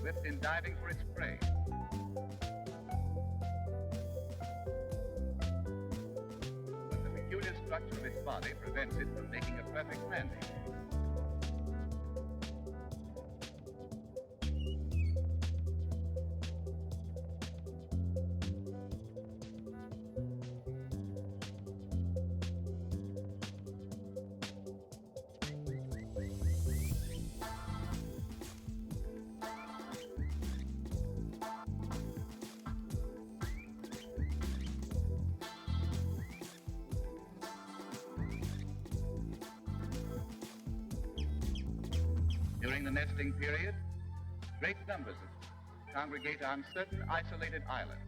swift in diving for its prey. But the peculiar structure of its body prevents it from making a perfect landing. During the nesting period, great numbers congregate on certain isolated islands.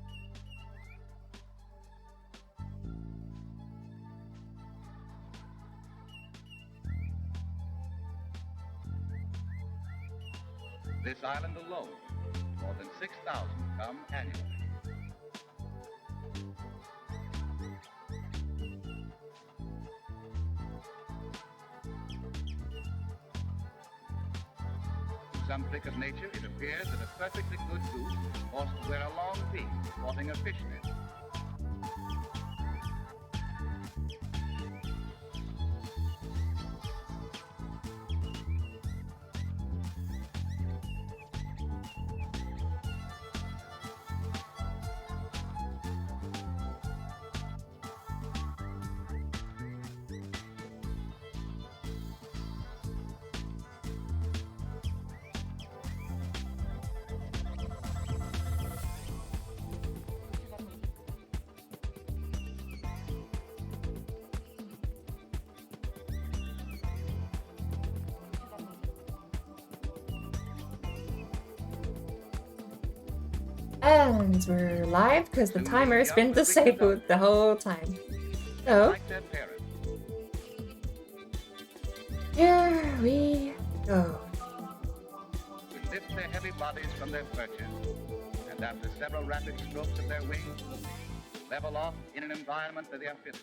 This island alone, more than 6,000 come annually. Some trick of nature, it appears that a perfectly good goose ought to wear a long beak, sporting a fish net. And we're live because the timer's been disabled the whole time. So, here we go. To lift their heavy bodies from their perches, and after several rapid strokes of their wings, level off in an environment that they are fitted.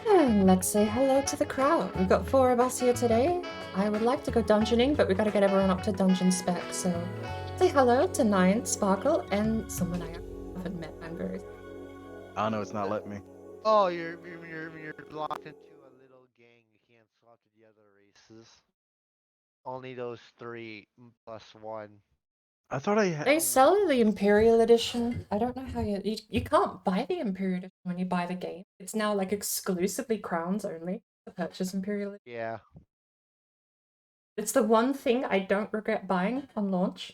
And let's say hello to the crowd. We've got 4 of us here today. I would like to go dungeoning, but we gotta get everyone up to dungeon spec, so say hello to Nine, Sparkle, and someone I haven't met. I'm very... I don't know, it's not letting me. Oh, you're locked into a little gang. You can't swap to the other races. Only those 3 plus 1. I thought I had. They sell the Imperial Edition. I don't know how you can't buy the Imperial Edition when you buy the game. It's now like exclusively crowns only to purchase Imperial Edition. Yeah. It's the one thing I don't regret buying on launch.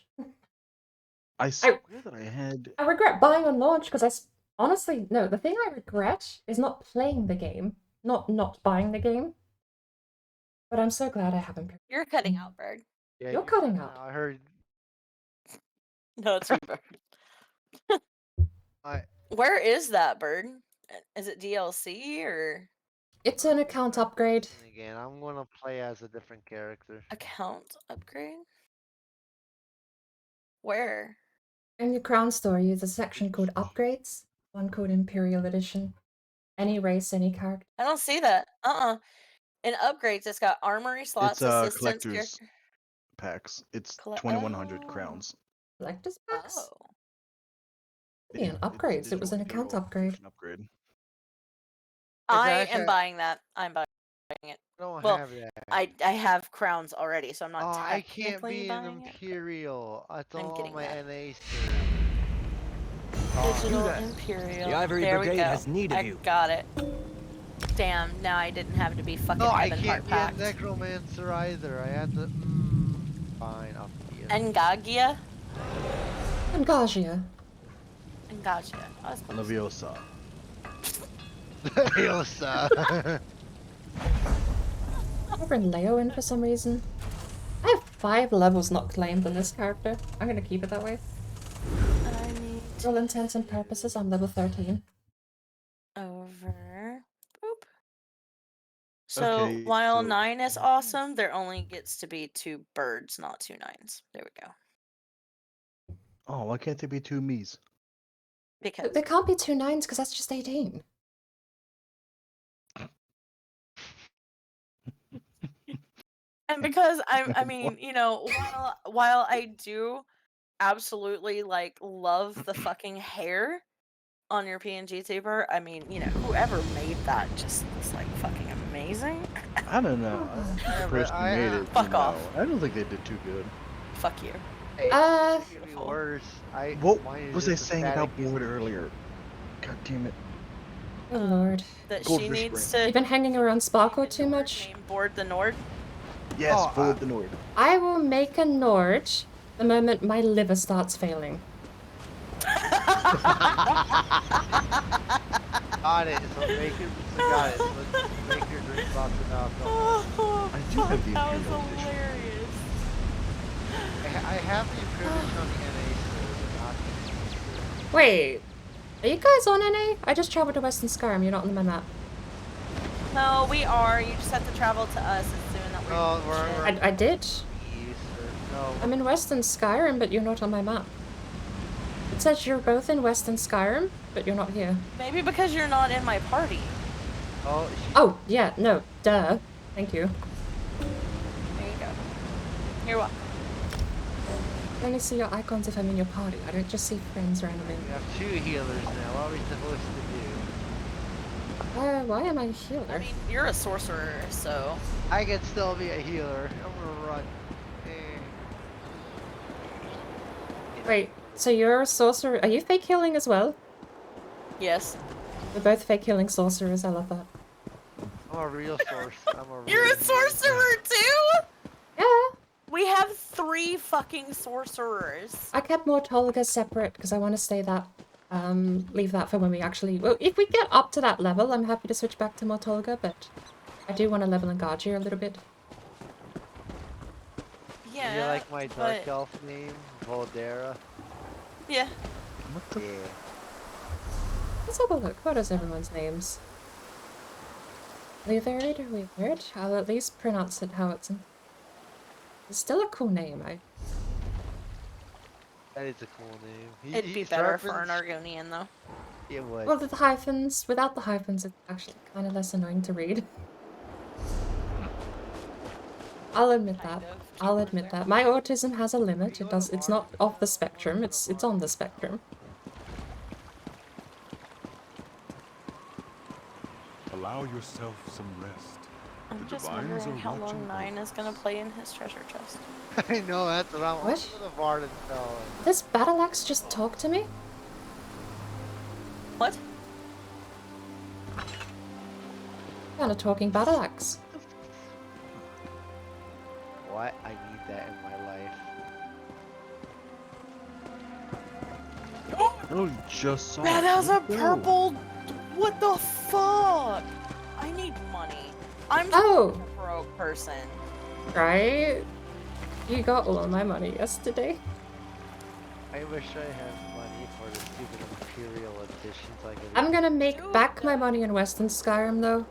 I swear that I had. I regret buying on launch because honestly, no, the thing I regret is not playing the game, not buying the game. But I'm so glad I haven't. You're cutting out, Bird. Yeah, You're cutting out. I heard. No, it's Bird. Where is that Bird? Is it DLC or It's an account upgrade. Again, I'm gonna play as a different character. account upgrade? Where? In your crown store, use a section called upgrades, one called Imperial Edition. Any race, any character. I don't see that. In upgrades, it's got armory slots, It's assistance, collector's packs. It's Colle- 2,100 oh. crowns. Collector's packs? Oh. Yeah, an upgrades. It was an account upgrade. I am buying that. I'm buying it. I don't Well, have that. I have crowns already, so I'm not Oh, I can't technically be an buying it. Imperial. That's I'm all getting my that. NA Digital Imperial. The Ivory there Brigade we go. has need of I you. got it. Damn, now I didn't have to be fucking No, I Evan can't Heart be a packed. necromancer either. I had to. Fine, I'll be it. Engagia? Engagia. Engagia. Oh, that's close. Leviosa. Leviosa. I bring Leo in for some reason. I have 5 levels not claimed on this character. I'm gonna keep it that way. I need For all intents and purposes, I'm level 13. over. Boop. So Okay, while so- 9 is awesome, there only gets to be 2 birds, not 2 9s. There we go. Oh, why can't there be 2 me's? Because There can't be 2 9s because that's just 18. and because I mean, you know, while I do absolutely like love the fucking hair on your PNG tuber, I mean, you know, whoever made that just was like fucking amazing. I don't know. The person who made it. Fuck you know, off. I don't think they did too good. Fuck you. Hey, Uh, it could be worse. What mine was is I just a saying about static- Board earlier? God damn it. Oh lord. That Goldfish she needs brain. to You've been hanging around Sparkle too much? name Board the Nord. Yes, Oh, Board the Nord. I will make a Nord the moment my liver starts failing. Got it. So make it. Got it. So make your drink lots of alcohol. I do have the that was Imperial Edition. hilarious. I have the Imperial Edition on the NA server, not the NA server. Wait, are you guys on NA? I just traveled to Western Skyrim, you're not on my map. No, we are. You just have to travel to us and doing that weird No, we're- shit. I did. East or no. I'm in Western Skyrim, but you're not on my map. It says you're both in Western Skyrim, but you're not here. Maybe because you're not in my party. Oh, Oh, yeah, no, duh. Thank you. There you go. You're welcome. I only see your icons if I'm in your party. I don't just see friends randomly. we have 2 healers now. What are we supposed to do? Why am I a I healer? mean, you're a sorcerer, so I can still be a healer. I'm gonna run. Wait, so you're a sorcerer? Are you fake healing as well? yes. We're both fake healing sorcerers, I love that. I'm a real source. I'm a You're real a sorcerer too? Yeah! We have 3 fucking sorcerers. I kept Mortolga separate because I want to stay that, leave that for when we actually, well, if we get up to that level, I'm happy to switch back to Mortolga, but I do want to level Engagia a little bit. Yeah. You like my dark but- elf name? Voldera? Yeah. What the? Yeah. Let's have a look. What is everyone's names? Leverid or Weird? I'll at least pronounce it how it's still a cool name. That is a cool name. It'd be He's better for an referenced- Argonian though. It would. Well, the hyphens, without the hyphens, it's actually kind of less annoying to read. I'll admit that. I'll admit that. My autism has a limit. It's not off the spectrum. It's on the spectrum. Allow yourself some rest. I'm The just divines wondering are how watching long Nine is gonna play in his treasure chest. I know, that's what I'm What? the Varden fell. Does Battle Axe just talk to me? What? Kind of talking Battle Axe. What? I need that in my life. Oh, just saw That it. has a Whoa. purple. What the fuck? I need money. I'm Oh. a broke person. Right? You got all of my money yesterday. I wish I had money for the stupid Imperial editions. Like I'm gonna make back my money in Western Skyrim though.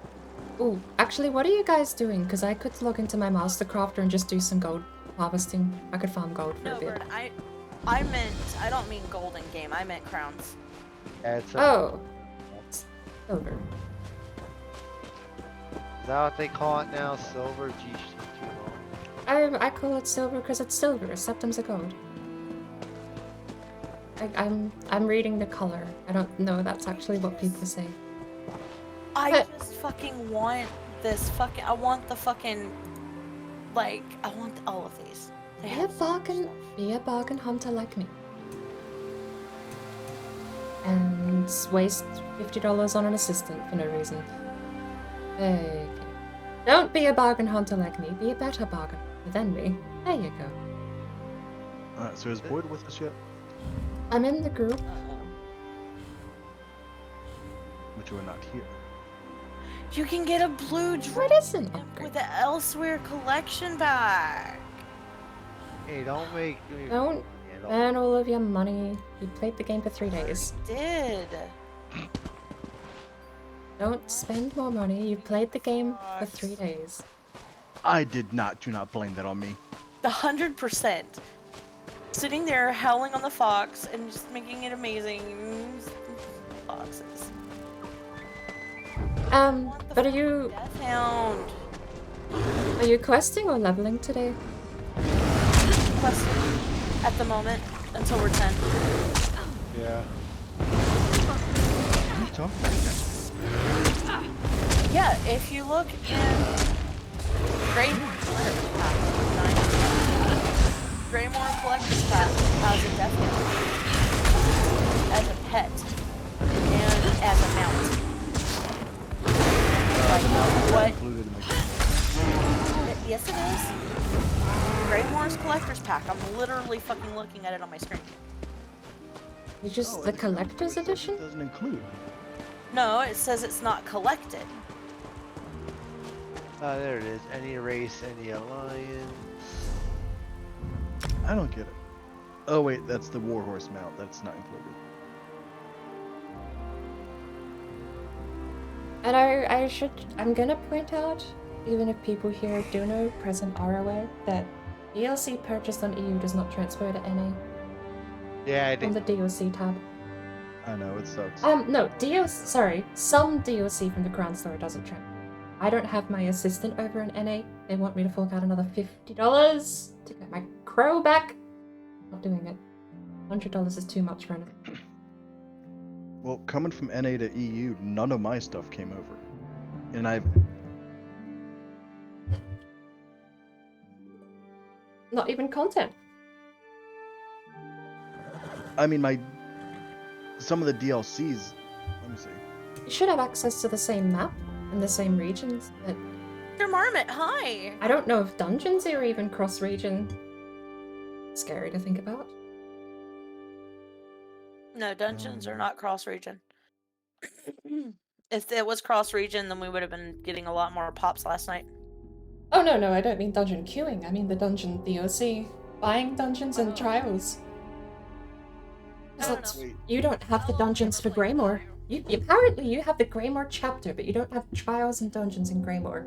Ooh, actually, what are you guys doing? Because I could log into my Mastercrafter and just do some gold harvesting. I could farm gold for No, a bit. Bird, I don't mean golden game. I meant crowns. It's Oh. Silver. Is that what they call it now? Silver? Geez, too long. I call it silver because it's silver. Septums are gold. I'm reading the color. I don't know that's actually what people say. I But- just fucking want this fucking. I want the fucking. Like, I want all of these. They Be a have so much bargain. stuff. Be a bargain hunter like me. And waste $50 on an assistant for no reason. Okay. Don't be a bargain hunter like me. Be a better bargain hunter than me. There you go. Alright, so is Boyd with us yet? I'm in the group. But you are not here. You can get a blue What drip is an upgrade? with the Elsewhere collection bag. Hey, don't make me. Don't Yeah, burn all of your money. You played the game for 3 days. Did. Don't spend more money. You played the game for 3 days. I did not. Do not blame that on me. 100%. Sitting there howling on the fox and just making it amazing. Foxes. But are Death Hound. you questing or leveling today? Question at the moment until we're 10. Yeah. What are you talking about? Yeah, if you look in Greymore Collector's Path has a Death Hound as a pet and as a mount. Like, what? Included in the Yes, it is. Greymore's Collector's Pack. I'm literally fucking looking at it on my screen. You just the collector's edition? Doesn't include. No, it says it's not collected. There it is. Any race, any alliance. I don't get it. Oh wait, that's the Warhorse mount. That's not included. And I'm gonna point out, even if people here do know, present are aware, that DLC purchased on EU does not transfer to NA Yeah, I on think. the DLC tab. I know, it sucks. No, some DLC from the Crown Store doesn't transfer. I don't have my assistant over in NA. They want me to fork out another $50 to get my crow back. Not doing it. $100 is too much for anything. Well, coming from NA to EU, none of my stuff came over. And Not even content. I mean, some of the DLCs, let me see. You should have access to the same map and the same regions, but Your Marmot, hi! I don't know if dungeons are even cross-region. Scary to think about. No, dungeons are not cross-region. If it was cross-region, then we would have been getting a lot more pops last night. Oh no, I don't mean dungeon queuing. I mean the dungeon DOC. Buying dungeons and trials. 'Cause No, that's- no. Wait, You don't have the dungeons for Greymore. Apparently you have the Greymore chapter, but you don't have trials and dungeons in Greymore.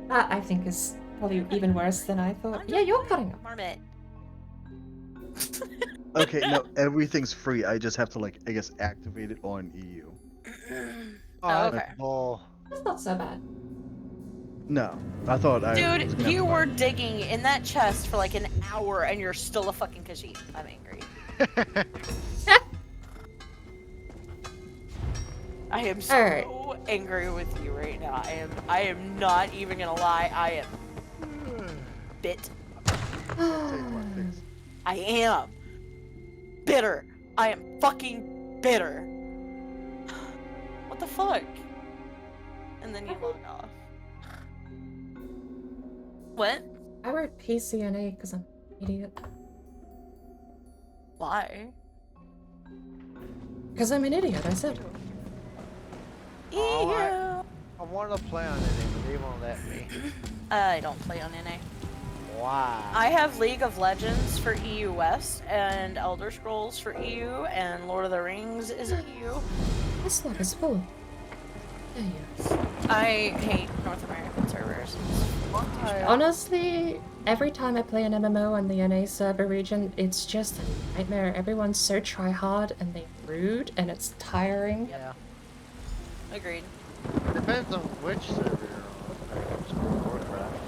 That I think is probably even worse than I thought. Yeah, you're cutting up. Marmot. Okay, no, everything's free. I just have to like, I guess, activate it on EU. Oh, okay. that's bull. That's not so bad. No, I thought I was Dude, gonna have you to buy were it. digging in that chest for like an hour and you're still a fucking KHAJIIT. I'm angry. I am so Alright. angry with you right now. I am not even gonna lie. I am bit. I am bitter. I am fucking bitter. What the fuck? And then you log off. What? I wrote PCNA because I'm an idiot. Why? Because I'm an idiot, I said. Oh, Yeah. I want to play on it, but they won't let me. I don't play on NA. Why? I have League of Legends for EU West and Elder Scrolls for EU and Lord of the Rings is EU. This slot is full. Yeah, yes. I hate North American servers. Why? Honestly, every time I play an MMO on the NA server region, it's just a nightmare. Everyone's so try-hard and they're rude and it's tiring. Yeah. Agreed. Depends on which server you're on. Like, it's Warcraft.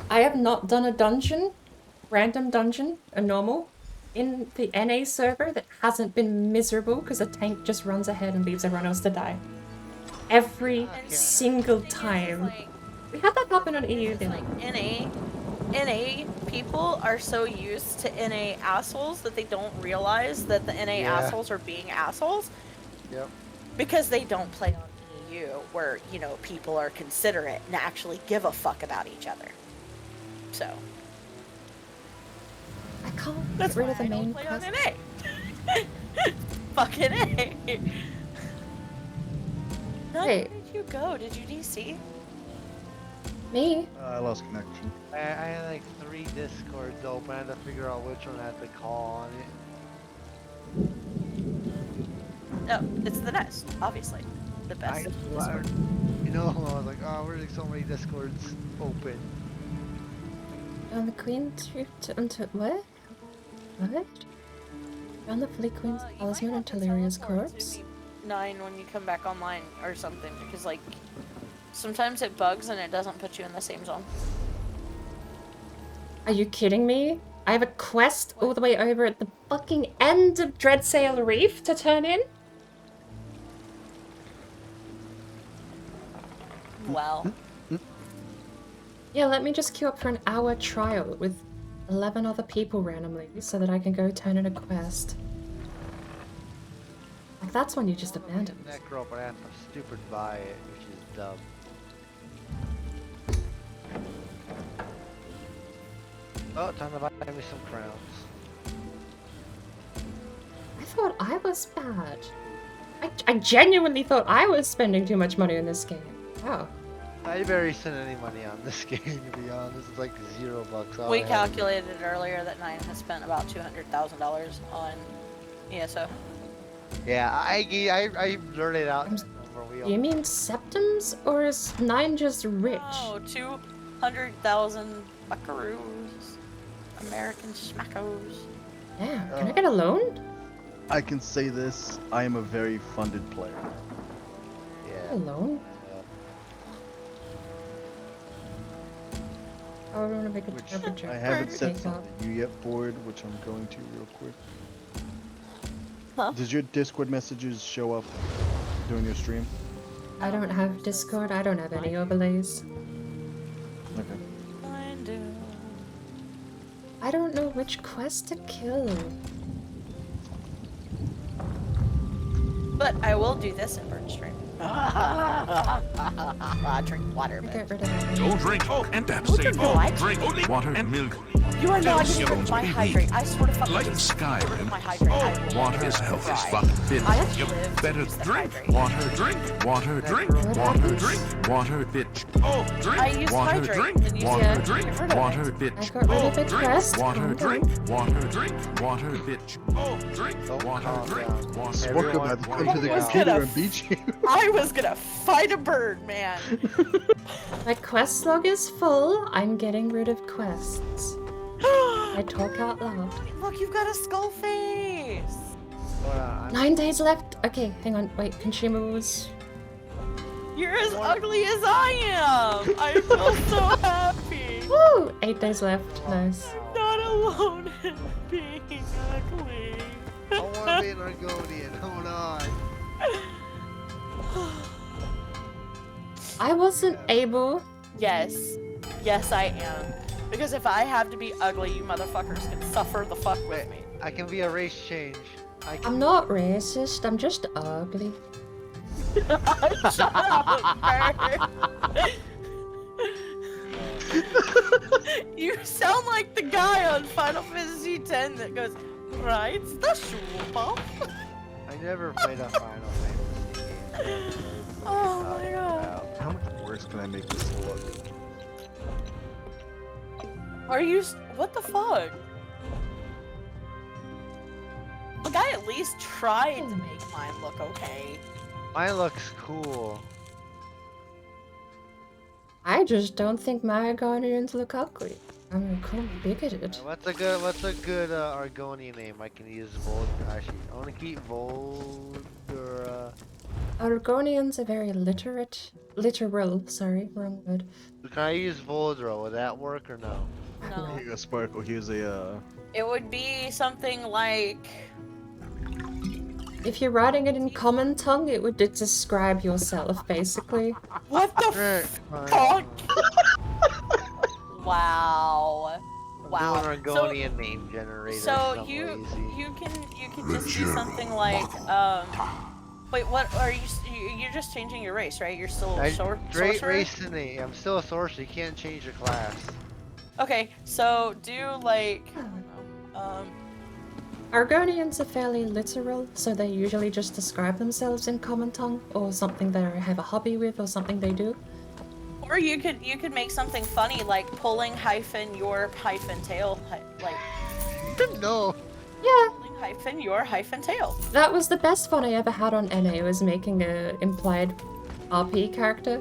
I have not done a dungeon, random dungeon, a normal, in the NA server that hasn't been miserable because a tank just runs ahead and leaves everyone else to die. Every single time. We had that happen on EU. It's like NA people are so used to NA assholes that they don't realize that the NA Yeah. assholes are being assholes Yep. because they don't play on EU where, you know, people are considerate and actually give a fuck about each other. So I can't that's get rid why of the I main don't play on quest. NA. Fucking A. None, where Hey. did you go? Did you DC? Me? I lost connection. I had like 3 Discords open. I had to figure out which one I had to call on it. No, it's the Nest, obviously. The best. Discord. You know, I was like, oh, where's like so many Discords open? On the Queen until what? What? Found the Fleet Queen's You might talisman have and to Teleria's teleport to corpse. 9 when you come back online or something because like sometimes it bugs and it doesn't put you in the same zone. Are you kidding me? I have a quest all the way over at the fucking end of Dreadsail Reef to turn in? Wow. Yeah, let me just queue up for an hour trial with 11 other people randomly so that I can go turn in a quest. Like, that's when you just abandon. Necro, but I have to stupid buy it, which is dumb. Oh, time to buy me some crowns. I thought I was bad. I genuinely thought I was spending too much money on this game. Wow. I barely spent any money on this game, to be honest. It's like $0. all We I have. calculated earlier that 9 has spent about $200,000 on ESO. Yeah, I blurted out. I'm that number. Do you mean septums, or is 9 just rich? Oh, 200,000 buckaroos. American schmackos. Damn, can I get a loan? I can say this, I am a very funded player. Yeah. A loan? Oh, I want to make a Which temperature. I haven't said Take something off. to you yet, Board, which I'm going to real quick. Huh? Does your Discord messages show up during your stream? I don't have Discord, I don't have any overlays. Okay. Mine do. I don't know which quest to kill. But I will do this in Burn Stream. Drink water, I but get rid of that. Don't drink and Don't abstain. drink what? Drink only water and milk. you are not Calcium getting rid of my is hydrate. I swear to fucking Like Jesus, sky, get rid of man. my hydrate. I will Water make is you healthy as cry. fuck. Fit. I have to Yep. live to Better use the drink. hydrate. Water, drink. Water, drink. What Water, happens? drink. Water, bitch. Oh, drink. I use Water, hydrate, drink. and you Water, said drink. get rid of it. Water, I bitch. got rid Oh, of the drink. quest. Water, calm drink. down. Water, drink. Water, bitch. Oh, drink. Don't Water, calm drink. down. Water, Walker Everyone- about to come to the was computer gonna and beat you. I was gonna fight a bird, man. My quest log is full. I'm getting rid of quests. I I talk out loud. Look, you've got a skull face. Hold on, 9 days left. Okay, hang on. Wait, consumables. You're as ugly as I am. I feel so happy. Woo! 8 days left. Nice. Not alone in being ugly. I want to be an Argonian. Hold on. I wasn't able. Yes. Yes, I am. Because if I have to be ugly, you motherfuckers can suffer the fuck with me. I can be a race change. I'm not racist. I'm just ugly. Shut up, Bert. You sound like the guy on Final Fantasy X that goes, right, the Schulpop. I never played a Final Fantasy game. Oh my god. How much worse can I make this look? Are you, what the fuck? The guy at least tried to make mine look okay. Mine looks cool. I just don't think my Argonians look ugly. I'm cool bigoted. What's a good Argonian name I can use? Actually, I want to keep Voldra. Argonians are very literal, sorry, wrong word. Can I use Voldra? Would that work or no? No. Here you go, Sparkle. Here's a It would be something like, If you're writing it in common tongue, it would describe yourself, basically. what the Alright, fuck? Wow. Wow. I'm doing Argonian name generator. So I'm you lazy. you can just do something like wait, what are you're just changing your race, right? You're still Great sorcerer? race to me. I'm still a sorcerer. You can't change your class. Okay, so do like Argonians are fairly literal, so they usually just describe themselves in common tongue, or something they have a hobby with, or something they do. or you could make something funny like pulling hyphen your hyphen tail like No. Yeah, pulling hyphen your hyphen tail. that was the best fun I ever had on NA, was making a implied RP character.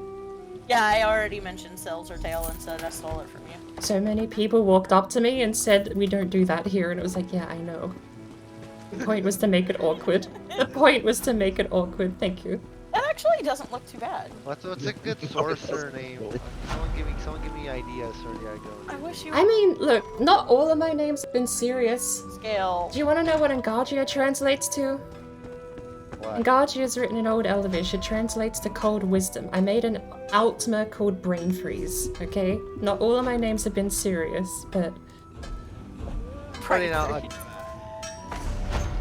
Yeah, I already mentioned Cells or Tail and said I stole it from you. So many people walked up to me and said, we don't do that here, and it was like, yeah, I know. The point was to make it awkward. The point was to make it awkward, thank you. That actually doesn't look too bad. What's a good sorcerer name? Someone give me ideas for the Argonian. I wish you I mean, look, not all of my names have been serious. scale. Do you want to know what Engagia translates to? What? Engagia is written in Old Elvish. It translates to cold wisdom. I made an Ultima called Brain Freeze, okay? Not all of my names have been serious, but... Putting out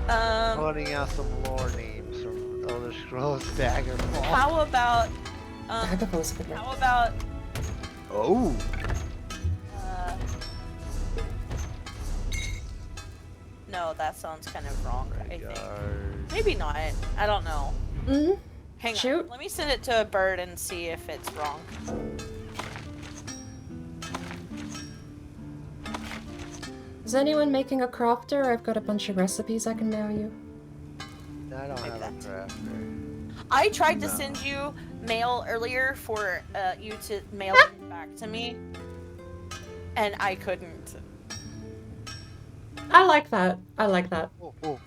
Um, putting out some lore names from Elder Scrolls Daggerfall. how about Daggerfall's a good one. how about Oh! no, that sounds kind of wrong, I think. Guard. Maybe not. I don't know. Mm-hmm. Hang Shoot. on. Let me send it to a bird and see if it's wrong. Is anyone making a crafter? I've got a bunch of recipes I can mail you. I don't Maybe have a crafter. I tried to send you mail earlier for you to mail it back to me, and I couldn't. I like that. I like that. Oh.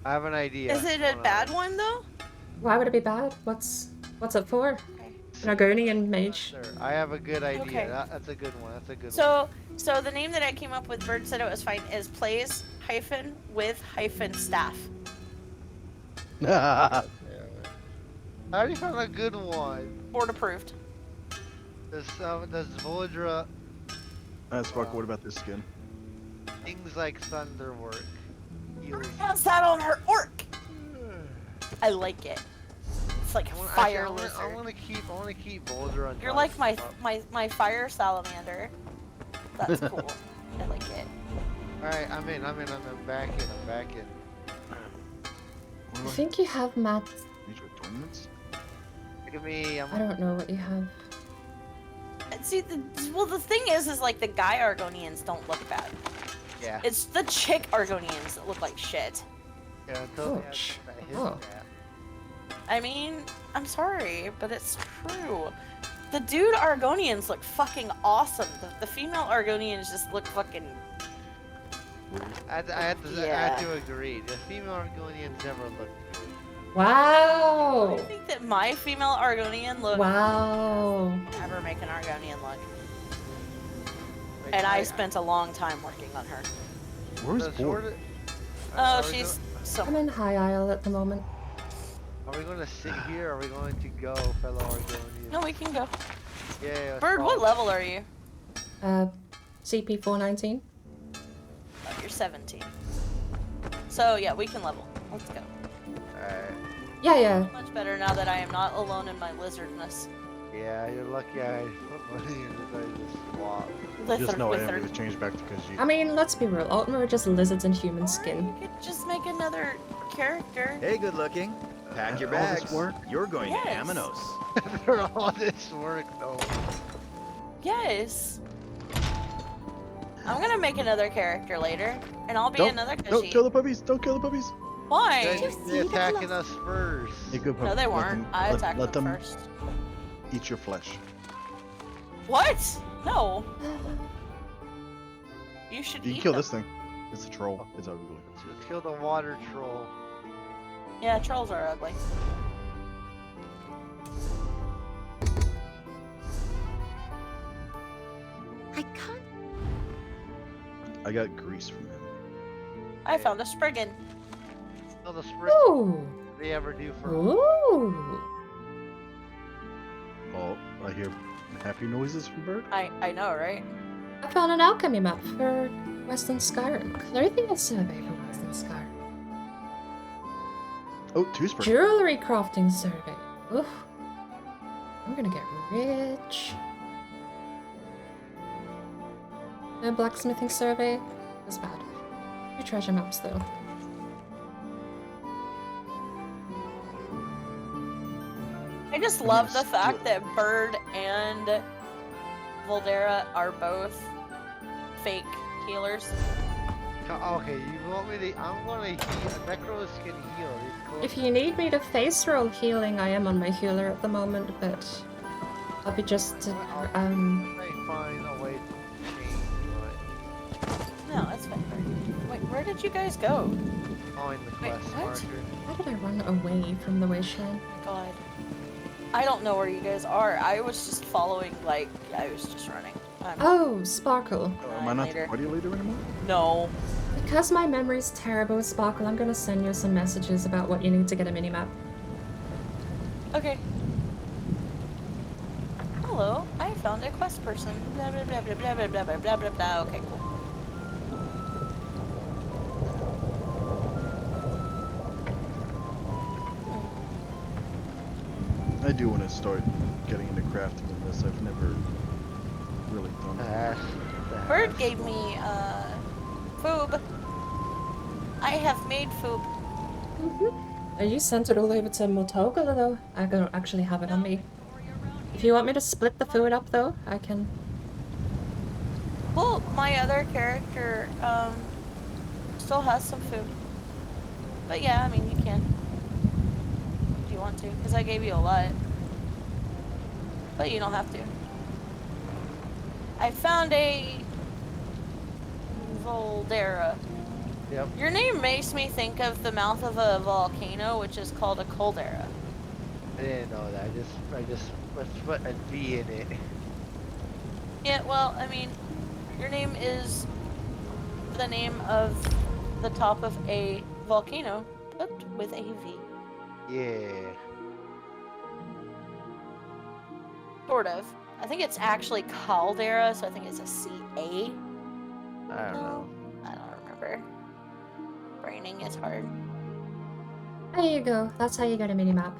I have an idea. Is it a bad one though? Why would it be bad? What's it for? An Argonian mage. Sure. I have a good idea. Okay. That's a good one. That's a good one. So the name that I came up with, Bird said it was fine, is plays hyphen with hyphen staff. I already found a good one. Board approved. Does Voldra Sparkle, what about this skin? things like thunder work? How's that on her orc? I like it. It's like a fire lizard. I want to keep Voldra on. You're like my fire salamander. That's cool. I like it. Alright, I'm back in. I think you have Matt. These are tournaments? Look at me. I don't know what you have. See, the thing is like the guy Argonians don't look bad. Yeah. It's the chick Argonians that look like shit. Yeah, totally Ouch. his Oh. stat. I mean, I'm sorry, but it's true. The dude Argonians look fucking awesome. The female Argonians just look fucking I had to agree. The female Argonians never look good. Wow. I think that my female Argonian look Wow. never make an Argonian look. Like, And I spent a long time working on her. Where's the Bord? sort of- Oh, are we she's I'm so. in High Isle at the moment. Are we going to sit here? Or are we going to go, fellow Argonians? No, we can go. Yeah. let's Bird, what follow. level are you? CP 419. Oh, you're 17. So yeah, we can level. Let's go. Alright. Yeah. Much better now that I am not alone in my lizardness. Yeah, you're lucky I put money in the swap. Just know I am Wizard. going to change back to Khajiit. I mean, let's be real. Ultima are just lizards in human Or skin. you could just make another character. Hey, good looking. Pack your all this bags. work? You're going Yes. to Amanos. For all this work, though. Yes. I'm gonna make another character later, and I'll be Don't- another Don't kill Khajiit. the puppies! Don't kill the puppies! Why? They're attacking us first. Hey, good No, puppy. they Let weren't. them- I let- attacked let them them first. eat your flesh. What? No. You should You eat can kill them. this thing. It's a troll. It's ugly. Let's kill the water troll. Yeah, trolls are ugly. I got grease from him. I found a Spriggan. Kill the spring. Ooh. They ever do for Ooh. Oh, I hear happy noises from Bird. I know, right? I found an alchemy map for Western Skyrim. Clothing survey for Western Skyrim. Oh, two spring. Jewelry crafting survey. Oof. I'm gonna get rich. No blacksmithing survey. That's bad. Two treasure maps though. I just I'm love gonna the fact steal- that Bird and Voldera are both fake healers. Okay, you want me to? I'm gonna heal. Necros can heal. He's close. If you need me to face roll healing, I am on my healer at the moment, but I'll be just I might find a way to change No, that's fine. Bird. Wait, where did you guys go? find the Wait, quest what? marker. how did I run away from the wasteland? Oh my god. I don't know where you guys are. I was just following, like, I was just running. Oh, Sparkle. Oh, am I not later. the party leader anymore? No. Because my memory's terrible, Sparkle, I'm gonna send you some messages about what you need to get a minimap. Okay. Hello, I found a quest person. Blah blah blah blah blah blah blah blah blah blah blah. Okay, cool. I do want to start getting into crafting in this. I've never really done it. Bird gave me foob. I have made foob. You sent it all over to Motogala though. I don't actually have it on me. If you want me to split the food up though, I can. Well, my other character still has some food. But yeah, I mean you can. If you want to, because I gave you a lot. But you don't have to. I found a Voldera. Yep. Your name makes me think of the mouth of a volcano, which is called a caldera. I didn't know that. I just put a V in it. Yeah, well, I mean, your name is the name of the top of a volcano, but with a V. Yeah. Sort of. I think it's actually caldera, so I think it's a CA. I don't know. I don't remember. Braining is hard. There you go. That's how you get a minimap.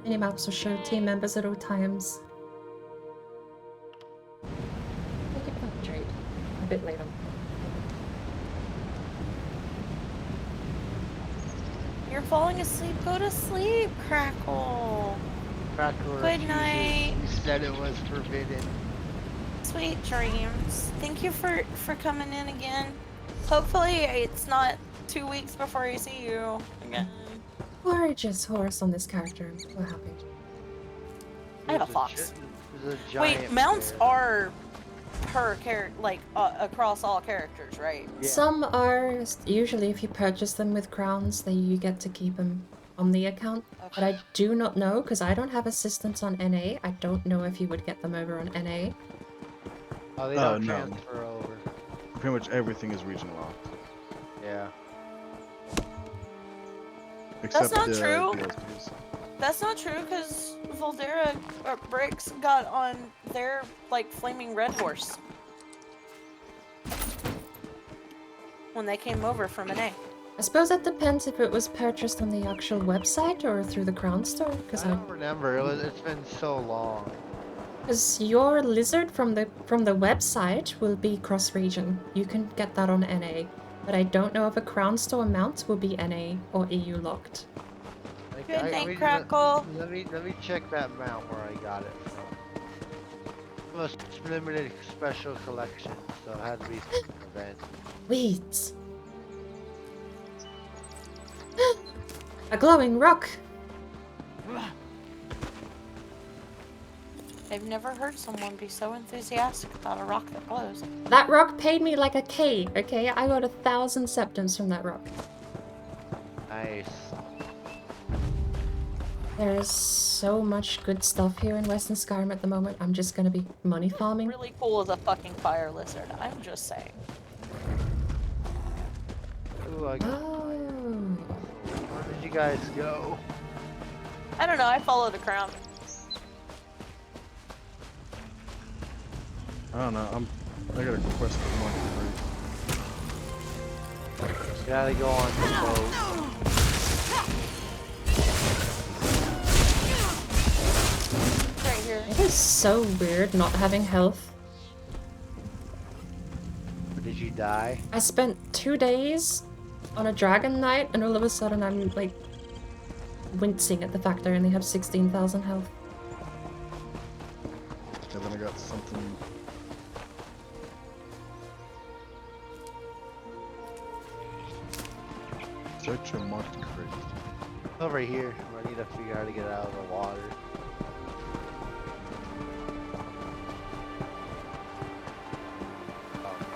Minimaps will show team members at all times. Look at that trade. A bit later. You're falling asleep. Go to sleep, Crackle. Cracker Good refuses. night. You said it was forbidden. Sweet dreams. Thank you for coming in again. Hopefully it's not 2 weeks before I see you again. Gorgeous horse on this character. I'm so happy. I have a There's fox. There's a Wait, giant mounts bear. are per character, like across all characters, right? Yeah. Some are usually if you purchase them with crowns, then you get to keep them on the account. But I do not know because I don't have assistance on NA. I don't know if you would get them over on NA. Oh, they don't no. transfer over. Pretty much everything is region locked. Yeah. Except not the true. DLCs. That's not true because Voldera Bricks got on their like flaming red horse when they came over from NA. I suppose that depends if it was purchased on the actual website or through the crown store. I don't remember. It's been so long. Because your lizard from the website will be cross-region. You can get that on NA. But I don't know if a crown store mount will be NA or EU locked. Like, Good night, wait, Crackle. Let me check that mount where I got it from. It was limited special collection, so it had to be from an event. Wait. A glowing rock. I've never heard someone be so enthusiastic about a rock that glows. That rock paid me like a K, okay? I got 1,000 septums from that rock. Nice. There's so much good stuff here in Western Skyrim at the moment. I'm just gonna be money farming. Really cool as a fucking fire lizard. I'm just saying. Ooh, I got Oh. Where did you guys go? I don't know. I followed a crown. I don't know. I got a quest for Monkey Break. Gotta go on the boat. Right here. It is so weird not having health. Did you die? I spent 2 days on a dragon night and all of a sudden I'm like wincing at the fact I only have 16,000 health. And then I got something. Search your marked crate. Over here. I need to figure out how to get out of the water. Oh.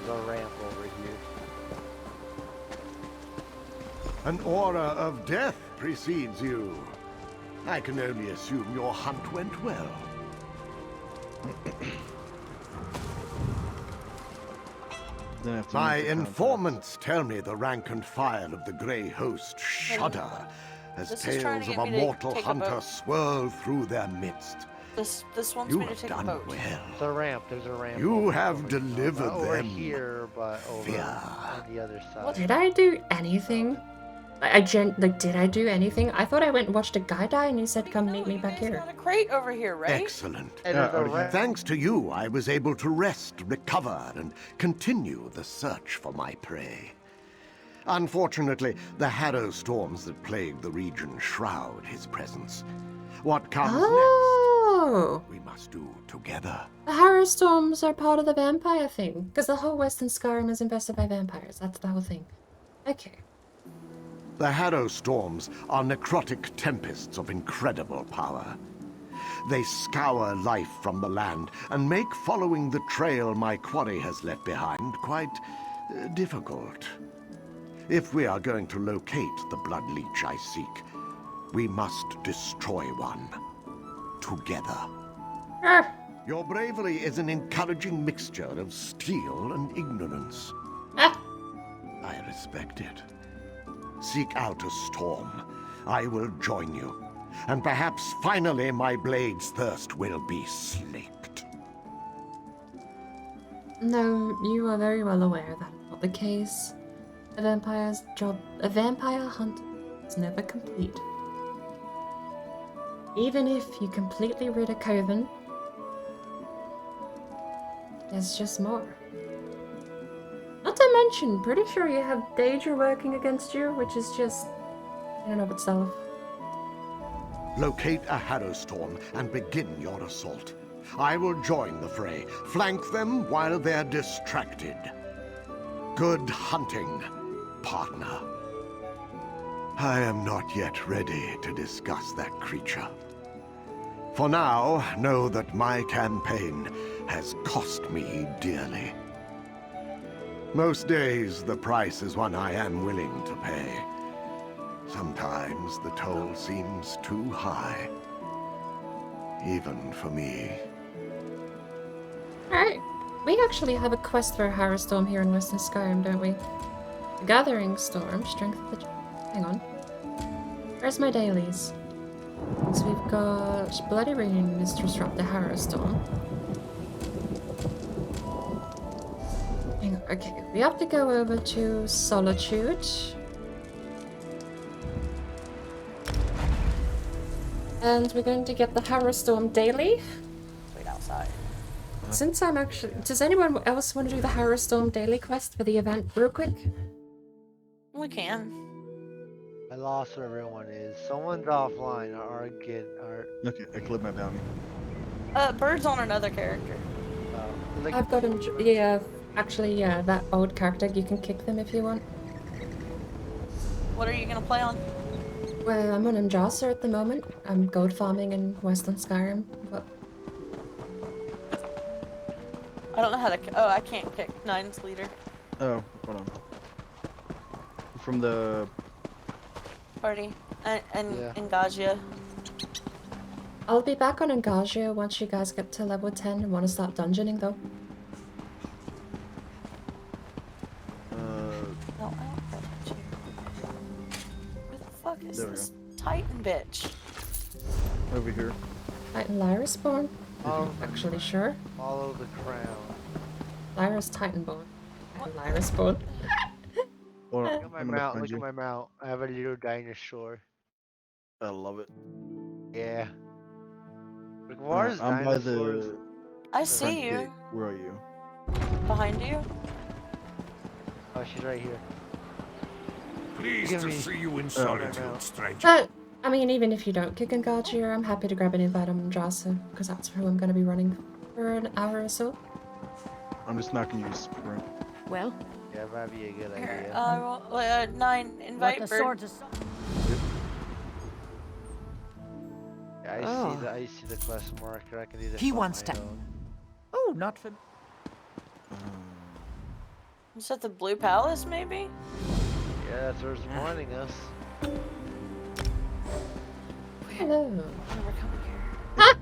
There's a ramp over here. An aura of death precedes you. I can only assume your hunt went well. Then I have to My make the informants tell me the rank and file of the Grey Host shudder as This is trying tales to of get a me to mortal take a hunter boat. swirl through their midst. This wants You me to have take a done boat. well. There's a ramp. There's a ramp. You over- have over- delivered not over them here, but over fear. on the other side. Did I do anything? Did I do anything? I thought I went and watched a guy die and you said come meet me You back guys here. got a crate over here, right? Excellent. And Yeah, there's a over here. ramp. Thanks to you, I was able to rest, recover, and continue the search for my prey. Unfortunately, the harrow storms that plague the region shroud his presence. What comes Oh! next, we must do together. The Harrow Storms are part of the vampire thing. Because the whole Western Skyrim is infested by vampires. That's the whole thing. Okay. The harrow storms are necrotic tempests of incredible power. They scour life from the land and make following the trail my quarry has left behind quite difficult. If we are going to locate the blood leech I seek, we must destroy one. Together. Ah! Your bravery is an encouraging mixture of steel and ignorance. Ah! I respect it. Seek out a storm. I will join you. And perhaps finally my blade's thirst will be slaked. No, you are very well aware that's not the case. A vampire hunt is never complete. Even if you completely rid a coven, there's just more. Not to mention, pretty sure you have Daedra working against you, which is just in and of itself. Locate a harrow storm and begin your assault. I will join the fray, flank them while they're distracted. Good hunting, partner. I am not yet ready to discuss that creature. For now, know that my campaign has cost me dearly. Most days, the price is one I am willing to pay. Sometimes the toll seems too high, even for me. Alright. We actually have a quest for a Harrowstorm here in Western Skyrim, don't we? The Gathering Storm, Strength of the... Hang on. Where's my dailies? So we've got Bloody Runes to disrupt the Harrowstorm. Hang on, okay. We have to go over to Solitude. And we're going to get the Harrowstorm daily. Wait outside. Since I'm actually... Does anyone else want to do the Harrowstorm daily quest for the event real quick? We can. I lost where everyone is. Someone's offline. Okay, I clipped my bounty. Bird's on another character. Like, I've got him... Yeah, actually, yeah, that old character. You can kick them if you want. What are you gonna play on? Well, I'm on Anjasa at the moment. I'm gold farming in Western Skyrim, but... I don't know how to. Oh, I can't kick Nine's leader. Oh, hold on. From the... Party. And Yeah. Engagia. I'll be back on Engagia once you guys get to level 10 and want to start dungeoning, though. No, I don't want you. Where the fuck is There we this Titan bitch? Over here. Titan Lyra's-born? follow, Actually, sure. follow the crown. Lyra's Titan-born. Lyra's-born. Hold on, Look at my I'm gonna mount. find Look you. at my mount. I have a little dinosaur. I love it. Yeah. Like, where's I'm by dinosaurs? the I front see you. gate. Where are you? Behind you. Oh, she's right here. Pleased Give to me- see you in no. solitude, stranger. But, I mean, even if you don't kick Engagia, I'm happy to grab an invite on Anjasa, because that's who I'm going to be running for an hour or so. I'm just not gonna use sprint. Well, Yeah, that'd be a good Here, idea. Nine, what invite the Bird. swords is. Yeah, Oh. I see the quest marker. I can do this. He on wants my to- own. Oh, not for. Is that the Blue Palace, maybe? Yeah, that's where it's warning us. Hello. Never coming here. Ah!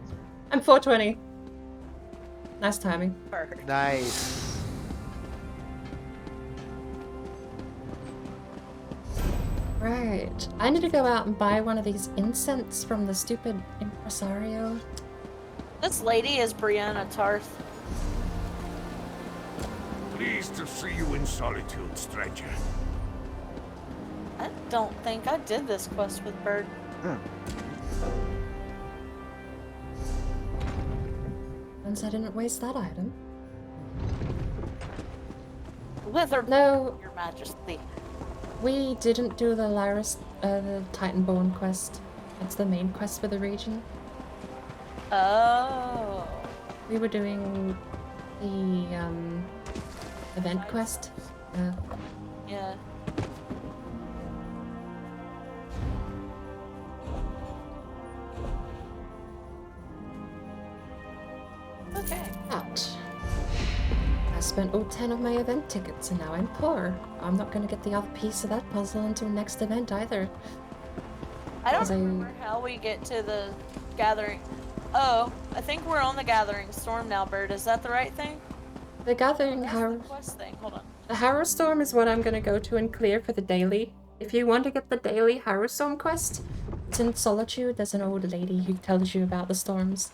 I'm 420. Nice timing. Bird. Nice. Right. I need to go out and buy one of these incense from the stupid impresario. This lady is Brianna Tarth. Pleased to see you in solitude, stranger. I don't think I did this quest with Bird. Yeah. Once I didn't waste that item. With her, No, Your Majesty. we didn't do the the Titanborn quest. It's the main quest for the region. Oh. We were doing the event quest. Yeah. Okay. But I spent all 10 of my event tickets and now I'm poor. I'm not going to get the other piece of that puzzle until next event either. I don't As I- remember how we get to the gathering. Oh, I think we're on the Gathering Storm now, Bird. Is that the right thing? The Gathering That's the Harrow... quest thing. Hold on. The Harrowstorm is what I'm going to go to and clear for the daily. If you want to get the daily Harrowstorm quest, it's in Solitude. There's an old lady who tells you about the storms.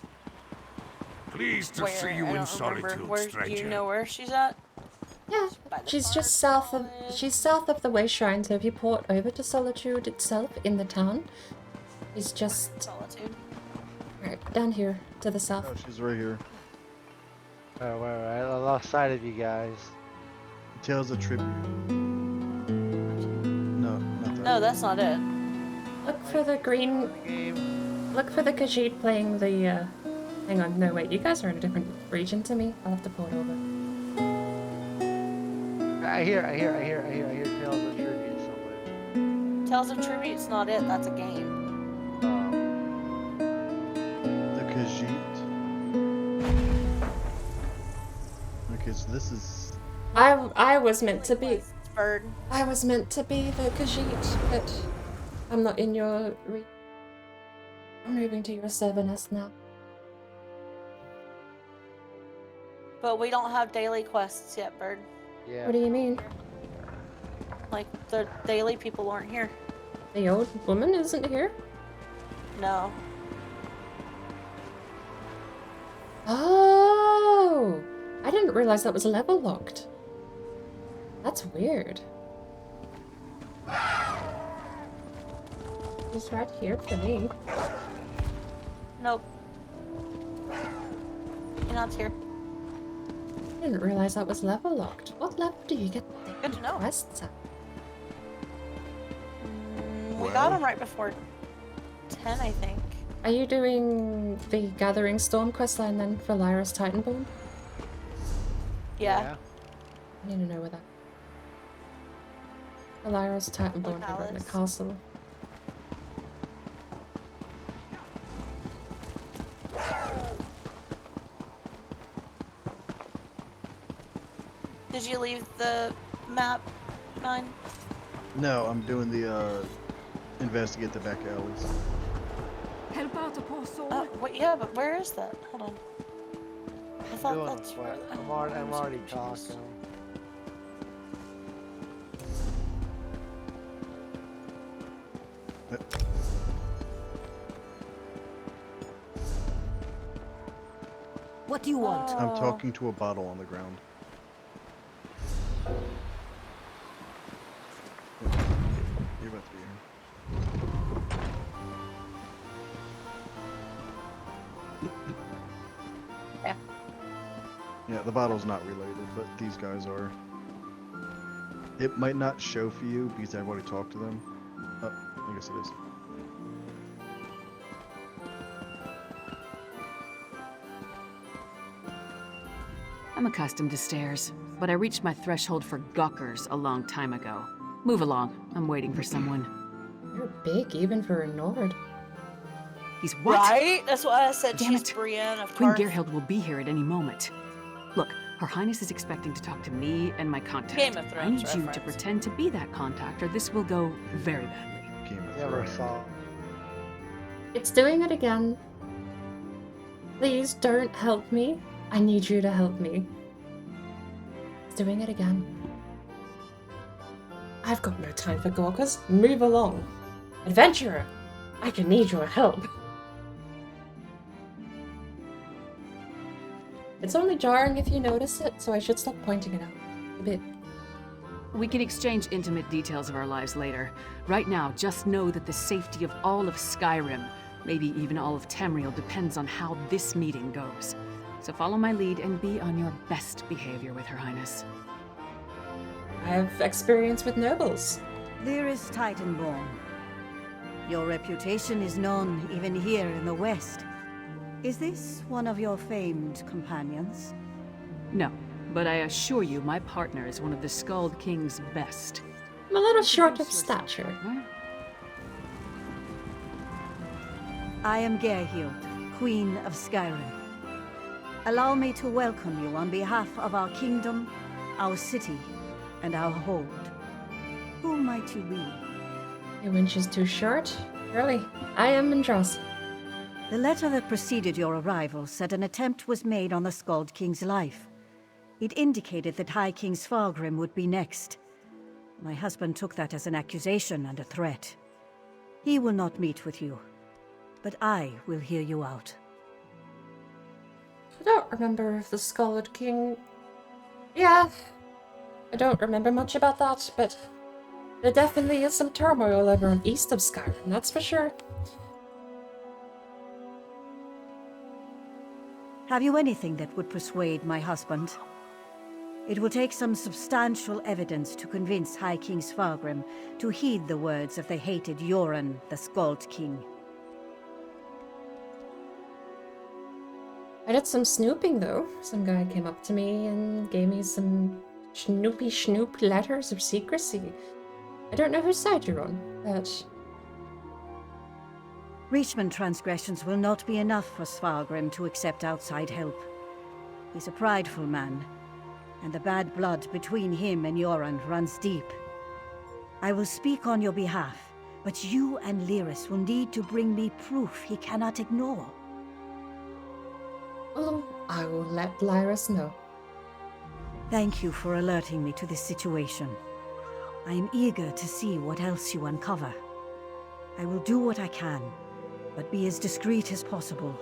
Pleased to Where? see you I in don't remember. solitude, Where, do stranger. you know where she's at? Yeah, By the she's just south of farmland. she's south of the Way Shrine. So if you port over to Solitude itself in the town, it's just Solitude. right down here to the south. Oh, she's right here. Oh, right. I lost sight of you guys. Tales of Tribute. No, not that. No, that's not it. Look for the green. Game. Look for the KHAJIIT playing the. Hang on, no wait, you guys are in a different region to me. I'll have to port over. I hear Tales of Tribute somewhere. Tales of Tribute's not it. That's a game. Oh. The because this is. I was meant to be. Bird. I was meant to be the KHAJIIT, but I'm not in your. I'm moving to your 7S now. But we don't have daily quests yet, Bird. Yeah. What do you mean? Like, the daily people aren't here. The old woman isn't here? No. Oh! I didn't realize that was level locked. That's weird. He's right here for me. Nope. You're not here. I didn't realize that was level locked. What level do you get Good to know. quests at? We got him right before 10, I think. Are you doing the Gathering Storm questline then for Lyra's Titanborn? Yeah. I need to know where that. For Lyra's Titanborn over in the Palace. castle. Did you leave the map, Mine? No, I'm doing the investigate the back alleys. Help out a poor soul. What? Yeah, but where is that? Hold on. I thought Doing that's where. what? I'm already talking. What do you want? I'm talking to a bottle on the ground. You're about to be here. Yeah, the bottle's not related, but these guys are. It might not show for you because I've already talked to them. Oh, I guess it is. I'm accustomed to stairs, but I reached my threshold for gawkers a long time ago. Move along. I'm waiting for someone. You're big even for a Nord. He's what? Right? That's what I said. Damn She's it. Brienne of Queen Tarth. Gerhild will be here at any moment. Look, Her Highness is expecting to talk to me and my contact. Game of I Thrones need you to reference. pretend to be that contact, or this will go very badly. Game of Never Thrones. saw. It's doing it again. Please don't help me. I need you to help me. It's doing it again. I've got no time for gawkers. Move along. Adventurer, I can need your help. It's only jarring if you notice it, so I should stop pointing it out a bit. We can exchange intimate details of our lives later. Right now, just know that the safety of all of Skyrim, maybe even all of Tamriel, depends on how this meeting goes. So follow my lead and be on your best behavior with Her Highness. I have experience with nobles. Dearest Titanborn, your reputation is known even here in the West. Is this one of your famed companions? No, but I assure you my partner is one of the Skald King's best. I'm a little short of stature. I am Gerhild, Queen of Skyrim. Allow me to welcome you on behalf of our kingdom, our city, and our hold. Who might you be? Your winch is too short. Really, I am Mindros. The letter that preceded your arrival said an attempt was made on the Skald King's life. It indicated that High King Svargrim would be next. My husband took that as an accusation and a threat. He will not meet with you, but I will hear you out. I don't remember if the Skald King... Yeah, I don't remember much about that, but there definitely is some turmoil over on east of Skyrim, that's for sure. Have you anything that would persuade my husband? It will take some substantial evidence to convince High King Svargrim to heed the words of the hated Yoren, the Skald King. I did some snooping though. Some guy came up to me and gave me some snoop letters of secrecy. I don't know whose side you're on, but... Reachman transgressions will not be enough for Svargrim to accept outside help. He's a prideful man, and the bad blood between him and Yoran runs deep. I will speak on your behalf, but you and Lyris will need to bring me proof he cannot ignore. Oh, I will let Lyris know. Thank you for alerting me to this situation. I am eager to see what else you uncover. I will do what I can, but be as discreet as possible.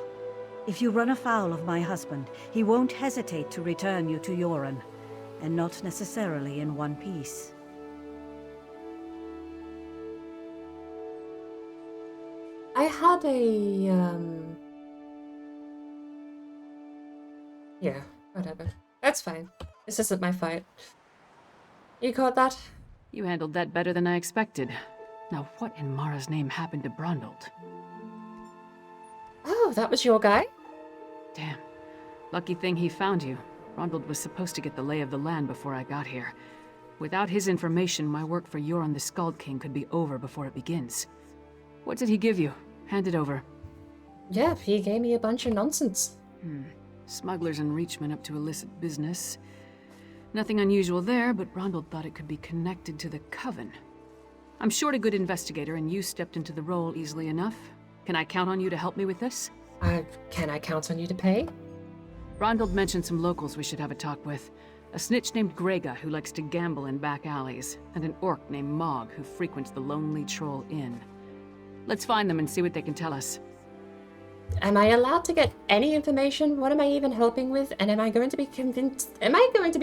If you run afoul of my husband, he won't hesitate to return you to Yoran, and not necessarily in one piece. I had a, yeah, whatever. That's fine. This isn't my fight. You caught that? You handled that better than I expected. Now what in Mara's name happened to Brundled? Oh, that was your guy? Damn. Lucky thing he found you. Brundled was supposed to get the lay of the land before I got here. Without his information, my work for Yoran the Skald King could be over before it begins. What did he give you? Hand it over. Yeah, he gave me a bunch of nonsense. Smugglers and Reachmen up to illicit business. Nothing unusual there, but Brundled thought it could be connected to the Coven. I'm short a good investigator, and you stepped into the role easily enough. Can I count on you to help me with this? Can I count on you to pay? Brundled mentioned some locals we should have a talk with. A snitch named Grega who likes to gamble in back alleys, and an orc named Mog who frequents the Lonely Troll Inn. Let's find them and see what they can tell us. Am I allowed to get any information? What am I even helping with? And am I going to be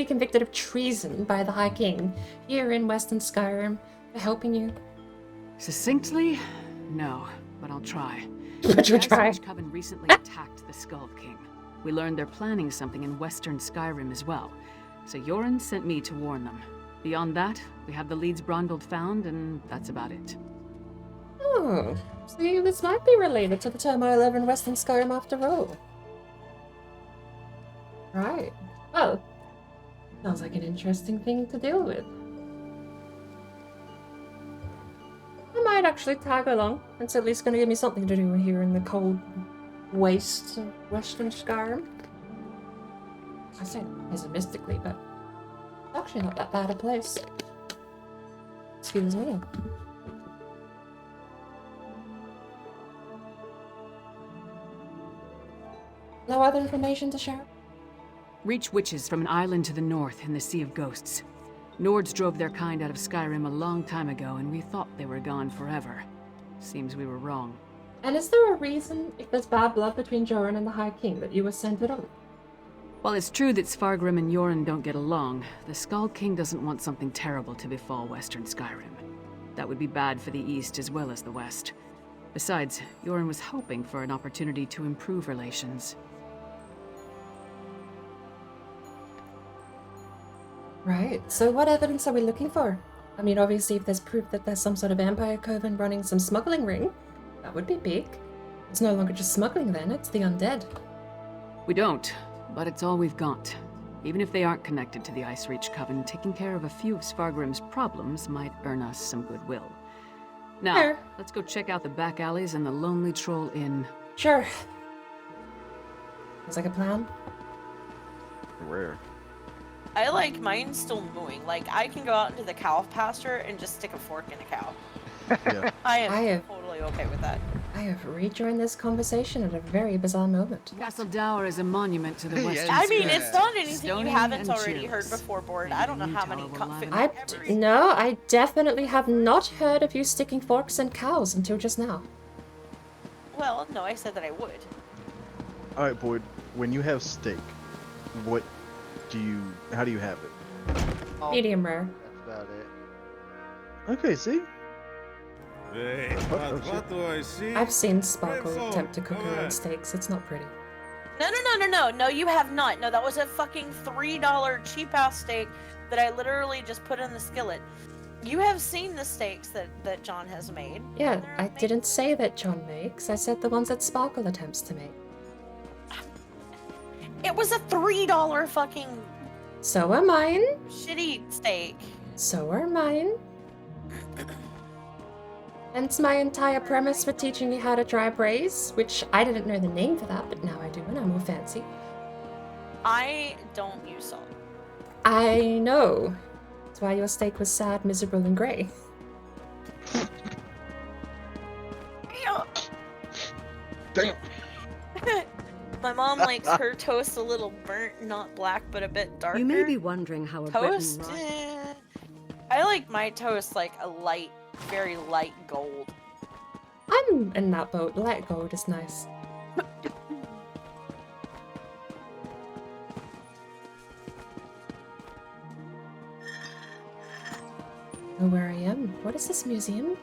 convicted of treason by the High King here in Western Skyrim for helping you? Succinctly, no, but I'll try. But you'll try. The Coven recently attacked the Skald King. We learned they're planning something in Western Skyrim as well, so Yoran sent me to warn them. Beyond that, we have the leads Brundled found, and that's about it. Oh, see, this might be related to the turmoil over in Western Skyrim after all. Right. Well, sounds like an interesting thing to deal with. I might actually tag along. It's at least going to give me something to do here in the cold waste of Western Skyrim. I say pessimistically, but it's actually not that bad a place. Excuse me. No other information to share? Reach witches from an island to the north in the Sea of Ghosts. Nords drove their kind out of Skyrim a long time ago, and we thought they were gone forever. Seems we were wrong. And is there a reason, if there's bad blood between Joran and the High King, that you were sent at all? While it's true that Svargrim and Yoran don't get along, the Skald King doesn't want something terrible to befall Western Skyrim. That would be bad for the East as well as the West. Besides, Yoran was hoping for an opportunity to improve relations. Right, so what evidence are we looking for? I mean, obviously if there's proof that there's some sort of vampire coven running some smuggling ring, that would be big. It's no longer just smuggling then, it's the undead. We don't, but it's all we've got. Even if they aren't connected to the Ice Reach Coven, taking care of a few of Svargrim's problems might earn us some goodwill. Now, Sure. Let's go check out the back alleys and the Lonely Troll Inn. Sure. Sounds like a plan. Rare. I like mine still mooing. Like, I can go out into the cow pasture and just stick a fork in a cow. Yeah. I I am have- totally okay with that. I have rejoined this conversation at a very bizarre moment. Castle Dower is a monument to the Yeah, Western I mean, Yeah. it's not anything Stony you haven't and already heard chills. before, Board. Maybe I don't know the how new many tower will lie No, I definitely have not heard of you sticking forks in cows until just now. Well, no, I said that I would. Alright, Boyd, when you have steak, how do you have it? Oh, Medium rare. That's about it. Okay, see? Hey, Oh, shit. what do I see? I've seen Sparkle Careful. attempt to cook her Alright. own steaks. It's not pretty. No, you have not. No, that was a fucking $3 cheap ass steak that I literally just put in the skillet. You have seen the steaks that John has made. Yeah, They're I amazing. didn't say that John makes. I said the ones that Sparkle attempts to make. It was a $3 fucking So are mine. shitty steak. So are mine. Hence my entire premise for teaching you how to dry braise, which I didn't know the name for that, but now I do and I'm all fancy. I don't use salt. I know. That's why your steak was sad, miserable, and grey. Damn. My mom likes her toast a little burnt, not black, but a bit darker. You may be wondering how a Toast? Breton I like my toast like a light, very light gold. I'm in that boat. Light gold is nice. Know where I am? What is this museum?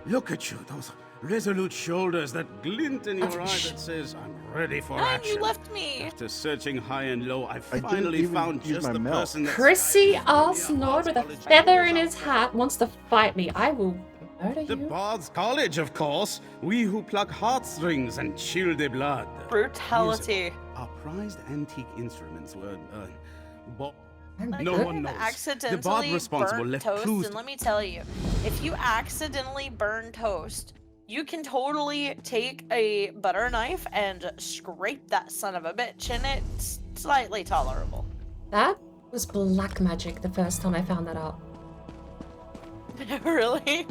Look at you, those resolute shoulders, that glint in your Oh, eye shh. that says, I'm ready for And action. you left me. After searching high and low, I didn't finally even found use just my the mouth. person that Chrissy Arts Arsenault with a College feather goes in out his there. hat wants to fight me. I will murder The you. Bard's College, of course. We who pluck heartstrings and chill the blood. Brutality. Our prized antique instruments were, I'm no good. one knows. Accidentally The Bard responsible burnt left toast, clues. and let me tell you, if you accidentally burn toast, you can totally take a butter knife and scrape that son of a bitch, and it's slightly tolerable. That was black magic the first time I found that out. Really?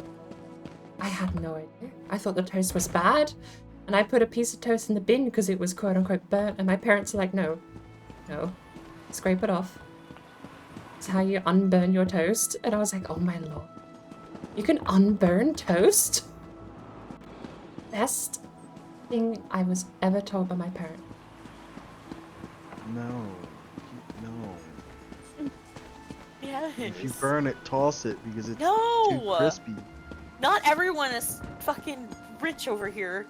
I had no idea. I thought the toast was bad, and I put a piece of toast in the bin because it was quote unquote burnt, and my parents are like, no, scrape it off. It's how you unburn your toast. And I was like, oh my lord. You can unburn toast? Best thing I was ever told by my parent. No. Yes. If you burn it, toss it because it's No! too crispy. Not everyone is fucking rich over here.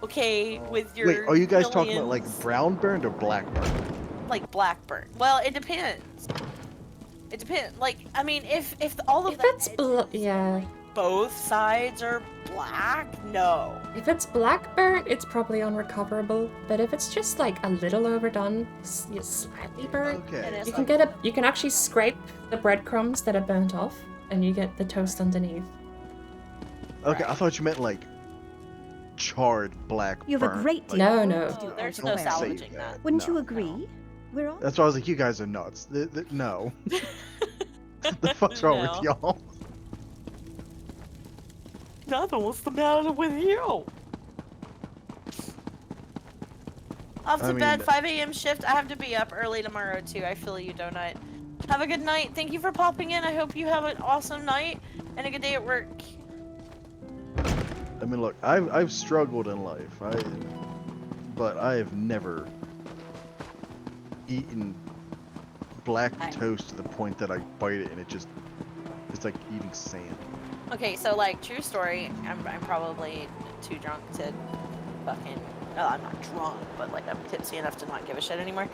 Okay, with your Wait, are you guys talking about like millions. brown burned or black burned? Like Blackburn? Well, it depends. It depends. Like, I mean, if all of If the it's edges, yeah. both sides are black, no. If it's black burnt, it's probably unrecoverable. But if it's just like a little overdone, slightly burnt, And Okay. it's you can like, you can actually scrape the breadcrumbs that are burnt off, and you get the toast underneath. Okay, I thought you meant like charred black You have a burnt, great like- deal No, of no. work to do There's Don't no elsewhere. say salvaging that. Wouldn't you No. agree? We're all That's why I was like, you guys are nuts. No. The fuck's wrong No. with y'all? Nothing. What's the matter with you? Off to I bed, mean- 5 a.m. shift. I have to be up early tomorrow too. I feel you, don't I? Have a good night. Thank you for popping in. I hope you have an awesome night and a good day at work. I mean, look, I've struggled in life, but I have never eaten black toast to the point that I bite it and it's like eating sand. Okay, so like, true story. I'm probably too drunk to fucking. Well, I'm not drunk, but like I'm tipsy enough to not give a shit anymore.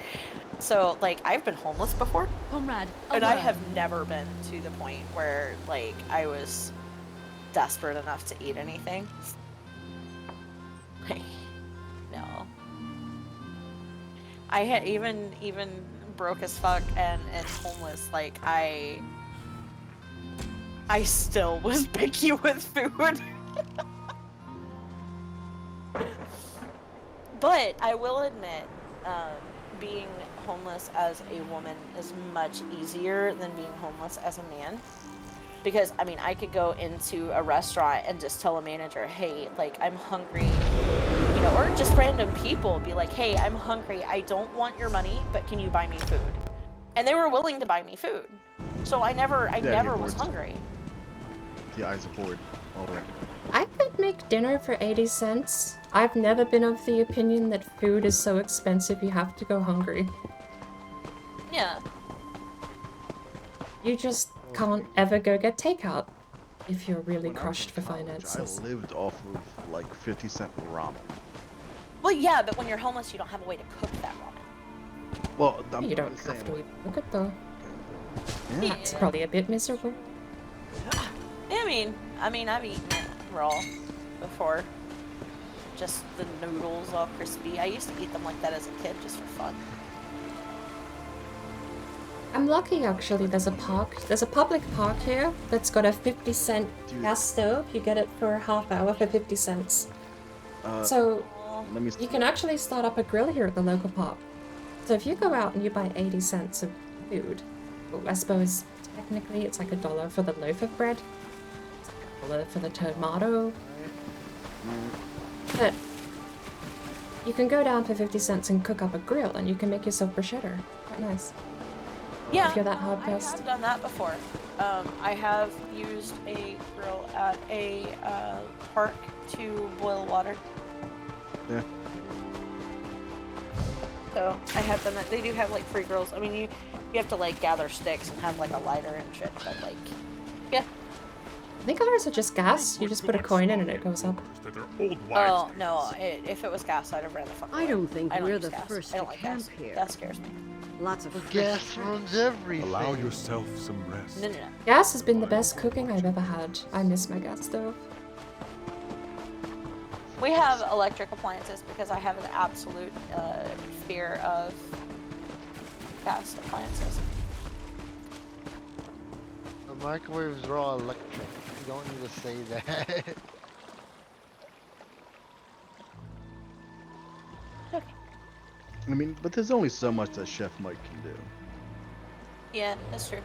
So like, I've been homeless before, Comrade, and I have never been to the point where like I was desperate enough to eat anything. Like, no. I had even broke as fuck and homeless. Like I still was picky with food. But I will admit, being homeless as a woman is much easier than being homeless as a man. Because, I mean, I could go into a restaurant and just tell a manager, hey, like, I'm hungry, you know, or just random people be like, hey, I'm hungry, I don't want your money, but can you buy me food? And they were willing to buy me food. So I never was hungry. The eyes are bored. All right. I could make dinner for 80 cents. I've never been of the opinion that food is so expensive you have to go hungry. Yeah. You just can't ever go get takeout if you're really When I was crushed in for college, finances. I lived off of like 50-cent ramen. Well, yeah, but when you're homeless, you don't have a way to cook that ramen. Well, I'm You don't saying, have to even cook it though. Yeah. That's probably a bit miserable. I mean, I've eaten it raw before. Just the noodles all crispy. I used to eat them like that as a kid, just for fun. I'm lucky actually, there's a public park here that's got a 50-cent Dude. gas stove. You get it for a half hour for 50 cents. So let me you can actually start up a grill here at the local park. So if you go out and you buy 80 cents of food, well, I suppose technically it's like $1 for the loaf of bread, it's like $1 for the tomato, but you can go down for 50 cents and cook up a grill and you can make yourself bruschetta. Quite nice. Yeah, If you're that hard I pressed. have done that before. I have used a grill at a park to boil water. Yeah. So I have done that. They do have like free grills. I mean, you have to like gather sticks and have like a lighter and shit. But like, yeah. I think ours are just gas. You just put a coin in and it goes up. Oh no! if it was gas, I'd have ran the fuck away. I don't think I don't we're use the gas. first I to don't like camp gas. here. Gas scares me. Lots of The fresh gas air. runs everything. Allow yourself some rest. No. Gas has been the best cooking I've ever had. I miss my gas stove. We have electric appliances because I have an absolute fear of gas appliances. The microwaves are all electric. You don't need to say that. I mean, but there's only so much that Chef Mike can do. Yeah, that's true.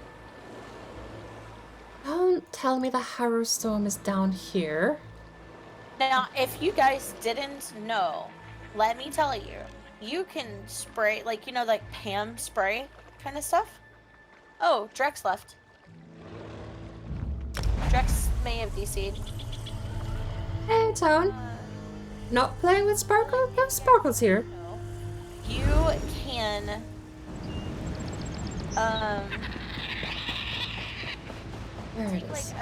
Don't tell me the Harrow Storm is down here. Now, if you guys didn't know, let me tell you, you can spray, like, you know, like Pam spray kind of stuff. Oh, Drex left. Drex may have DC'd. Hey, Tone. Not playing with Sparkle? No, Sparkle's here. You can, There it take is.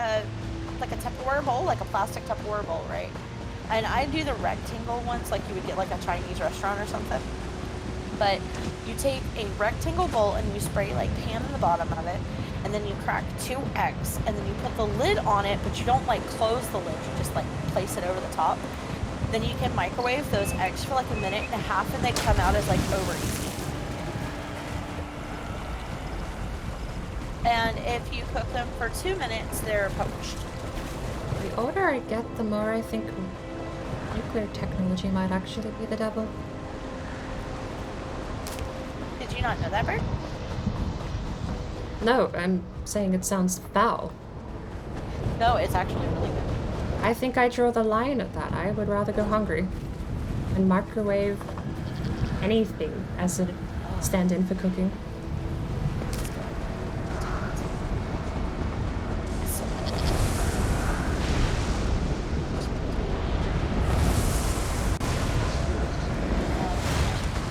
like a Tupperware bowl, like a plastic Tupperware bowl, right? And I do the rectangle ones, like you would get like a Chinese restaurant or something. But you take a rectangle bowl and you spray like Pam in the bottom of it, and then you crack 2 eggs, and then you put the lid on it, but you don't like close the lid, you just like place it over the top. Then you can microwave those eggs for like 1.5 minutes, and they come out as like over easy. And if you cook them for 2 minutes, they're poached. The older I get, the more I think nuclear technology might actually be the devil. Did you not know that, Bird? No, I'm saying it sounds foul. No, it's actually really good. I think I draw the line at that. I would rather go hungry and microwave anything as a stand-in for cooking.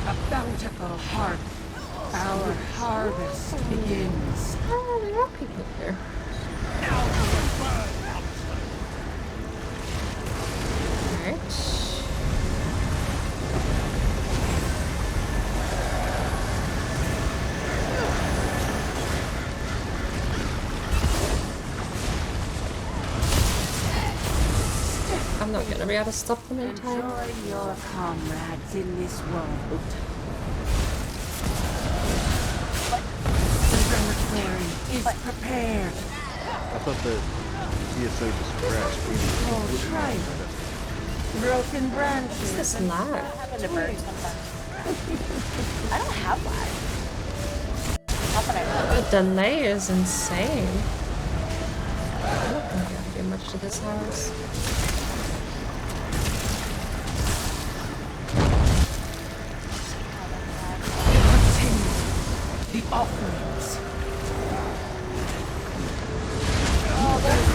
A bountiful heart. Our harvest begins. Oh, there are people here. Alright. I'm not gonna be able to stop them in time. Join your comrades in this world. The cemetery is prepared. I thought that ESO just crashed. Oh, try broken branches. What's this lag? I happen to burn sometimes. I don't have lag. Not that I know. The delay is insane. I'm not gonna be able to do much to this house. Continue the offerings. Oh, there's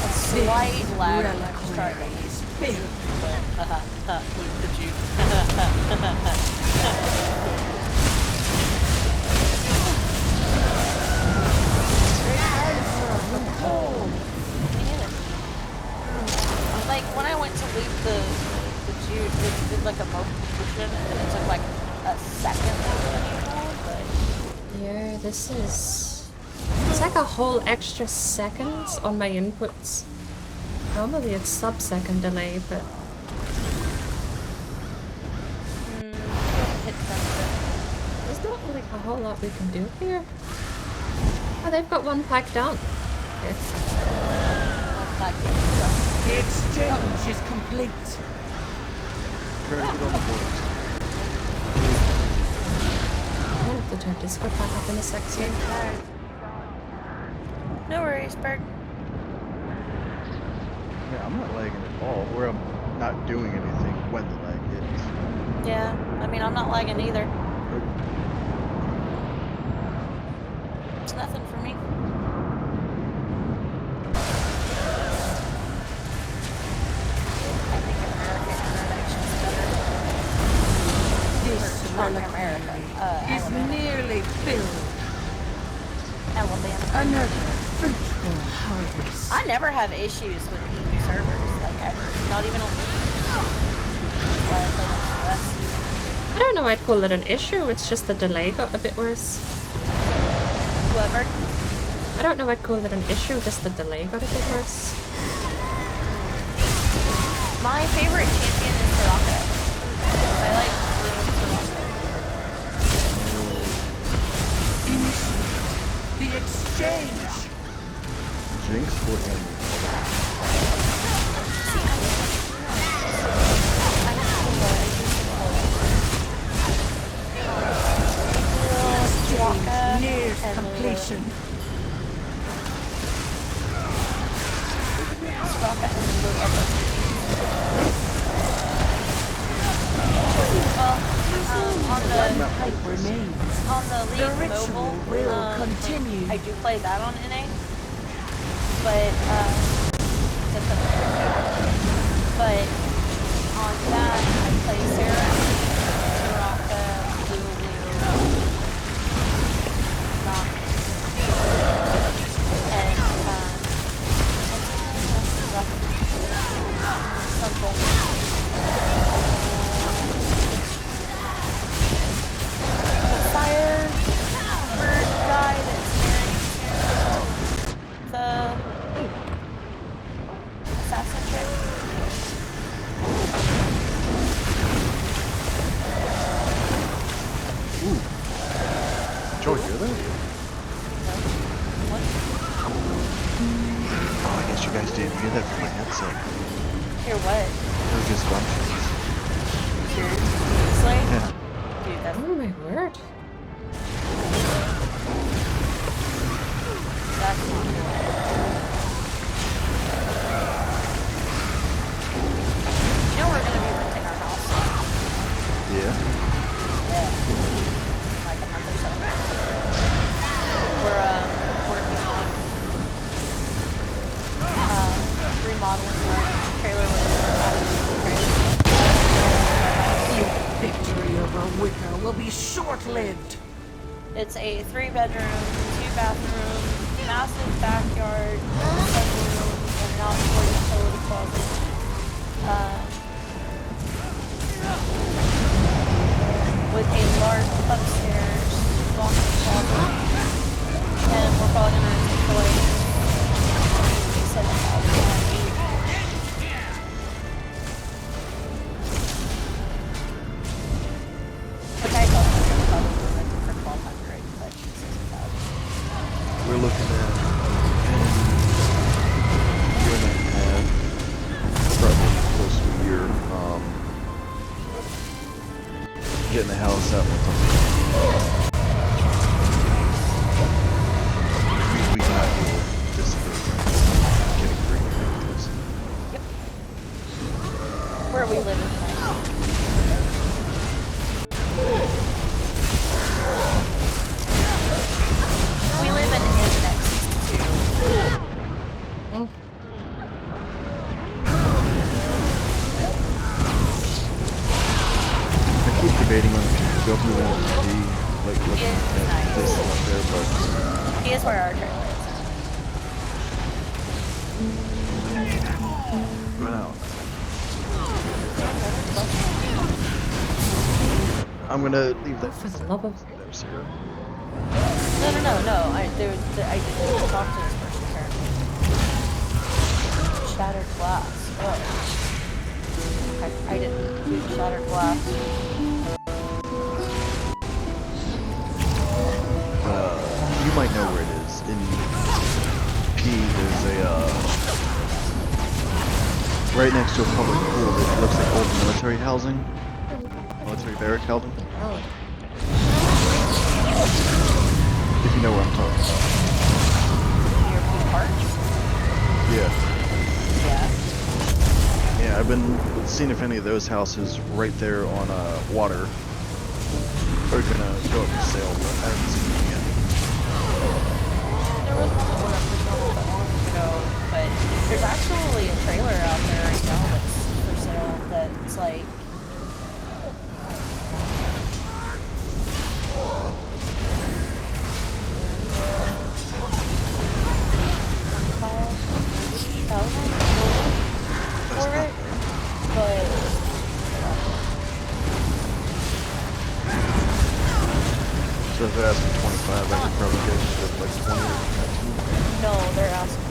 a slight lag. Reliquary is filled. With the juice. Like when I went to leave the juice, it did like a motion, and it took like a second longer than usual. But Yeah, this is... It's like a whole extra second on my inputs. Normally it's sub-second delay, but... hit sensor. There's not really a whole lot we can do here. Oh, they've got one pack down. Okay. The exchange is complete. Try to get on the board. to turn Discord back up in a sec. No worries, Berg. Yeah, I'm not lagging at all, or I'm not doing anything when the lag hits. Yeah, I mean, I'm not lagging either. It's nothing for me. I think American International's better. This Not America. is nearly filled. Alabama. Another fruitful harvest. I never have issues with EU servers, like ever. Not even on why I play on the US. I don't know, I'd call it an issue, it's just the delay got a bit worse. Whoever. I don't know, I'd call it an issue, just the delay got a bit worse. My favorite champion is Soraka. I like Soraka. The exchange. Jinx or him? Nears completion. On the League ritual Mobile, will continue. I do play that on NA, but on that I play Sarah, Soraka, Lulu, Nox, and fire bird guy that's married the assassin chick. Ooh. Did you hear that? What? Oh, I guess you guys didn't hear that from my headset. Hear what? It was just gunshots. Seriously? Yeah. Dude, that's Oh my word. not cool. You know we're gonna be renting our house. Yeah. Yeah. Like a month or so. We're working on remodeling our trailer with The victory over Wicker will be short-lived. It's a 3-bedroom, 2-bathroom, massive backyard, sunroom, and an outdoor utility closet. With a large upstairs walk-in closet, and we're probably gonna rent it for like $7,000 each. Which I thought we were probably rent it for $1,200, but $6,000. We're looking at a year and a half, probably close to a year, getting the house out with them. We cannot deal with this getting pretty like this. Yep. Where are we living tonight? We live in Annex 62. Mm. I keep debating on if we want to be like looking at this up there, but Here's where our trailer is. well, I'm gonna leave that For the love of... there, Sarah. No. I didn't talk to this person apparently. Shattered glass. Oh. I didn't do shattered glass. You might know where it is. In P, there's a right next to a public pool that looks like old military housing, military barrack housing. Oh. If you know what I'm talking about. Near P Park? Yeah. Yeah. Yeah, I've been seeing if any of those houses right there on water are gonna go up for sale, but I haven't seen them yet. There was one that went up for sale not that long ago, but there's actually a trailer out there right now that's for sale that's like for it, but So if they're asking 25, I could probably get it for like 20 or 19. no, they're asking.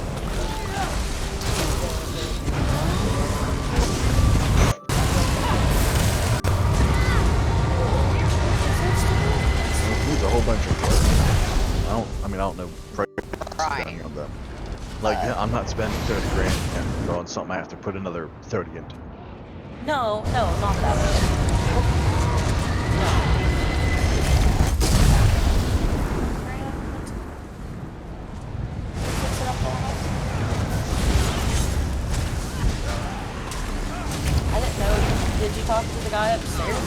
There's a whole bunch of parts. I don't know price of them. Like, I'm not spending 30 grand on something I have to put another 30 into. No, not that much. I didn't know. Did you talk to the guy upstairs?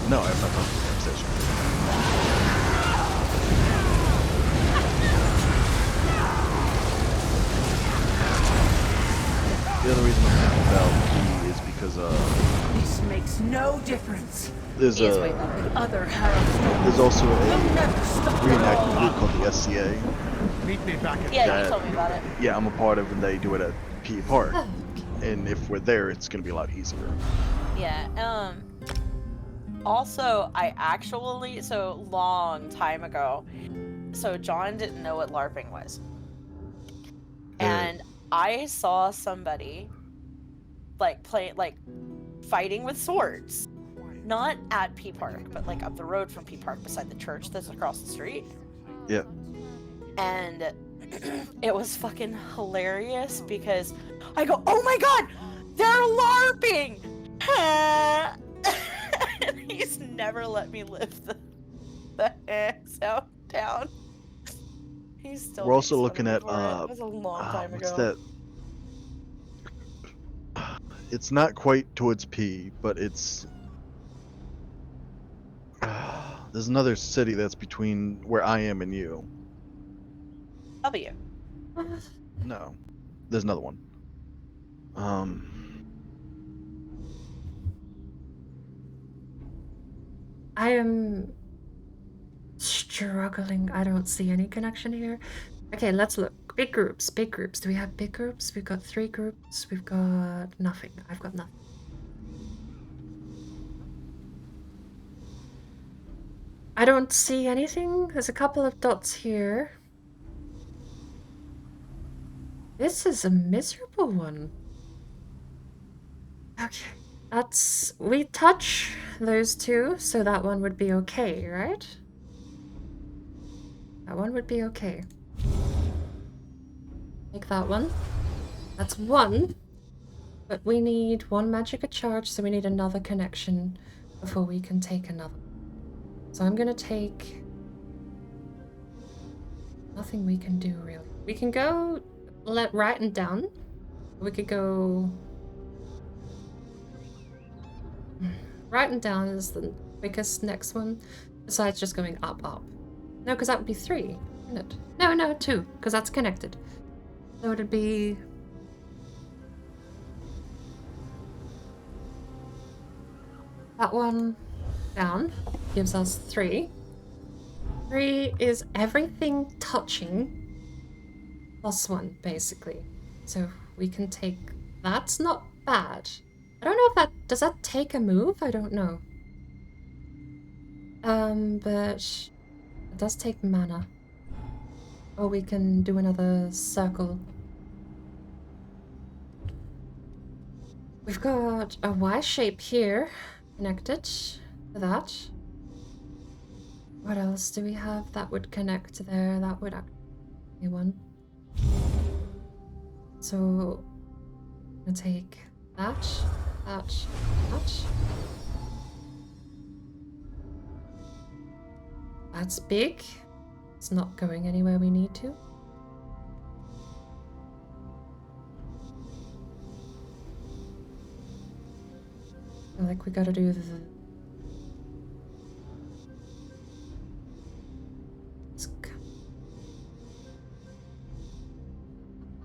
No, I have not talked to the station. The other reason I'm thinking about P is because This makes no difference. there's He is way a better. Other Harrow there's also a never stop. reenactment group called the SCA. Meet me back at Yeah, you told me about it. Yeah, I'm a part of, and they do it at P Park. Oh, And if we're there, it's gonna be a lot easier. Yeah, also, I actually, so long time ago, so John didn't know what LARPing was. And I saw somebody, like, fighting with swords. Not at P Park, but, like, up the road from P Park beside the church that's across the street. Yeah. And it was fucking hilarious because I go, oh my god, they're LARPing! And he's never let me live the sound down. He's still. We're also looking at it was a long time what's ago. that? It's not quite towards P, but it's there's another city that's between where I am and you. W. No, there's another one. I am struggling. I don't see any connection here. Okay, let's look. Big groups, big groups. Do we have big groups? We've got 3 groups. We've got nothing. I've got nothing. I don't see anything. There's a couple of dots here. This is a miserable one. Okay, that's... We touch those 2, so that one would be okay, right? That one would be okay. Take that one. That's 1. But we need 1 magic charge, so we need another connection before we can take another. So I'm gonna take... Nothing we can do, really. We can go right and down. We could go... Right and down is the quickest next one, besides just going up. No, because that would be 3, wouldn't it? No, 2, because that's connected. So it'd be... That one down gives us 3. 3 is everything touching plus 1, basically. So we can take... That's not bad. I don't know if that... Does that take a move? I don't know. But... It does take mana. Or we can do another circle. We've got a Y shape here, connected to that. What else do we have that would connect to there? That would actually be 1. So, I'm gonna take that. That's big. It's not going anywhere we need to. I feel like we gotta do the...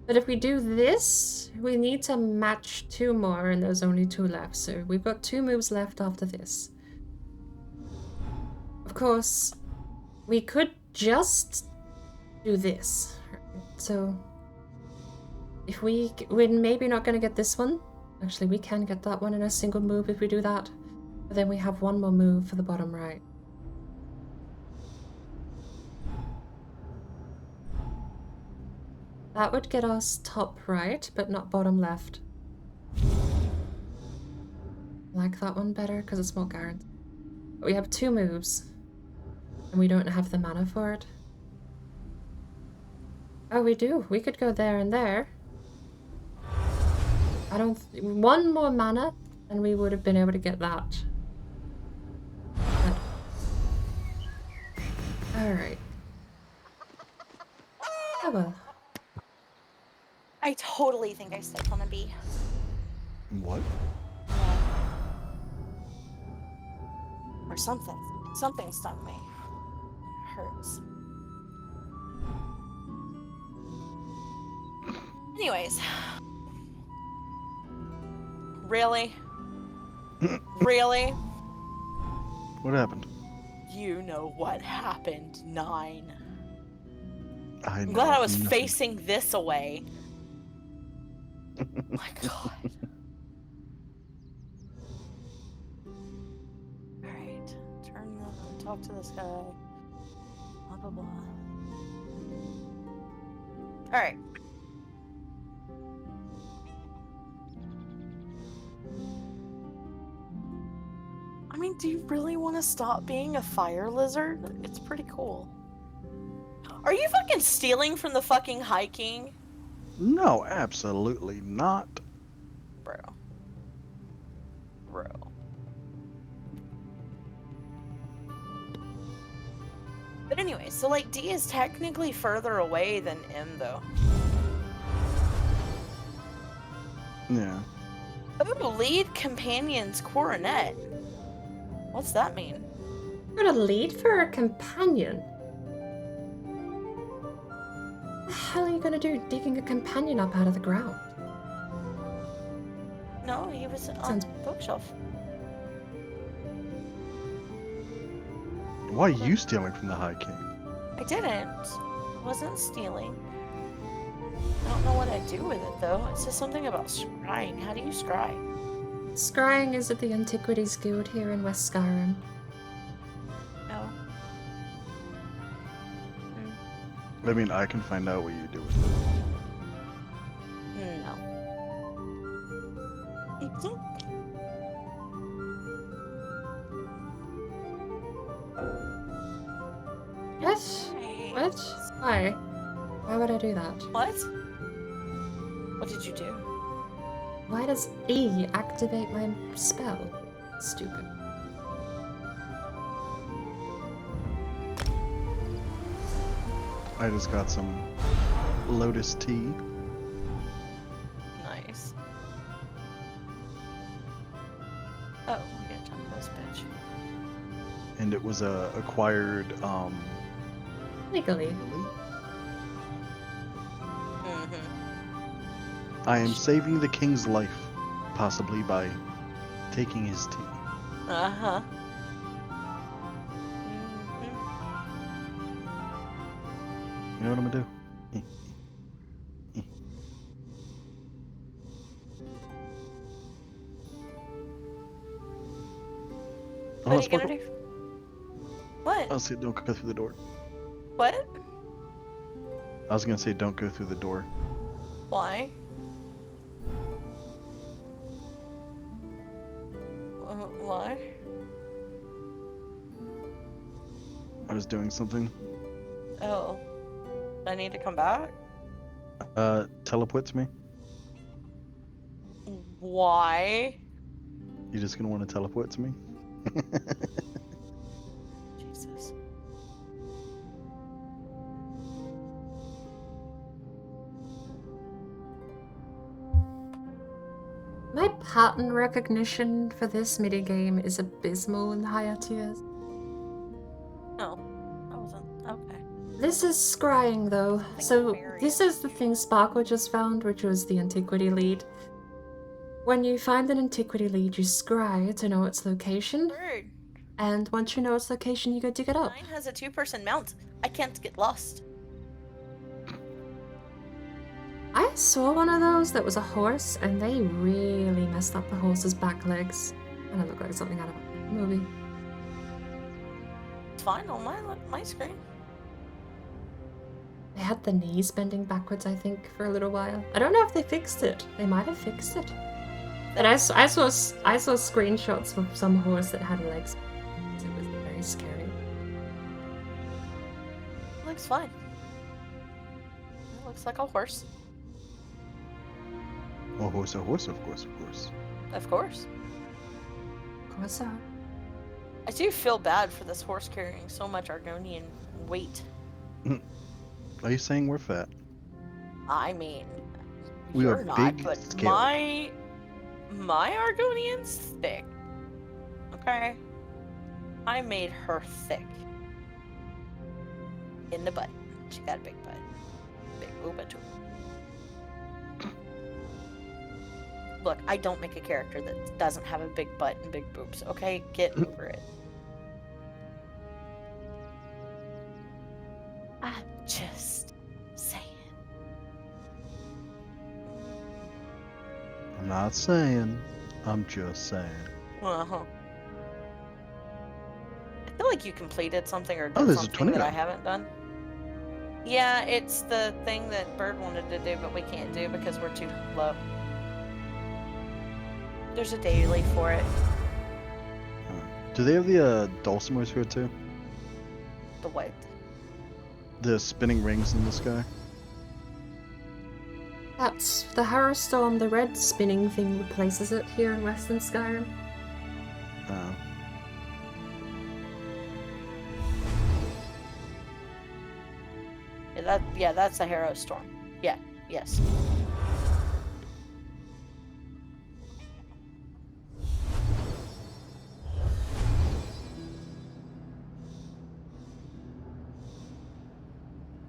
But if we do this, we need to match 2 more, and there's only 2 left. So we've got 2 moves left after this. Of course, we could just do this. So if we're maybe not going to get this one. Actually, we can get that one in a single move if we do that. But then we have 1 more move for the bottom right. That would get us top right, but not bottom left. I like that one better because it's more guaranteed. But we have 2 moves, and we don't have the mana for it. Oh, we do. We could go there and there. I don't... 1 more mana, and we would have been able to get that. But... Alright. Oh well. I totally think I stepped on a bee. What? Or something. Something stung me. It hurts. Anyways. Really? Really? What happened? You know what happened, 9. I I'm know glad I was nothing. facing this away. My god. Alright. Turn the... Talk to this guy. Blah, blah, blah. Alright. I mean, do you really want to stop being a fire lizard? It's pretty cool. Are you fucking stealing from the fucking High King? No, absolutely not. Bro. But anyway, so like D is technically further away than M though. Yeah. Ooh, lead companion's coronet. What's that mean? We're gonna lead for a companion. What the hell are you gonna do digging a companion up out of the ground? No, he was on Sounds... the bookshelf. Why are you stealing from the High King? I didn't. I wasn't stealing. I don't know what I do with it though. It says something about scrying. How do you scry? Scrying is at the Antiquities Guild here in West Skyrim. No. I mean, I can find out what you do with it. No. What? What? Why? Why would I do that? What? What did you do? Why does E activate my spell? Stupid. I just got some Lotus tea. Nice. Oh, we're gonna talk to this bitch. And it was acquired Legally. I am saving the king's life, possibly by taking his tea. Uh-huh. You know what I'm gonna do? What are you gonna do? What? I'll say don't go through the door. What? I was gonna say don't go through the door. Why? Why? I was doing something. Oh. I need to come back? Teleport to me. Why? You're just gonna want to teleport to me? Jesus. My pattern recognition for this minigame is abysmal in the higher tiers. No, I wasn't. Okay. This is scrying though. So this is the thing Sparkle just found, which was the antiquity lead. When you find an antiquity lead, you scry to know its location. Bird. And once you know its location, you go dig it up. Mine has a 2-person mount. I can't get lost. I saw one of those that was a horse, and they really messed up the horse's back legs. And it looked like something out of a movie. It's fine on my screen. They had the knees bending backwards, I think, for a little while. I don't know if they fixed it. They might have fixed it. But I saw screenshots of some horse that had legs. It was very scary. Looks fine. It looks like a horse. A horse, of course, of course. Of course. Of course. I do feel bad for this horse carrying so much Argonian weight. Are you saying we're fat? I mean, We you're are not, big but scale. my Argonian's thick. Okay? I made her thick. In the butt. She got a big butt. Big booba too. Look, I don't make a character that doesn't have a big butt and big boobs, okay? Get over it. I'm just saying. I'm not saying. I'm just saying. Uh-huh. I feel like you completed something or Oh, did there's a something that I tornado. haven't done. Yeah, it's the thing that Bird wanted to do, but we can't do because we're too low. There's a daily for it. Do they have the dulcimers here too? The what? The spinning rings in the sky? That's the Harrowstorm. The red spinning thing replaces it here in Western Skyrim. Yeah, that's the Harrowstorm. Yeah, yes.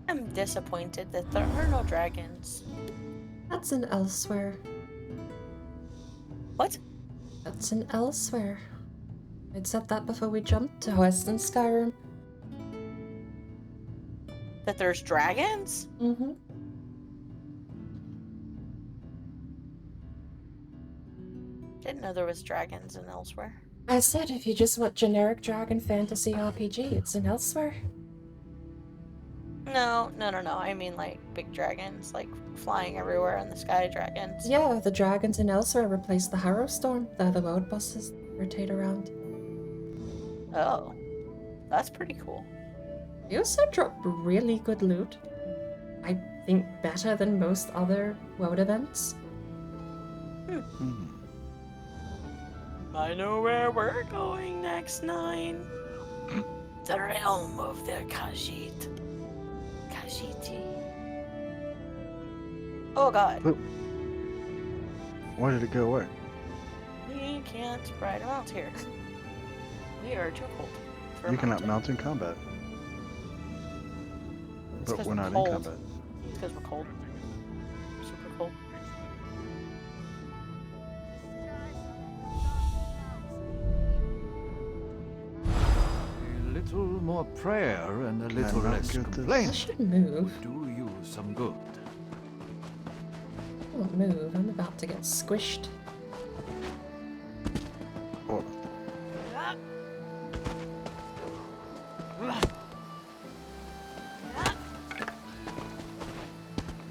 I'm disappointed that there are no dragons. That's an elsewhere. What? That's an elsewhere. I'd said that before we jumped to Western Skyrim. That there's dragons? Mm-hmm. Didn't know there was dragons in Elsewhere. I said if you just want generic dragon fantasy RPG, it's an elsewhere. No. I mean like big dragons, like flying everywhere in the sky dragons. Yeah, the dragons in elsewhere replace the Harrowstorm. They're the road buses that rotate around. Oh, that's pretty cool. You also drop really good loot. I think better than most other world events. I know where we're going next, 9. The realm of the KHAJIIT. KHAJIIT. Oh god. Why did it go away? We can't ride around here. We are too cold. for You cannot mountain. mount in combat. It's But 'cause we're not cold. in combat. It's because we're cold. Super cold. A little more prayer and a little not less get this? I complaint should move. would do you some good. I won't move. I'm about to get squished. Oh, I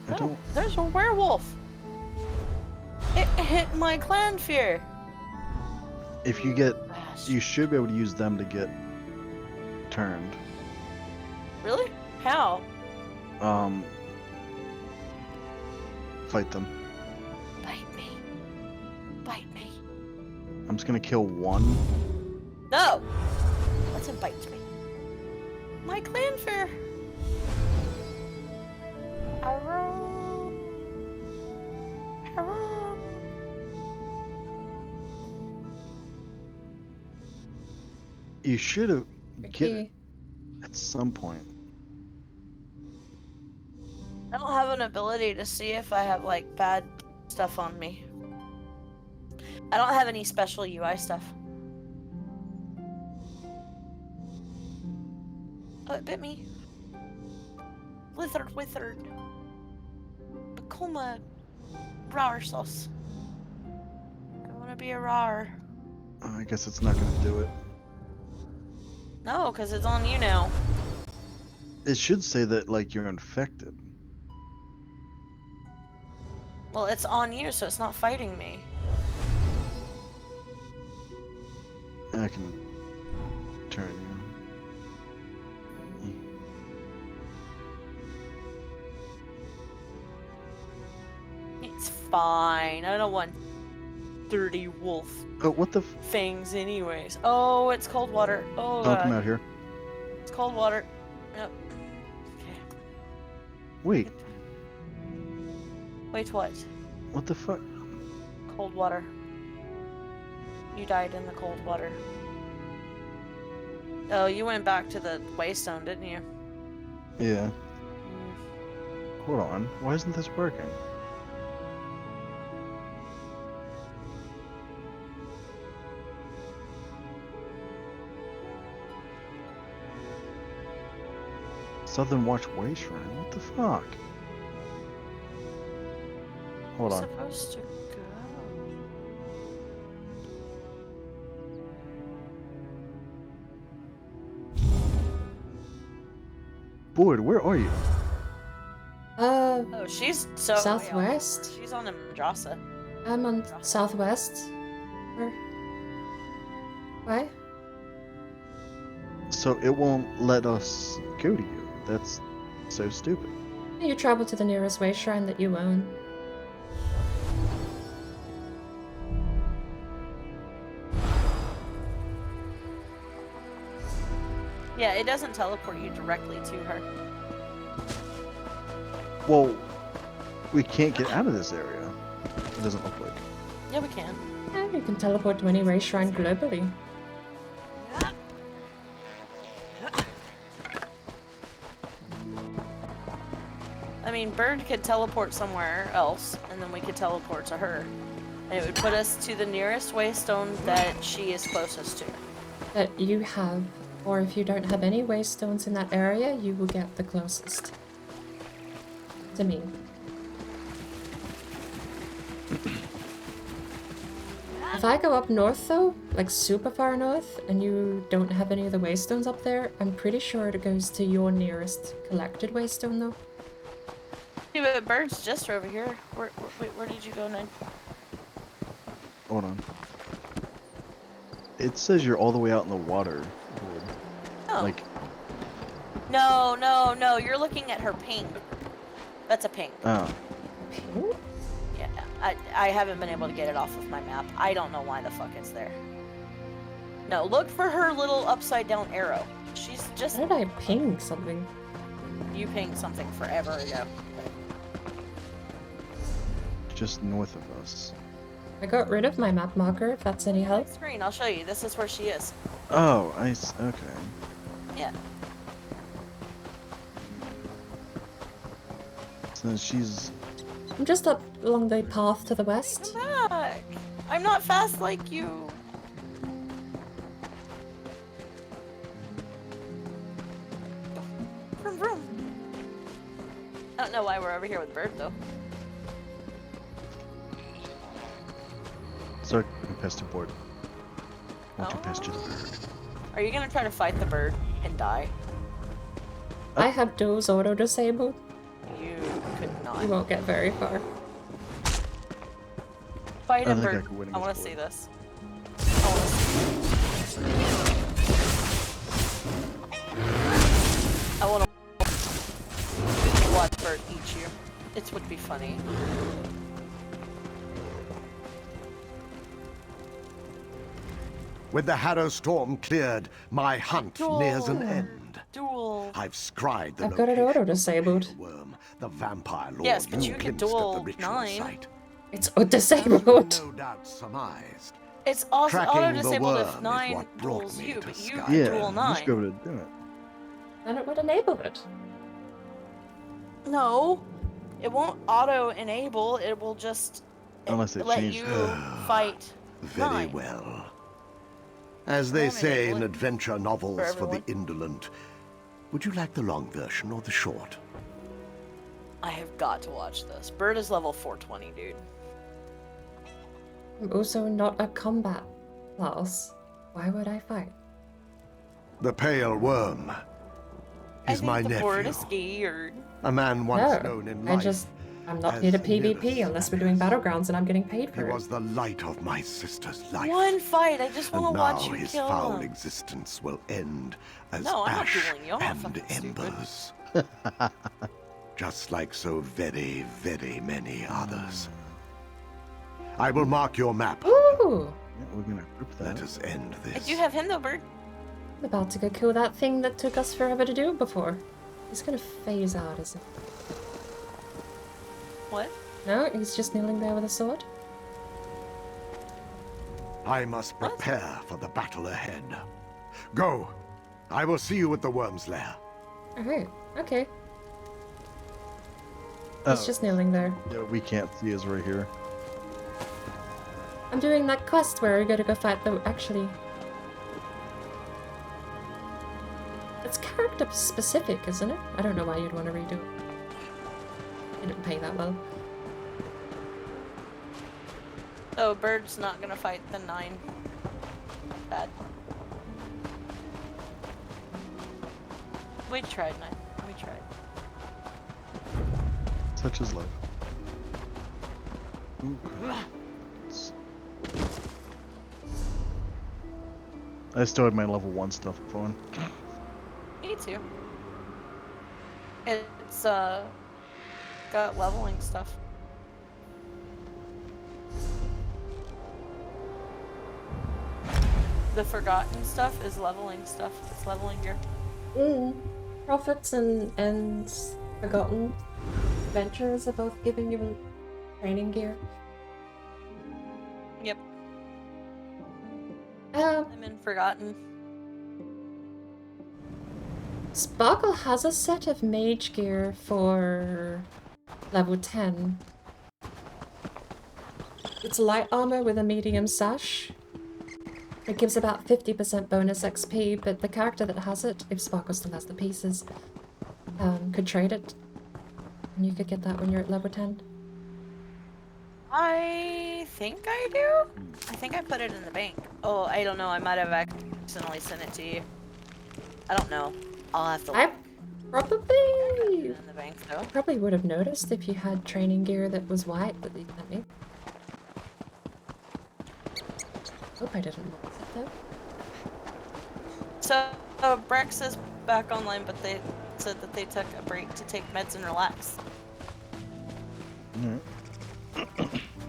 Oh, don't. there's a werewolf. It hit my clan fear. If you get, you should be able to use them to get turned. Really? How? Fight them. Bite me. Bite me. I'm just gonna kill one. No! Let him bite me. My clan fear. Arrow. Arrow. You should have get it Ricky. at some point. I don't have an ability to see if I have like bad stuff on me. I don't have any special UI stuff. Oh, it bit me. Withered. Bacoma rar sauce. I want to be a rar. I guess it's not gonna do it. No, because it's on you now. It should say that like you're infected. Well, it's on you, so it's not fighting me. I can turn you. It's fine. I don't want dirty wolf Oh, what the? fangs anyways. Oh, it's cold water. Oh, Don't come out here. It's cold water. Yep. Okay. Wait, Wait, what? what the fuck? Cold water. You died in the cold water. Oh, you went back to the waystone, didn't you? Yeah. Hold on. Why isn't this working? Southern Watch Way Shrine? What the fuck? Hold on. Supposed to go. Boyd, where are you? Oh, she's so way southwest. over. She's on the Madrasa. I'm on southwest. Where? Why? So it won't let us go to you. That's so stupid. You travel to the nearest way shrine that you own. Yeah, it doesn't teleport you directly to her. Well, we can't get out of this area. It doesn't look like. Yeah, we can. Yeah, you can teleport to any way shrine globally. I mean, Bird could teleport somewhere else, and then we could teleport to her. And it would put us to the nearest waystone that she is closest to. That you have, or if you don't have any waystones in that area, you will get the closest. To me. If I go up north though, like super far north, and you don't have any of the waystones up there, I'm pretty sure it goes to your nearest collected waystone though. Yeah, but Bird's just over here. Wait, where did you go, Ned? Hold on. It says you're all the way out in the water. Boyd. Oh. Like, No. You're looking at her ping. That's a ping. oh. Ping? Yeah, I haven't been able to get it off of my map. I don't know why the fuck it's there. No, look for her little upside down arrow. She's just... How did I ping something? You pinged something forever ago. Just north of us. I got rid of my map marker, if that's any help. Screen, I'll show you. This is where she is. Oh, okay. Yeah. So she's... I'm just up along the path to the west. Come back! I'm not fast like you. Vroom vroom. I don't know why we're over here with Bird though. Sorry, pester board. Won't you pester the bird? Are you gonna try to fight the bird and die? I have those auto disabled. You could not. You won't get very far. Fight I him, think I Bird. could win I want to against see Boyd. this. I want to see. I want to watch Bird eat you. It would be funny. With the Harrow Storm cleared, my hunt nears an end. Duel. I've scried the I've got it auto location of the disabled. fatal worm, the vampire lord Yes, but you could glimpsed at duel the ritual 9. site. It's disabled. No doubt surmised. It's also Tracking auto the disabled worm if is 9 what brought duels me you, to but you Skyrim. can Yeah, duel you should be 9. able to do it. Then it would enable it. No, it won't auto enable. It will just Unless they let changed you it. fight. Very 9. well. As they Won't say enable in it adventure novels for the everyone. indolent, would you like the long version or the short? I have got to watch this. Bird is level 420, dude. I'm also not a combat class. Why would I fight? The pale worm is my the board nephew, is scared. a man once No, known in I'm life. not here to as PvP nearest unless we're doing battlegrounds and I'm getting paid He for it. was the light of my sister's life. One fight. I just want And to now watch you his kill foul him. existence will end as No, I'm not ash dueling you. I'm not and fucking stupid. embers. Just like so very, very many others. I will mark your map. Ooh! Yeah, we're gonna group that. Let us end I this. do have him though, Bird. I'm about to go kill that thing that took us forever to do before. He's gonna phase out, isn't he? What? No, he's just kneeling there with a sword. I must prepare for the battle ahead. Go. I will see you at the worm's lair. Alright, okay. He's just kneeling there. Yeah, we can't see us right here. I'm doing that quest where we gotta go fight the actually. It's character specific, isn't it? I don't know why you'd want to redo it. It didn't pay that well. So Bird's not gonna fight the 9. Bad. We tried, 9. We tried. Such is life. Ooh. I still had my level 1 stuff going. Me too. It's got leveling stuff. The forgotten stuff is leveling stuff. It's leveling gear. Prophets and Forgotten Adventures are both giving you training gear. Yep. I'm in Forgotten. Sparkle has a set of mage gear for level 10. It's light armor with a medium sash. It gives about 50% bonus XP, but the character that has it, if Sparkle still has the pieces, could trade it. And you could get that when you're at level 10. I think I do. I think I put it in the bank. Oh, I don't know. I might have accidentally sent it to you. I don't know. I'll have to look. I probably... in the bank, though. Probably would have noticed if you had training gear that was white that you sent me. Hope I didn't notice it though. So, Brex is back online, but they said that they took a break to take meds and relax.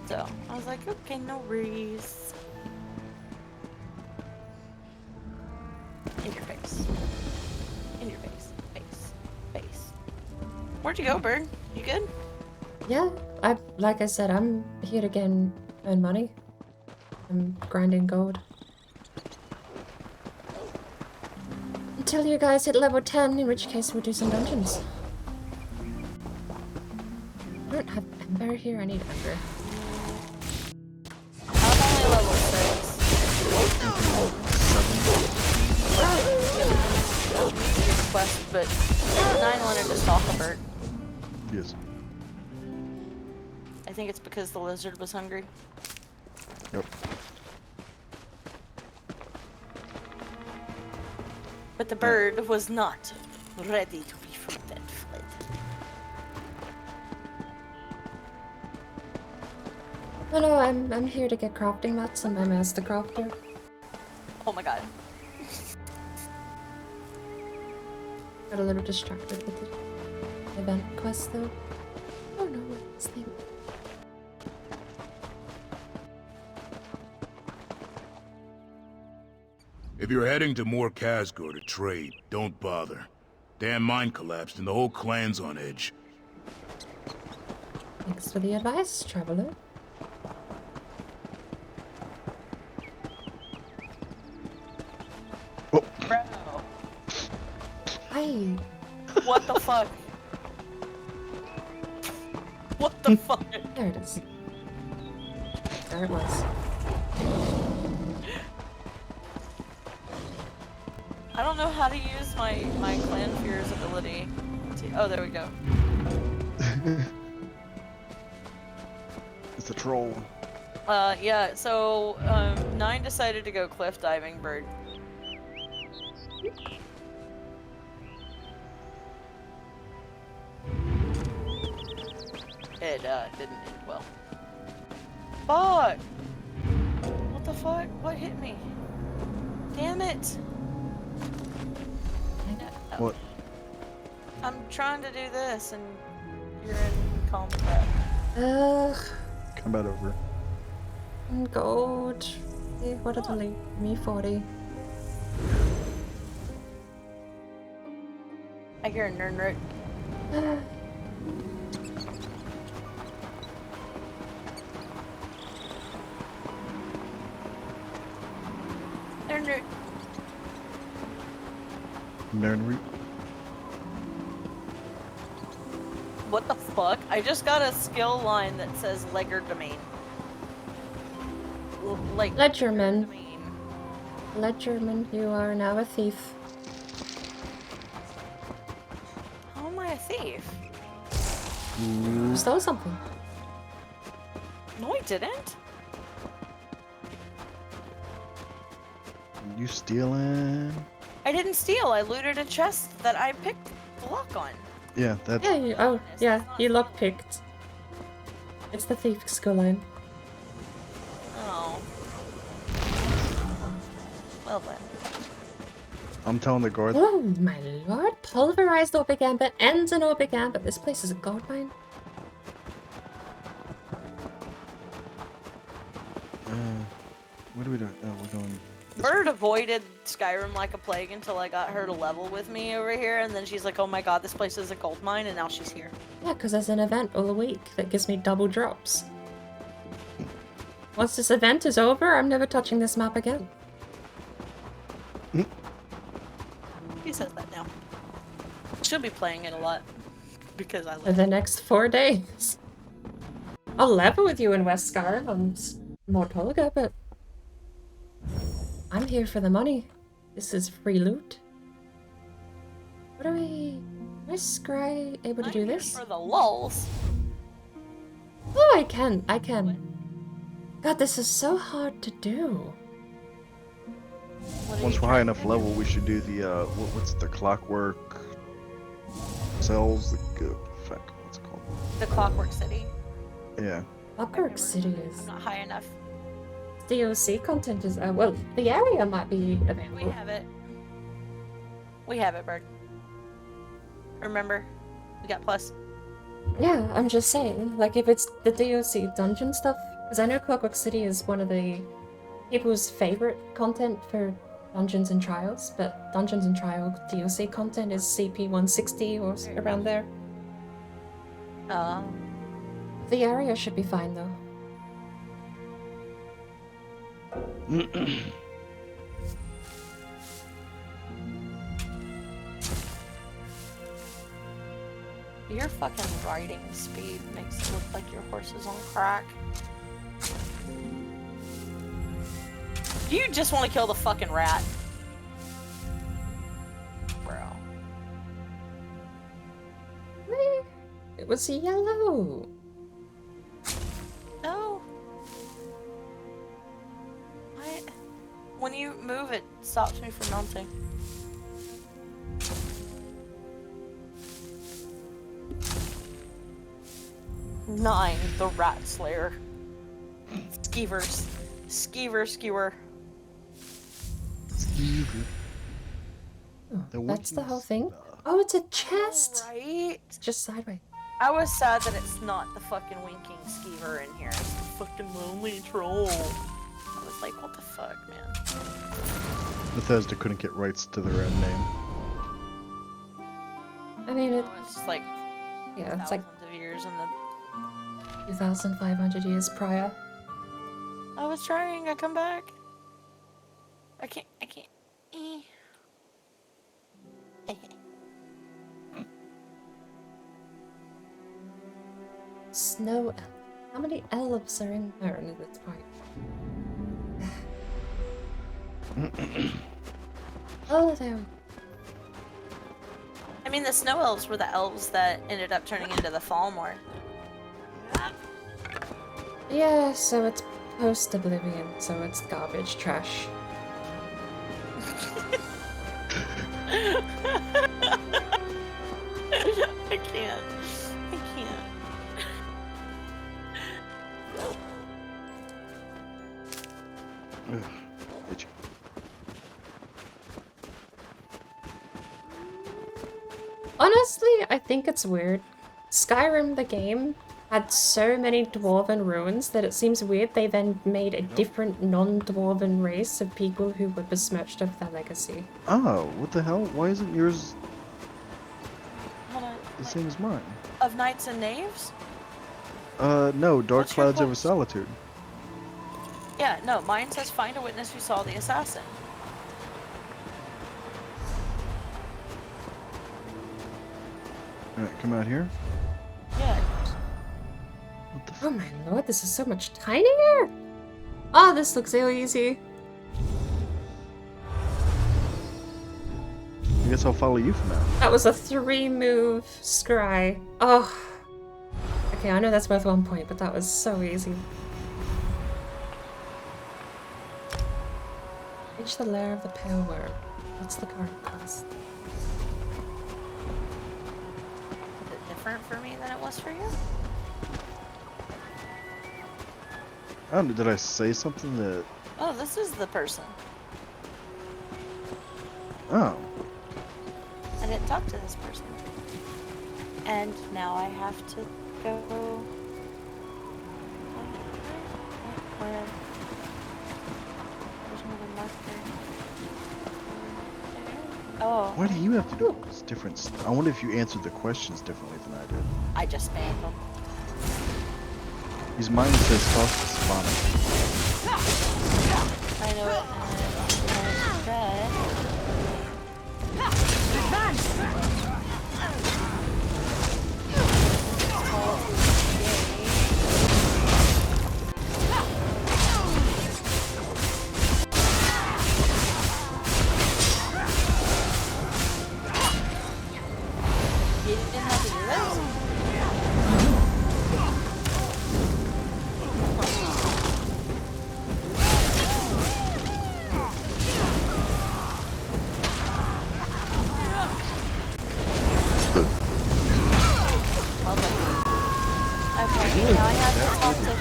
So, I was like, okay, no worries. In your face. In your face. Face. Face. Where'd you go, Bird? You good? Yeah, like I said, I'm here to earn money. I'm grinding gold. Until you guys hit level 10, in which case we'll do some dungeons. I don't have Ember here, I need Ember. I'm only level 6. Quest, but 9 wanted to stalk a bird. Yes. I think it's because the lizard was hungry. Yep. But the bird was not ready to be fed. Oh no, I'm here to get crafting mats and my master crafter. Oh my god. Got a little distracted with the event quest though. Oh no, what's this thing? If you're heading to More Kazgor to trade, don't bother. Damn mine collapsed and the whole clan's on edge. Thanks for the advice, traveler. Why? What the fuck? What the fuck? There it is. There it was. I don't know how to use my clan fear's ability. Oh, there we go. It's a troll. Yeah. So 9 decided to go cliff diving. Bird. It didn't end well. Fuck! What the fuck? What hit me? Damn it! What? I'm trying to do this and you're in combat. Combat over. Gold. Hey, what did I leave? Me 40. I hear a nerd. Nerd. Nerd. What the fuck? I just got a skill line that says legerdemain. Like Ledgerman. Ledgerman, you are now a thief. How am I a thief? You stole something. No, I didn't. You stealing? I didn't steal. I looted a chest that I picked the lock on. Yeah, that. Yeah, you lockpicked. It's the thief skill line. Oh. Well then. I'm telling the guard. Oh my lord! Pulverized Orbic Amber and an Orbic Amber. This place is a gold mine. What are we doing? Oh, we're going. Bird avoided Skyrim like a plague until I got her to level with me over here, and then she's like, oh my god, this place is a gold mine, and now she's here. Yeah, because there's an event all week that gives me double drops. Once this event is over, I'm never touching this map again. He says that now. She'll be playing it a lot. Because I For love the it. next 4 days. I'll level with you in West Skyrim on Mortolga, but I'm here for the money. This is free loot. What are we... Is Scry able to do this? For the lulz. Oh, I can. God, this is so hard to do. Once we're high enough level, we should do the what's the clockwork cells? Fuck, what's it called? The Clockwork City. Yeah. Clockwork City is... I'm not high enough. DLC content is... well, the area might be available. We have it. We have it, Bird. Remember? We got plus. Yeah, I'm just saying, like, if it's the DLC dungeon stuff, because I know Clockwork City is one of the people's favorite content for Dungeons and Trials, but Dungeons and Trial DLC content is CP 160 or around there. The area should be fine, though. Your fucking riding speed makes it look like your horse is on crack. You just want to kill the fucking rat. Bro. It was yellow. No. When you move, it stops me from mounting. Nine, the rat slayer. Skeevers. Skewer. Oh, that's the whole thing? Oh, it's a chest! Right? It's just sideways. I was sad that it's not the fucking winking skeever in here. It's the fucking lonely troll. I was like, what the fuck, man? Bethesda couldn't get rights to their own name. I mean, it's just like... Yeah, it's like... of years in the... 2,500 years prior. I was trying, I come back. I can't. Snow elf. How many elves are in there at this point? Oh, there. I mean, the snow elves were the elves that ended up turning into the Falmor. Yeah, so it's post-Oblivion, so it's garbage trash. I can't. I can't. Honestly, I think it's weird. Skyrim, the game, had so many dwarven ruins that it seems weird they then made a different non-dwarven race of people who were besmirched of their legacy. Oh, what the hell? Why isn't yours Hold on. the same as mine? Of Knights and Knaves? No, Dark What's your Clouds over quest? Solitude. Yeah, no, mine says find a witness who saw the assassin. Alright, come out here. Yeah. Oh my lord, this is so much tinier! Oh, this looks so easy. I guess I'll follow you for now. That was a 3-move scry. Oh. Okay, I know that's worth 1 point, but that was so easy. Reach the lair of the pale worm. What's the current cost? Is it different for me than it was for you? I don't know, did I say something that... Oh, this is the person. Oh. I didn't talk to this person. And now I have to go... Where? There's another marker. Oh. Why do you have to do this different? I wonder if you answered the questions differently than I did. I just spammed them. His mind says talk to Savannah. I know it. You didn't have to do this? Okay, now I have to talk to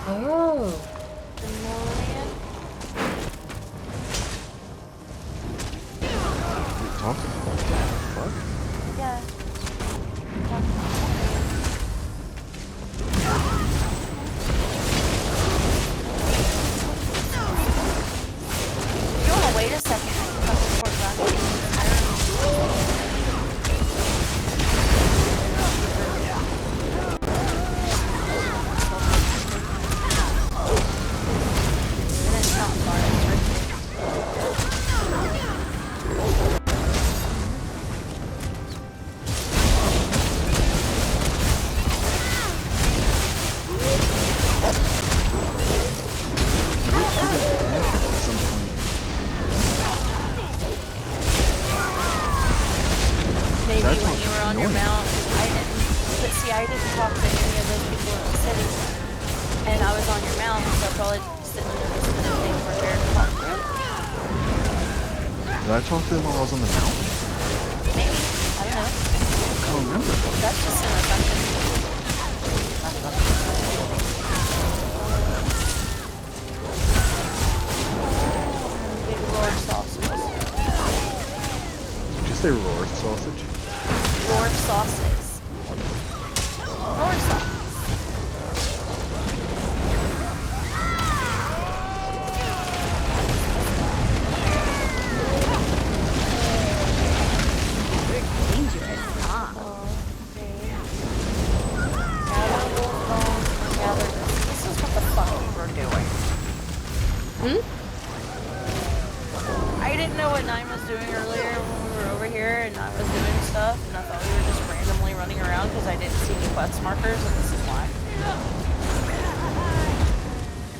Oh. Talking about what? Yeah. You wanna wait a second? Maybe when you were on your mount, I didn't. But see, I didn't talk to any of those people in the city, and I was on your mount, so I probably sitting there listening to things prepared to talk to them. Did I talk to them while I was on the mountain? Maybe. I don't know. I don't remember. That's just an assumption. Big roar sausage. Did you say roar sausage? Roar sauces. Roar sauce. Dangerous. This is what the fuck we were doing. I didn't know what Nine was doing earlier when we were I didn't see any quest markers, and this is why.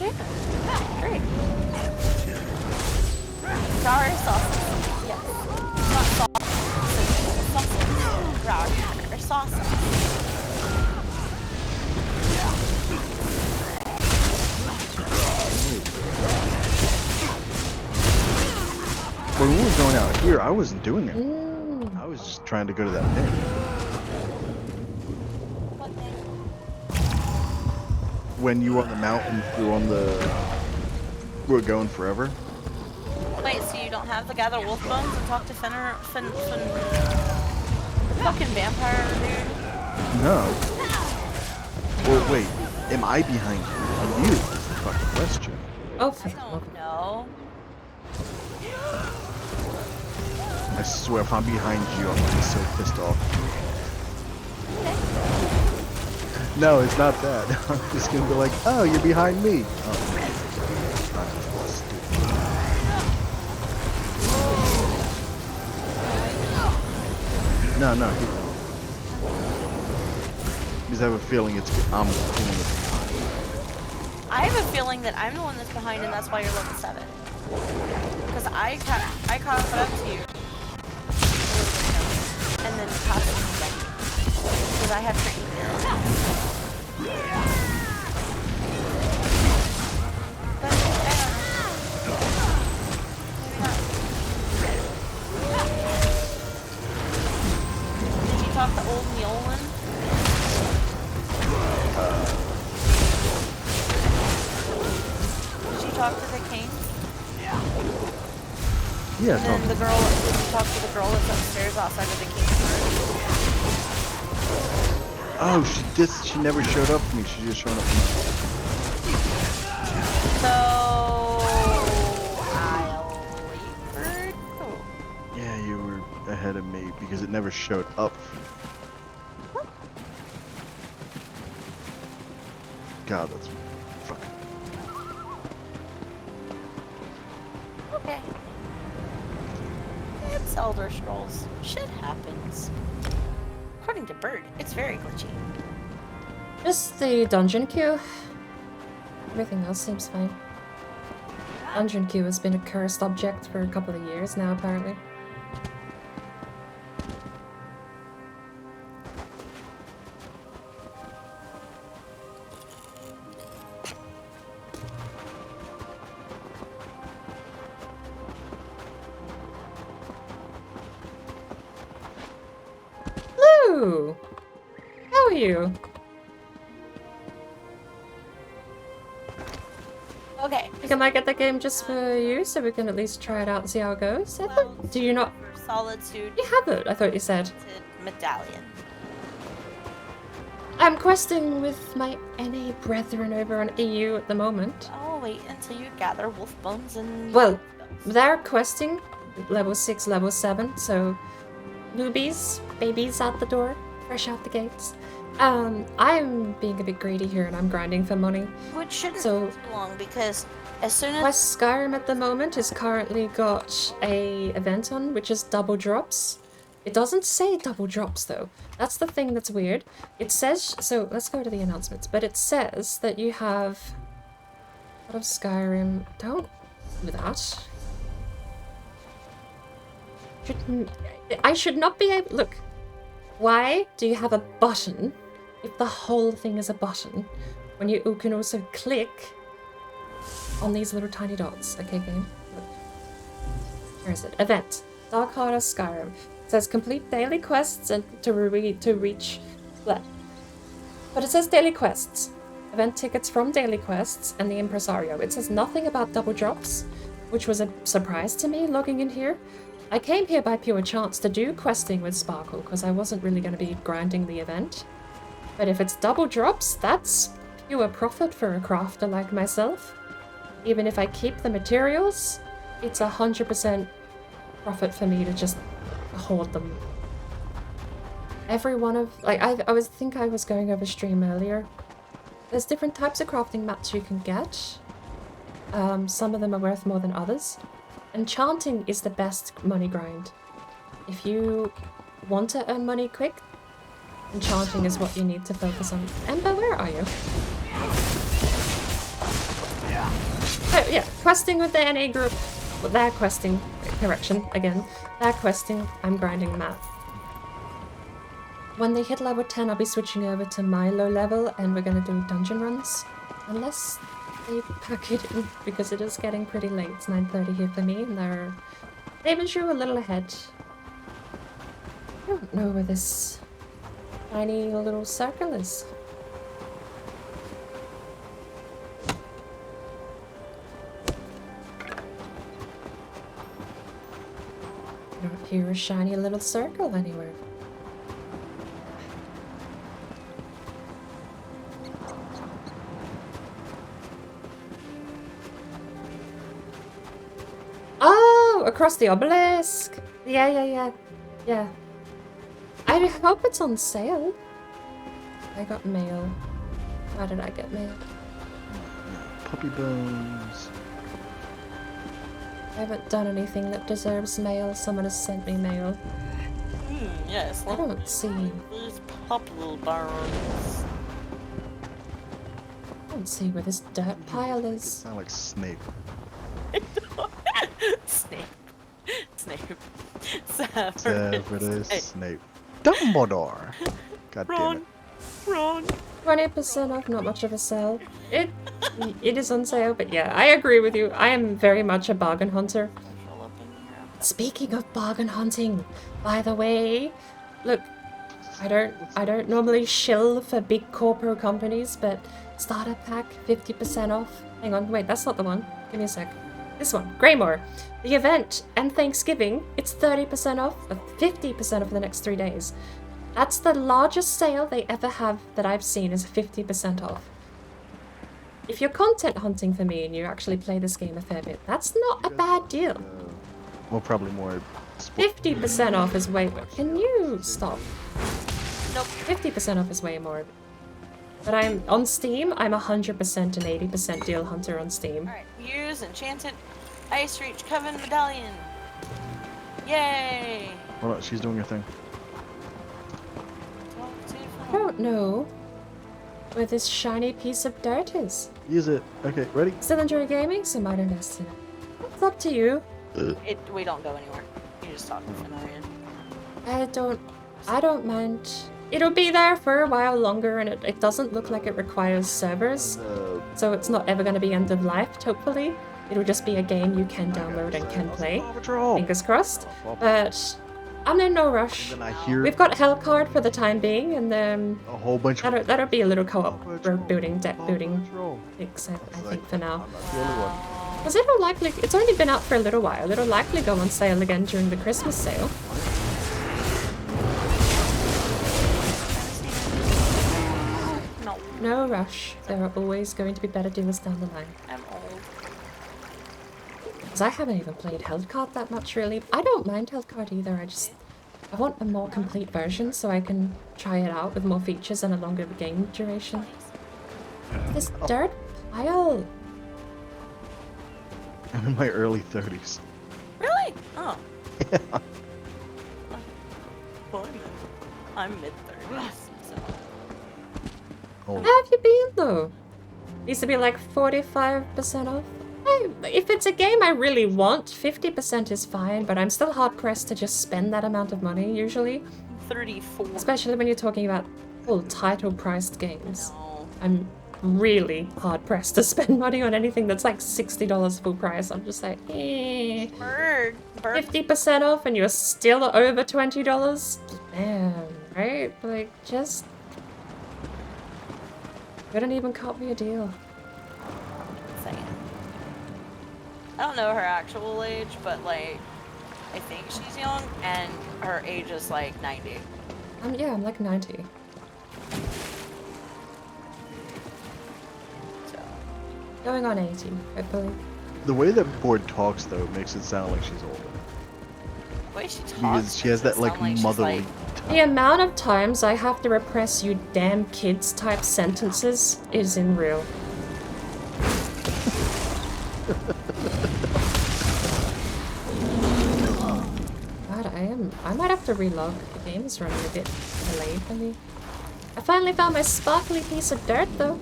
Yeah, great. Sorry, sausage. Yes. Not sausage. Sausage. Rowdy. Or sausage. When we were going out here, I wasn't doing it. I was just trying to go to that thing. What thing? When you were on the mountain, we were on the... We were going forever. Wait, so you don't have the gather wolf bones and talk to the fucking vampire dude? No. Well, wait. Am I behind you? Are you? That's the fucking question. Oh, I don't know. I swear, if I'm behind you, I'm gonna be so pissed off. No, it's not that. I'm just gonna be like, oh, you're behind me. Oh. No, keep going. Because I have a feeling I'm the one that's behind. I have a feeling that I'm the one that's behind, and that's why you're level 7. Because I caught up to you. And then caught up to you. Because I have freaking But I don't know. Did you talk to old Neolin? Did you talk to the king? Yeah, and then the girl, did you talk to the girl that's upstairs outside of the king's room? Oh, she never showed up for me. She just showed up for me. So I'll wait for it. Oh. Yeah, you were ahead of me because it never showed up. God, that's fucking... Okay. It's Elder Scrolls. Shit happens. According to Bird, it's very glitchy. Just the dungeon queue. Everything else seems fine. Dungeon queue has been a cursed object for a couple of years now, apparently. Hello! How are you? Okay. I think I might get the game just for you, so we can at least try it out and see how it goes. I thought, do you not? For Solitude. You have it, I thought you said. Medallion. I'm questing with my NA brethren over on EU at the moment. Oh, wait until you gather wolf bones and... Well, they're questing level 6, level 7, so newbies, babies out the door, fresh out the gates. I'm being a bit greedy here and I'm grinding for money. Which shouldn't so take too long because as soon as... West Skyrim at the moment has currently got a event on, which is double drops. It doesn't say double drops though. That's the thing that's weird. It says, so let's go to the announcements, but it says that you have out of Skyrim. Don't do that. I should not be able, look, why do you have a button if the whole thing is a button when you can also click on these little tiny dots? Okay, game. Look. Where is it? Event. Dark Heart of Skyrim. It says complete daily quests and to reach. Blah. But it says daily quests. Event tickets from daily quests and the impresario. It says nothing about double drops, which was a surprise to me logging in here. I came here by pure chance to do questing with Sparkle because I wasn't really going to be grinding the event. But if it's double drops, that's pure profit for a crafter like myself. Even if I keep the materials, it's 100% profit for me to just hoard them. Every one of, like, I think I was going over stream earlier. There's different types of crafting mats you can get. Some of them are worth more than others. Enchanting is the best money grind. If you want to earn money quick, Enchanting is what you need to focus on. Ember, where are you? Oh, yeah, questing with the NA group. Well, they're questing. Correction, again. They're questing. I'm grinding map. When they hit level 10, I'll be switching over to my low level, and we're gonna do dungeon runs. Unless they pack it in, because it is getting pretty late. It's 9:30 here for me, and they're even sure a little ahead. I don't know where this tiny little circle is. I don't hear a shiny little circle anywhere. Oh, across the obelisk. Yeah. I hope it's on sale. I got mail. Why did I get mail? Puppy bones. I haven't done anything that deserves mail. Someone has sent me mail. Yes. I don't see. These purple burns. I don't see where this dirt pile is. Sound like Snape. Snape. Severus Snape. Dumbledore. God damn it. Ron. 20% off, not much of a sale. It is on sale, but yeah, I agree with you. I am very much a bargain hunter. Speaking of bargain hunting, by the way, look, I don't normally shill for big corporate companies, but starter pack 50% off. Hang on, wait, that's not the one. Give me a sec. This one, Greymore. The event and Thanksgiving, it's 30% off, 50% off for the next 3 days. That's the largest sale they ever have that I've seen is 50% off. If you're content hunting for me and you actually play this game a fair bit, that's not a bad deal. Well, probably more. 50% off is way more. Can you stop? Nope. 50% off is way more. But I'm on Steam, I'm 100% and 80% deal hunter on Steam. Alright, use Enchanted Ice Reach Coven Medallion. Yay! Hold on, she's doing her thing. I don't know where this shiny piece of dirt is. Use it. Okay, ready? Still enjoy gaming, so might invest in it. It's up to you. We don't go anywhere. You just talk for Marion. I don't mind. It'll be there for a while longer, and it doesn't look like it requires servers. So it's not ever going to be end of life, hopefully. It'll just be a game you can download and can play. Fingers crossed. But I'm in no rush. We've got Hellcard for the time being, and then a whole bunch of that'll be a little co-op road building, deck building fix, I think, for now. Because it'll likely, it's only been out for a little while. It'll likely go on sale again during the Christmas sale. No rush. There are always going to be better deals down the line. I'm old. Because I haven't even played Hellcard that much, really. I don't mind Hellcard either. I want a more complete version so I can try it out with more features and a longer game duration. This dirt pile. I'm in my early 30s. Really? Oh. Yeah. Well, I'm mid-30s, so... Oh. How have you been, though? Needs to be like 45% off. If it's a game I really want, 50% is fine, but I'm still hard-pressed to just spend that amount of money, usually. 34. Especially when you're talking about full title-priced games. No. I'm really hard-pressed to spend money on anything that's like $60 full price. I'm just like, eh. Bird. 50% off and you're still over $20? Man, right? Like, just... couldn't even cut me a deal. I don't know her actual age, but like, I think she's young, and her age is like 90. Yeah, I'm like 90. So. Going on 80, hopefully. The way that Board talks, though, makes it sound like she's older. The way she talks, she has that like motherly. The amount of times I have to repress you damn kids type sentences is unreal. God, I might have to relog. The game is running a bit delayed for me. I finally found my sparkly piece of dirt, though.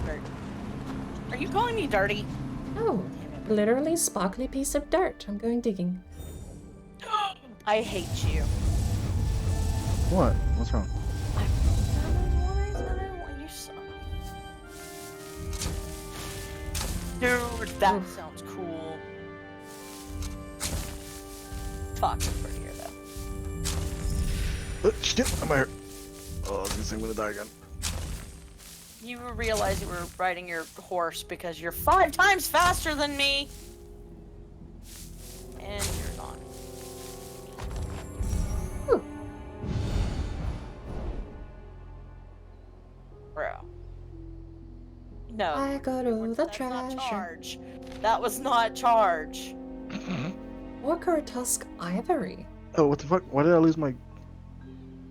Dirt. Are you calling me dirty? No, literally sparkly piece of dirt. I'm going digging. I hate you. What? What's wrong? Dude, that sounds cool. Fuck, it's prettier though. Shit, I'm here. Oh, I was gonna say I'm gonna die again. You realize you were riding your horse because you're 5 times faster than me. And you're gone. Bro. No. I go to the That's not treasure. charge. That was not charge. Orca tusk ivory. Oh, what the fuck? Why did I lose my...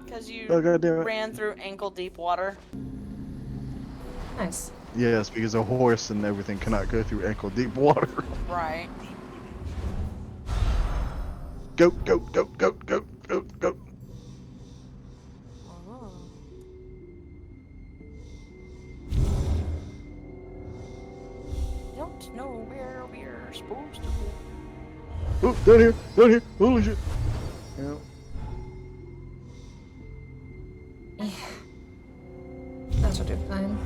Because you Oh, goddamn it. ran through ankle deep water. Nice. Yes, because a horse and everything cannot go through ankle deep water. Right. Go, go, go, go, go, go, go. Don't know where we're supposed to Oh, down here, down here. Holy shit. Yeah. That'll do fine.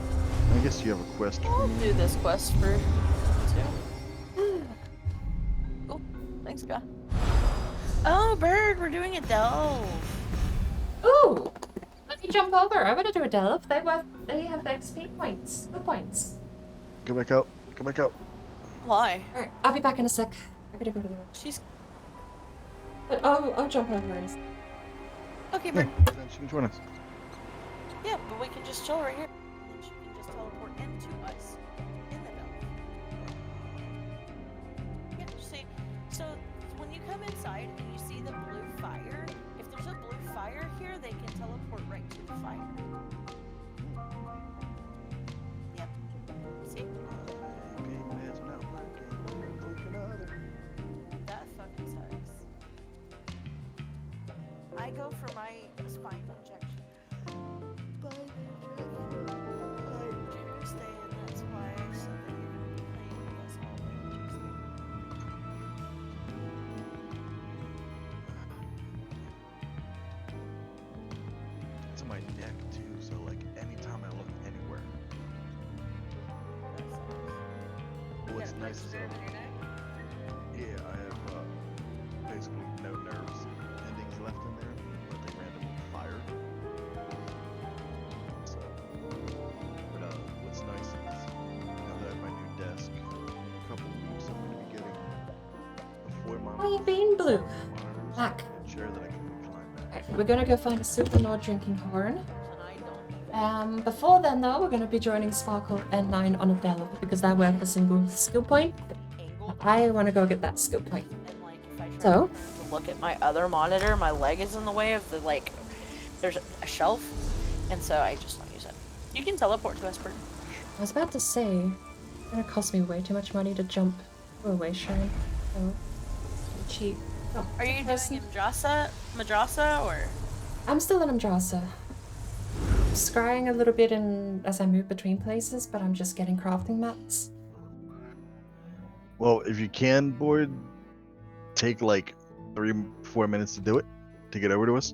I guess you have a quest go. for I'll me. do this quest for 2. Oh, thanks, guy. Oh, bird, we're doing a delve. Ooh! Let me jump over. I want to do a delve. They have the XP points. Good points. Go back out. Go back out. Why? Alright, I'll be back in a sec. I gotta go to the room. She's But I'll jump over and... okay, bird. Then she can join us. Yeah, but we can just chill right here. And she can just teleport into us in the delve. Yeah, see, so when you come inside and you see the blue fire, if there's a blue fire here, they can teleport right to the fire. Yep. See? That fucking sucks. I go for my spine injection. Tuesday, and that's why I said that you're gonna be playing with us all day Tuesday. It's on my neck too, so like anytime I look anywhere. What's nice is that yeah, I have basically no nerves endings left in there, but they randomly fire. So, but what's nice is now that I have my new desk, in a couple weeks I'm going to be getting a 4 How you been, Blue? Back. chair that I can recline back. Alright, we're gonna go find a super Lord drinking horn. Before then though, we're gonna be joining Sparkle and 9 on a delve because they're worth a single skill point. I wanna go get that skill point. So, To look at my other monitor, my leg is in the way of the there's a shelf, and so I just don't use it. You can teleport to us, Bird. I was about to say, it's gonna cost me way too much money to jump to a way shrine. So, cheap. Oh, Are you doing Madrasa, or? I'm still in Amdrasa. Scrying a little bit as I move between places, but I'm just getting crafting mats. Well, if you can, Board, take like 3-4 minutes to do it, to get over to us.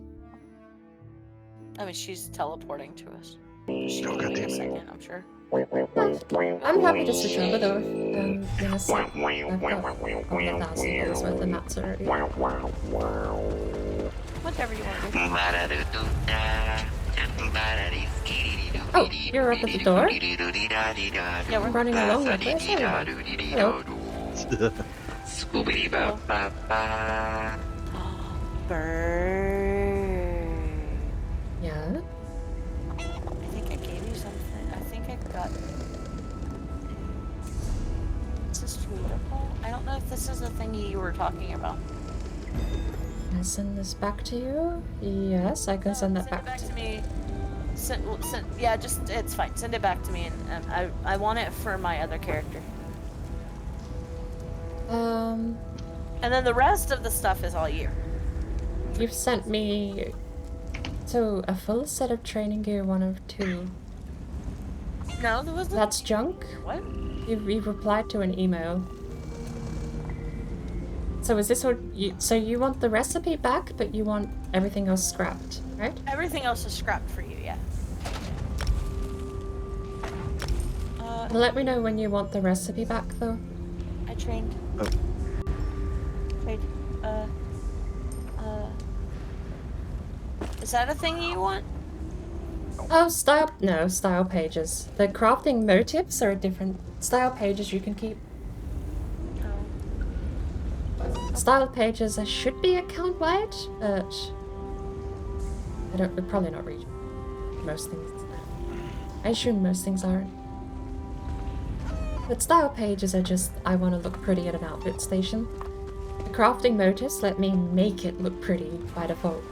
I mean, she's teleporting to us. She Oh, can take a goddamn. second, I'm sure. I'm happy to switch over though. In a sec. I've got $1,000 worth of mats already. Whatever you want to do. Oh, you're up at the door? Yeah, we're running along with this. Hello. Bird. Yeah? I think I gave you something. I think I got. Is this tweetable? I don't know if this is the thingy you were talking about. Can I send this back to you? Yes, I can send that Send it back back to to me. Yeah, just it's fine. Send it back to me, and I want it for my other character. And then the rest of the stuff is all you. You've sent me So, a full set of training gear, 1 of 2. No, there wasn't. That's junk? What? You've replied to an email. So is this what you... So you want the recipe back, but you want everything else scrapped, right? Everything else is scrapped for you, yeah. Let me know when you want the recipe back, though. I trained. Oh. Trade. Is that a thing you want? Oh, style... No, style pages. The crafting motifs are different. Style pages you can keep. Style pages should be account-wide, but... We're probably not reaching most things. I assume most things aren't. But style pages are just, I want to look pretty at an outfit station. The crafting motifs let me make it look pretty by default.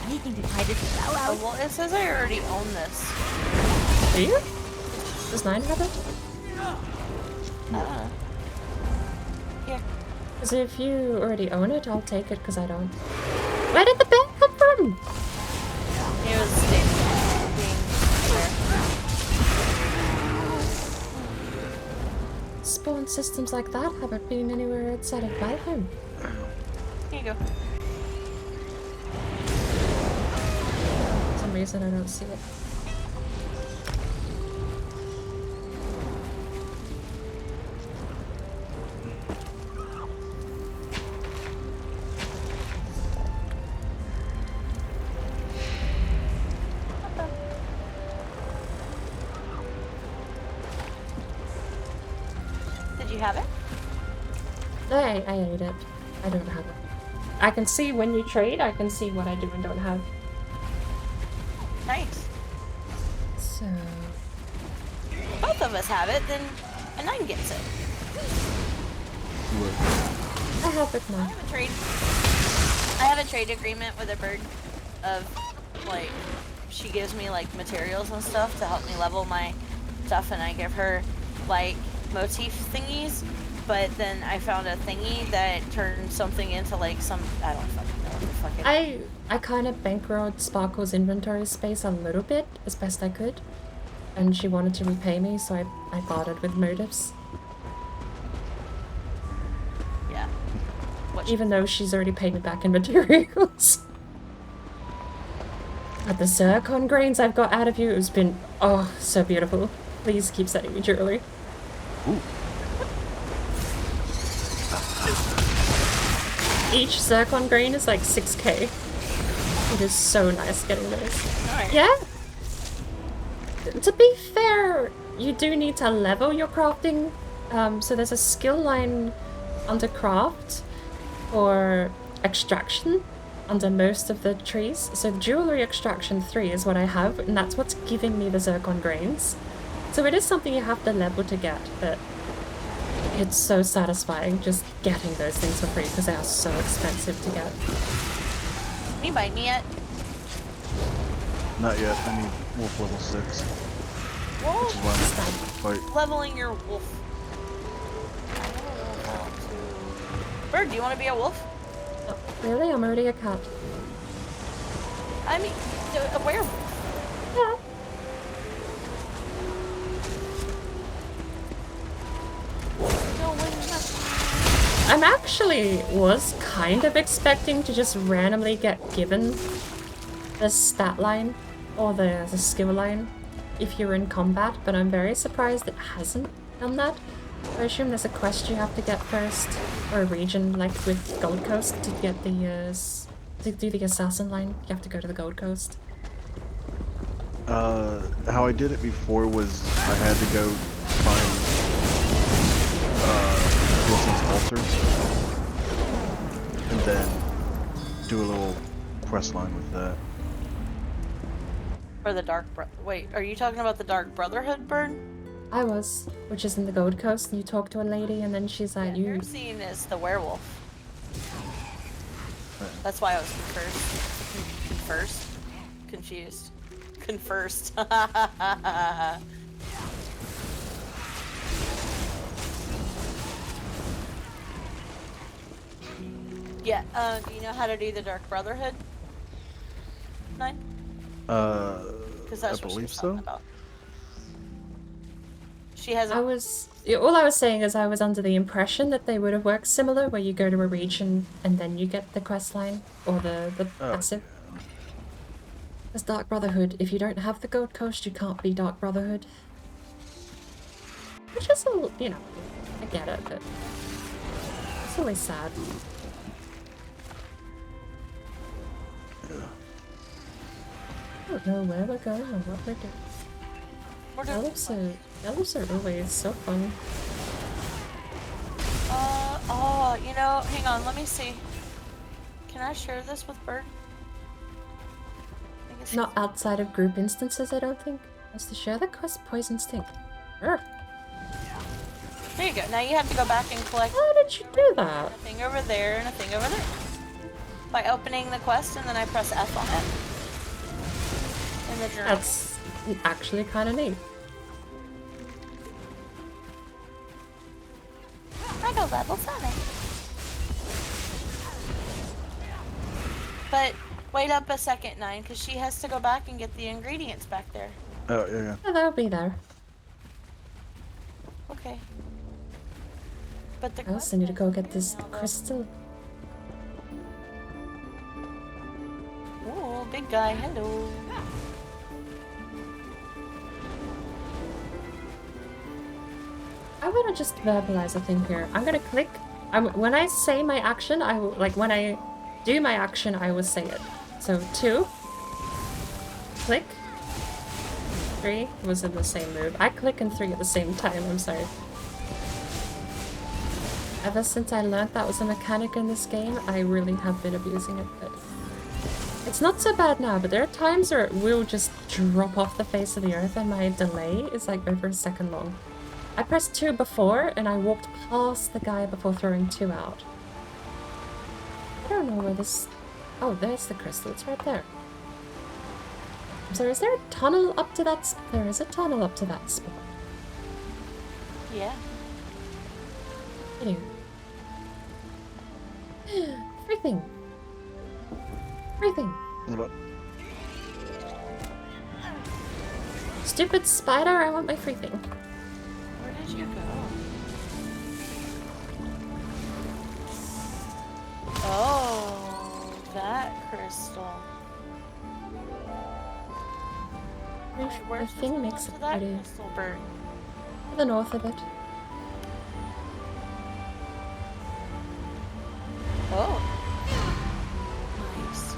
Anything to try this spell out? Oh, well, it says I already own this. Do you? Does 9 have it? Here. Because if you already own it, I'll take it because I don't. Where did the bed come from? It was being Spawn systems like that haven't been anywhere outside of Valheim. Here you go. For some reason I don't see it. Did you have it? I ate it. I don't have it. I can see when you trade, I can see what I do and don't have. Nice. So... Both of us have it, then a 9 gets it. I have it now. I have a trade agreement with a bird of, like, she gives me, like, materials and stuff to help me level my stuff, and I give her, like, motif thingies, but then I found a thingy that turned something into, like, some, I don't fucking know what the fuck it is. I kind of bankrolled Sparkle's inventory space a little bit, as best I could. And she wanted to repay me, so I bartered with motives. Yeah. Even though she's already paid me back in materials. But the zircon grains I've got out of you has been, oh, so beautiful. Please keep sending me jewelry. Ooh. Each zircon grain is like 6k. It is so nice getting those. Alright. Yeah? To be fair, you do need to level your crafting. So there's a skill line under craft for extraction under most of the trees. So jewelry extraction 3 is what I have, and that's what's giving me the zircon grains. So it is something you have to level to get, but it's so satisfying just getting those things for free because they are so expensive to get. Can you bite me yet? Not yet. I need wolf level 6. Wolf? Which is why I'm fight. Leveling your wolf. Bird, do you want to be a wolf? Oh, really? I'm already a cat. I mean, a werewolf. Yeah. I'm actually was kind of expecting to just randomly get given the stat line or the skill line if you're in combat, but I'm very surprised it hasn't done that. I assume there's a quest you have to get first, or a region like with Gold Coast to get the to do the assassin line. You have to go to the Gold Coast. How I did it before was I had to go find Wilson's altar and then do a little quest line with that. Or the Dark Wait, are you talking about the Dark Brotherhood bird? I was, which is in the Gold Coast, and you talk to a lady and then she's like, You're seeing is the werewolf. That's why I was confused. Confirst. Yeah, do you know how to do the Dark Brotherhood? 9? Because that's I what she believe was talking so. about. She has a... all I was saying is I was under the impression that they would have worked similar, where you go to a region and then you get the quest line or the passive. Because Dark Brotherhood, if you don't have the Gold Coast, you can't be Dark Brotherhood. Which is a, you know, I get it, but it's always sad. I don't know where we're going or what we're doing. Elves are always so fun. Oh, you know, hang on, let me see. Can I share this with Bird? Not outside of group instances, I don't think. As to share the quest Poison Stink. Sure. There you go. Now you have to go back and collect. How did you do that? A thing over there and a thing over there. By opening the quest and then I press F on it. In the journal. That's actually kind of neat. I go level 7. But wait up a second, 9, because she has to go back and get the ingredients back there. Oh, yeah. Yeah, they'll be there. Okay. But the I also need to go get this crystal. Oh, big guy, hello. I want to just verbalize a thing here. I'm gonna click. When I say my action, I will, like when I do my action, I will say it. So 2. Click. 3 was in the same move. I click and 3 at the same time. I'm sorry. Ever since I learned that was a mechanic in this game, I really have been abusing it. But it's not so bad now, but there are times where it will just drop off the face of the earth and my delay is like over a second long. I pressed 2 before and I walked past the guy before throwing 2 out. I don't know where this... Oh, there's the crystal. It's right there. So is there a tunnel up to that... There is a tunnel up to that spot. Yeah. Anyway. Free thing. Free thing. What? Stupid spider, I want my free thing. Where did you go? Oh, that crystal. The thing makes it pretty. Crystal bird? To the north of it. Oh. Nice.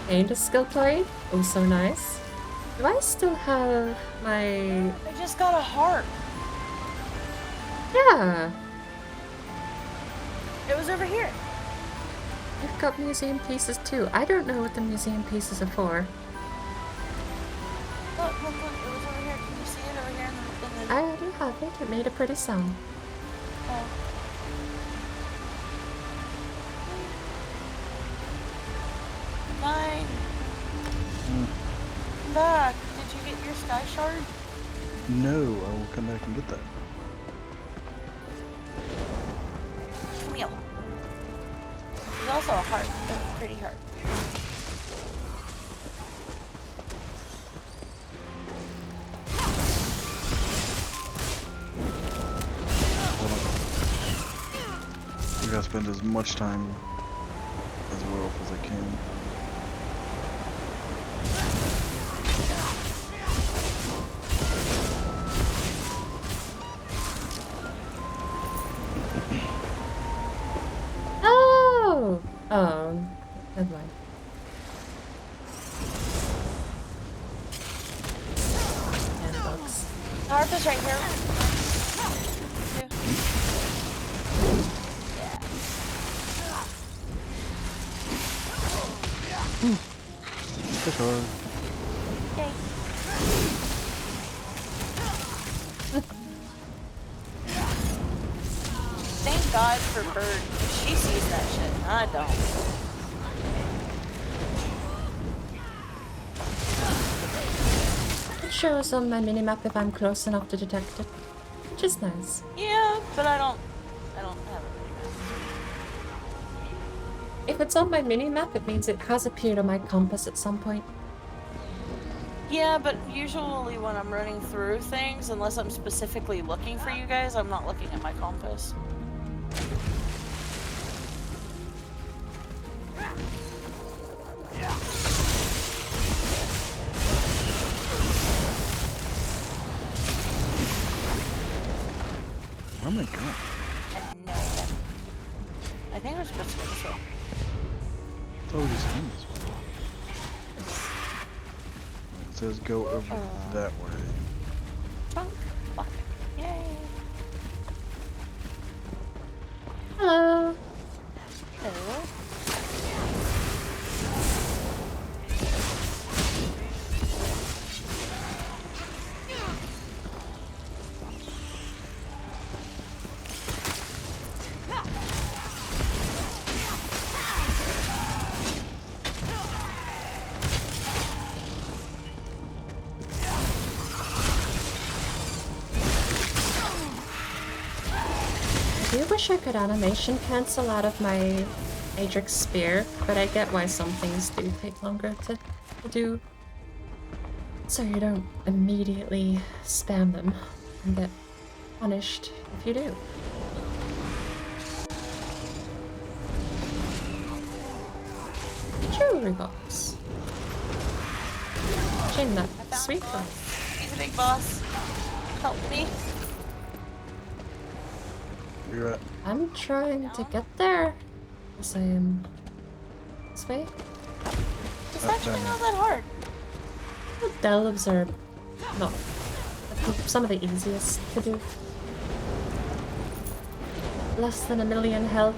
Gained a skill point. Oh, so nice. Do I still have my... I just got a heart. Yeah. It was over here. I've got museum pieces too. I don't know what the museum pieces are for. Look, look, look. It was over here. Can you see it over here in the... I do have it. It made a pretty sound. Oh. Nine. Come back. Did you get your sky shard? No, I will come back and get that. Come here. There's also a heart. A pretty heart. I gotta spend as much time as well as I can. Oh! Oh. Never mind. And bugs. The harp is right here. Good hard. Okay. Thank God for Bird. She sees that shit. I don't. It shows on my minimap if I'm close enough to detect it, which is nice. Yeah, but I don't have If it's on my mini-map, it means it has appeared on my compass at some point. Yeah, but usually when I'm running through things, unless I'm specifically looking for you guys, I'm not looking at my compass. Oh my god. No. I think we're supposed to go this way. Oh, he's in this way. It says go over that way. Trunk. Lock. Yay. Hello. Hello. I do wish I could animation cancel out of my Adrix Spear, but I get why some things do take longer to do. So you don't immediately spam them and get punished if you do. Jewelry box. Chain that sweet one. He's a big boss. Help me. You're at. I'm trying to get there. Yes, I am. This way? It's actually not that hard. The delves are not some of the easiest to do. Less than 1 million health.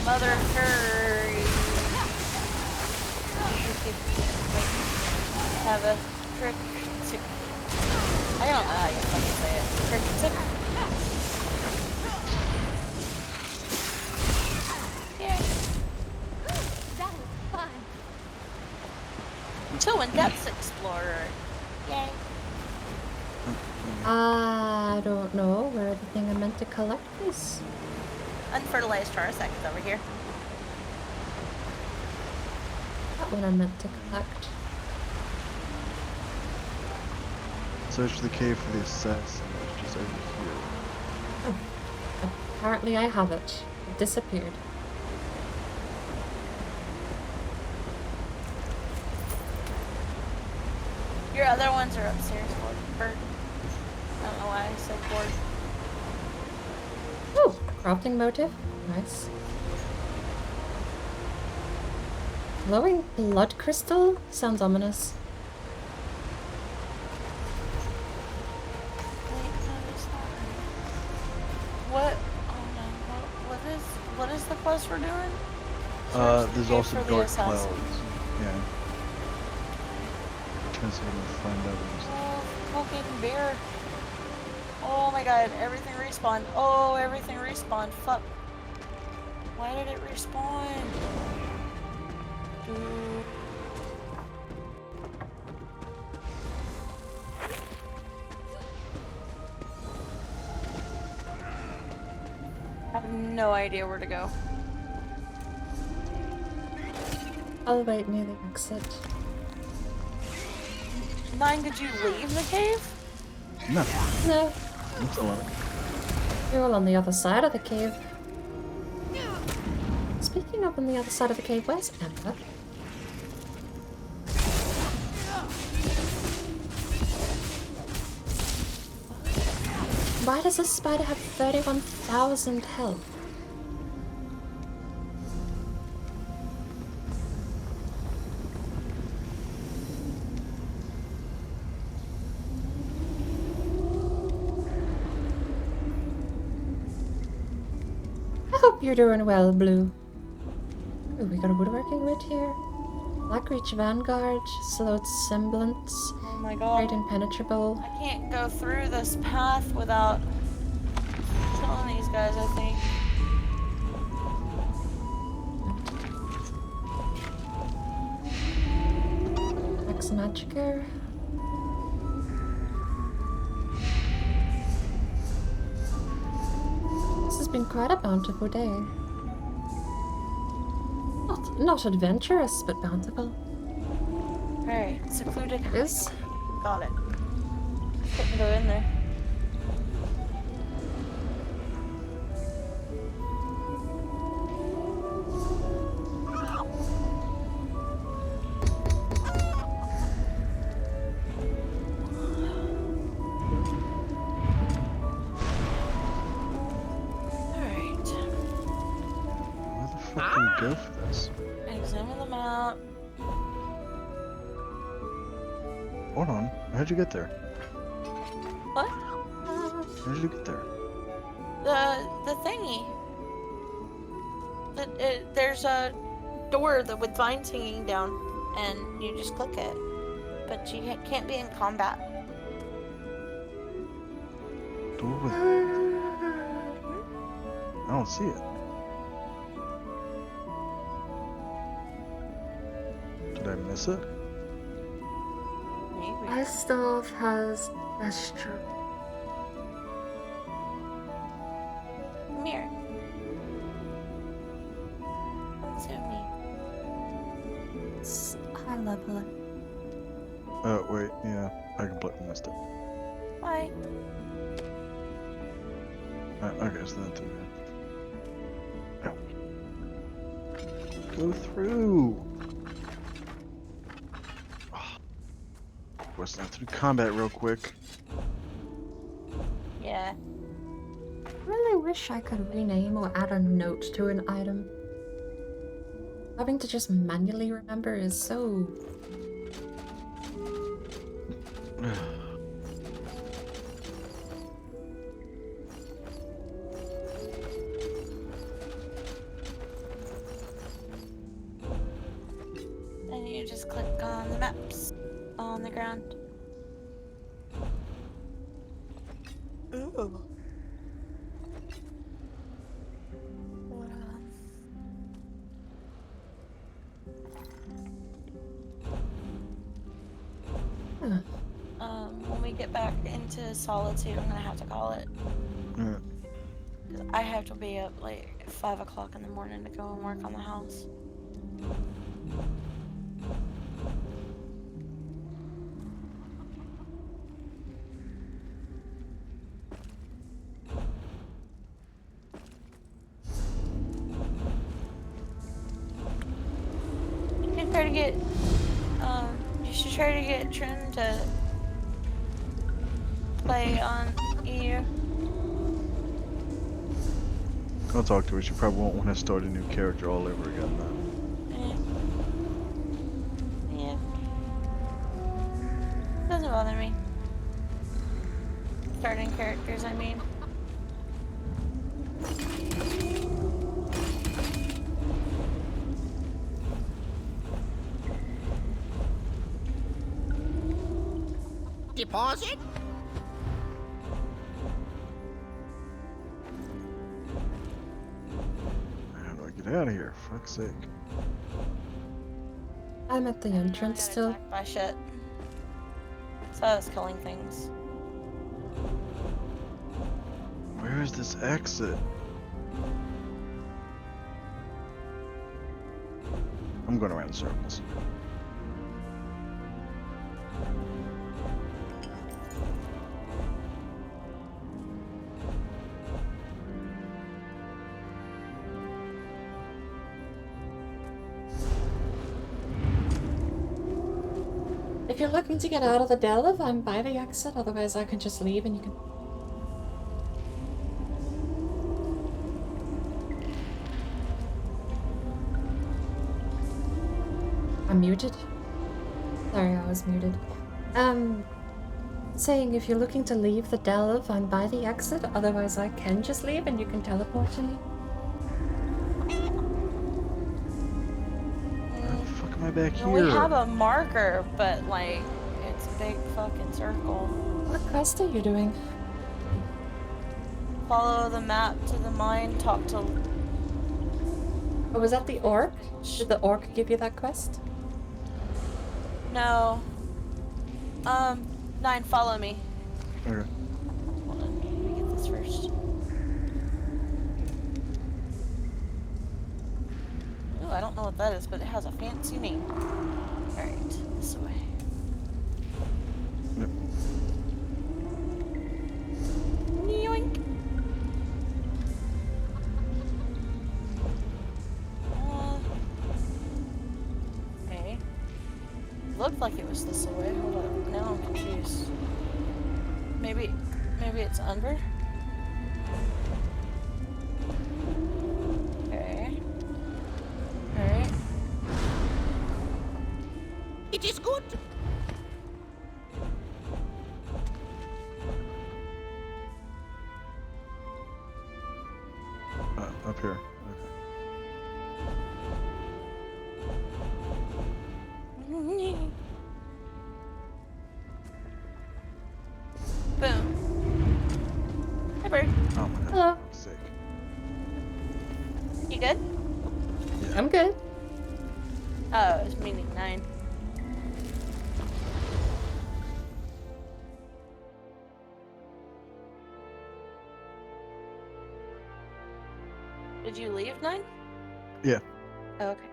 Mother curry. Have a trick tip. I don't know how you fucking say it. Trick tip. Yay. That was fun. To in-depth explorer. Yay. I don't know where everything I meant to collect is. Unfertilized Charisect over here. That one I meant to collect. Search the cave for the assassin, which is over here. Oh. Apparently I have it. It disappeared. Your other ones are upstairs, Bert. I don't know why I said board. Oh, crafting motive. Nice. Glowing blood crystal? Sounds ominous. Wait, no, it's not. What? Oh no. What is the quest we're doing? There's Cave also for the dark assassin. clouds. Yeah. Trying to see if I can find out what Oh, fucking beer. Oh my god, everything respawned. Oh, everything respawned. Fuck. Why did it respawn? Dude. I have no idea where to go. I'll wait near the exit. Nine, did you leave the cave? No. No. I'm still on it. You're all on the other side of the cave. Speaking of on the other side of the cave, where's Emma? Why does this spider have 31,000 health? I hope you're doing well, Blue. Ooh, we got a woodworking wit here. Blackreach Vanguard, Slowed Semblance, Oh my god. Great Impenetrable. I can't go through this path without killing these guys, I think. Ex Magiker. This has been quite a bountiful day. Not adventurous, but bountiful. Alright, secluded. It is. Got it. Couldn't go in there. Go for this. Examine the map. Hold on. How'd you get there? What? How did you get there? The thingy. There's a door with vines hanging down, and you just click it. But you can't be in combat. Door with... I don't see it. Did I miss it? Maybe. My staff has gesture. Come here. Come to me. It's high level. Oh, wait, yeah. I completely missed it. Bye. Okay, so that's okay. Go through! Let's through combat real quick. Yeah. I really wish I could rename or add a note to an item. Having to just manually remember is so... And you just click on the maps on the ground. Ooh. When we get back into Solitude, I'm gonna have to call it. Yeah. 'Cause I have to be up like at 5 o'clock in the morning to go and work on the house. You can try to get, you should try to get Trin to play on EU. I'll talk to her. She probably won't want to start a new character all over again, though. Yeah. Doesn't bother me. Starting characters, I mean. Deposit? How do I get out of here? Fuck's sake. I'm at the entrance still. Attacked by shit. So I was killing things. Where is this exit? I'm going around in circles. If you're looking to get out of the delve, I'm by the exit, otherwise I can just leave and you can... I'm muted. Sorry, I was muted. Saying if you're looking to leave the delve, I'm by the exit, otherwise I can just leave and you can teleport to me. Am I back here? We have a marker, but like, it's a big fucking circle. What quest are you doing? Follow the map to the mine, talk to... Oh, was that the orc? Did the orc give you that quest? No. 9, follow me. Okay. Hold on, let me get this first. Ooh, I don't know what that is, but it has a fancy name. Alright, this way. Yep. Yoink. Okay. Looked like it was this way. Hold up. Now I'm confused. Maybe it's under? Okay. Alright. It is good. Up here. Boom. Hi, bird. Oh my god. Hello. I'm sick. You good? Yeah. I'm good. Oh, it's meaning 9. Did you leave 9? Yeah. Oh, okay.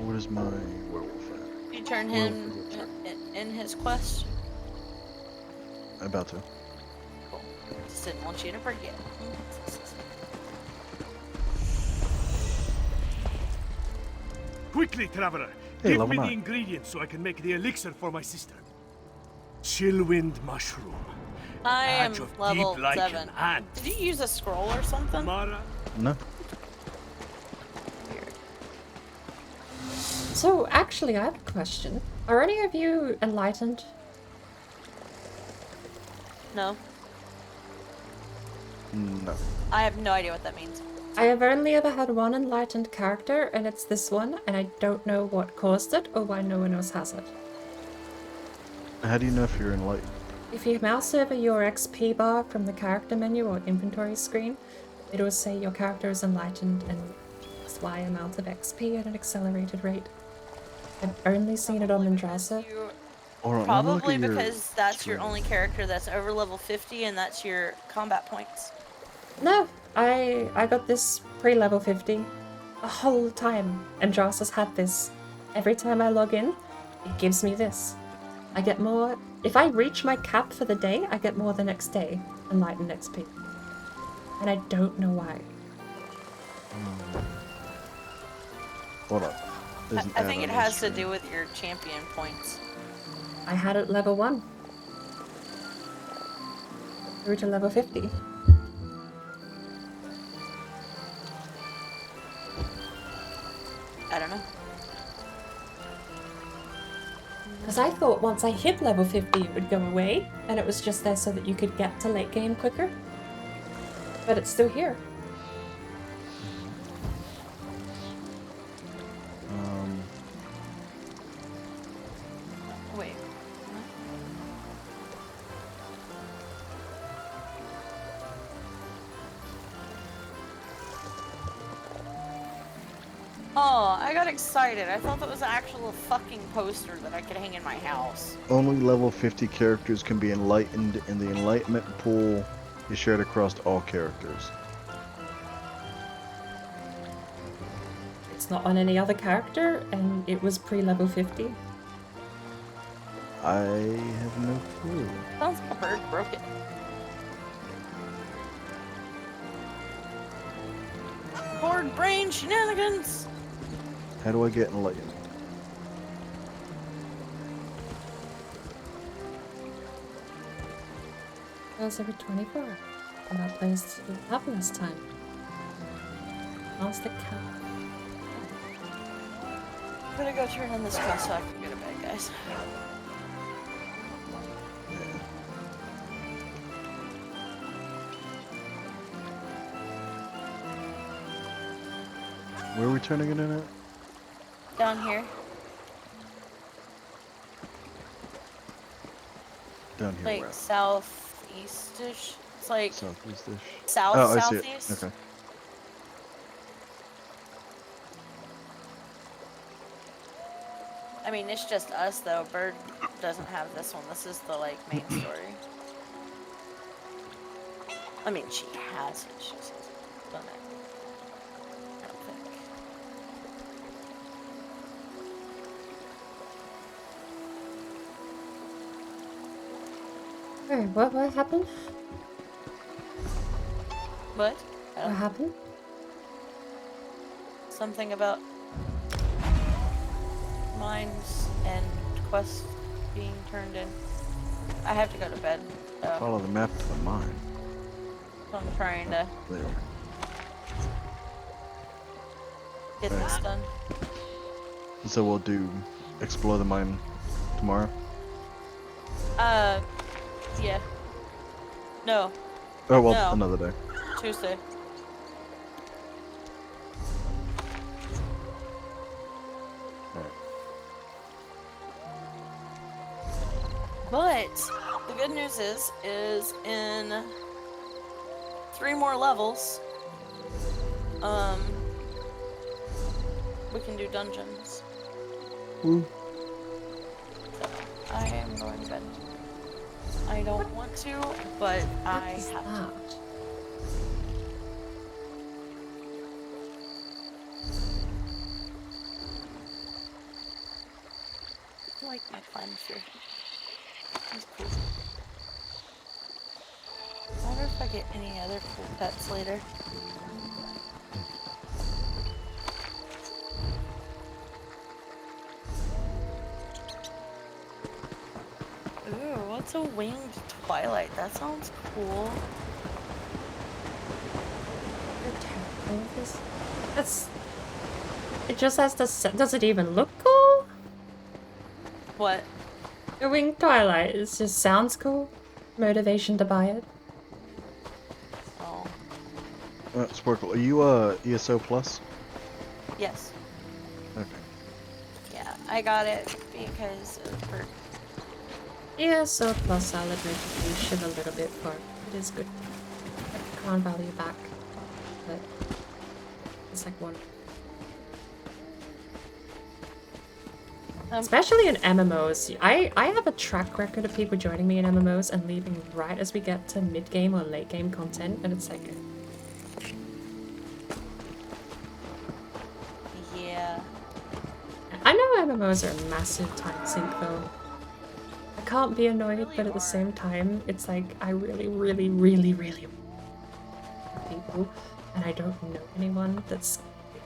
What is my werewolf at? You turn him in his quest? About to. Cool. Just didn't want you to forget. Quickly, traveler. Hey, Give level me the 9. ingredients so I can make the elixir for my sister. Chillwind mushroom. I am Badge of level deep lichen 7. and Did you use a scroll or something? Mara. No. So, actually, I have a question. Are any of you enlightened? No. No. I have no idea what that means. I have only ever had one enlightened character, and it's this one, and I don't know what caused it or why no one else has it. How do you know if you're enlightened? If you mouse over your XP bar from the character menu or inventory screen, it will say your character is enlightened and plus Y amount of XP at an accelerated rate. I've only seen it on Mandrasa. Hold on, let me look Probably at your because that's your screen. only character that's over level 50 and that's your combat points. No, I got this pre-level 50 the whole time. Andrasa's had this. Every time I log in, it gives me this. I get more. If I reach my cap for the day, I get more the next day. Enlightened XP. And I don't know why. Hold on. There's an I think ad it on this has to screen. do with your champion points. I had it level 1. Through to level 50. I don't know. Because I thought once I hit level 50 it would go away, and it was just there so that you could get to late game quicker. But it's still here. Wait. Oh, I got excited. I thought that was an actual fucking poster that I could hang in my house. Only level 50 characters can be enlightened, and the enlightenment pool is shared across all characters. It's not on any other character, and it was pre-level 50. I have no clue. Sounds like a bird broke it. BordBrain shenanigans! How do I get enlightened? Goes every 24. And that plays up last time. Monster cat. I'm gonna go turn in this quest so I can go to bed, guys. Where are we turning it in at? Down here. Down here, Like where? southeast-ish. It's like Southeast-ish. south, Oh, I see southeast. it. Okay. I mean, it's just us though. Bird doesn't have this one. This is the like main story. I mean, she has it. She just hasn't done it. I don't think. Alright, what happened? What? What happened? Something about mines and quests being turned in. I have to go to bed. So Follow the map to the mine. I'm trying to There. get this done. So we'll do explore the mine tomorrow. Yeah. No. Oh well, No. another day. Tuesday. But the good news is in 3 more levels, we can do dungeons. Woo. So I am going to bed. I don't want to, but I have to. I like my climb here. He's cool. I wonder if I get any other cool pets later. Ooh, what's a winged twilight? That sounds cool. That's. It just has to. Does it even look cool? What? The winged twilight. It just sounds cool. Motivation to buy it. Oh. Sparkle, are you ESO Plus? Yes. Okay. Yeah, I got it because of her. Yeah, so plus I'll admit we should a little bit for it is good. Crown value back. But it's like one. Especially in MMOs. I have a track record of people joining me in MMOs and leaving right as we get to mid-game or late-game content, and it's like... Yeah. I know MMOs are a massive time sink though. I can't be annoyed, but at the same time, it's like I really people, and I don't know anyone that's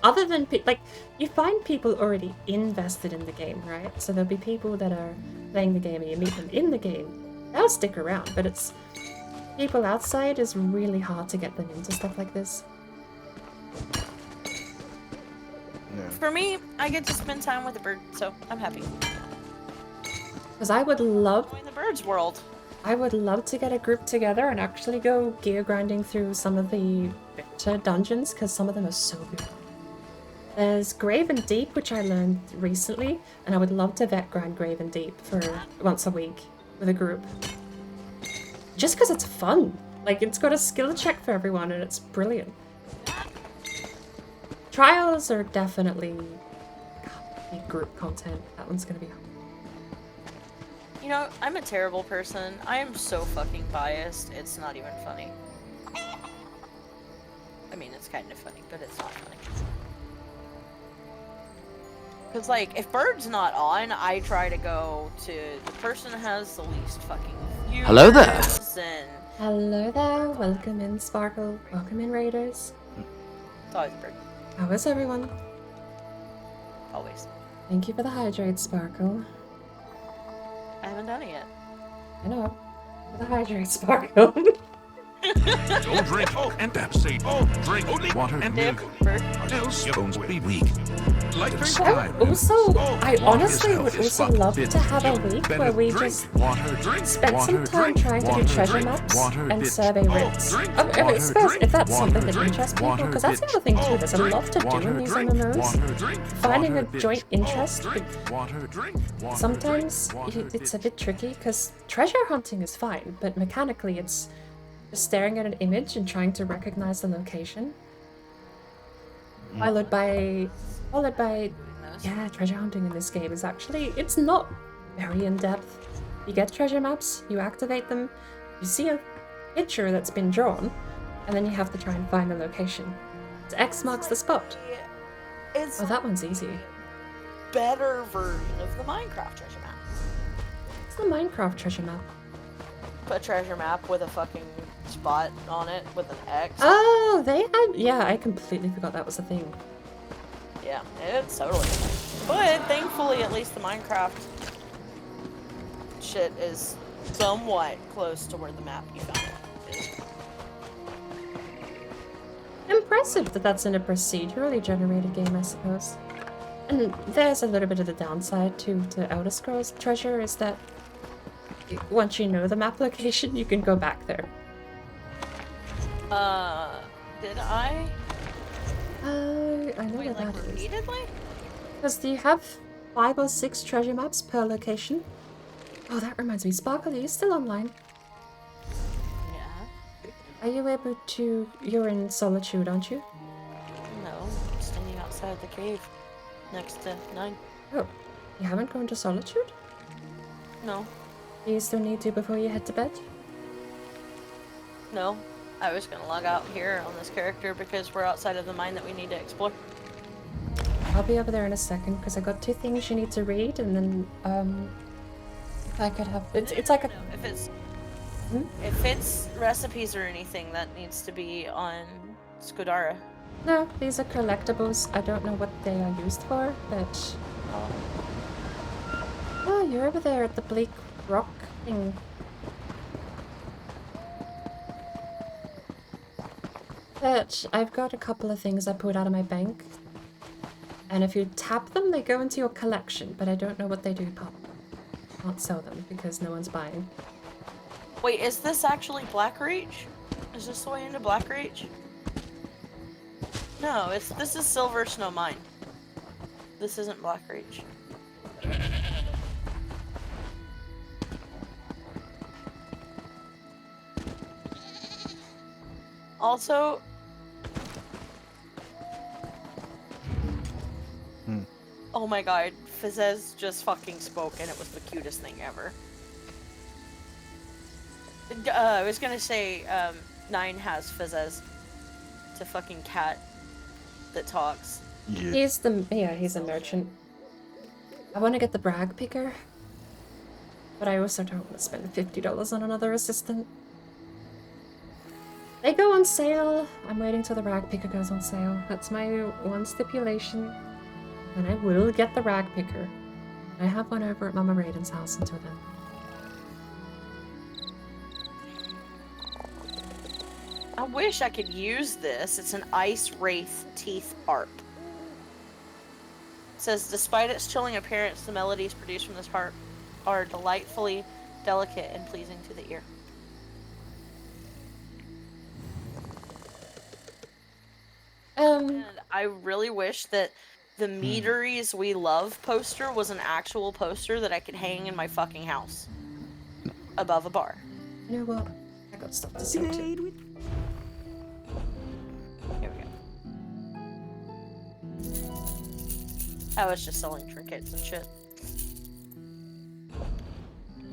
other than like you find people already invested in the game, right? So there'll be people that are playing the game and you meet them in the game. They'll stick around, but it's people outside is really hard to get them into stuff like this. For me, I get to spend time with the bird, so I'm happy. Because I would love in the bird's world. I would love to get a group together and actually go gear grinding through some of the better dungeons, because some of them are so good. There's Grave and Deep, which I learned recently, and I would love to vet grind Grave and Deep for once a week with a group. Just because it's fun. Like, it's got a skill check for everyone, and it's brilliant. Trials are definitely group content. That one's gonna be hard. You know, I'm a terrible person. I am so fucking biased, it's not even funny. I mean, it's kind of funny, but it's not funny. Because, like, if Bird's not on, I try to go to the person that has the least fucking views. Hello there. And Hello there. Welcome in, Sparkle. Welcome in, Raiders. it's always Bird. How is everyone? Always. Thank you for the hydrate, Sparkle. I haven't done it yet. I know. For the hydrate, Sparkle. Don't drink and abstain. Drink only water and milk. Else your bones will be weak. Like the sky. I honestly would also love to have a week where we just spend some time trying to do treasure maps and survey routes. I suppose if that's something that interests people, because that's the other thing too, there's a lot to do in these MMOs. Finding a joint interest, sometimes it's a bit tricky, because treasure hunting is fine, but mechanically it's just staring at an image and trying to recognize the location. Followed by Yeah, treasure hunting in this game is actually, it's not very in-depth. You get treasure maps, you activate them, you see a picture that's been drawn, and then you have to try and find the location. So X marks the spot. It's Oh, that one's easy. better version of the Minecraft treasure map. It's the Minecraft treasure map. A treasure map with a fucking spot on it with an X. Oh, they had... Yeah, I completely forgot that was a thing. Yeah, it's totally. But thankfully, at least the Minecraft shit is somewhat close to where the map you found is. Impressive that that's in a procedurally generated game, I suppose. And there's a little bit of the downside to Elder Scrolls Treasure is that once you know the map location, you can go back there. Did I? I know Wait, that like, that is. repeatedly? Because do you have 5 or 6 treasure maps per location? Oh, that reminds me. Sparkle, are you still online? Yeah. Are you able to... You're in Solitude, aren't you? No, I'm standing outside the cave next to 9. Oh, you haven't gone to Solitude? No. Do you still need to before you head to bed? No. I was gonna log out here on this character because we're outside of the mine that we need to explore. I'll be over there in a second because I got 2 things you need to read, and then if I could have it's like a If it's recipes or anything, that needs to be on Scudara. no, these are collectibles. I don't know what they are used for, but oh, you're over there at the Bleak Rock thing. But I've got a couple of things I pulled out of my bank. And if you tap them, they go into your collection, but I don't know what they do, Pop. Can't sell them because no one's buying. Wait, is this actually Blackreach? Is this the way into Blackreach? No, this is Silver Snow Mine. This isn't Blackreach. Also, oh my god, Fizzez just fucking spoke and it was the cutest thing ever. I was gonna say, 9 has Fizzez. It's a fucking cat that talks. Yeah. He's a merchant. I want to get the brag picker, but I also don't want to spend $50 on another assistant. They go on sale. I'm waiting till the rag picker goes on sale. That's my one stipulation. And I will get the rag picker. I have one over at Mama Raiden's house until then. I wish I could use this. It's an Ice Wraith Teeth Harp. It says, despite its chilling appearance, the melodies produced from this harp are delightfully delicate and pleasing to the ear. And I really wish that the Meaderies We Love poster was an actual poster that I could hang in my fucking house. Above a bar. You know what? I got stuff to say too. Here we go. I was just selling trinkets and shit.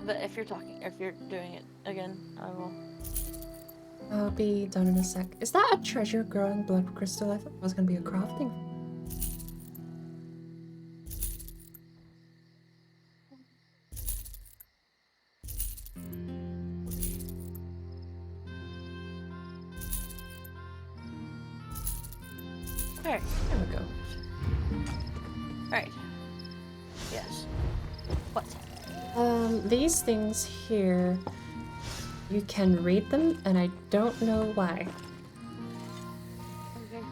But if you're doing it again, I will. I'll be done in a sec. Is that a treasure growing blood crystal? I thought it was going to be a crafting. There we go. Alright. Yes. What? These things here, you can read them, and I don't know why. Okay.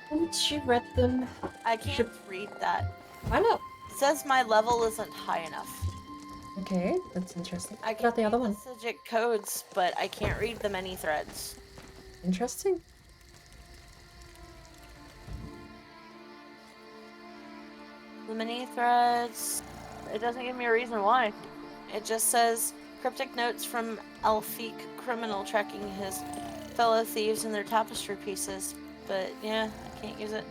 Once you read them, I can't read that. Why not? It says my level isn't high enough. Okay, that's interesting. I What can about the other one? Sigil codes, but I can't read the many threads. Interesting. The mini threads, it doesn't give me a reason why. It just says cryptic notes from Elfique criminal tracking his fellow thieves and their tapestry pieces. But yeah, I can't use it.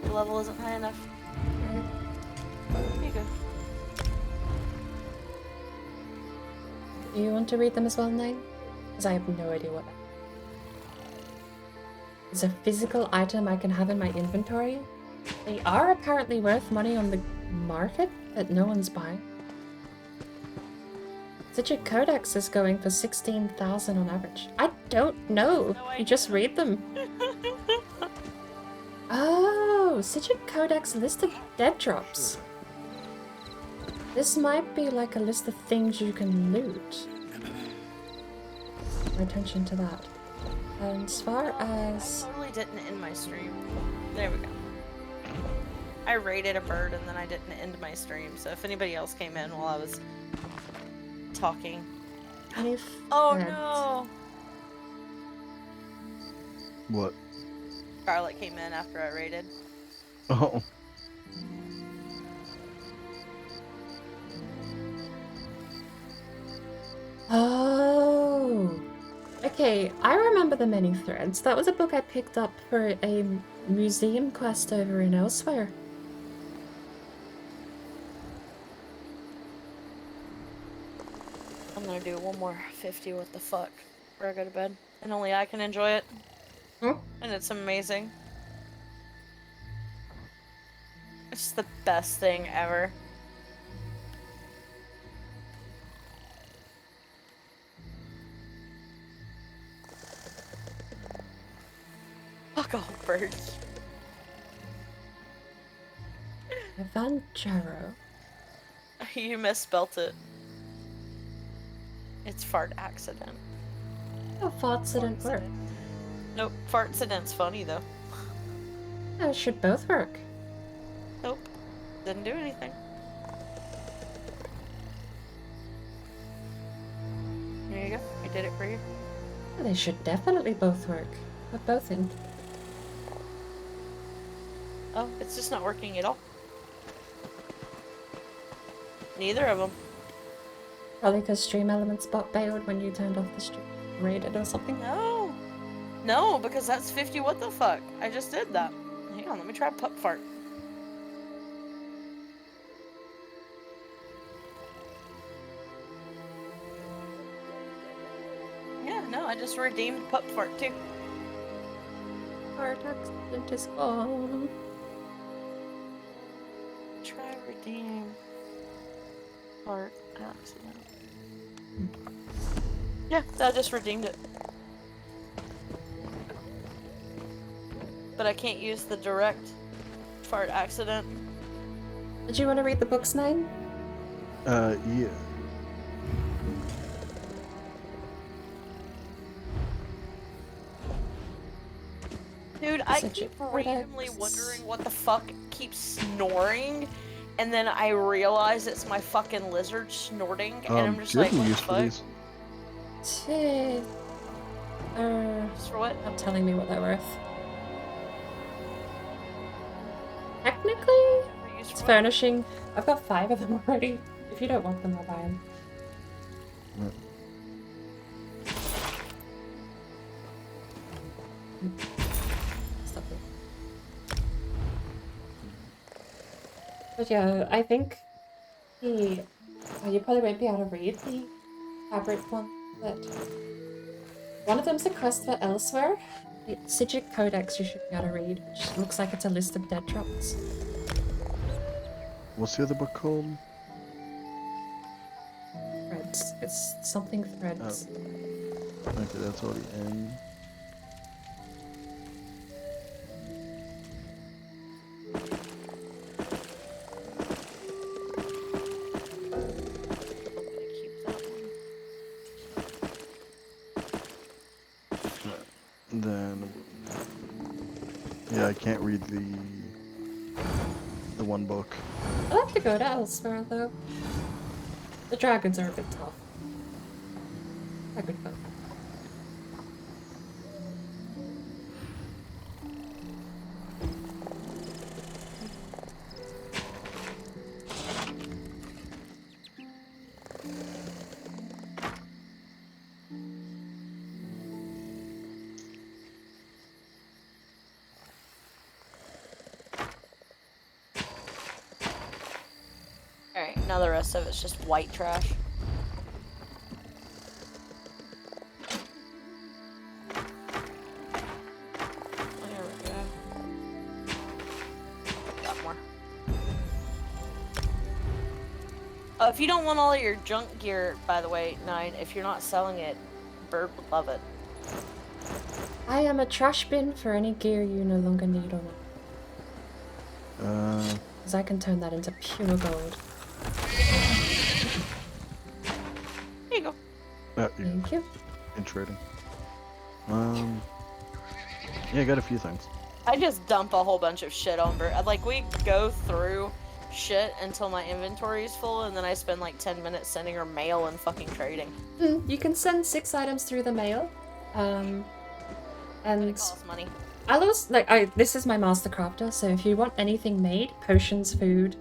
The level isn't high enough. Here you go. Do you want to read them as well, Nine? Because I have no idea what that is. A physical item I can have in my inventory? They are apparently worth money on the market that no one's buying. Sigil Codex is going for 16,000 on average. I don't know. You just read them. Oh, Sigil Codex listed dead drops. This might be like a list of things you can loot. Pay attention to that. And as far as... I totally didn't end my stream. There we go. I raided a bird and then I didn't end my stream, so if anybody else came in while I was talking... Oh no! What? Scarlet came in after I raided. Oh. Oh. Okay, I remember the many threads. That was a book I picked up for a museum quest over in Elsewhere. I'm gonna do one more 50 what the fuck before I go to bed. And only I can enjoy it. And it's amazing. It's the best thing ever. Fuck off, birds. Evanjaro. You misspelt it. It's fart accident. Oh, farts didn't work. Nope, fartcident's funny though. Oh, it should both work. Nope, didn't do anything. There you go, I did it for you. Oh, they should definitely both work. We're both in. Oh, it's just not working at all. Neither of them. Probably because Stream Elements bot bailed when you turned off the stream. Rated or something? No. No, because that's 50 what the fuck. I just did that. Hang on, let me try pup fart. Yeah, no, I just redeemed pup fart too. Fart accident is gone. Try redeem fart accident. Yeah, I just redeemed it. But I can't use the direct fart accident. Did you want to read the books, Nine? Yeah. Dude, I keep randomly wondering what the fuck keeps snoring, and then I realize it's my fucking lizard snorting, and I'm just like, what the fuck? For what? Not telling me what they're worth. Technically, it's furnishing. I've got 5 of them already. If you don't want them, I'll buy them. Stop it. But yeah, I think the... Well, you probably won't be able to read the fabric one, but... One of them's a quest for Elsewhere. The Sigil Codex you should be able to read, which looks like it's a list of dead drops. What's the other book called? Threads. It's something threads. Oh. Okay, that's already in. Then, yeah, I I can't read the one book. I'll have to go to elsewhere though. The dragons are a bit tough. I could go. Alright, now the rest of it's just white trash. There we go. Got more. If you don't want all of your junk gear, by the way, 9, if you're not selling it, Bird would love it. I am a trash bin for any gear you no longer need on it. Because I can turn that into pure gold. Here you go. Thank you. In trading. Yeah, I got a few things. I just dump a whole bunch of shit on Bird. Like, we go through shit until my inventory is full, and then I spend like 10 minutes sending her mail and fucking trading. You can send 6 items through the mail. And it costs money. I'll also, this is my master crafter, so if you want anything made, potions, food,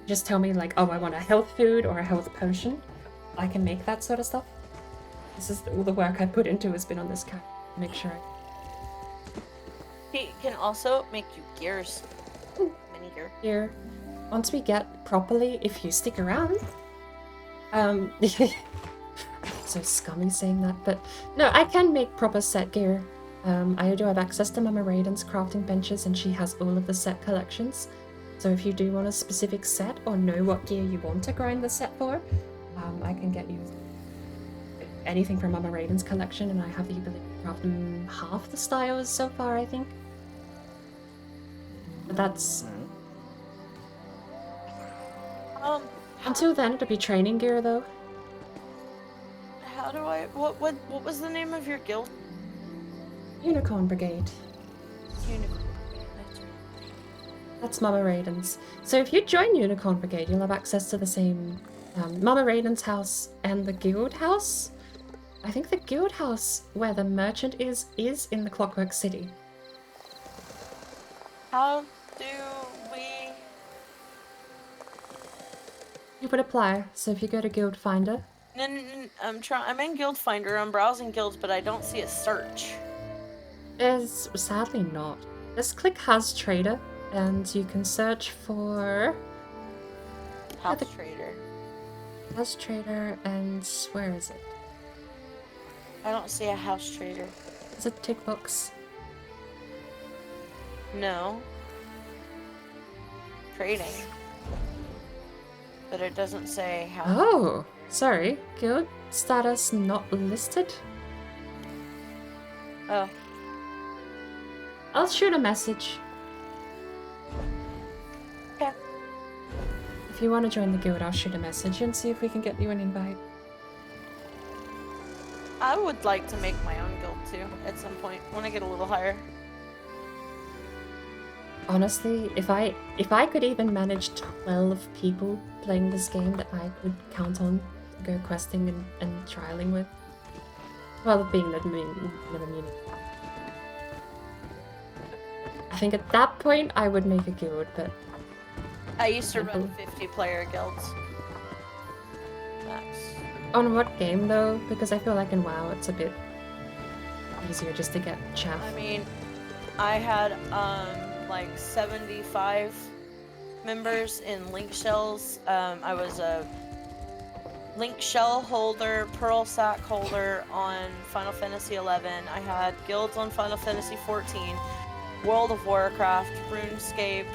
just tell me like, oh, I want a health food or a health potion. I can make that sort of stuff. This is all the work I put into has been on this cat. Make sure. He can also make you gears. Mini gear. Here, once we get properly, if you stick around, so scummy saying that, but no, I can make proper set gear. I do have access to Mama Raiden's crafting benches, and she has all of the set collections. So if you do want a specific set or know what gear you want to grind the set for, I can get you anything from Mama Raiden's collection, and I have the ability to craft half the styles so far, I think. But that's... Until then, it'll be training gear, though. How do I... What was the name of your guild? Unicorn Brigade. Unicorn. That's Mama Raiden's. So if you join Unicorn Brigade, you'll have access to the same Mama Raiden's house and the guild house. I think the guild house where the merchant is in the Clockwork City. How do we... You would apply. So if you go to Guild Finder. No, I'm in Guild Finder. I'm browsing guilds, but I don't see a search. There's sadly not. Just click Has Trader, and you can search for House Trader. House Trader, and where is it? I don't see a house trader. Is it tick box? No. Trading. But it doesn't say how. Oh, sorry. Guild status not listed. Oh. I'll shoot a message. Okay. If you want to join the guild, I'll shoot a message and see if we can get you an invite. I would like to make my own guild too at some point when I get a little higher. Honestly, if I could even manage 12 people playing this game that I could count on to go questing and trialing with, well, being the minimum. I think at that point I would make a guild, but I used to run 50-player guilds. Max. On what game though? Because I feel like in WoW it's a bit easier just to get chaff. I mean, I had like 75 members in Link Shells. I was a Link Shell holder, Pearl Sack holder on Final Fantasy XI. I had guilds on Final Fantasy XIV, World of Warcraft, RuneScape,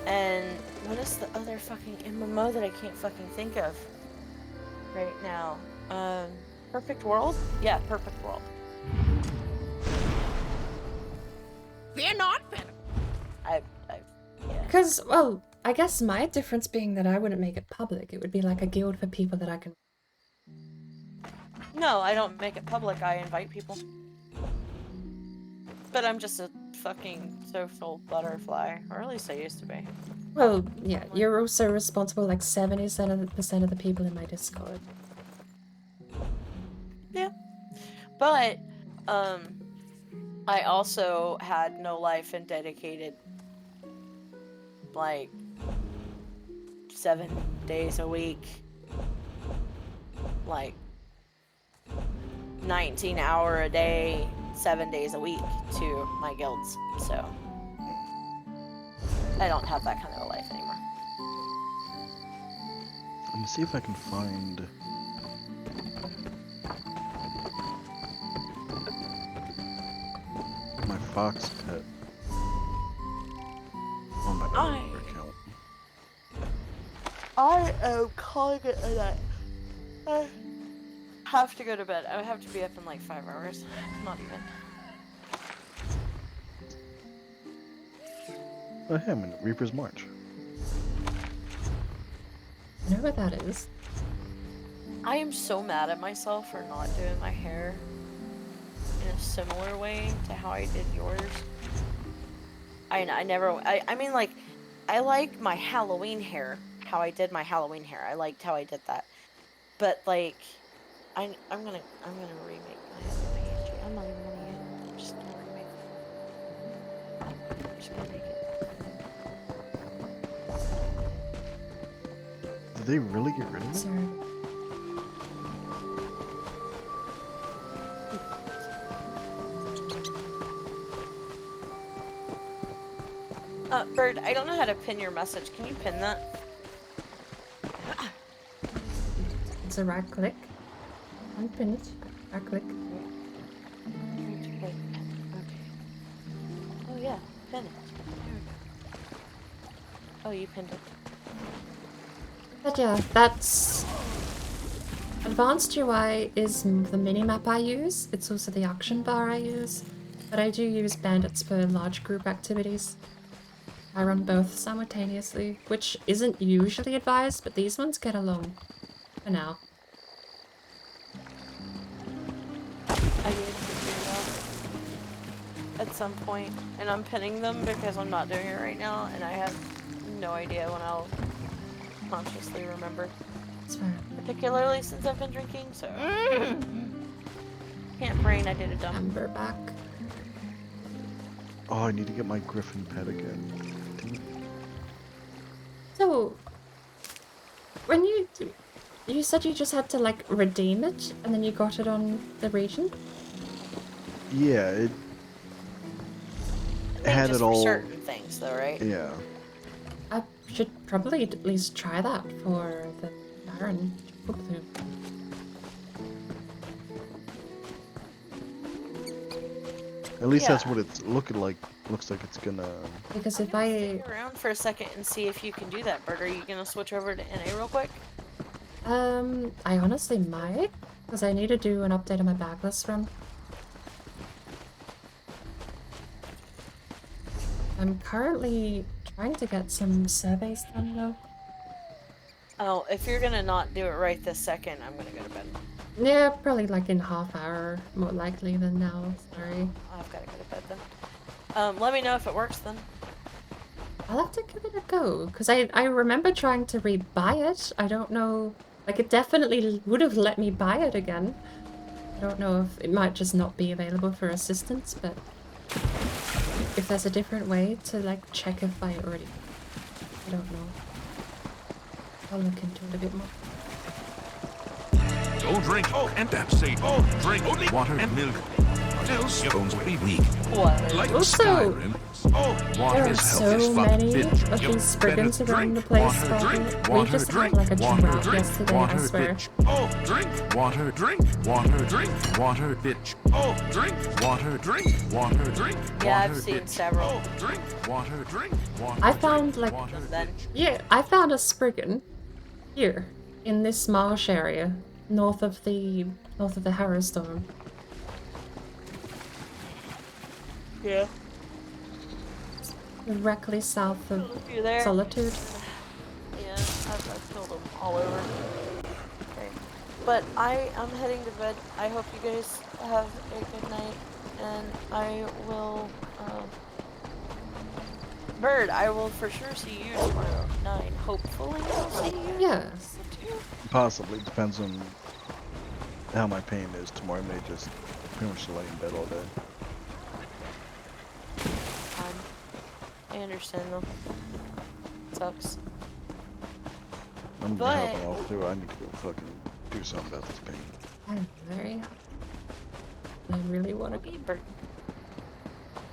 and what is the other fucking MMO that I can't fucking think of right now? Perfect World? Yeah, Perfect World. They're not venom. Yeah. Because, well, I guess my difference being that I wouldn't make it public. It would be like a guild for people that I can... No, I don't make it public. I invite people. But I'm just a fucking social butterfly, or at least I used to be. Well, yeah, you're also responsible like 70% of the people in my Discord. Yeah. But, I also had no life and dedicated, like, 7 days a week, like, 19-hour a day, 7 days a week to my guilds, so I don't have that kind of a life anymore. Let me see if I can find... my fox pet on my other account. I am calling it a night. I have to go to bed. I have to be up in like 5 hours. Not even. Oh, hey, I'm in Reaper's March. I know what that is. I am so mad at myself for not doing my hair in a similar way to how I did yours. I mean, like, I like my Halloween hair, how I did my Halloween hair. I liked how I did that. But, like, I'm gonna remake my PNG. I'm not even gonna use it. I'm just gonna remake it. I'm just gonna make it. Did they really get rid of it? Sorry. Bird, I don't know how to pin your message. Can you pin that? It's a right click. Unpin it. Right click. Okay. Oh yeah, pin it. There we go. Oh, you pinned it. But yeah, that's... Advanced UI is the minimap I use. It's also the action bar I use. But I do use bandits for large group activities. I run both simultaneously, which isn't usually advised, but these ones get along for now. I need to do that at some point, and I'm pinning them because I'm not doing it right now, and I have no idea when I'll consciously remember. That's fine. Particularly since I've been drinking, so can't brain. I did a dumb. Amber back. Oh, I need to get my griffin pet again. So, when you said you just had to like redeem it, and then you got it on the region? Yeah, it had just it all. For certain things, though, right? Yeah. I should probably at least try that for the Baron book loop. At least that's what it's looking like. Looks like it's gonna. Because if I Stick around for a second and see if you can do that, Bert. Are you gonna switch over to NA real quick? I honestly might, because I need to do an update on my backlist run. I'm currently trying to get some surveys done though. Oh, if you're gonna not do it right this second, I'm gonna go to bed. Yeah, probably like in half hour, more likely than now. Sorry. I've gotta go to bed then. Let me know if it works then. I'll have to give it a go, because I remember trying to rebuy it. I don't know, like it definitely would have let me buy it again. I don't know if it might just not be available for assistance, but if there's a different way to like check if I already, I don't know. I'll look into it a bit more. Don't drink and abstain. Drink only water and milk. Else your bones will be weak. Like Also, Skyrim. there are so many of these spriggans around the place. We just had like a drought yesterday, I swear. Drink water, drink water, drink water, bitch. Drink water, drink water, drink. Yeah, I've seen several. Drink water, drink water. I found like, yeah, I found a spriggan here in this marsh area north of the Harrowstorm. Yeah. Directly south of You there? Solitude. Yeah, I've killed them all over. Okay. But I'm heading to bed. I hope you guys have a good night, and I will, Bird, I will for sure see you tomorrow at 9. Hopefully I'll see you. Yes. Possibly. Depends on how my pain is tomorrow. I may just pretty much lay in bed all day. I understand though. Sucks. I'm But- helping off too. I need to go fucking do something about this pain. I'm very happy. I really want to go. Bird.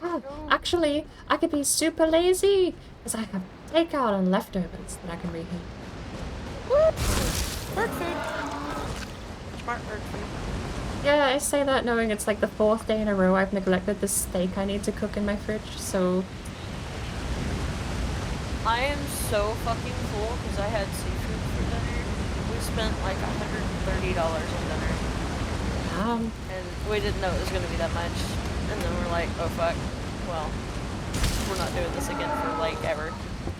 Ah, actually, I could be super lazy because I have takeout and leftovers that I can reheat. Bird food. Smart bird food. Yeah, I say that knowing it's like the 4th day in a row I've neglected the steak I need to cook in my fridge, so... I am so fucking full because I had seafood for dinner. We spent like $130 on dinner. And we didn't know it was going to be that much. And then we're like, oh fuck, well, we're not doing this again for like ever.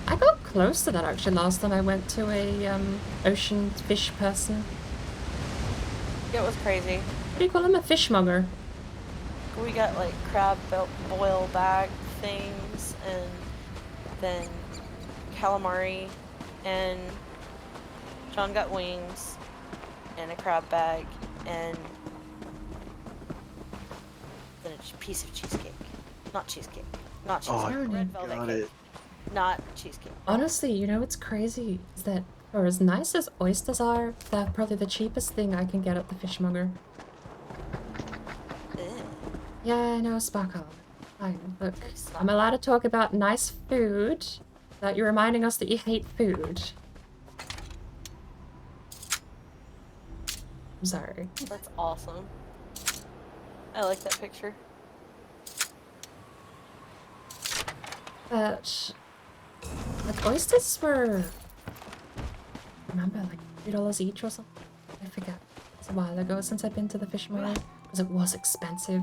I got close to that actually last time I went to a ocean fish person. It was crazy. What do you call him? A fishmonger? We got like crab boil bag things, and then calamari, and John got wings, and a crab bag, and then a piece of cheesecake. Not cheesecake. Not cheesecake. Oh, Red velvet got cake. it. Not cheesecake. Honestly, you know what's crazy? Is that for as nice as oysters are, they're probably the cheapest thing I can get at the fishmonger. Yeah, I know, Sparkle. Fine, look, I'm allowed to talk about nice food, but you're reminding us that you hate food. I'm sorry. That's awesome. I like that picture. But, like, oysters were, remember, like $3 each or something? I forget. It's a while ago since I've been to the fishmonger, because it was expensive.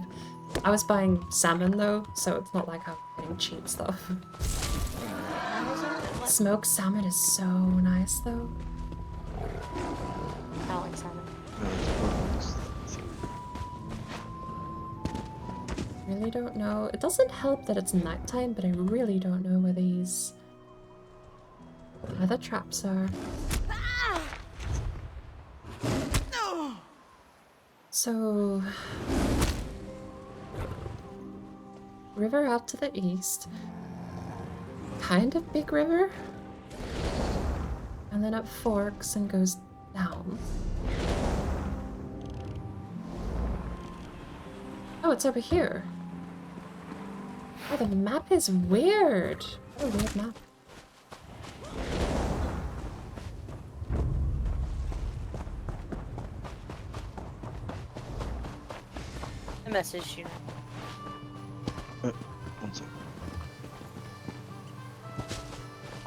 I was buying salmon though, so it's not like I'm getting cheap stuff. Smoked salmon is so nice though. I like salmon. Really don't know. It doesn't help that it's nighttime, but I really don't know where these other traps are. So, river out to the east, kind of big river, and then it forks and goes down. Oh, it's over here. Oh, the map is weird. What a weird map. I messaged you. One second.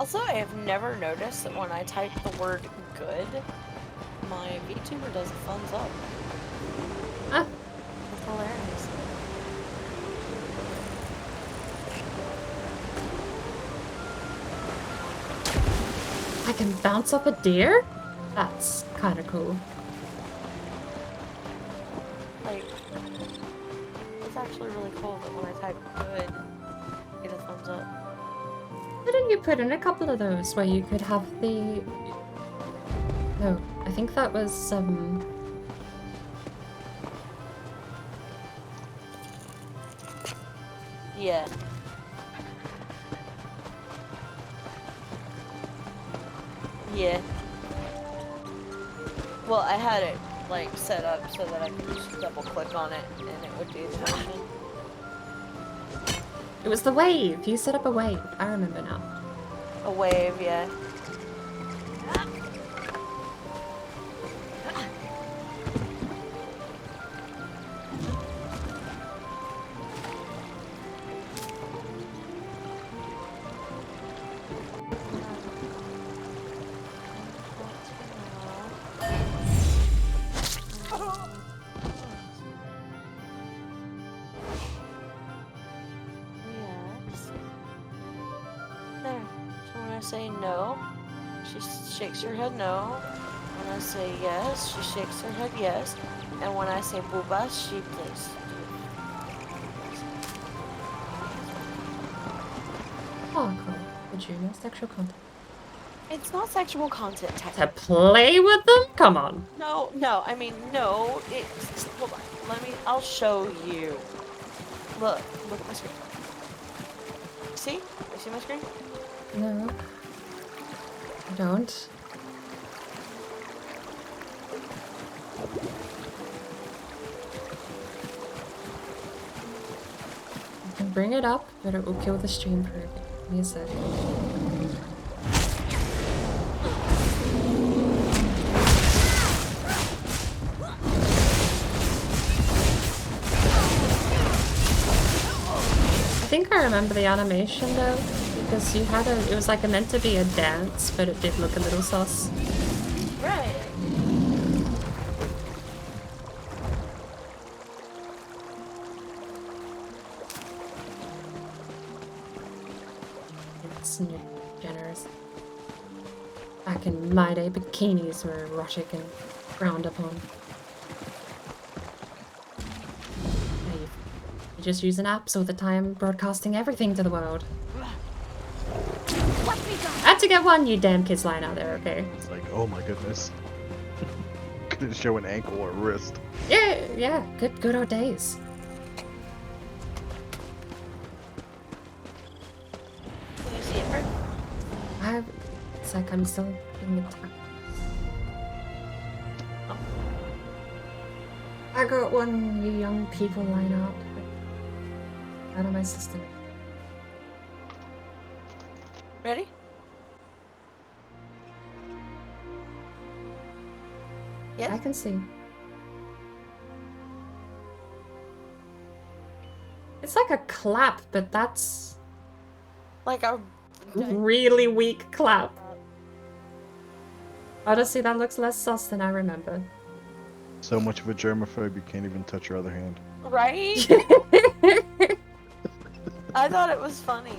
Also, I have never noticed that when I type the word good, my VTuber does a thumbs up. Ah. That's hilarious. I can bounce off a deer? That's kind of cool. Like, it's actually really cool that when I type good, I get a thumbs up. Why didn't you put in a couple of those where you could have the... No, I think that was, Yeah. Yeah. Well, I had it, like, set up so that I could just double click on it and it would do the motion. It was the wave. You set up a wave. I remember now. A wave, yeah. There. So when I say no, she shakes her head no. When I say yes, she shakes her head yes. And when I say booba, she plays. Oh, cool. Would you know sexual content? It's not sexual content, To technically. play with them? Come on. No, I mean, no. It's, hold on, I'll show you. Look at my screen. See? You see my screen? No. I don't. I can bring it up, but it will kill the stream for me a sec. I think I remember the animation though, because you had it was like meant to be a dance, but it did look a little sus. Right. It's generous. Back in my day, bikinis were erotic and frowned upon. You just use an apps all the time, broadcasting everything to the world. I had to get one, you damn kids lying out there, okay? It's like, oh my goodness. Couldn't show an ankle or a wrist. Yeah, good old days. Can you see it, Bert? It's like I'm still in the time. I got one, you young people line up. Out of my system. Ready? Yes? I can see. It's like a clap, but that's like a really weak clap. Honestly, that looks less sus than I remember. So much of a germaphobe you can't even touch your other hand. Right? I thought it was funny.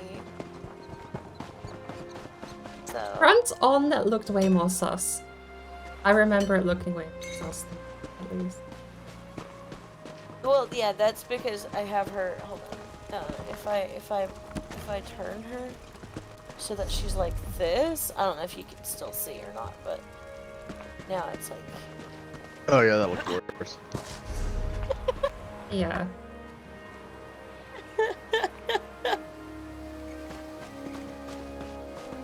So. Front on that looked way more sus. I remember it looking way more sus than at least. Well, yeah, that's because I have her. Hold on. If I turn her so that she's like this, I don't know if you can still see or not, but now it's like. Oh yeah, that looked worse. Yeah.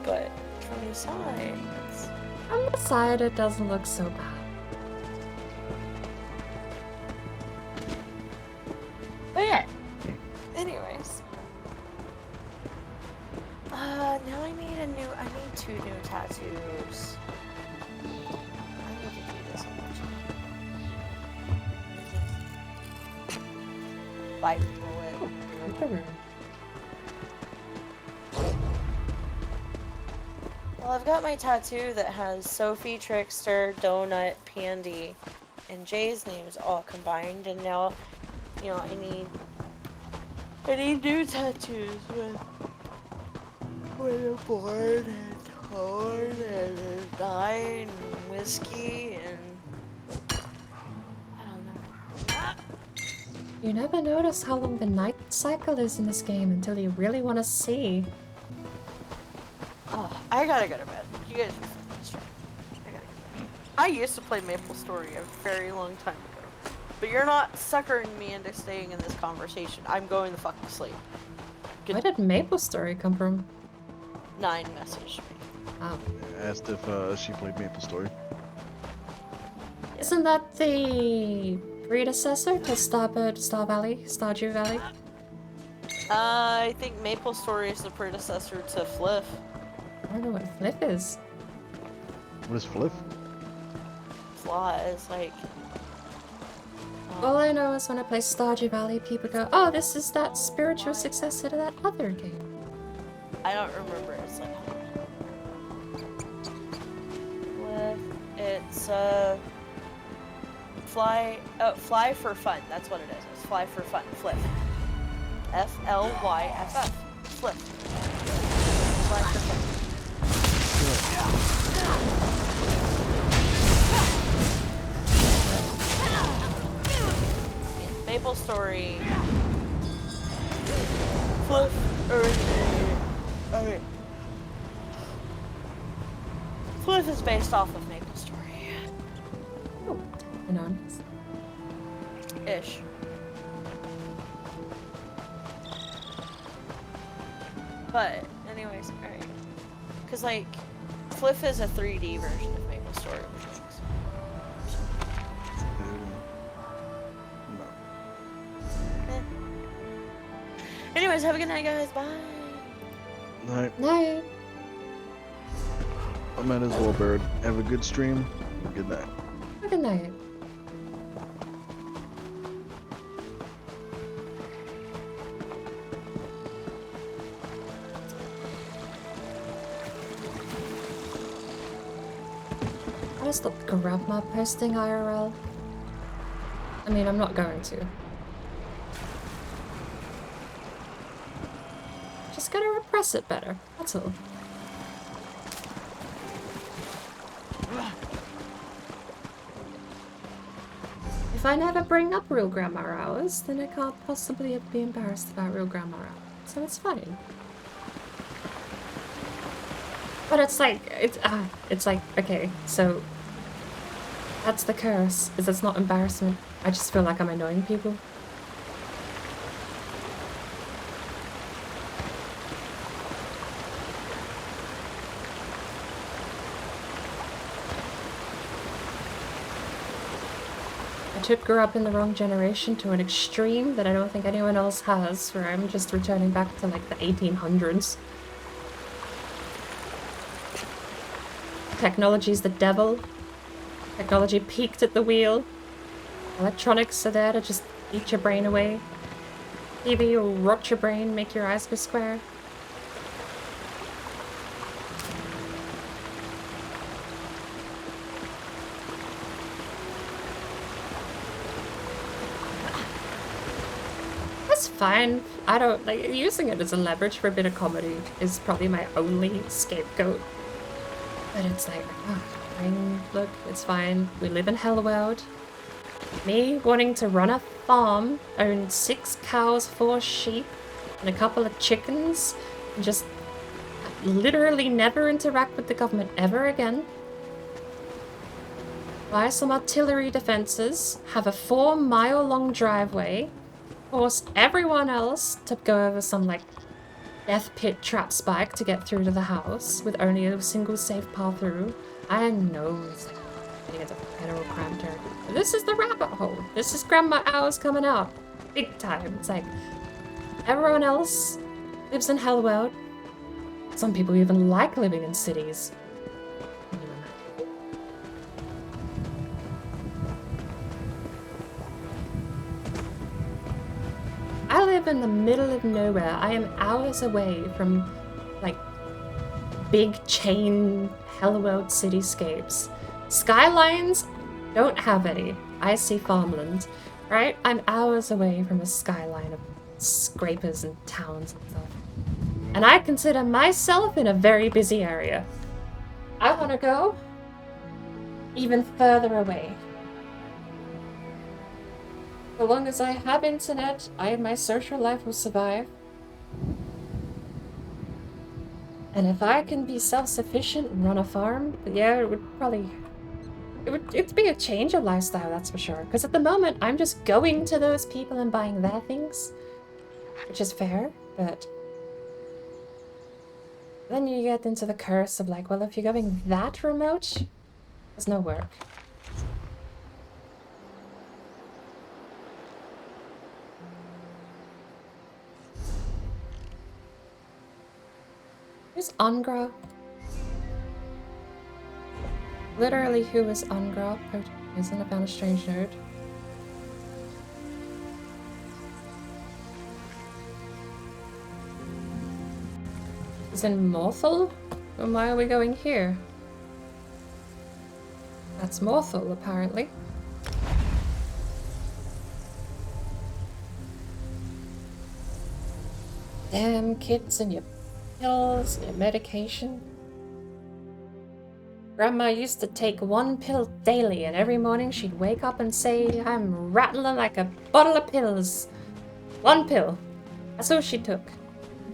But from the sides. On the side, it doesn't look so bad. But yeah. Anyways. Now I need 2 new tattoos. I need to do this eventually. Bye, people. Well, I've got my tattoo that has Sophie, Trickster, Donut, Pandy, and Jay's names all combined, and now, you know, I need new tattoos with a board and toad and a dye and whiskey and I don't know. You never notice how long the night cycle is in this game until you really want to see. Oh, I gotta go to bed. You guys are fucking I used to play MapleStory a very long time ago. But you're not suckering me into staying in this conversation. I'm going the fuck to sleep. Where did MapleStory come from? 9 messaged me. Oh. I asked if she played MapleStory. Isn't that the predecessor to Stardew Valley? I think MapleStory is the predecessor to Fliff. I don't know what Fliff is. What is Fliff? Flaw is like... All I know is when I play Stardew Valley, people go, oh, this is that spiritual successor to that other game. I don't remember. It's like... Fliff. It's, Fly for Fun. That's what it is. It's Fly for Fun. Fliff. F-L-Y-F-F. Fliff. Fly for Fun. Story. Cliff okay. Cliff is based off of Maple Story. Oh, anonymous. Ish. But, anyways, alright. Because, like, Cliff is a 3D version of Maple Story, which is Anyways, have a good night, guys. Bye. Night. Night. I might as well, Bird. Have a good stream. Good night. Good night. I just stop grab my posting IRL. I mean, I'm not going to. Just gotta repress it better, that's all. If I never bring up real grammar hours, then I can't possibly be embarrassed about real grammar hours, so it's fine. But it's like, okay, so that's the curse, is it's not embarrassment. I just feel like I'm annoying people. I grew up in the wrong generation to an extreme that I don't think anyone else has, where I'm just returning back to like the 1800s. Technology's the devil. Technology peaked at the wheel. Electronics are there to just eat your brain away. TV will rot your brain, make your eyes go square. That's fine. I don't like using it as a leverage for a bit of comedy is probably my only scapegoat. But it's like, oh, look, it's fine. We live in Hellworld. Me wanting to run a farm, own 6 cows, 4 sheep, and a couple of chickens, and just literally never interact with the government ever again. Buy some artillery defenses, have a 4-mile-long driveway, force everyone else to go over some, like, death pit trap spike to get through to the house with only a single safe path through. I know it's like getting into federal crime territory. This is the rabbit hole. This is grandma hours coming out. Big time. It's like everyone else lives in Hellworld. Some people even like living in cities. I live in the middle of nowhere. I am hours away from, like, big chain Hellworld cityscapes. Skylines don't have any. I see farmland, right? I'm hours away from a skyline of scrapers and towns and stuff. And I consider myself in a very busy area. I want to go even further away. So long as I have internet, my social life will survive. And if I can be self-sufficient and run a farm, yeah, it'd be a change of lifestyle, that's for sure. Because at the moment, I'm just going to those people and buying their things, which is fair, but then you get into the curse of like, well, if you're going that remote, there's no work. Who's Angra? Literally, who is Angra? Isn't it found a strange node? Is in Morthal? And why are we going here? That's Morthal, apparently. Damn kids and your pills, your medication. Grandma used to take one pill daily, and every morning she'd wake up and say, I'm rattling like a bottle of pills. One pill. That's all she took.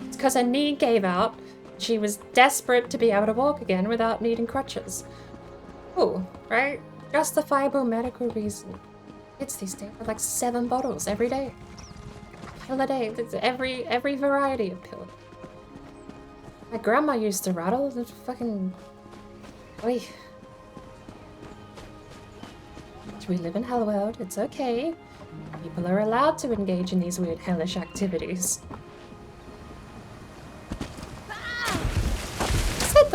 It's because her knee gave out. She was desperate to be able to walk again without needing crutches. Cool, right? Justifiable medical reason. Kids these days have like 7 bottles every day. Pill a day. It's every variety of pill. My grandma used to rattle the fucking... Oi. We live in Hell World. It's okay. People are allowed to engage in these weird hellish activities. It's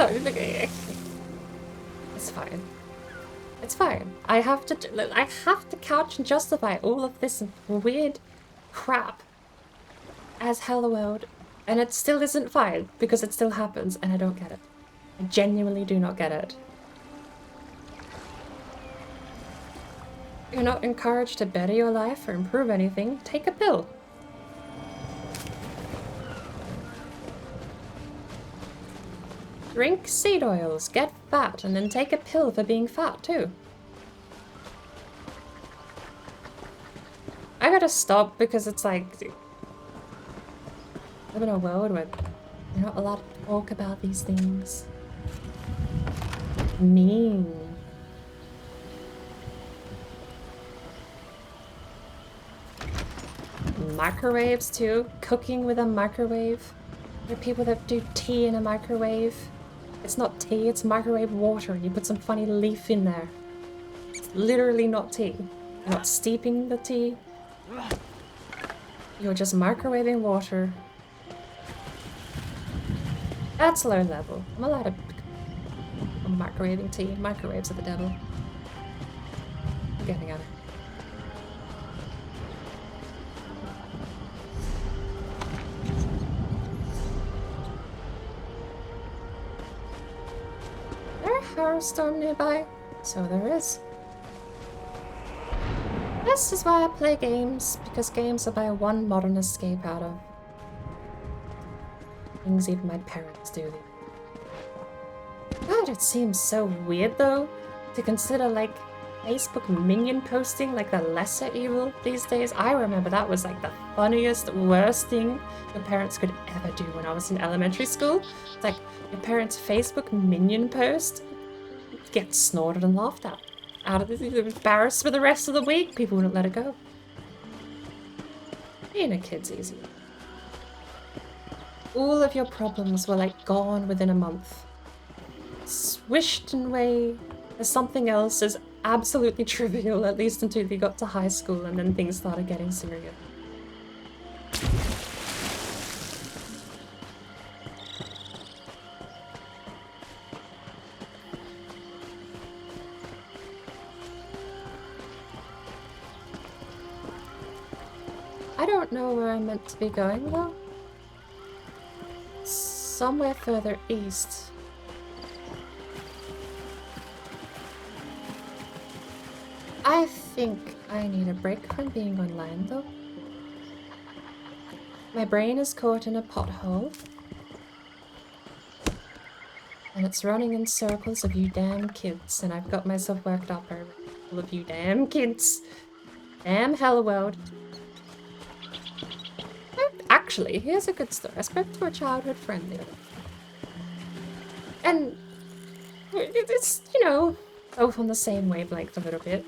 fine. It's fine. I have to couch and justify all of this weird crap as Hell World, and it still isn't fine because it still happens, and I don't get it. I genuinely do not get it. You're not encouraged to better your life or improve anything. Take a pill. Drink seed oils, get fat, and then take a pill for being fat too. I gotta stop because it's like... I live in a world where you're not allowed to talk about these things. Mean. Microwaves too. Cooking with a microwave. There are people that do tea in a microwave. It's not tea, it's microwave water. You put some funny leaf in there. It's literally not tea. You're not steeping the tea. You're just microwaving water. That's low level. I'm allowed to... I'm microwaving tea. Microwaves are the devil. I'm getting at it. Power storm nearby, so there is. This is why I play games, because games are my one modern escape out of things even my parents do. God, it seems so weird though to consider like Facebook minion posting like the lesser evil these days. I remember that was like the funniest, worst thing your parents could ever do when I was in elementary school. It's like your parents' Facebook minion post get snorted and laughed at. Out of this, embarrassed for the rest of the week. People wouldn't let it go. Being a kid's easy. All of your problems were like gone within a month. Swished away as something else is absolutely trivial, at least until you got to high school and then things started getting serious. I don't know where I'm meant to be going though. Somewhere further east. I think I need a break from being online though. My brain is caught in a pothole. And it's running in circles of you damn kids, and I've got myself worked up over all of you damn kids. Damn Hell World. Actually, here's a good story. I spoke to a childhood friend the other day. And it's, you know, both on the same wavelength a little bit.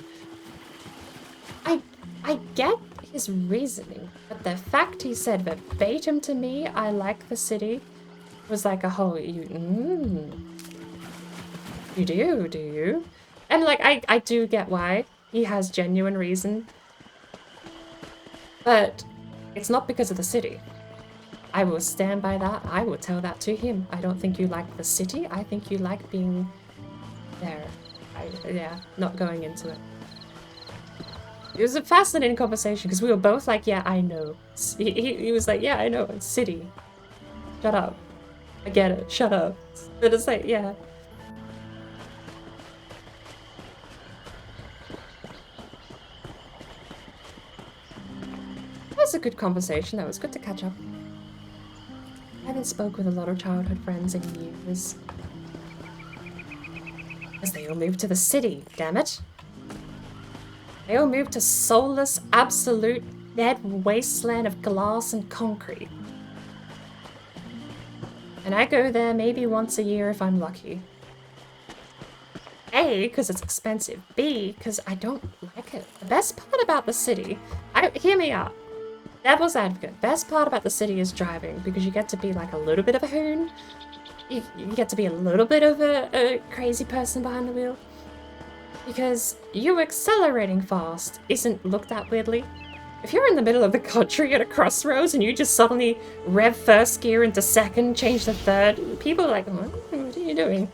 I get his reasoning, but the fact he said verbatim to me, I like the city, was like a whole, you do you? And like, I do get why. He has genuine reason. But it's not because of the city. I will stand by that. I will tell that to him. I don't think you like the city. I think you like being there. Yeah, not going into it. It was a fascinating conversation because we were both like, yeah, I know. He was like, yeah, I know. It's city. Shut up. I get it. Shut up. But it's like, yeah. That was a good conversation. That was good to catch up. I haven't spoke with a lot of childhood friends in years. Because they all moved to the city, damn it. They all moved to soulless, absolute, dead wasteland of glass and concrete. And I go there maybe once a year if I'm lucky. A, because it's expensive. B, because I don't like it. The best part about the city... hear me out. Devil's advocate. Best part about the city is driving, because you get to be like a little bit of a hoon. You get to be a little bit of a crazy person behind the wheel. Because you accelerating fast isn't looked at weirdly. If you're in the middle of the country at a crossroads and you just suddenly rev first gear into second, change to third, people are like, what are you doing?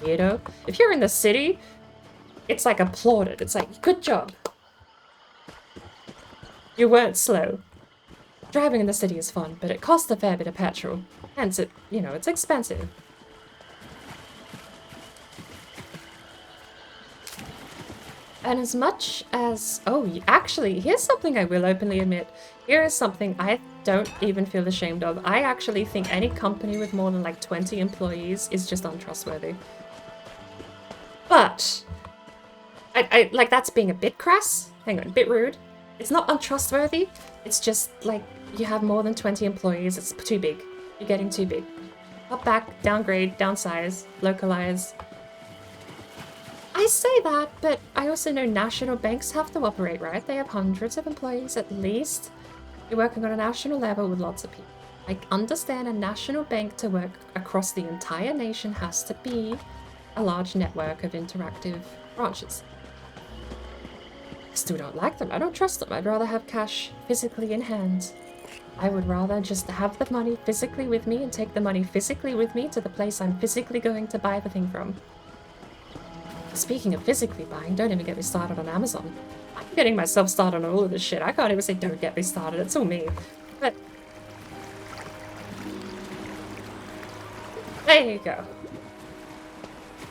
Weirdo. If you're in the city, it's like applauded. It's like, good job. You weren't slow. Driving in the city is fun, but it costs a fair bit of petrol. Hence it, you know, it's expensive. And as much as... oh, actually, here's something I will openly admit. Here is something I don't even feel ashamed of. I actually think any company with more than like 20 employees is just untrustworthy. But... I like, that's being a bit crass. Hang on, a bit rude. It's not untrustworthy. It's just, like, you have more than 20 employees. It's too big. You're getting too big. Up, back, downgrade, downsize, localize. I say that, but I also know national banks have to operate, right? They have hundreds of employees at least. You're working on a national level with lots of people. I understand a national bank to work across the entire nation has to be a large network of interactive branches. I still don't like them. I don't trust them. I'd rather have cash physically in hand. I would rather just have the money physically with me and take the money physically with me to the place I'm physically going to buy the thing from. Speaking of physically buying, don't even get me started on Amazon. I'm getting myself started on all of this shit. I can't even say don't get me started. It's all me. But... there you go.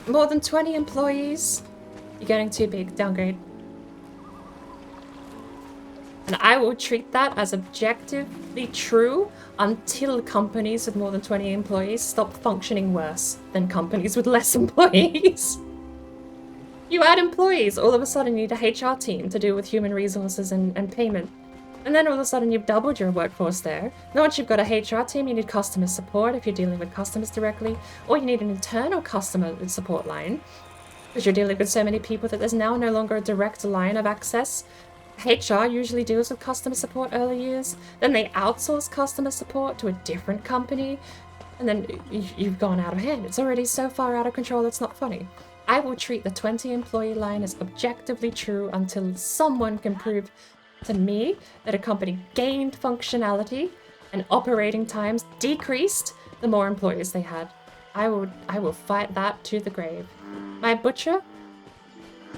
More than 20 employees. You're getting too big. Downgrade. And I will treat that as objectively true until companies with more than 20 employees stop functioning worse than companies with less employees. You add employees, all of a sudden you need a HR team to deal with human resources and payment. And then all of a sudden you've doubled your workforce there. Now once you've got a HR team, you need customer support if you're dealing with customers directly, or you need an internal customer support line, because you're dealing with so many people that there's now no longer a direct line of access. HR usually deals with customer support early years, then they outsource customer support to a different company, and then you've gone out of hand. It's already so far out of control it's not funny. I will treat the 20 employee line as objectively true until someone can prove to me that a company gained functionality and operating times decreased the more employees they had. I will fight that to the grave. My butcher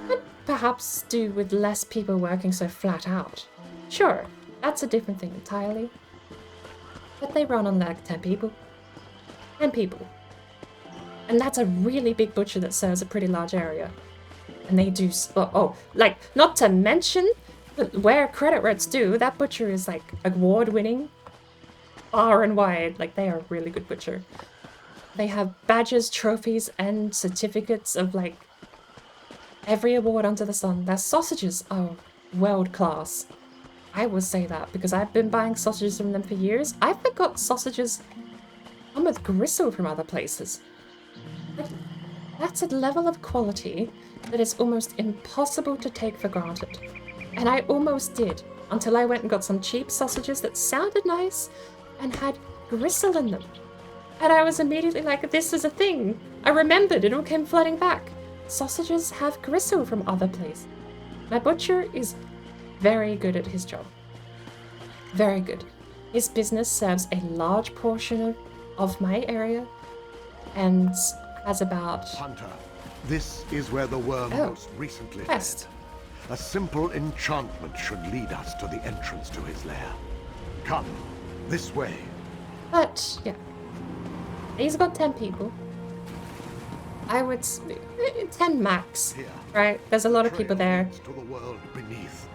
would perhaps do with less people working so flat out. Sure, that's a different thing entirely. But they run on like 10 people. 10 people. And that's a really big butcher that serves a pretty large area. And they do... like, not to mention, but where credit where it's due, that butcher is, like, award-winning. Far and wide. Like, they are a really good butcher. They have badges, trophies, and certificates of, like, every award under the sun. Their sausages are world-class. I will say that, because I've been buying sausages from them for years. I forgot sausages come with gristle from other places. That's a level of quality that is almost impossible to take for granted. And I almost did, until I went and got some cheap sausages that sounded nice and had gristle in them. And I was immediately like, this is a thing. I remembered, it all came flooding back. Sausages have gristle from other places. My butcher is very good at his job. Very good. His business serves a large portion of my area and has about... Hunter, this is where the worm most recently led. A simple enchantment should lead us to the entrance to his lair. Come, this way. But, yeah. He's got 10 people. I would... 10 max, right? There's a lot of people there. To the world beneath.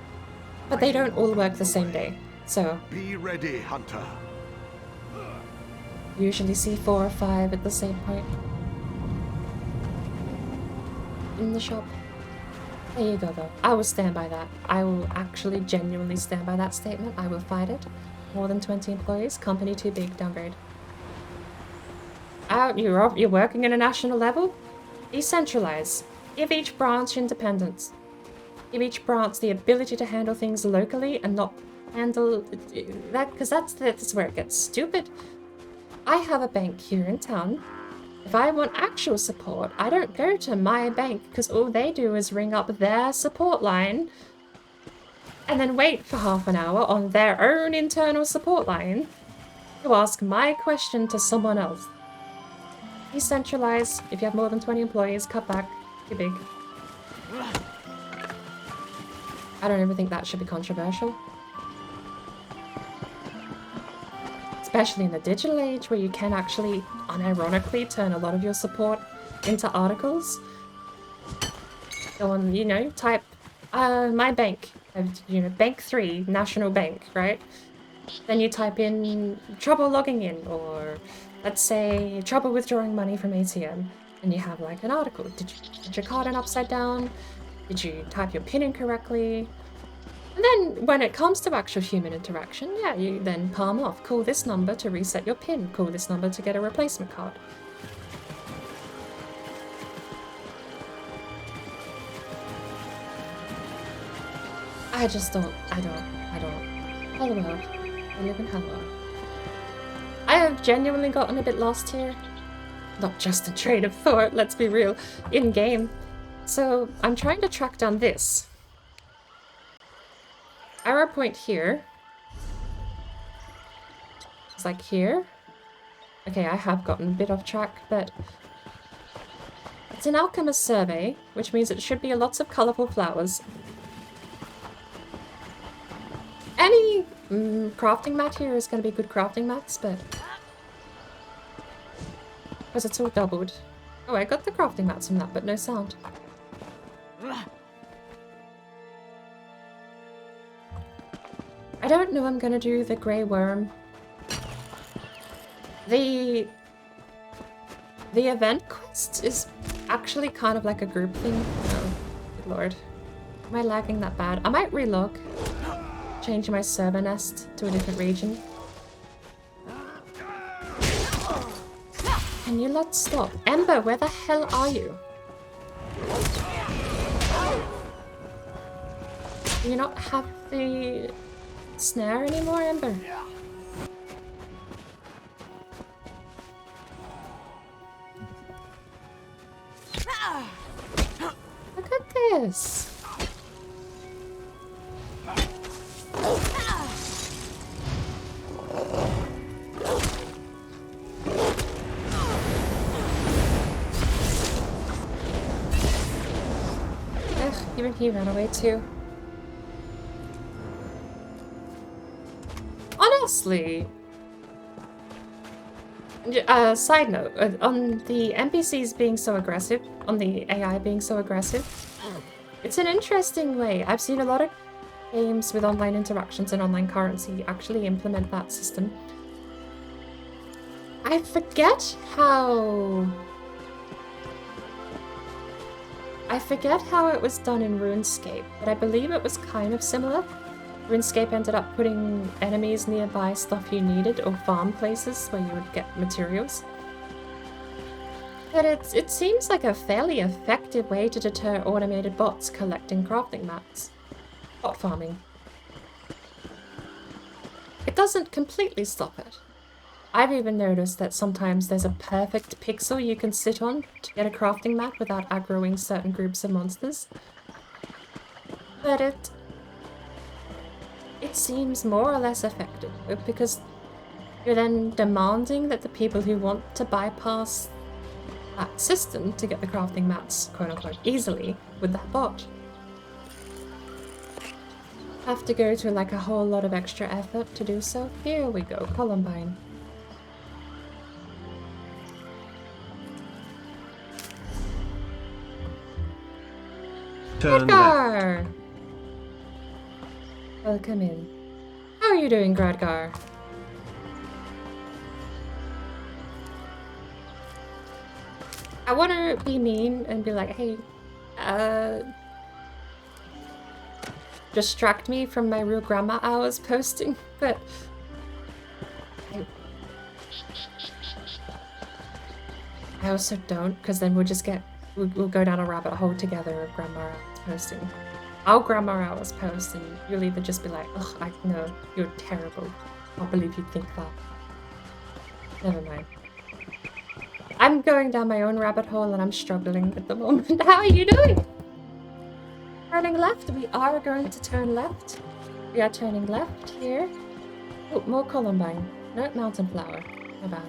But they don't all work the same day, so... Be ready, Hunter. Usually see 4 or 5 at the same point. in the shop. There you go, though. I will stand by that. I will actually genuinely stand by that statement. I will fight it. More than 20 employees, company too big, downgrade. You're working at a national level? Decentralize. Give each branch independence. Give each branch the ability to handle things locally and not handle that, because that's where it gets stupid. I have a bank here in town. If I want actual support, I don't go to my bank because all they do is ring up their support line and then wait for half an hour on their own internal support line to ask my question to someone else. Decentralize. If you have more than 20 employees, cut back. Too big. I don't even think that should be controversial. Especially in the digital age where you can actually unironically turn a lot of your support into articles. Go on, you know, type my bank, you know, bank 3, national bank, right? Then you type in trouble logging in, or let's say trouble withdrawing money from ATM, and you have like an article. Did you put your card in upside down? Did you type your PIN incorrectly? And then when it comes to actual human interaction, yeah, you then palm off. Call this number to reset your PIN. Call this number to get a replacement card. I just don't. Hello world. I live in hello. I have genuinely gotten a bit lost here. Not just in train of thought, let's be real, in game. So I'm trying to track down this. Arrow point here. It's like here. Okay, I have gotten a bit off track, but it's an alchemist survey, which means it should be lots of colourful flowers. Any crafting mat here is going to be good crafting mats, but because it's all doubled. Oh, I got the crafting mats from that, but no sound. I don't know I'm gonna do the grey worm. The event quest is actually kind of like a group thing. Oh, good lord. Am I lagging that bad? I might relog. Change my server nest to a different region. Can you lot stop? Ember, where the hell are you? Do you not have the snare anymore, Ember? Look at this. Even he ran away too. Honestly, side note, on the NPCs being so aggressive, on the AI being so aggressive, it's an interesting way. I've seen a lot of games with online interactions and online currency actually implement that system. I forget how it was done in RuneScape, but I believe it was kind of similar. RuneScape ended up putting enemies nearby stuff you needed, or farm places where you would get materials. But it seems like a fairly effective way to deter automated bots collecting crafting mats. Bot farming. It doesn't completely stop it. I've even noticed that sometimes there's a perfect pixel you can sit on to get a crafting mat without aggroing certain groups of monsters. But it seems more or less effective, because you're then demanding that the people who want to bypass that system to get the crafting mats, quote-unquote, easily with that bot have to go to like a whole lot of extra effort to do so. Here we go, Columbine. Gradgar! Welcome in. How are you doing, Gradgar? I want to be mean and be like, hey, distract me from my real grandma hours posting, but I also don't, because then we'll go down a rabbit hole together of grandma hours posting. I'll grandma hours post, and you'll either just be like, ugh, no, you're terrible. I can't believe you'd think that. Never mind. I'm going down my own rabbit hole and I'm struggling at the moment. How are you doing? Turning left. We are going to turn left. We are turning left here. Oh, more columbine. No, mountain flower. No bad.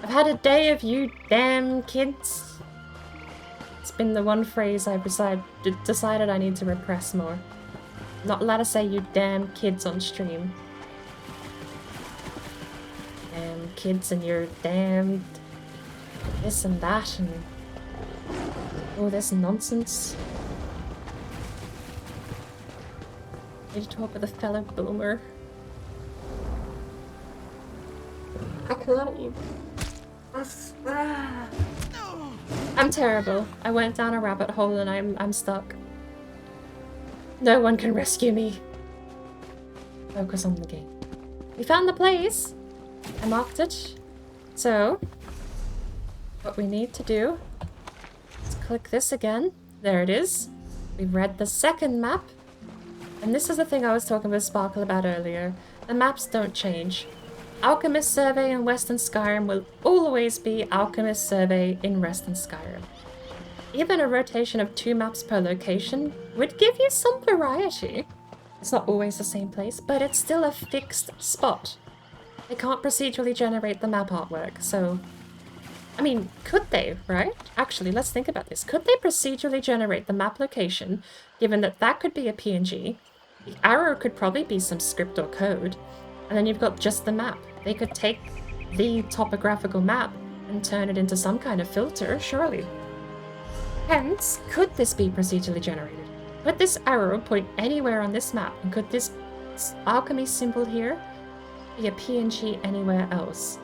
I've had a day of you damn kids. It's been the one phrase I've decided I need to repress more. Not allowed to say you damn kids on stream. Damn kids and your damn this and that and all this nonsense. I need to talk with a fellow boomer. I can't even. I'm terrible. I went down a rabbit hole and I'm stuck. No one can rescue me. Focus on the game. We found the place. I marked it. So, what we need to do is click this again. There it is. We've read the second map. And this is the thing I was talking with Sparkle about earlier. The maps don't change. Alchemist Survey in Western Skyrim will always be Alchemist Survey in Western Skyrim. Even a rotation of 2 maps per location would give you some variety. It's not always the same place, but it's still a fixed spot. They can't procedurally generate the map artwork, so... I mean, could they, right? Actually, let's think about this. Could they procedurally generate the map location, given that that could be a PNG? The arrow could probably be some script or code, and then you've got just the map. They could take the topographical map and turn it into some kind of filter, surely. Hence, could this be procedurally generated? Could this arrow point anywhere on this map, and could this alchemy symbol here be a PNG anywhere else?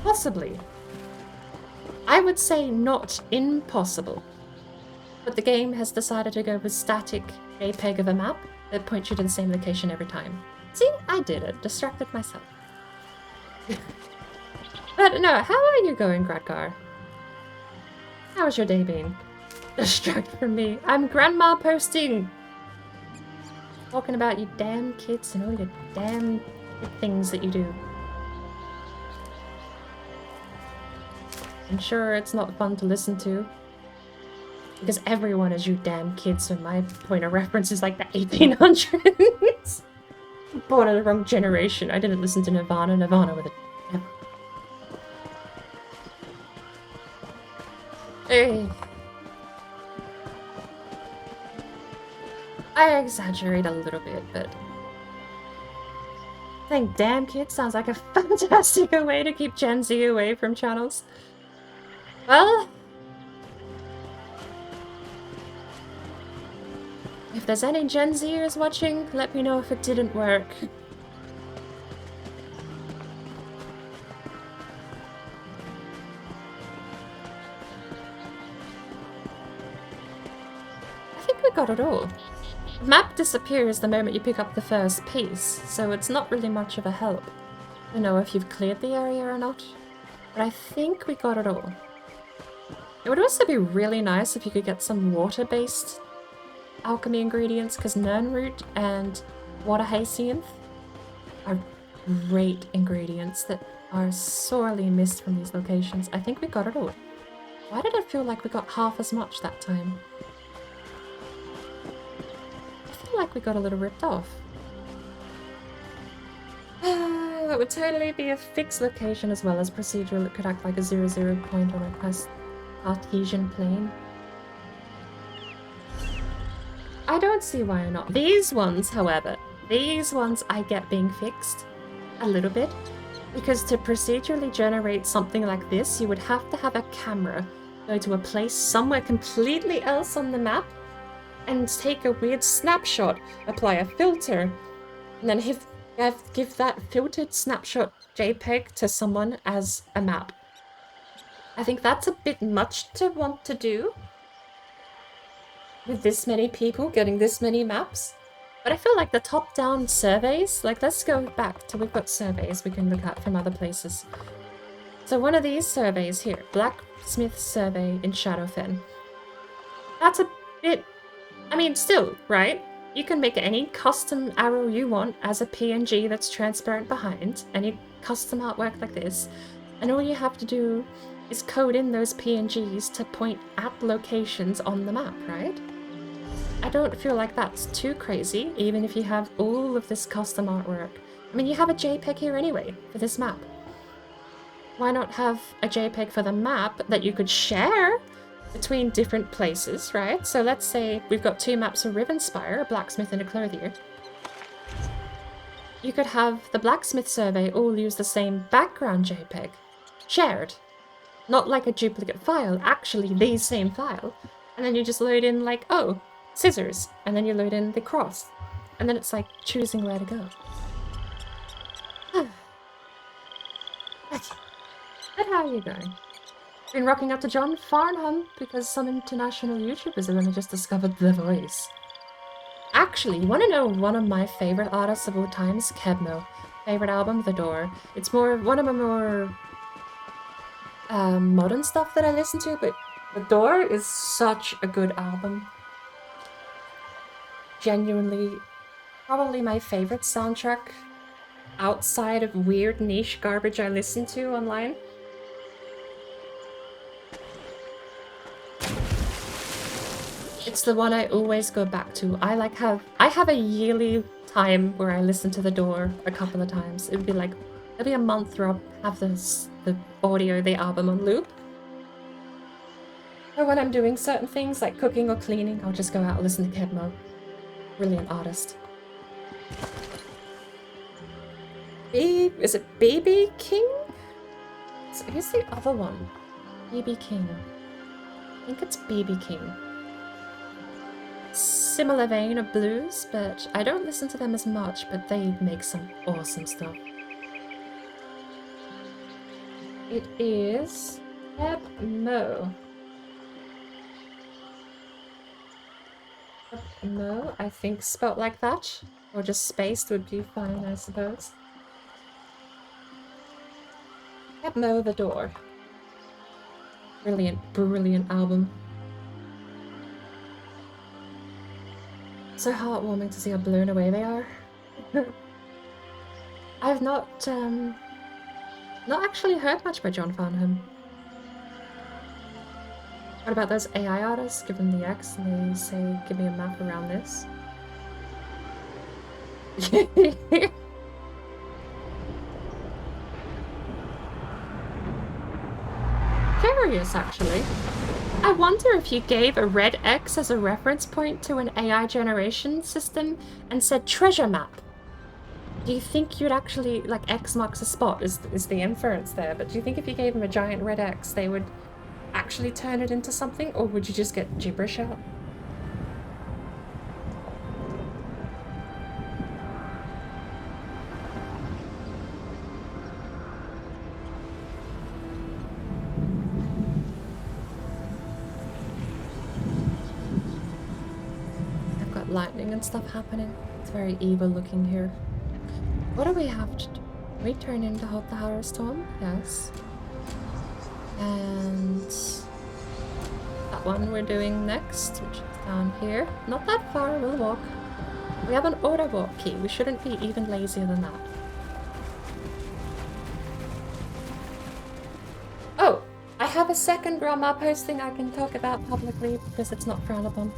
Possibly. I would say not impossible. But the game has decided to go with static JPEG of a map that points you to the same location every time. See, I did it. Distracted myself. But no, how are you going, Gradgar? How's your day been? Distract from me. I'm grandma posting! Talking about you damn kids and all your damn things that you do. I'm sure it's not fun to listen to. Because everyone is you damn kids, so my point of reference is like the 1800s. Born in the wrong generation. I didn't listen to Nirvana. Nirvana with a... Hey. I exaggerate a little bit, but... I think damn kid sounds like a fantastic way to keep Gen Z away from channels. Well... if there's any Gen Zers watching, let me know if it didn't work. I think we got it all. The map disappears the moment you pick up the first piece, so it's not really much of a help. I don't know if you've cleared the area or not, but I think we got it all. It would also be really nice if you could get some water-based alchemy ingredients, because Nernroot and water hyacinth are great ingredients that are sorely missed from these locations. I think we got it all. Why did it feel like we got half as much that time? I feel like we got a little ripped off. That would totally be a fixed location as well as procedural. It could act like a 0-0 point on a Cartesian plane. I don't see why not. These ones, however, these ones I get being fixed a little bit, because to procedurally generate something like this, you would have to have a camera go to a place somewhere completely else on the map and take a weird snapshot, apply a filter, and then give that filtered snapshot JPEG to someone as a map. I think that's a bit much to want to do. With this many people getting this many maps. But I feel like the top-down surveys, like let's go back to we've got surveys we can look at from other places. So one of these surveys here, Blacksmith Survey in Shadowfen. That's a bit, I mean still, right? You can make any custom arrow you want as a PNG that's transparent behind, any custom artwork like this, and all you have to do is code in those PNGs to point at locations on the map, right? I don't feel like that's too crazy, even if you have all of this custom artwork. I mean, you have a JPEG here anyway, for this map. Why not have a JPEG for the map that you could share between different places, right? So let's say we've got 2 maps of Rivenspire, a blacksmith and a clothier. You could have the blacksmith survey all use the same background JPEG, shared. Not like a duplicate file, actually the same file. And then you just load in like, oh, scissors, and then you load in the cross. And then it's like choosing where to go. But how are you going? Been rocking up to John Farnham because some international YouTubers have only just discovered The Voice. Actually, you want to know one of my favorite artists of all time is Kebno. Favorite album, The Door. It's more one of my more modern stuff that I listen to, but The Door is such a good album. Genuinely, probably my favorite soundtrack outside of weird niche garbage I listen to online. It's the one I always go back to. I have a yearly time where I listen to The Door a couple of times. It would be like, it'll be a month where I'll have the audio, the album on loop. Or when I'm doing certain things like cooking or cleaning, I'll just go out and listen to Kebmo. Brilliant artist. Is it BB King? So who's the other one? BB King. I think it's BB King. Similar vein of blues, but I don't listen to them as much, but they make some awesome stuff. It is Kebmo. Kebmo, I think spelt like that. Or just spaced would be fine, I suppose. Kebmo The Door. Brilliant, brilliant album. So heartwarming to see how blown away they are. I've not actually heard much by John Farnham. What about those AI artists? Give them the X and they say, give me a map around this. Curious, actually. I wonder if you gave a red X as a reference point to an AI generation system and said treasure map. Do you think you'd actually, like X marks a spot is the inference there, but do you think if you gave them a giant red X they would actually turn it into something, or would you just get gibberish out? Lightning and stuff happening. It's very evil looking here. What do we have to do? We turn in to hold the Horror Storm? Yes. And that one we're doing next, which is down here. Not that far, we'll walk. We have an auto walk key. We shouldn't be even lazier than that. Oh! I have a second grandma posting I can talk about publicly because it's not frowned upon.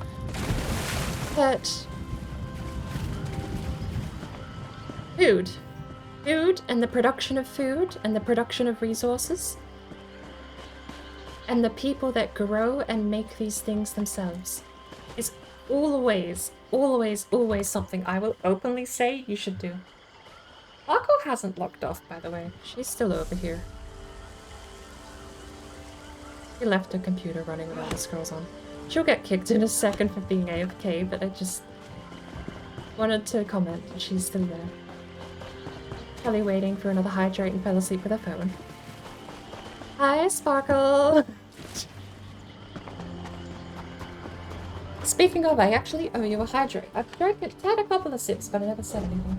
But food and the production of food and the production of resources and the people that grow and make these things themselves is always something I will openly say you should do. Marco hasn't locked off, by the way. She's still over here. She left her computer running with all the scrolls on. She'll get kicked in a second for being AFK, but I just wanted to comment that she's still there. Probably waiting for another hydrate and fell asleep with her phone. Hi, Sparkle. Speaking of, I actually owe you a hydrate. I've had a couple of sips, but I never said anything.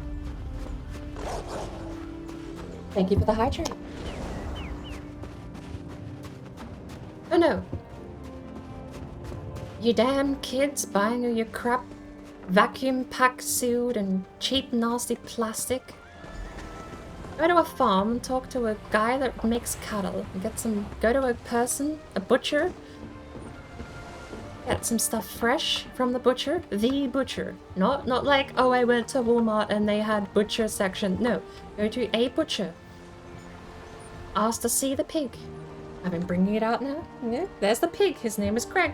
Thank you for the hydrate. Oh no. You damn kids buying you your crap vacuum pack suit and cheap nasty plastic. Go to a farm and talk to a guy that makes cattle. And go to a person, a butcher. Get some stuff fresh from the butcher. The butcher. Not like, oh, I went to Walmart and they had butcher section. No, go to a butcher. Ask to see the pig. I've been bringing it out now. Yeah, there's the pig. His name is Greg.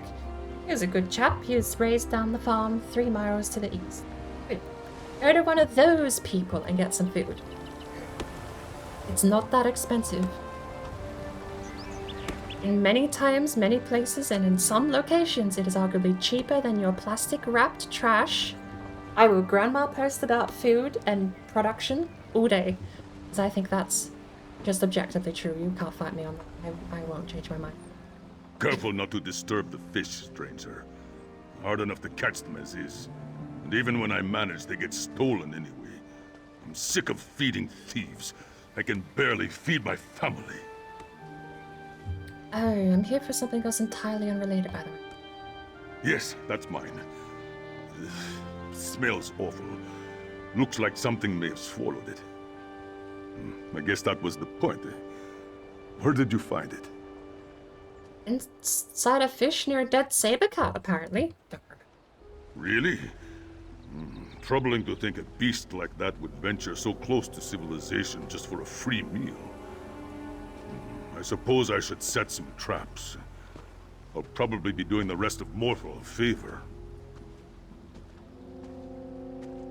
He was a good chap. He was raised down the farm 3 miles to the east. Good. Go to one of those people and get some food. It's not that expensive. In many times, many places, and in some locations, it is arguably cheaper than your plastic-wrapped trash. I will grandma post about food and production all day, because I think that's just objectively true. You can't fight me on that. I won't change my mind. Careful not to disturb the fish, stranger. Hard enough to catch them as is. And even when I manage, they get stolen anyway. I'm sick of feeding thieves. I can barely feed my family. Oh, I'm here for something else entirely unrelated, by the way. Yes, that's mine. Smells awful. Looks like something may have swallowed it. I guess that was the point. Where did you find it? Inside a fish near a dead saber cat, apparently. Really? Troubling to think a beast like that would venture so close to civilization just for a free meal. I suppose I should set some traps. I'll probably be doing the rest of mortal a favor.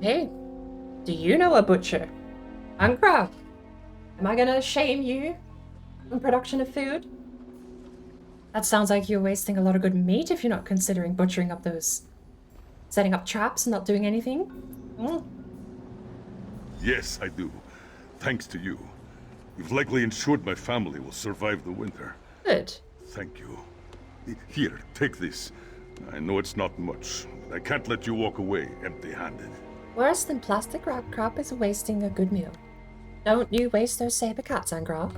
Hey, do you know a butcher? Angra, am I gonna shame you in production of food? That sounds like you're wasting a lot of good meat if you're not considering butchering up those... setting up traps and not doing anything. Mm. Yes, I do. Thanks to you. You've likely ensured my family will survive the winter. Good. Thank you. Here, take this. I know it's not much, but I can't let you walk away empty-handed. Worse than plastic wrap crap is wasting a good meal. Don't you waste those saber cats, Angra.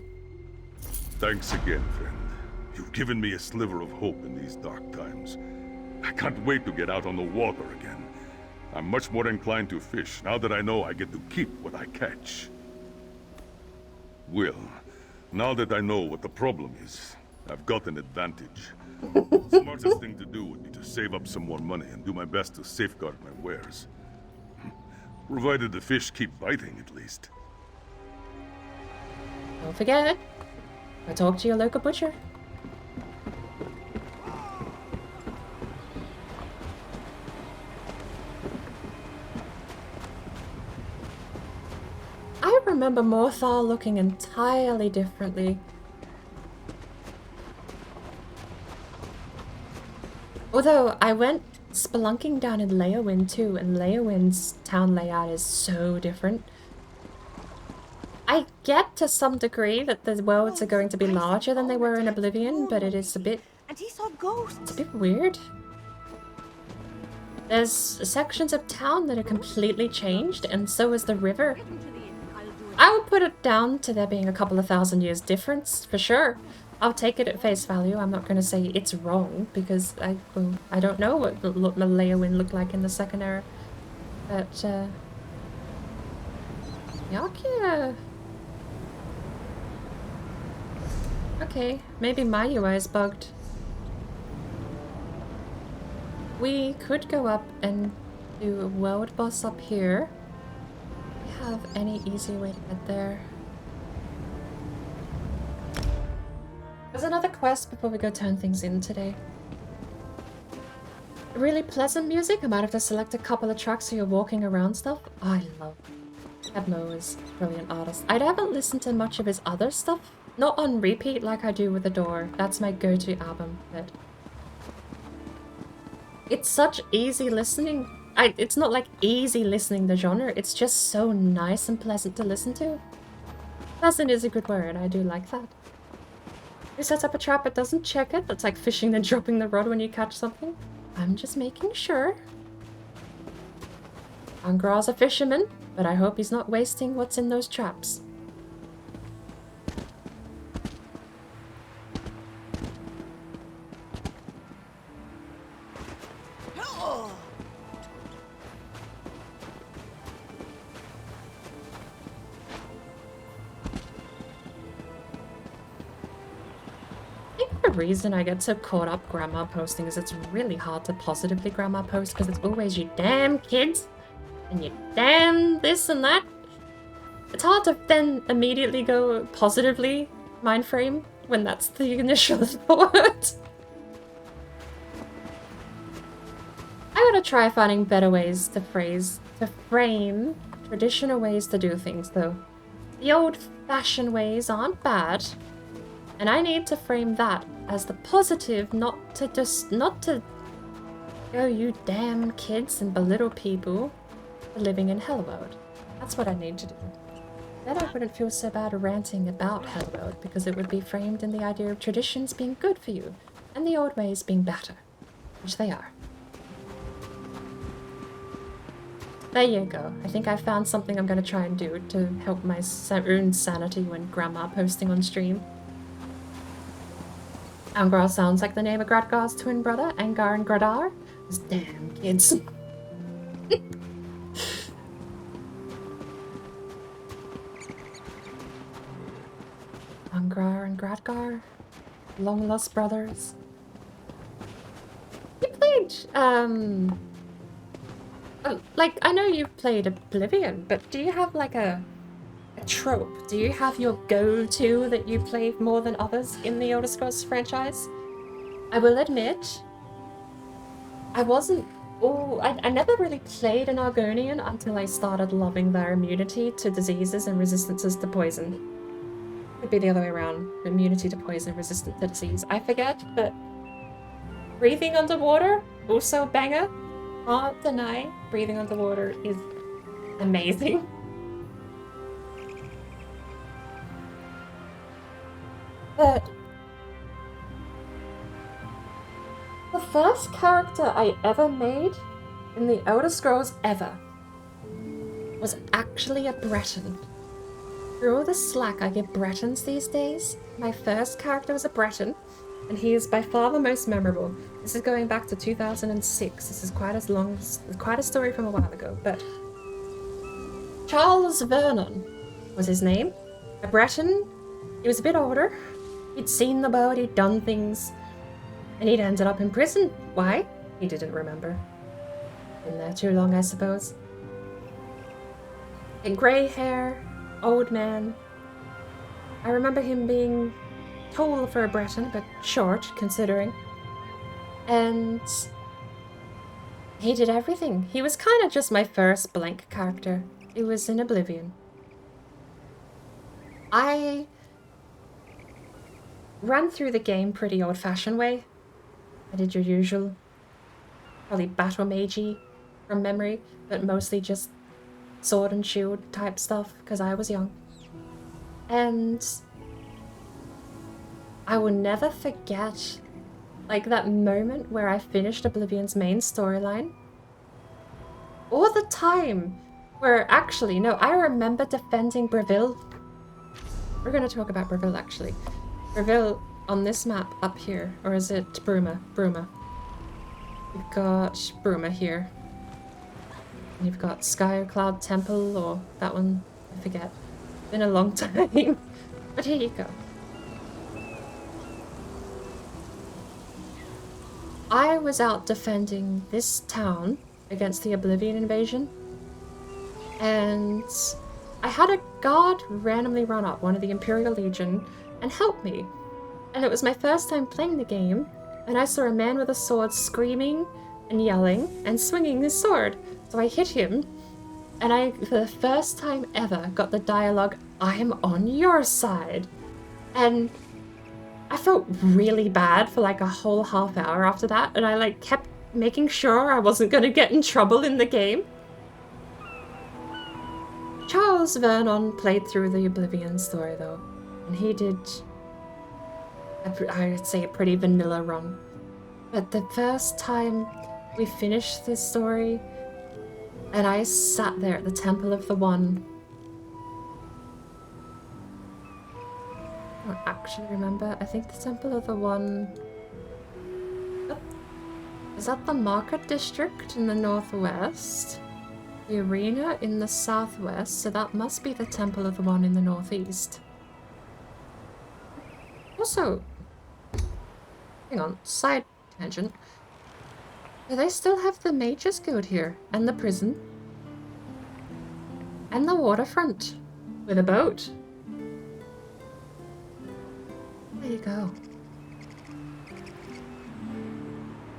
Thanks again, friend. You've given me a sliver of hope in these dark times. I can't wait to get out on the water again. I'm much more inclined to fish now that I know I get to keep what I catch. Will, now that I know what the problem is, I've got an advantage. The smartest thing to do would be to save up some more money and do my best to safeguard my wares. Provided the fish keep biting, at least. Don't forget, go talk to your local butcher. I remember Morthal looking entirely differently. Although I went spelunking down in Leyawind too, and Leyawind's town layout is so different. I get to some degree that the worlds are going to be larger than they were in Oblivion, but it is a bit... And he saw ghosts. It's a bit weird. There's sections of town that are completely changed, and so is the river. I would put it down to there being a couple of 1,000 years difference, for sure. I'll take it at face value. I'm not going to say it's wrong, because I don't know what Leyawind looked like in the second era. But, Yakia... Okay, maybe my UI is bugged. We could go up and do a world boss up here. Do we have any easy way to get there? There's another quest before we go turn things in today. Really pleasant music. I might have to select a couple of tracks so you're walking around stuff. Oh, I love Edmo is a brilliant artist. I haven't listened to much of his other stuff. Not on repeat like I do with Adore. That's my go-to album, but... It's such easy listening. It's not like easy listening the genre, it's just so nice and pleasant to listen to. Pleasant is a good word, I do like that. Who sets up a trap but doesn't check it? That's like fishing and dropping the rod when you catch something. I'm just making sure. Angra's a fisherman, but I hope he's not wasting what's in those traps. The reason I get so caught up grandma posting is it's really hard to positively grandma post because it's always you damn kids and you damn this and that. It's hard to then immediately go positively mind frame when that's the initial thought. I gotta try finding better ways to frame traditional ways to do things though. The old-fashioned ways aren't bad. And I need to frame that as the positive, not to go you damn kids and belittle people for living in Hellworld. That's what I need to do. Then I wouldn't feel so bad ranting about Hellworld because it would be framed in the idea of traditions being good for you and the old ways being better, which they are. There you go. I think I found something I'm going to try and do to help my own sanity when grandma posting on stream. Angar sounds like the name of Gradgar's twin brother, Angar and Gradar. Those damn kids. Angar and Gradgar, long lost brothers. You played, like, I know you've played Oblivion, but do you have like a trope? Do you have your go-to that you play more than others in the Elder Scrolls franchise? I will admit, I wasn't... I never really played an Argonian until I started loving their immunity to diseases and resistances to poison. Could be the other way around. Immunity to poison, resistant to disease. I forget, but breathing underwater, also banger. Can't deny breathing underwater is amazing. But the first character I ever made in the Elder Scrolls ever was actually a Breton. Through all the slack I give Bretons these days, my first character was a Breton, and he is by far the most memorable. This is going back to 2006. This is quite a story from a while ago, but Charles Vernon was his name. A Breton. He was a bit older. He'd seen the world, he'd done things, and he'd ended up in prison. Why? He didn't remember. Been there too long, I suppose. And grey hair, old man. I remember him being tall for a Breton, but short, considering. And he did everything. He was kind of just my first blank character. It was in Oblivion. I ran through the game pretty old-fashioned way. I did your usual, probably battle magey from memory, but mostly just sword and shield type stuff because I was young. And I will never forget like that moment where I finished Oblivion's main storyline. Or the time where actually, no, I remember defending Breville. We're going to talk about Breville actually. Breville on this map up here, or is it Bruma? Bruma. You've got Bruma here. And you've got Sky Cloud Temple, or that one, I forget. Been a long time. But here you go. I was out defending this town against the Oblivion invasion. And I had a guard randomly run up, one of the Imperial Legion, and help me. And it was my first time playing the game, and I saw a man with a sword screaming and yelling and swinging his sword. So I hit him, and I, for the first time ever, got the dialogue, "I'm on your side." And I felt really bad for like a whole half hour after that, and I like kept making sure I wasn't gonna get in trouble in the game. Charles Vernon played through the Oblivion story though, and he did I'd say a pretty vanilla run. But the first time we finished this story, and I sat there at the Temple of the One. I don't actually remember. I think the Temple of the One... Is that the Market District in the northwest? The arena in the southwest, so that must be the Temple of the One in the northeast. Also, hang on, side tangent. Do they still have the Mages Guild here? And the prison? And the waterfront? With a boat? There you go.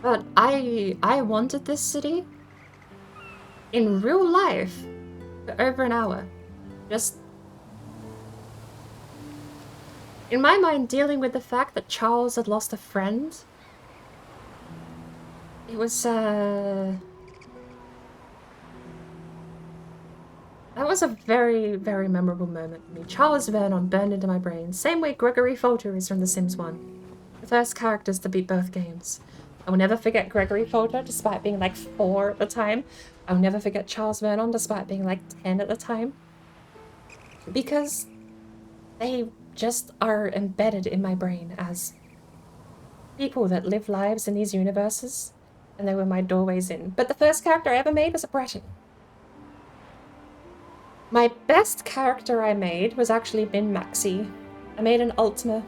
But I wanted this city in real life for over an hour. Just in my mind, dealing with the fact that Charles had lost a friend. It was that was a very, very memorable moment for me. Charles Vernon burned into my brain. Same way Gregory Folter is from The Sims 1. The first characters to beat both games. I will never forget Gregory Folter, despite being like 4 at the time. I will never forget Charles Vernon, despite being like 10 at the time. Because they just are embedded in my brain as people that live lives in these universes. And they were my doorways in. But the first character I ever made was a Breton. My best character I made was actually Min Maxi. I made an Ultima,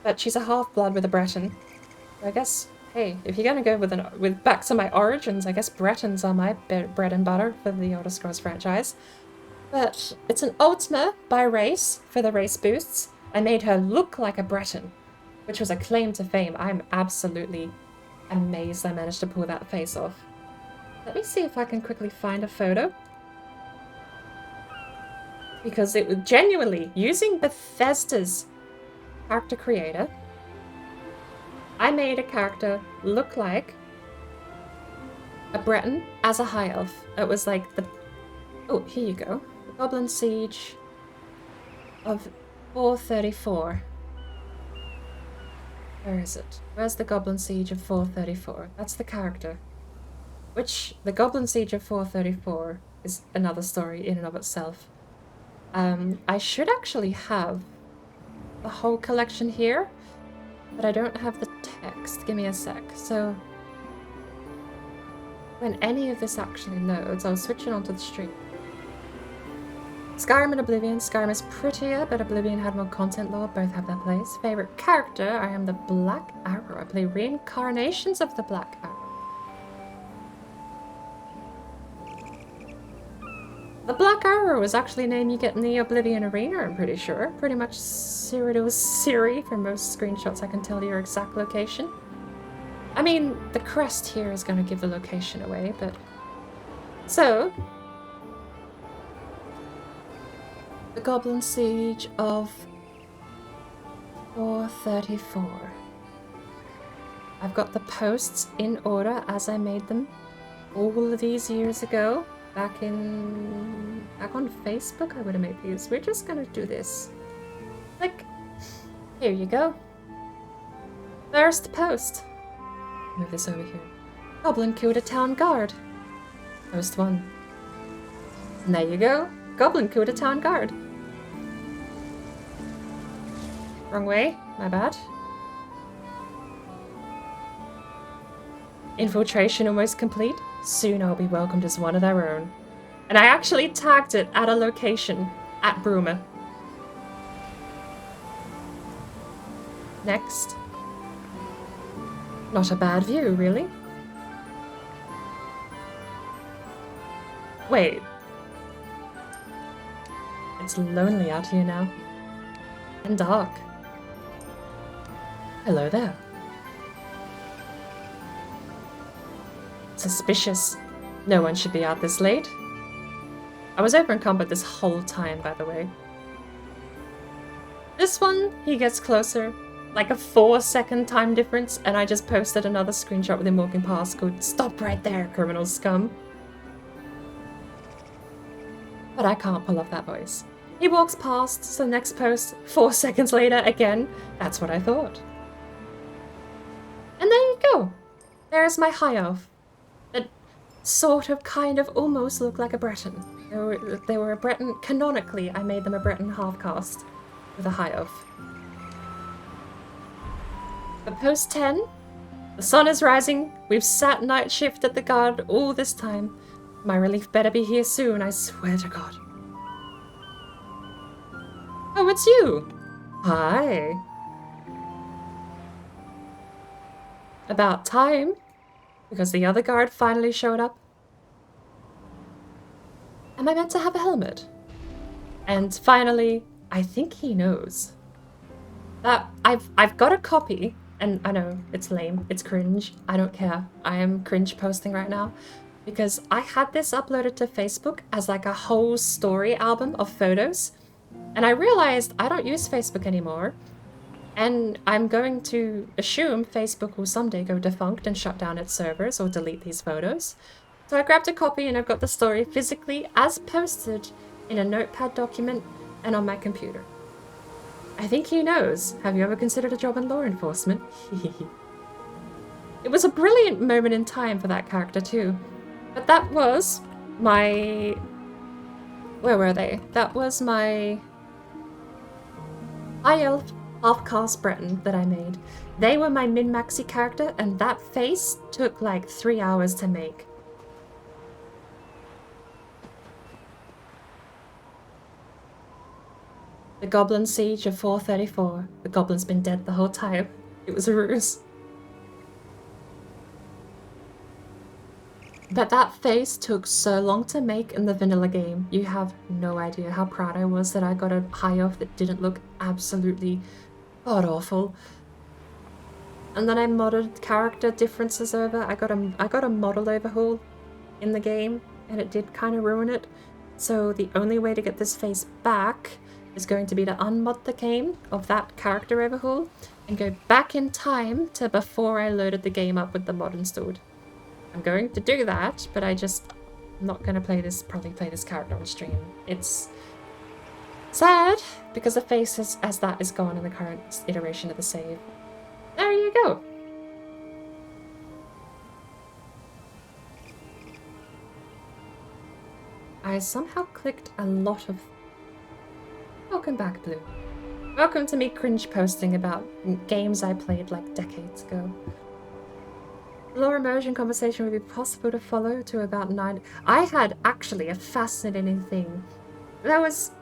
but she's a half-blood with a Breton. So I guess, hey, if you're gonna go with back to my origins, I guess Bretons are my bread and butter for the Elder Scrolls franchise. But it's an Ultima by race for the race boosts. I made her look like a Breton, which was a claim to fame. I'm absolutely amazed I managed to pull that face off. Let me see if I can quickly find a photo. Because it was genuinely, using Bethesda's character creator, I made a character look like a Breton as a high elf. It was like the... Oh, here you go. The Goblin Siege of 434. Where is it? Where's the Goblin Siege of 434? That's the character. Which, the Goblin Siege of 434 is another story in and of itself. I should actually have the whole collection here, but I don't have the text. Give me a sec. So, when any of this actually loads, I'll switch it onto the stream. Skyrim and Oblivion. Skyrim is prettier, but Oblivion had more content lore. Both have their place. Favorite character? I am the Black Arrow. I play reincarnations of the Black Arrow. The Black Arrow is actually a name you get in the Oblivion Arena, I'm pretty sure. Pretty much Cyrodiil Siri for most screenshots I can tell your exact location. I mean, the crest here is going to give the location away, but... So... The Goblin Siege of 434. I've got the posts in order as I made them all of these years ago. Back on Facebook, I would have made these. We're just gonna do this. Like, here you go. First post. Move this over here. Goblin killed a town guard. Post 1. And there you go. Goblin killed a town guard. Wrong way. My bad. Infiltration almost complete. Soon I'll be welcomed as one of their own. And I actually tagged it at a location at Bruma. Next. Not a bad view, really. Wait. It's lonely out here now. And dark. Hello there. Suspicious. No one should be out this late. I was over in combat this whole time, by the way. This one, he gets closer. Like a 4-second time difference, and I just posted another screenshot with him walking past called "Stop right there, criminal scum." But I can't pull off that voice. He walks past, so next post, 4 seconds later, again, that's what I thought. And there you go. There's my high elf. That sort of, kind of, almost looked like a Breton. They were a Breton, canonically, I made them a Breton half-caste with a high elf. But post 10, the sun is rising, we've sat night shift at the guard all this time. My relief better be here soon, I swear to God. Oh, it's you! Hi. About time, because the other guard finally showed up. Am I meant to have a helmet? And finally, I think he knows. That I've got a copy, and I know it's lame, it's cringe, I don't care. I am cringe posting right now. Because I had this uploaded to Facebook as like a whole story album of photos. And I realized I don't use Facebook anymore. And I'm going to assume Facebook will someday go defunct and shut down its servers or delete these photos. So I grabbed a copy and I've got the story physically as posted in a notepad document and on my computer. I think he knows. Have you ever considered a job in law enforcement? It was a brilliant moment in time for that character too. But that was my... Where were they? That was my... High Elf half-caste Breton that I made. They were my min-maxi character, and that face took like 3 hours to make. The Goblin Siege of 434. The Goblin's been dead the whole time. It was a ruse. But that face took so long to make in the vanilla game. You have no idea how proud I was that I got a high elf that didn't look absolutely god-awful. And then I modded character differences over. I got a model overhaul in the game, and it did kind of ruin it. So the only way to get this face back is going to be to unmod the game of that character overhaul and go back in time to before I loaded the game up with the mod installed. I'm going to do that, but I'm not going to probably play this character on stream. It's sad because the face as that is gone in the current iteration of the save. There you go. I somehow clicked a lot of... Welcome back, Blue. Welcome to me cringe posting about games I played like decades ago. Lore immersion conversation would be possible to follow to about 9. I had actually a fascinating thing. That was...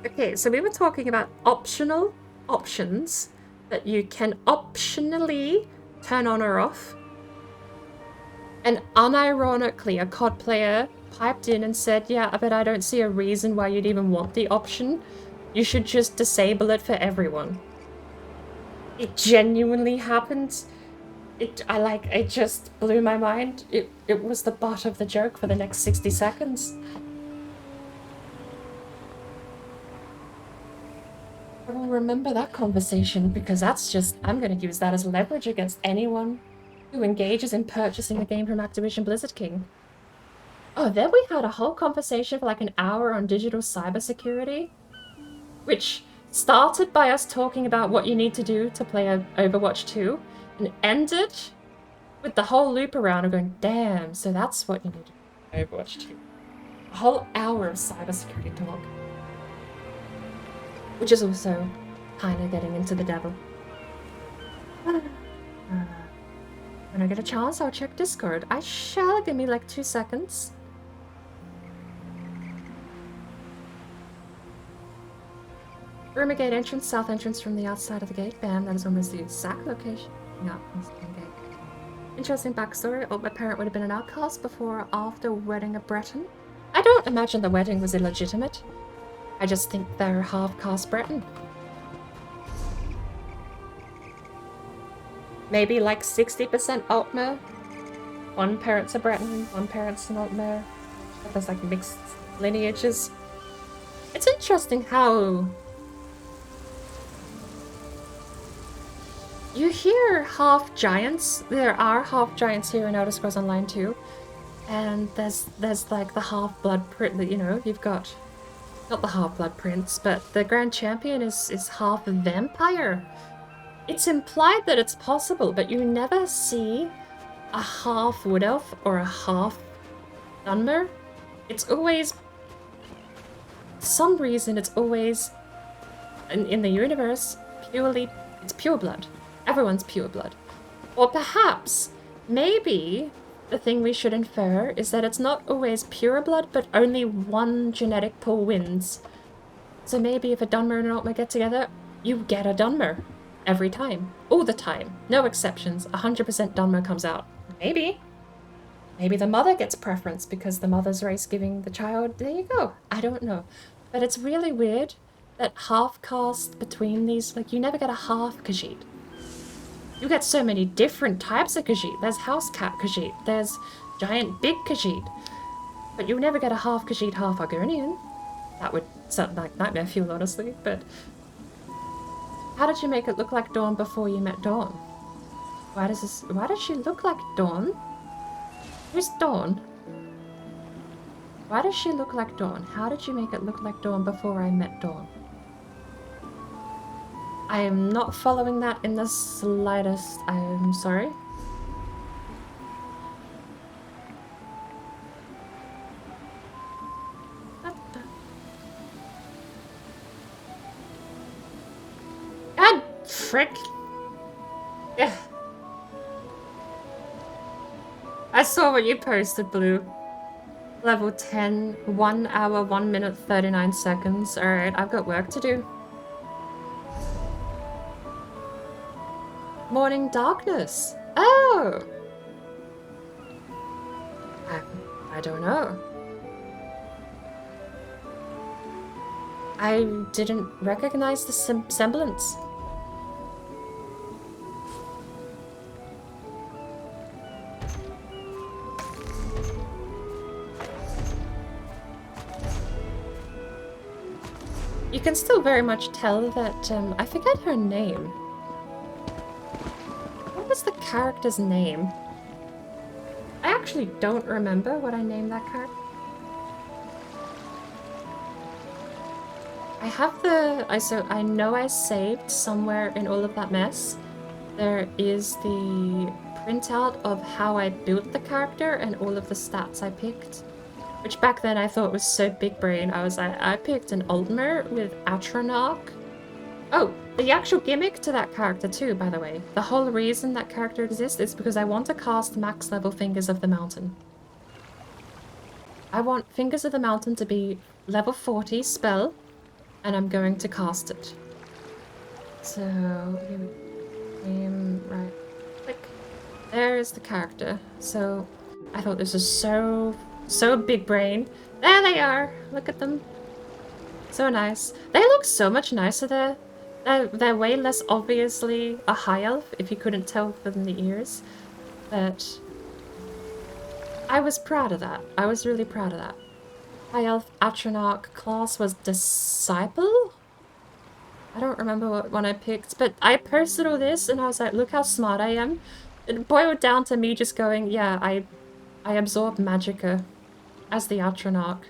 Okay, so we were talking about optional options that you can optionally turn on or off. And unironically, a COD player piped in and said, yeah, but I don't see a reason why you'd even want the option. You should just disable it for everyone. It genuinely happened. It just blew my mind. It was the butt of the joke for the next 60 seconds. I will remember that conversation because that's just... I'm going to use that as leverage against anyone who engages in purchasing the game from Activision Blizzard King. Oh, then we had a whole conversation for like an hour on digital cybersecurity, which started by us talking about what you need to do to play Overwatch 2, and ended with the whole loop around of going, damn, so that's what you need to do Overwatch 2. A whole hour of cybersecurity talk. Which is also kind of getting into the devil. When I get a chance, I'll check Discord. I shall. Give me like 2 seconds. Rumor gate entrance, south entrance from the outside of the gate. Bam, that is almost the exact location. Yeah, gate. Interesting backstory. Oh, my parent would have been an outcast before or after wedding a Breton. I don't imagine the wedding was illegitimate. I just think they're half-caste Breton. Maybe like 60% Altmer. One parent's a Breton, one parent's an Altmer. There's like mixed lineages. It's interesting how... You hear half-giants. There are half-giants here in Elder Scrolls Online too. And there's like the half-blood, you know, you've got Not the Half-Blood Prince, but the Grand Champion is half vampire. It's implied that it's possible, but you never see a half Wood Elf or a half Dunmer. It's always... For some reason, it's always... In the universe, purely... It's pure blood. Everyone's pure blood. Or perhaps, maybe... The thing we should infer is that it's not always pure blood, but only one genetic pool wins. So maybe if a Dunmer and an Altmer get together, you get a Dunmer. Every time. All the time. No exceptions. 100% Dunmer comes out. Maybe. Maybe the mother gets preference because the mother's race giving the child... There you go. I don't know. But it's really weird that half caste between these... Like, you never get a half KHAJIIT. You get so many different types of KHAJIIT. There's house cat KHAJIIT. There's giant big KHAJIIT. But you never get a half KHAJIIT, half Argonian. That would sound like nightmare fuel, honestly. But how did you make it look like Dawn before you met Dawn? Why does she look like Dawn? Who's Dawn? Why does she look like Dawn? How did you make it look like Dawn before I met Dawn? I am not following that in the slightest. I am sorry. God frick. Yeah. I saw what you posted, Blue. Level 10, 1 hour, 1 minute, 39 seconds. Alright, I've got work to do. Morning darkness. Oh! I don't know. I didn't recognize the semblance. You can still very much tell that, I forget her name. What was the character's name? I actually don't remember what I named that character. I have the... I know I saved somewhere in all of that mess. There is the printout of how I built the character and all of the stats I picked. Which back then I thought was so big brain. I was like, I picked an Altmer with Atronach. Oh, the actual gimmick to that character too, by the way. The whole reason that character exists is because I want to cast max level Fingers of the Mountain. I want Fingers of the Mountain to be level 40 spell, and I'm going to cast it. So, here we right, click. There is the character. So, I thought this was so big brain. There they are. Look at them. So nice. They look so much nicer there. They're way less obviously a high elf, if you couldn't tell from the ears. But I was proud of that. I was really proud of that. High elf Atronach class was Disciple? I don't remember what one I picked, but I posted all this and I was like, look how smart I am. It boiled down to me just going, yeah, I absorbed Magicka as the Atronach.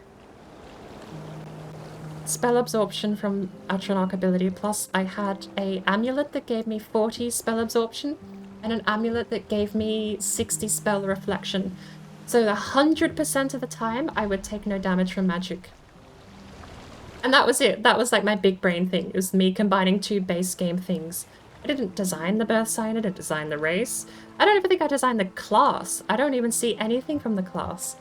Spell absorption from Atronach ability, plus I had a amulet that gave me 40 spell absorption and an amulet that gave me 60 spell reflection. So 100% of the time I would take no damage from magic. And that was it. That was like my big brain thing. It was me combining two base game things. I didn't design the birth sign, I didn't design the race. I don't even think I designed the class. I don't even see anything from the class.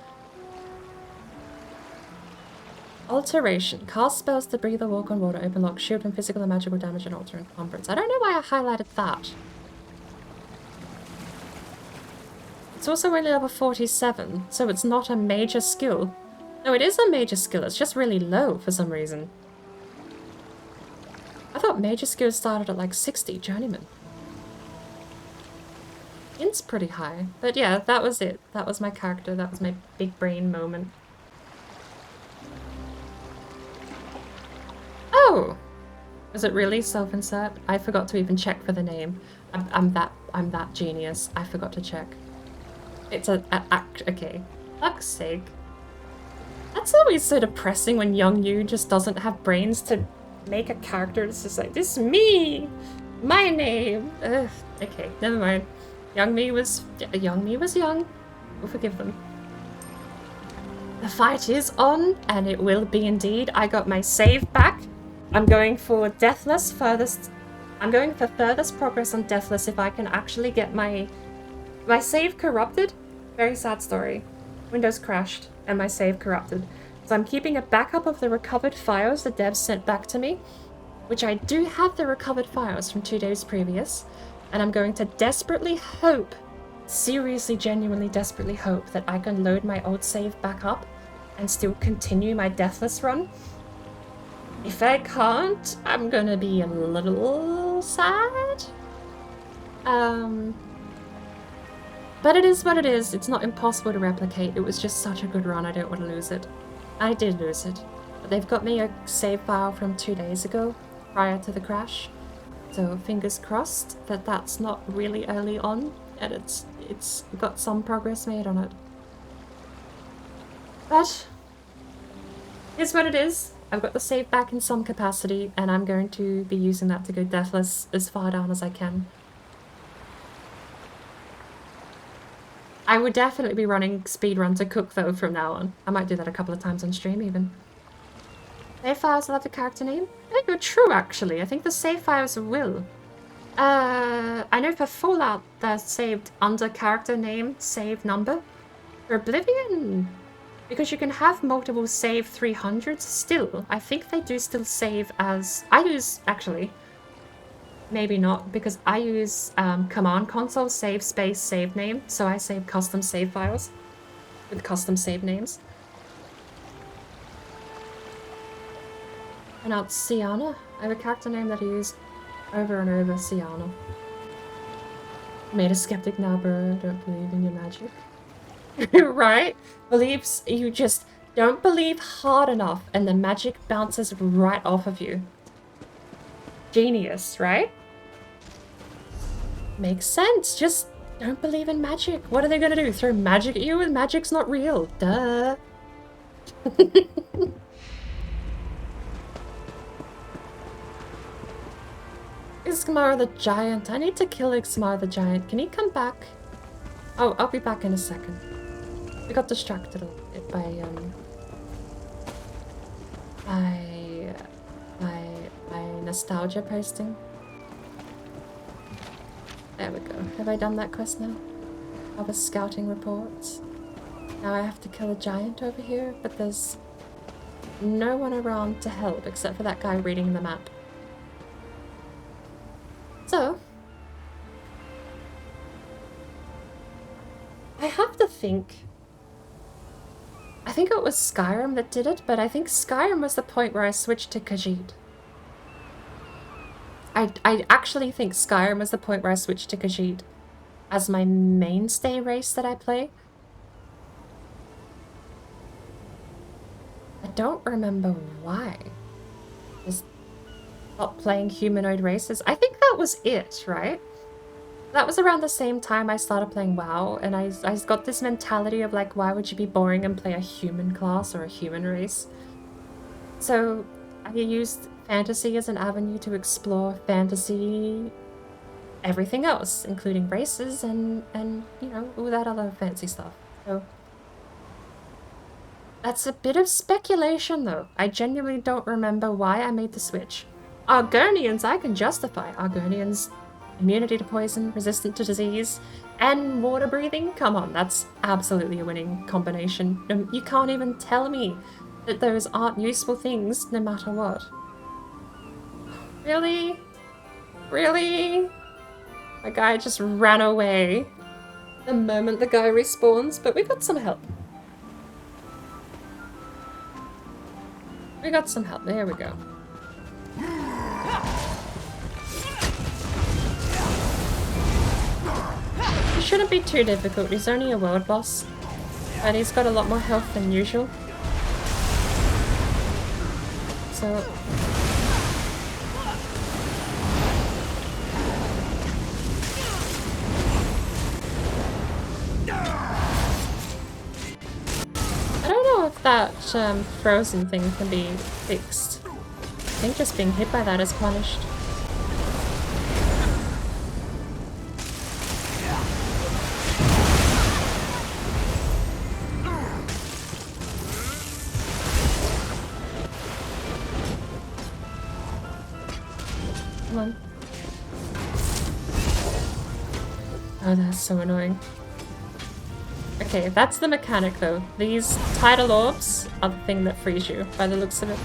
Alteration. Cast spells to breathe or walk on water, open lock, shield from physical and magical damage and alter encumbrance. I don't know why I highlighted that. It's also only level 47, so it's not a major skill. No, it is a major skill, it's just really low for some reason. I thought major skills started at like 60, Journeyman. It's pretty high, but yeah, that was it. That was my character, that was my big brain moment. Oh! Was it really self-insert? I forgot to even check for the name. I'm that genius. I forgot to check. It's okay. Fuck's sake. That's always so depressing when young you just doesn't have brains to make a character. It's just like, this is me! My name! Ugh, okay, never mind. Young me was young. We'll forgive them. The fight is on, and it will be indeed. I got my save back. I'm going for Deathless furthest. I'm going for furthest progress on Deathless if I can actually get my save corrupted. Very sad story. Windows crashed and my save corrupted. So I'm keeping a backup of the recovered files the devs sent back to me, which I do have the recovered files from 2 days previous, and I'm going to desperately hope, seriously, genuinely, desperately hope that I can load my old save back up and still continue my Deathless run. If I can't, I'm gonna be a little sad. But it is what it is. It's not impossible to replicate. It was just such a good run. I don't want to lose it. I did lose it. But they've got me a save file from 2 days ago, prior to the crash. So fingers crossed that that's not really early on, and it's got some progress made on it. But here's what it is. I've got the save back in some capacity, and I'm going to be using that to go Deathless as far down as I can. I would definitely be running speedrun to cook though from now on. I might do that a couple of times on stream even. Save files will have the character name? Yeah, you're true actually. I think the save files will. I know for Fallout they're saved under character name, save number. For Oblivion, because you can have multiple save 300s still. I think they do still save as... I use, actually, maybe not, because I use command console save space save name, so I save custom save files with custom save names. And now it's Siana. I have a character name that I use over and over, Siana. Made a skeptic now, bro. Don't believe in your magic. Right? Believes you just don't believe hard enough and the magic bounces right off of you. Genius, right? Makes sense. Just don't believe in magic. What are they gonna do? Throw magic at you? And magic's not real. Duh. Iskamara the Giant. I need to kill Iskamara the Giant. Can he come back? Oh, I'll be back in a second. We got distracted a little bit by nostalgia posting. There we go. Have I done that quest now? Other scouting reports. Now I have to kill a giant over here, but there's no one around to help except for that guy reading the map. So, I have to think. I think it was Skyrim that did it, but I think Skyrim was the point where I switched to KHAJIIT. I actually think Skyrim was the point where I switched to KHAJIIT as my mainstay race that I play. I don't remember why. Just not playing humanoid races. I think that was it, right? That was around the same time I started playing WoW, and I got this mentality of like, why would you be boring and play a human class or a human race? So I used fantasy as an avenue to explore fantasy, everything else, including races and you know, all that other fancy stuff. So that's a bit of speculation though. I genuinely don't remember why I made the switch. Argonians I can justify. Argonians, immunity to poison, resistant to disease, and water breathing? Come on, that's absolutely a winning combination. You can't even tell me that those aren't useful things no matter what. Really? Really? My guy just ran away the moment the guy respawns, but we got some help. We got some help, there we go. It shouldn't be too difficult, he's only a world boss. And he's got a lot more health than usual. So... that frozen thing can be fixed. I think just being hit by that is punished. Come on. Oh, that's so annoying. Okay, that's the mechanic though. These tidal orbs are the thing that frees you, by the looks of it.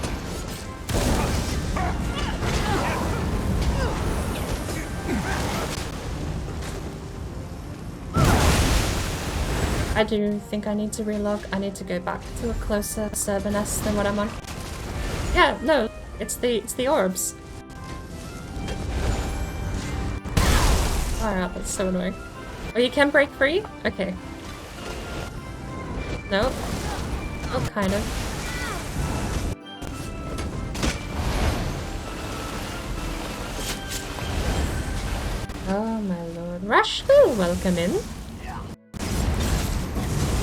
I do think I need to relog. I need to go back to a closer server nest than what I'm on. Yeah, no, it's the orbs. Alright, that's so annoying. Oh, you can break free? Okay. No. Oh, kind of. Oh my lord. Rashville, welcome in.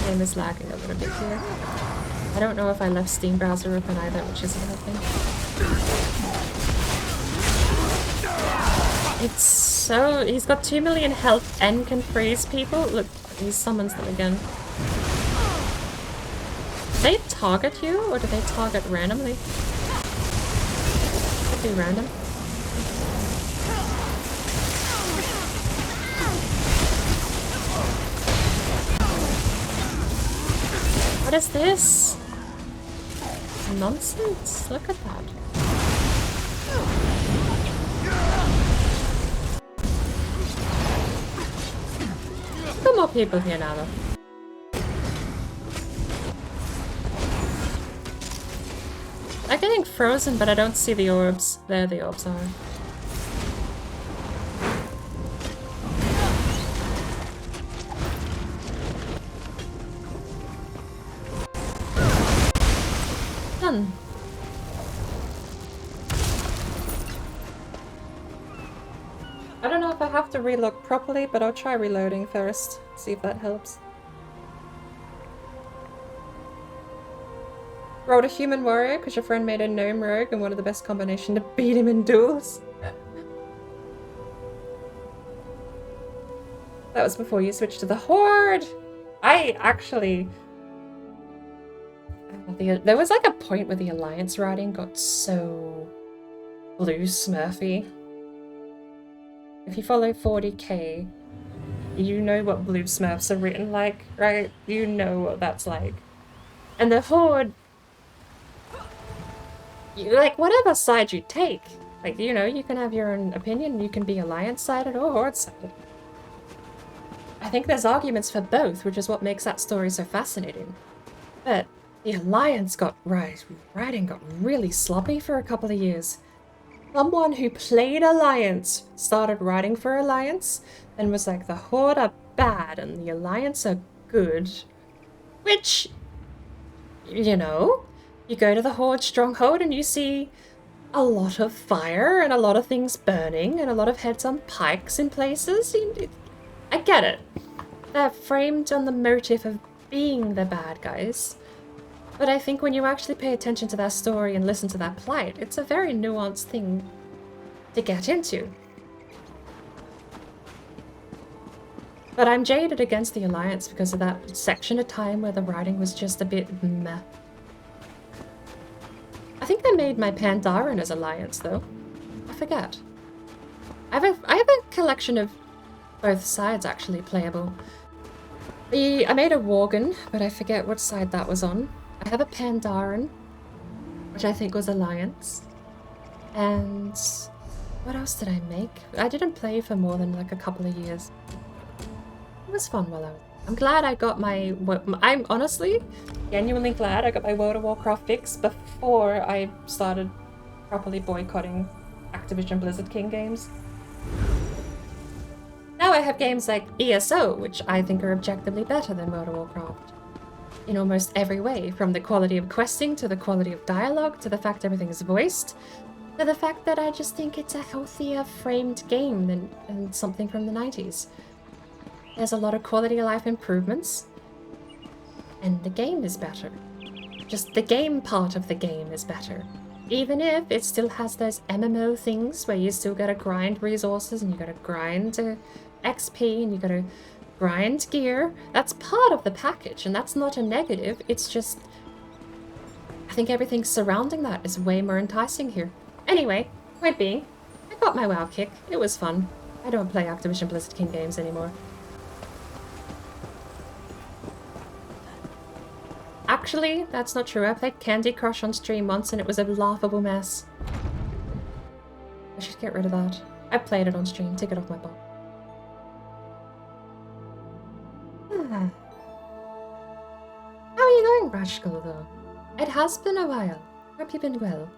Game is lagging a little bit here. I don't know if I left Steam browser open either, which isn't helping. It's so... He's got 2 million health and can freeze people. Look, he summons them again. Do they target you, or do they target randomly? Could be random. What is this? Nonsense. Look at that. Look at more people here now though. I'm getting frozen, but I don't see the orbs. There the orbs are. Done. I don't know if I have to reload properly, but I'll try reloading first. See if that helps. Rolled a human warrior because your friend made a gnome rogue and one of the best combination to beat him in duels. That was before you switched to the horde. I actually... There was like a point where the alliance writing got so blue smurfy. If you follow 40k, you know what blue smurfs are written like, right? You know what that's like. And the horde, like whatever side you take, like, you know, you can have your own opinion. You can be alliance sided or horde sided. I think there's arguments for both, which is what makes that story so fascinating. But the alliance writing got really sloppy for a couple of years. Someone who played alliance started writing for alliance and was like, the horde are bad and the alliance are good. Which, you know, you go to the horde stronghold and you see a lot of fire and a lot of things burning and a lot of heads on pikes in places. I get it. They're framed on the motive of being the bad guys. But I think when you actually pay attention to their story and listen to their plight, it's a very nuanced thing to get into. But I'm jaded against the Alliance because of that section of time where the writing was just a bit meh. I think they made my Pandaren as Alliance though. I forget. I have a collection of both sides actually playable. I made a Worgen, but I forget what side that was on. I have a Pandaren, which I think was Alliance. And what else did I make? I didn't play for more than like a couple of years. It was fun while I'm glad I got my... I'm honestly genuinely glad I got my World of Warcraft fix before I started properly boycotting Activision Blizzard King games. Now I have games like ESO, which I think are objectively better than World of Warcraft. In almost every way, from the quality of questing, to the quality of dialogue, to the fact everything is voiced, to the fact that I just think it's a healthier framed game than something from the 90s. There's a lot of quality of life improvements, and the game is better. Just the game part of the game is better. Even if it still has those MMO things where you still gotta grind resources and you gotta grind XP and you gotta grind gear. That's part of the package and that's not a negative. It's just, I think everything surrounding that is way more enticing here. Anyway, point being, I got my WoW kick. It was fun. I don't play Activision Blizzard King games anymore. Actually, that's not true. I played Candy Crush on stream once and it was a laughable mess. I should get rid of that. I played it on stream. Take it off my bot. How are you going, Rashkal, though? It has been a while. Hope you've been well.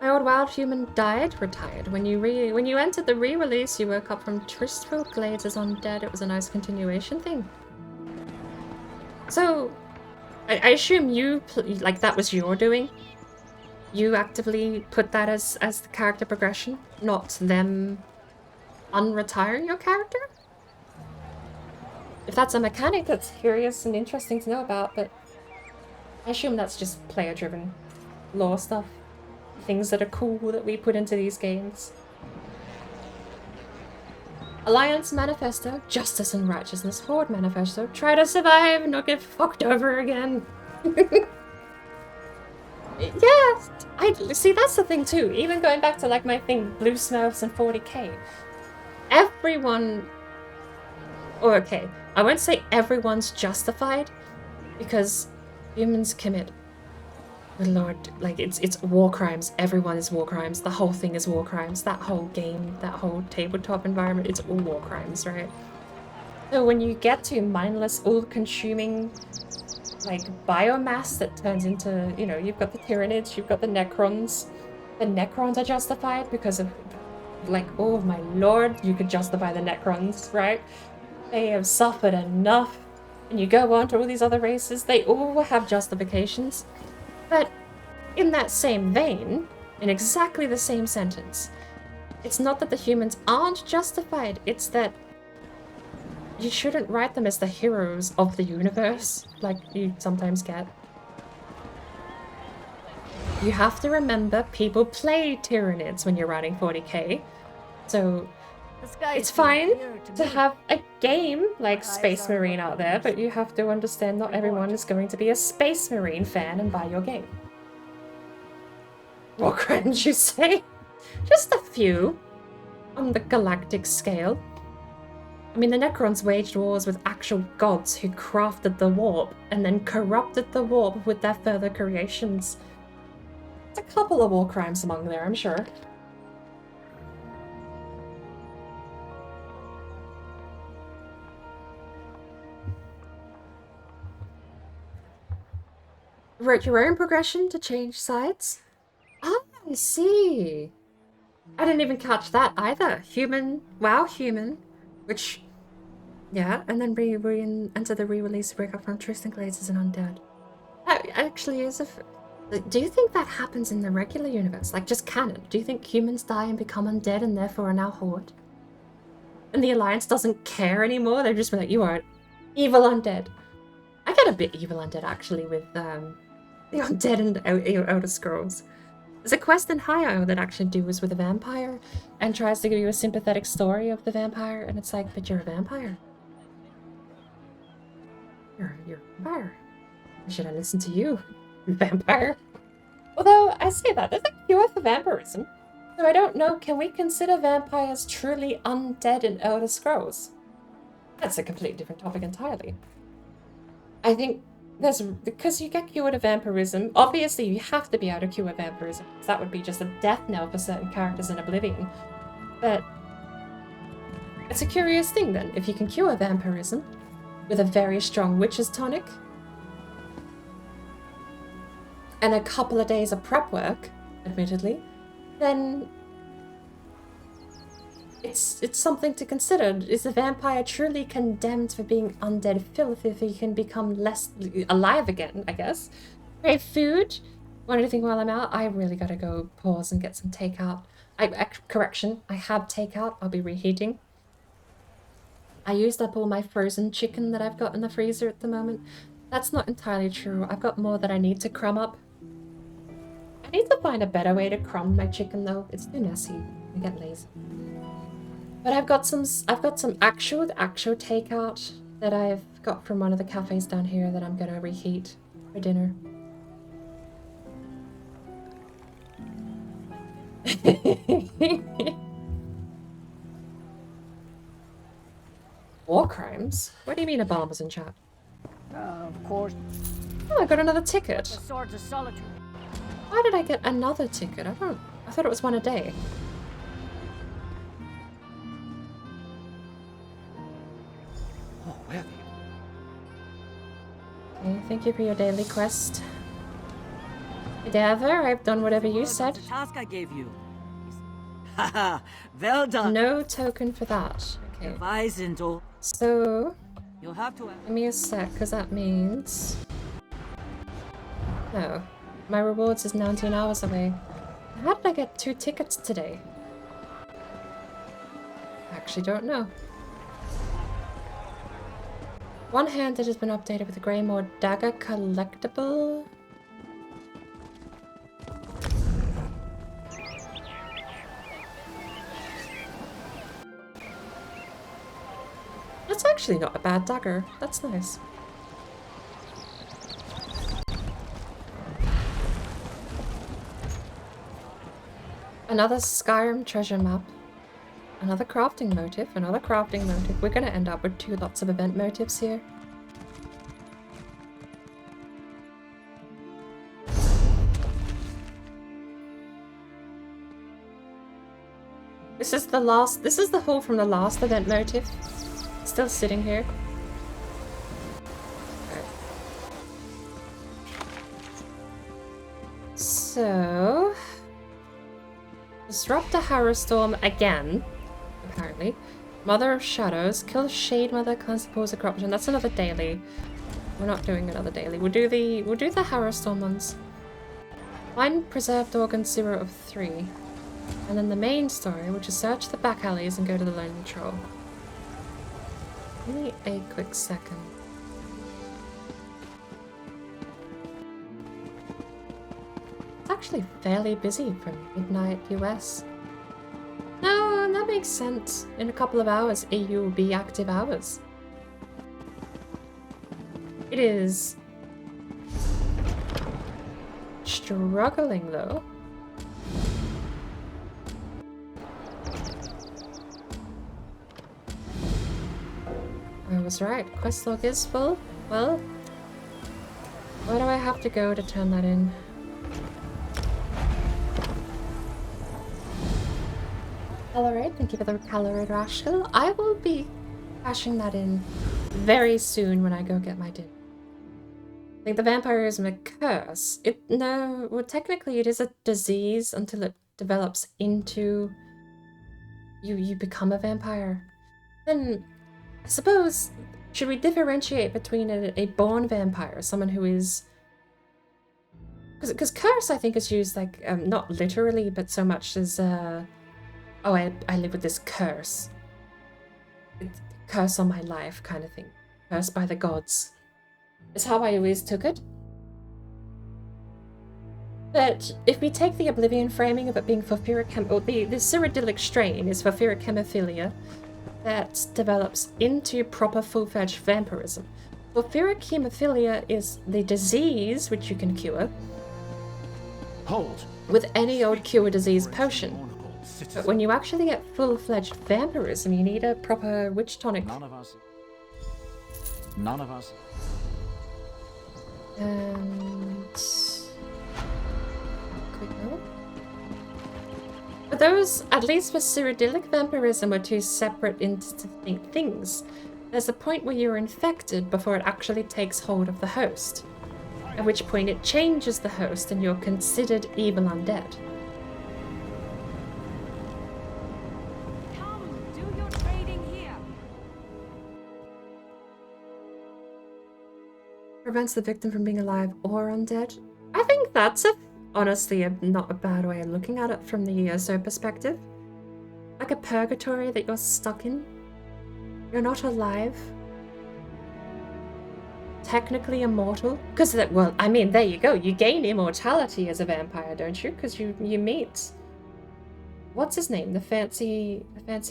My old wild human died, retired. When you entered the re-release, you woke up from Tristful Glades as undead. It was a nice continuation thing. So, I assume you, like, that was your doing? You actively put that as the character progression, not them unretiring your character? If that's a mechanic, that's curious and interesting to know about, but I assume that's just player-driven lore stuff. Things that are cool that we put into these games. Alliance Manifesto, Justice and Righteousness, Horde Manifesto, try to survive, not get fucked over again. Yeah, I see, that's the thing too. Even going back to like my thing, Blue Smurfs and 40k. Everyone, or okay, I won't say everyone's justified, because humans commit, good lord, like it's war crimes. Everyone is war crimes. The whole thing is war crimes. That whole game, that whole tabletop environment, it's all war crimes, right? So when you get to mindless, all-consuming, like, biomass that turns into, you know, you've got the Tyranids, you've got the Necrons. The Necrons are justified because of, like, oh my lord, you could justify the Necrons, right? They have suffered enough. And you go on to all these other races, they all have justifications. But in that same vein, in exactly the same sentence, it's not that the humans aren't justified, it's that you shouldn't write them as the heroes of the universe, like you sometimes get. You have to remember people play Tyranids when you're writing 40k, so it's fine to have a game like Space Marine out there, but you have to understand not everyone is going to be a Space Marine fan and buy your game. War crimes, you say? Just a few on the galactic scale. I mean, the Necrons waged wars with actual gods who crafted the warp and then corrupted the warp with their further creations. There's a couple of war crimes among there, I'm sure. Wrote your own progression to change sides? Oh, I see. I didn't even catch that either. Human, WoW human, which, yeah, and then enter the re-release break up from Tristan Glades as an undead. Actually, do you think that happens in the regular universe? Like, just canon? Do you think humans die and become undead and therefore are now Horde? And the Alliance doesn't care anymore? They're just like, you are evil undead. I get a bit evil undead, actually, with the undead and Outer Scrolls. There's a quest in High Isle that actually deals with a vampire and tries to give you a sympathetic story of the vampire, and it's like, but you're a vampire. You're a vampire. Should I listen to you, vampire? Although, I say that, there's a cure for vampirism. So I don't know, can we consider vampires truly undead in Elder Scrolls? That's a completely different topic entirely. I think because you get cured of vampirism, obviously you have to be able to cure vampirism. That would be just a death knell for certain characters in Oblivion. But it's a curious thing then, if you can cure vampirism with a very strong witch's tonic and a couple of days of prep work, admittedly, then it's something to consider. Is the vampire truly condemned for being undead filth if he can become less alive again, I guess? Crave food? Want anything while I'm out? I really gotta go pause and get some takeout. Correction, I have takeout. I'll be reheating. I used up all my frozen chicken that I've got in the freezer at the moment. That's not entirely true. I've got more that I need to crumb up. I need to find a better way to crumb my chicken though. It's too messy. I get lazy. But I've got some actual takeout that I've got from one of the cafes down here that I'm gonna reheat for dinner. War crimes? What do you mean Obama's in chat? Of course. Oh, I got another ticket. The Swords of Solitude. Why did I get another ticket? I thought it was one a day. Oh, where Okay, thank you for your daily quest. Cadaver, I've done whatever you said. The task I gave you. Haha, well done. No token for that. Okay. Weisental. So, you'll have to. give me a sec, because that means. No, my rewards is 19 hours away. How did I get 2 tickets today? I actually don't know. One-handed has been updated with a Greymore dagger collectible. That's actually not a bad dagger. That's nice. Another Skyrim treasure map. Another crafting motive. Another crafting motive. We're gonna end up with 2 lots of event motives here. This is the haul from the last event motive. Still sitting here. Okay. So... disrupt the Harrowstorm again, apparently. Mother of Shadows. Kill the Shade Mother, cleanse the pools of corruption. That's another daily. We're not doing another daily. We'll do the Harrowstorm ones. Find preserved organ 0 of 3. And then the main story, which is search the back alleys and go to the Lonely Troll. Give me a quick second. It's actually fairly busy for midnight US. No, that makes sense. In a couple of hours, EU will be active hours. It is struggling though. I was right. Quest log is full. Well, where do I have to go to turn that in? Calorade, thank you for the Calorade Rascal. I will be cashing that in very soon when I go get my dinner. I think the vampirism a curse. Well, technically it is a disease until it develops into you become a vampire. Then I suppose, should we differentiate between a born vampire, someone who is... Because curse, I think, is used, like, not literally, but so much as, oh, I live with this curse. Curse on my life, kind of thing. Cursed by the gods. Is how I always took it. But if we take the Oblivion framing of it being phosphoric or the Cyrodiilic strain is phosphoric hemophilia, that develops into proper full-fledged vampirism. Phosphoric hemophilia is the disease which you can cure with any old cure disease potion. But when you actually get full-fledged vampirism, you need a proper witch tonic. None of us. And... quick note. But those, at least for Cyrodiilic vampirism, are 2 separate distinct things. There's a point where you're infected before it actually takes hold of the host, at which point it changes the host and you're considered evil undead. Come, do your trading here. Prevents the victim from being alive or undead. I think that's honestly not a bad way of looking at it from the ESO perspective. Like a purgatory that you're stuck in. You're not alive. technically immortal? Because, well, I mean, there you go. You gain immortality as a vampire, don't you? Because you meet... What's his name? The fancy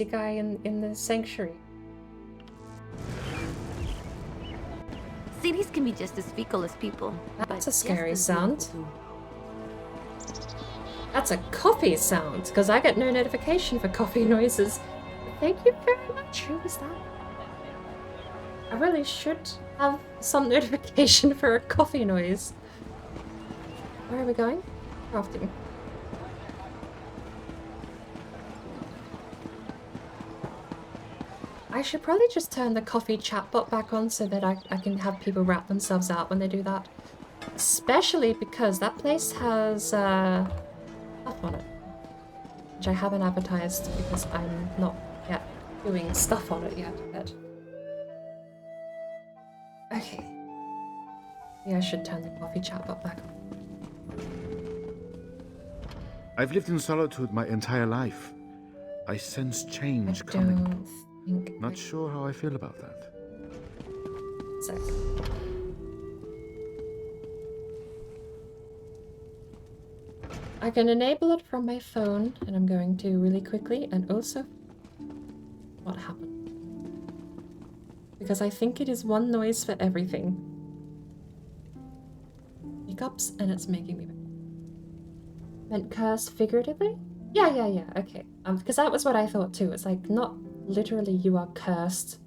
guy in the sanctuary. Cities can be just as fecal as people. That's a scary sound. That's a coffee sound, because I get no notification for coffee noises. Thank you very much. Who was that? I really should have some notification for a coffee noise. Where are we going? Crafting. I should probably just turn the coffee chatbot back on so that I can have people wrap themselves out when they do that. Especially because that place has stuff on it. Which I haven't advertised because I'm not yet doing stuff on it yet. But... Okay. Yeah, I should turn the coffee chatbot back on. I've lived in solitude my entire life. I sense change coming. Not sure how I feel about that. So. I can enable it from my phone, and I'm going to really quickly, and also what happened. Because I think it is one noise for everything. Hiccups, and it's making me... Meant curse figuratively? Yeah, okay. Because that was what I thought too. It's like, not literally you are cursed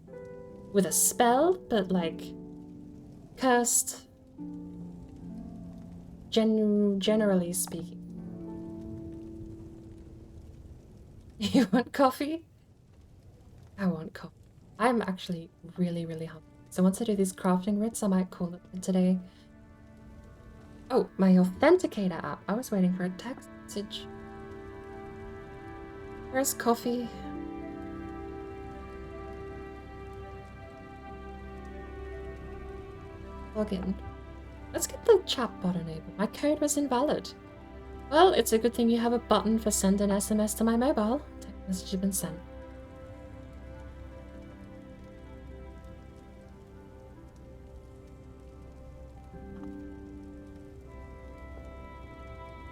with a spell, but like cursed generally speaking. You want coffee? I want coffee. I'm actually really hungry. So once I do these crafting writs, I might call it for today. Oh, my authenticator app. I was waiting for a text message. Where's coffee? Log in. Let's get the chat bot enabled. My code was invalid. Well, it's a good thing you have a button for send an SMS to my mobile. Text message has been sent.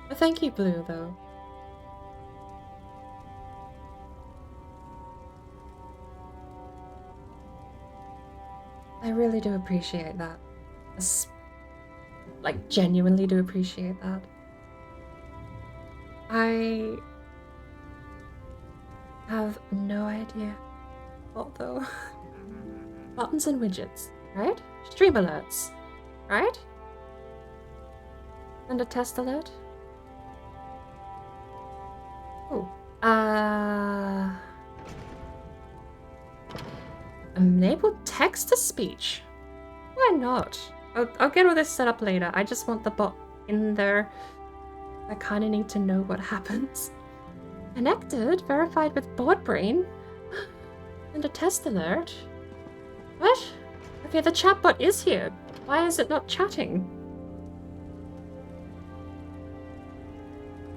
But thank you, Blue, though. I really do appreciate that. Like, genuinely do appreciate that. I have no idea what, though. Buttons and widgets, right? Stream alerts, right? And a test alert? Oh. Enable text-to-speech. Why not? I'll get all this set up later. I just want the bot in there. I kind of need to know what happens. Connected, verified with BordBrain, and a test alert. What? Okay, the chatbot is here. Why is it not chatting?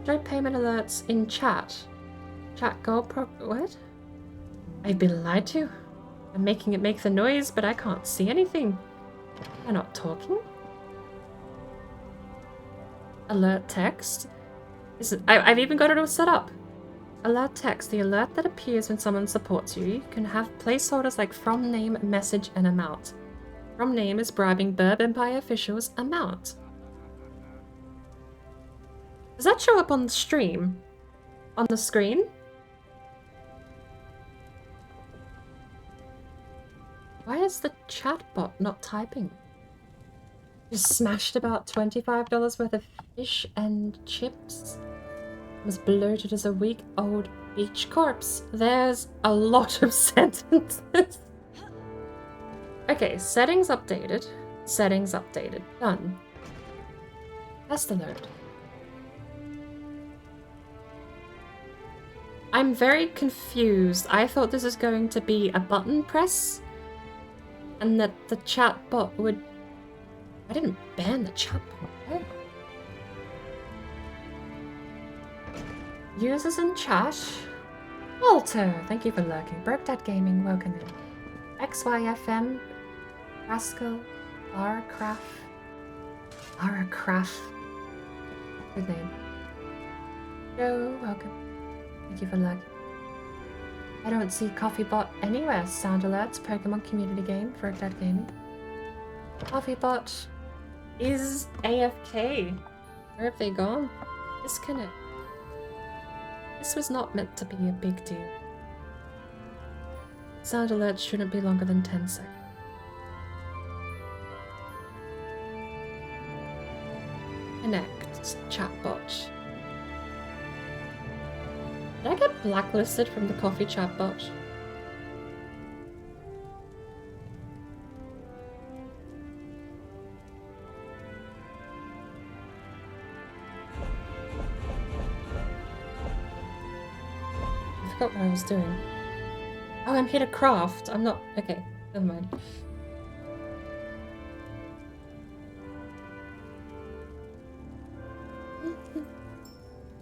Show payment alerts in chat. Chat goal what? I've been lied to. I'm making it make the noise, but I can't see anything. They're not talking. Alert text. I've even got it all set up. Alert text. The alert that appears when someone supports you. You can have placeholders like from name, message, and amount. From name is bribing Burb Empire officials. Amount. Does that show up on the stream? On the screen? Why is the chatbot not typing? Just smashed about $25 worth of fish and chips. Was bloated as a week-old beach corpse. There's a lot of sentences. Okay, settings updated. Settings updated. Done. Test alert. I'm very confused. I thought this was going to be a button press. And that the chatbot would... I didn't ban the chatbot. Oh. Users in chat. Walter, thank you for lurking. BrokeDad Gaming, welcome in. XYFM, Rascal, Lara Craft. Good name. Joe, welcome. Thank you for the like. I don't see CoffeeBot anywhere. Sound alerts, Pokemon community game, Frogdad Gaming. CoffeeBot is AFK. Where have they gone? Disconnect. This was not meant to be a big deal. Sound alerts shouldn't be longer than 10 seconds. Connect. Chatbot. Did I get blacklisted from the coffee chatbot? I forgot what I was doing. Oh, I'm here to craft. I'm not... Okay, never mind.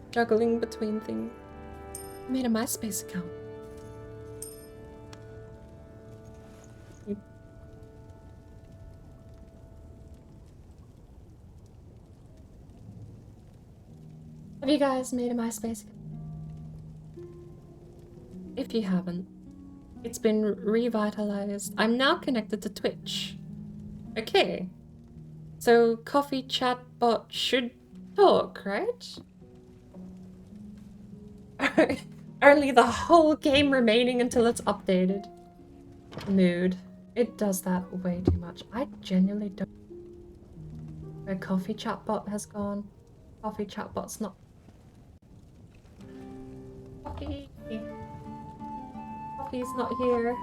Juggling between things. I made a MySpace account. Have you guys made a MySpace account? If you haven't, it's been revitalized. I'm now connected to Twitch. Okay. So coffee chat bot should talk, right? Only the whole game remaining until it's updated. Mood. It does that way too much. I genuinely don't know where coffee chatbot has gone. Coffee chatbot's not. Coffee. Coffee's not here.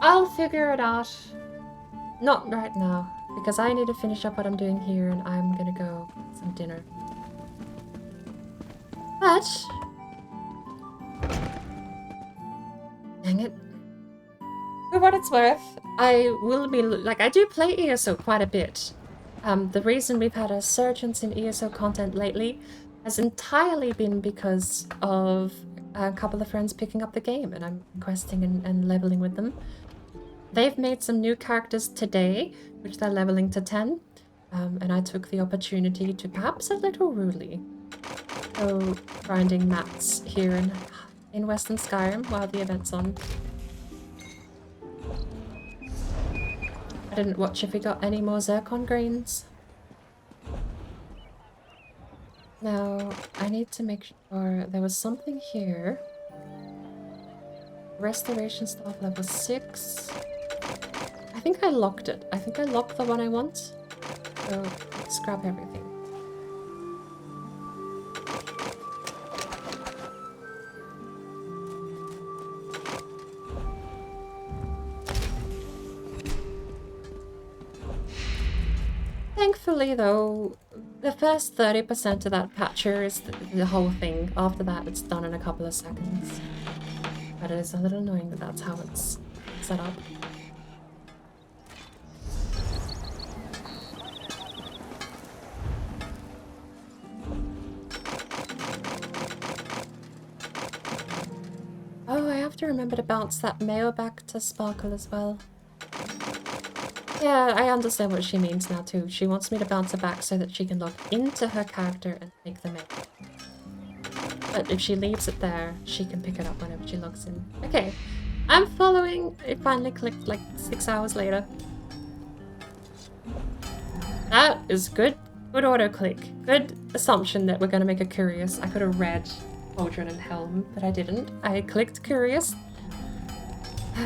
I'll figure it out. Not right now, because I need to finish up what I'm doing here and I'm gonna go get some dinner. But dang it. For what it's worth, I will be like, I do play ESO quite a bit. The reason we've had a resurgence in ESO content lately has entirely been because of a couple of friends picking up the game and I'm questing and leveling with them. They've made some new characters today, which they're leveling to 10, and I took the opportunity to, perhaps a little rudely, go grinding mats here in Western Skyrim while the event's on. I didn't watch if we got any more Zircon grains. Now, I need to make sure there was something here. Restoration staff level 6. I think I locked it. I think I locked the one I want. So, let's grab everything. Thankfully, though, the first 30% of that patcher is the whole thing. After that, it's done in a couple of seconds. But it is a little annoying that that's how it's set up. Oh, I have to remember to bounce that mail back to Sparkle as well. Yeah, I understand what she means now too. She wants me to bounce it back so that she can log into her character and take the mail. But if she leaves it there, she can pick it up whenever she logs in. Okay, I'm following. It finally clicked like 6 hours later. That is good. Good auto click. Good assumption that we're going to make a curious. I could have read Cauldron and Helm, but I didn't. I clicked curious.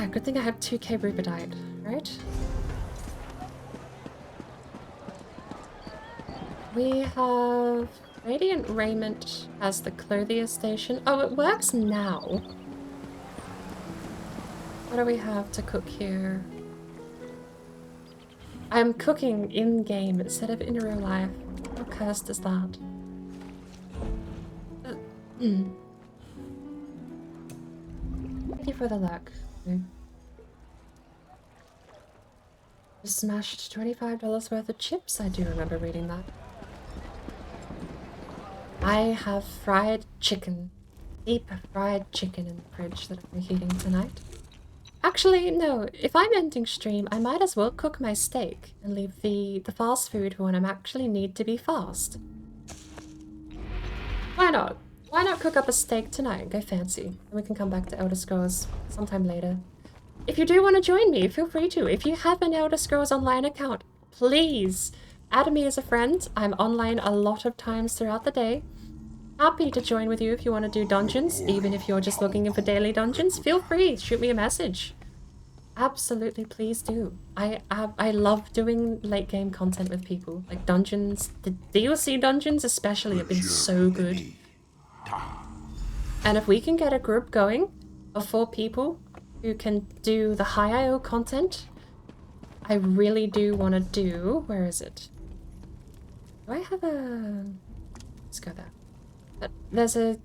Good thing I have 2k Rubidite, right? We have Radiant Raiment as the clothier station. Oh, it works now. What do we have to cook here? I'm cooking in-game instead of in real life. How cursed is that? Thank you for the luck. Just smashed $25 worth of chips. I do remember reading that. I have fried chicken. Deep fried chicken in the fridge that I'm heating tonight. Actually, no. If I'm ending stream, I might as well cook my steak and leave the fast food for when I actually need to be fast. Why not? Why not cook up a steak tonight and go fancy? And we can come back to Elder Scrolls sometime later. If you do want to join me, feel free to. If you have an Elder Scrolls Online account, please add me as a friend. I'm online a lot of times throughout the day. Happy to join with you if you want to do dungeons, even if you're just looking in for daily dungeons. Feel free, shoot me a message. Absolutely, please do. I love doing late game content with people. Like dungeons, the DLC dungeons especially have been so good. And if we can get a group going of 4 people who can do the high IO content, I really do want to do... Where is it? Do I have a... Let's go there. But there's a...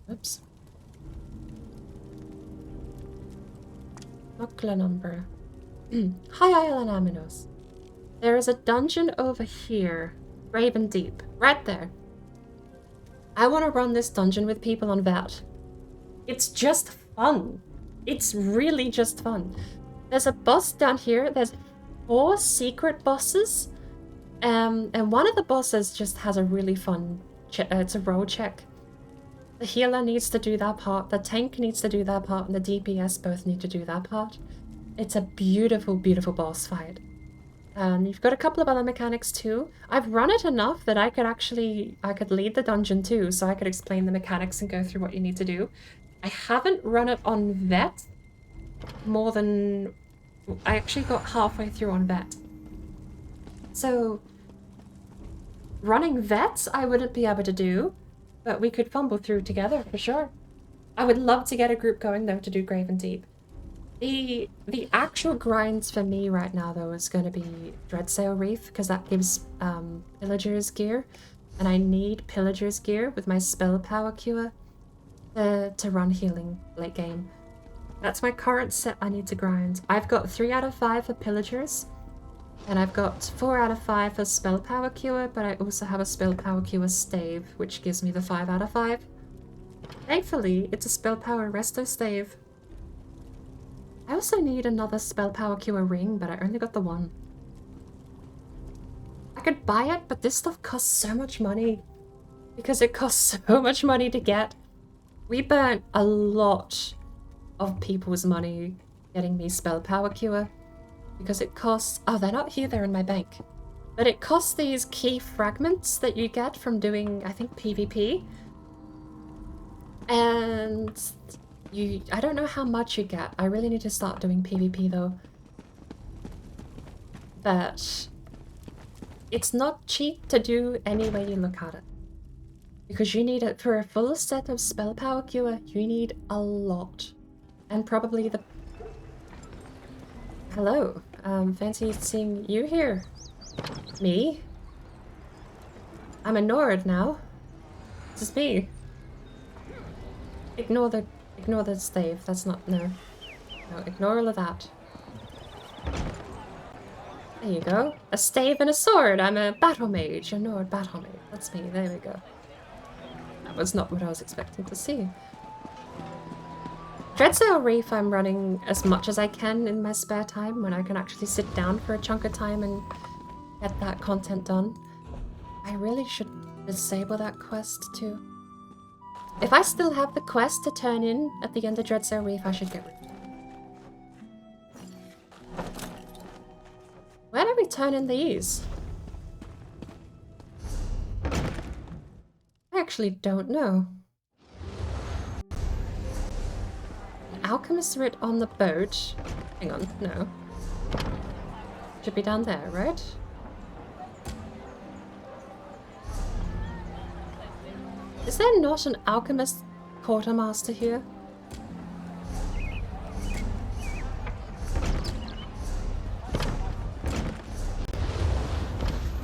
Oops. Buckler number. Hi, Isle and Aminos. There is a dungeon over here. Raven Deep. Right there. I want to run this dungeon with people on that. It's just fun. It's really just fun. There's a boss down here. There's 4 secret bosses. And one of the bosses just has a really fun... it's a roll check. The healer needs to do that part, the tank needs to do that part, and the DPS both need to do that part. It's a beautiful, beautiful boss fight. You've got a couple of other mechanics too. I've run it enough that I could lead the dungeon too, so I could explain the mechanics and go through what you need to do. I haven't run it on Vet more than... I actually got halfway through on Vet. So, running Vets I wouldn't be able to do, but we could fumble through together for sure. I would love to get a group going though to do Graven Deep. The actual grinds for me right now though is going to be Dreadsail Reef, because that gives Pillager's gear, and I need Pillager's gear with my spell power cure to run healing late game. That's my current set I need to grind. I've got 3 out of 5 for Pillagers, and I've got 4 out of 5 for spell power cure, but I also have a spell power cure stave, which gives me the 5 out of 5. Thankfully, it's a spell power resto stave. I also need another spell power cure ring, but I only got the 1. I could buy it, but this stuff costs so much money. Because it costs so much money to get. We burnt a lot of people's money getting me spell power cure. Because it costs... Oh, they're not here, they're in my bank. But it costs these key fragments that you get from doing, I think, PvP. And... I don't know how much you get. I really need to start doing PvP though. But it's not cheap to do any way you look at it. Because you need it for a full set of spell power cure, you need a lot. And probably the... Hello, fancy seeing you here. Me? I'm a Nord now. This is me. Ignore the stave, that's not... No, ignore all of that. There you go. A stave and a sword! I'm a battle mage, a Nord battle mage. That's me, there we go. That was not what I was expecting to see. Dreadsail Reef I'm running as much as I can in my spare time, when I can actually sit down for a chunk of time and get that content done. I really should disable that quest too. If I still have the quest to turn in at the end of Dreadsail Reef, I should get rid of it. Where do we turn in these? I actually don't know. Alchemist writ on the boat. Hang on, no. Should be down there, right? Is there not an alchemist quartermaster here?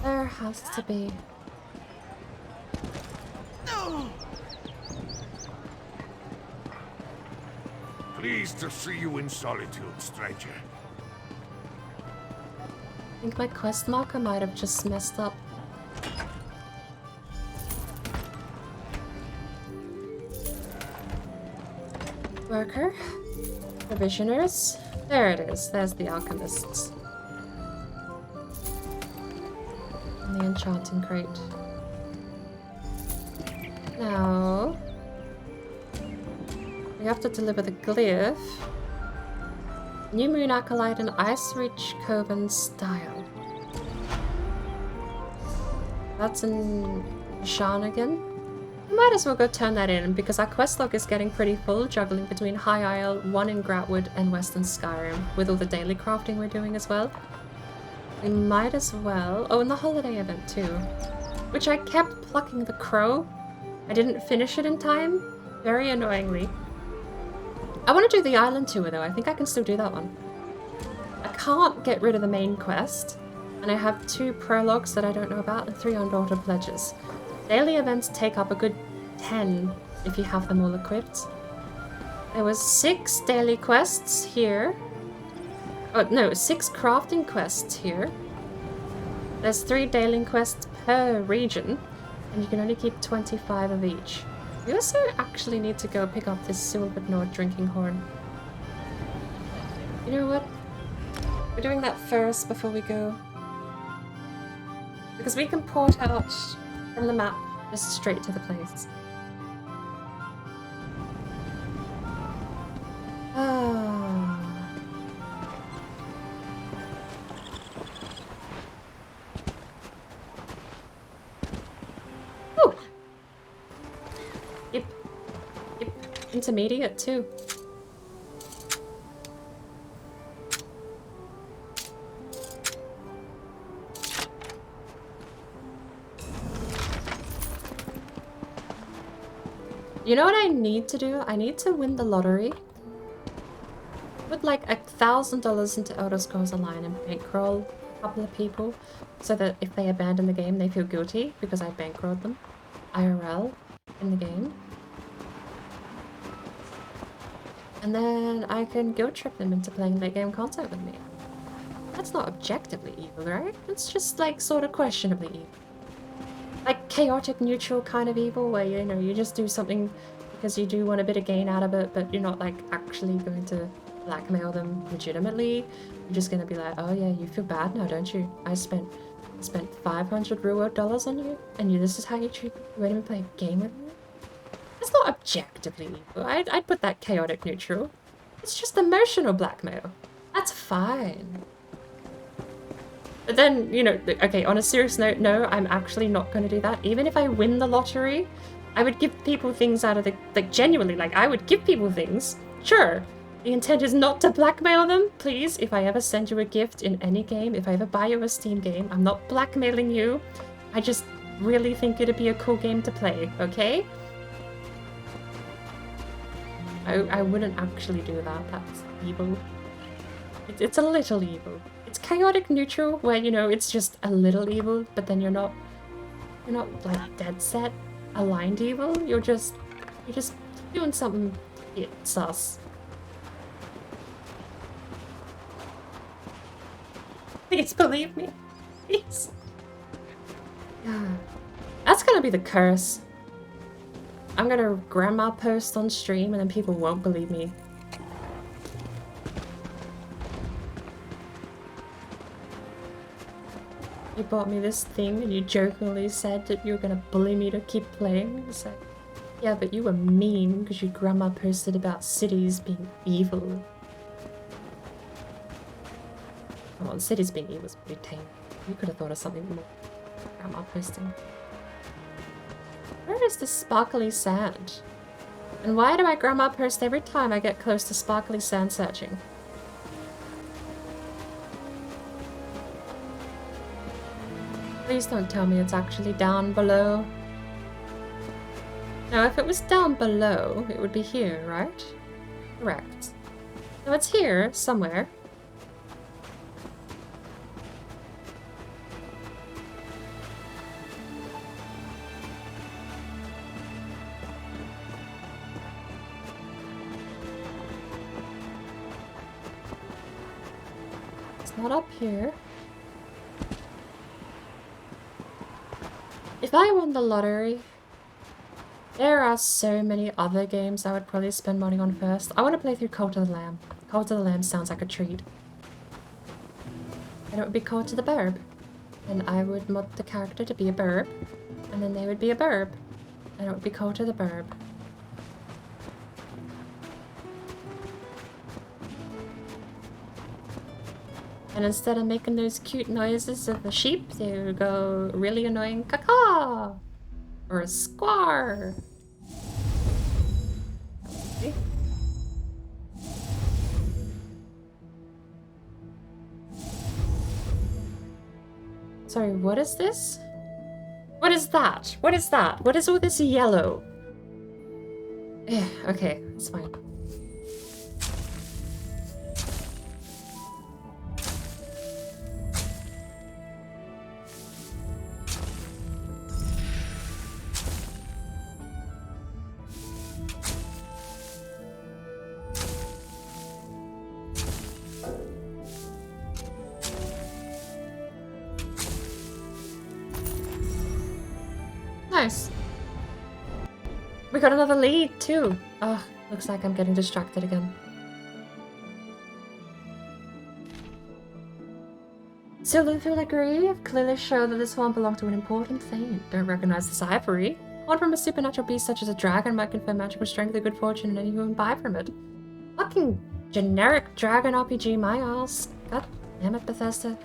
There has to be. Pleased to see you in solitude, stranger. I think my quest marker might have just messed up. Worker. Provisioners. There it is. There's the alchemists. And the enchanting crate. Now we have to deliver the glyph. New Moon Acolyte and Ice Reach Coven style. That's in Shannigan. We might as well go turn that in because our quest log is getting pretty full, juggling between High Isle, 1 in Gratwood, and Western Skyrim, with all the daily crafting we're doing as well. We might as well... Oh, and the holiday event too. Which I kept plucking the crow. I didn't finish it in time. Very annoyingly. I want to do the island tour though. I think I can still do that one. I can't get rid of the main quest. And I have 2 prologues that I don't know about and 3 undaunted pledges. Daily events take up a good 10 if you have them all equipped. There was 6 daily quests here. Oh, no, 6 crafting quests here. There's 3 daily quests per region, and you can only keep 25 of each. We also actually need to go pick up this Silvered Nord drinking horn. You know what? We're doing that first before we go. Because we can port out from the map just straight to the place. Ah. Oh. Yep. Intermediate too. You know what I need to do? I need to win the lottery. Put like $1,000 into Elder Scrolls Online and bankroll a couple of people so that if they abandon the game they feel guilty because I bankrolled them IRL in the game. And then I can guilt trip them into playing late game content with me. That's not objectively evil, right? It's just like sort of questionably evil. Like chaotic neutral kind of evil where, you know, you just do something because you do want a bit of gain out of it, but you're not like actually going to blackmail them legitimately. You're just going to be like, oh yeah, you feel bad now, don't you? I spent 500 real world dollars on you and this is how you treat me? You won't even play a game with me? That's not objectively evil. I'd put that chaotic neutral. It's just emotional blackmail. That's fine. But then, you know, okay, on a serious note, no, I'm actually not going to do that. Even if I win the lottery, I would give people things out of the... Like, genuinely, like, I would give people things. Sure. The intent is not to blackmail them. Please, if I ever send you a gift in any game, if I ever buy you a Steam game, I'm not blackmailing you. I just really think it'd be a cool game to play, okay? I wouldn't actually do that. That's evil. It's a little evil. It's chaotic neutral, where, you know, it's just a little evil, but then you're not like dead set aligned evil. You're just doing something sus. Please believe me. Please. Yeah. That's gonna be the curse. I'm gonna grandma post on stream and then people won't believe me. You bought me this thing and you jokingly said that you were gonna bully me to keep playing. It's like, yeah, but you were mean because your grandma posted about cities being evil. Well, cities being evil is pretty tame. You could have thought of something more. Grandma posting. Where is this sparkly sand? And why do I grandma post every time I get close to sparkly sand searching? Please don't tell me it's actually down below. Now, if it was down below, it would be here, right? Correct. So it's here, somewhere. It's not up here. If I won the lottery, There are so many other games I would probably spend money on first. I want to play through Cult of the Lamb. Cult of the Lamb sounds like a treat. And it would be Cult of the Burb. And I would mod the character to be a burb. And then they would be a burb. And it would be Cult of the Burb. And instead of making those cute noises of a sheep, they would go really annoying caw or a squar. Okay. Sorry, what is this? What is that? What is that? What is all this yellow? Okay, it's fine. Nice. We got another lead too. Oh, looks like I'm getting distracted again. So Luther will agree. Clearly show that this one belonged to an important thing. Don't recognize this ivory. One from a supernatural beast such as a dragon might confer magical strength or good fortune in any who imbibe from it. Fucking generic dragon RPG, my ass. God damn it, Bethesda.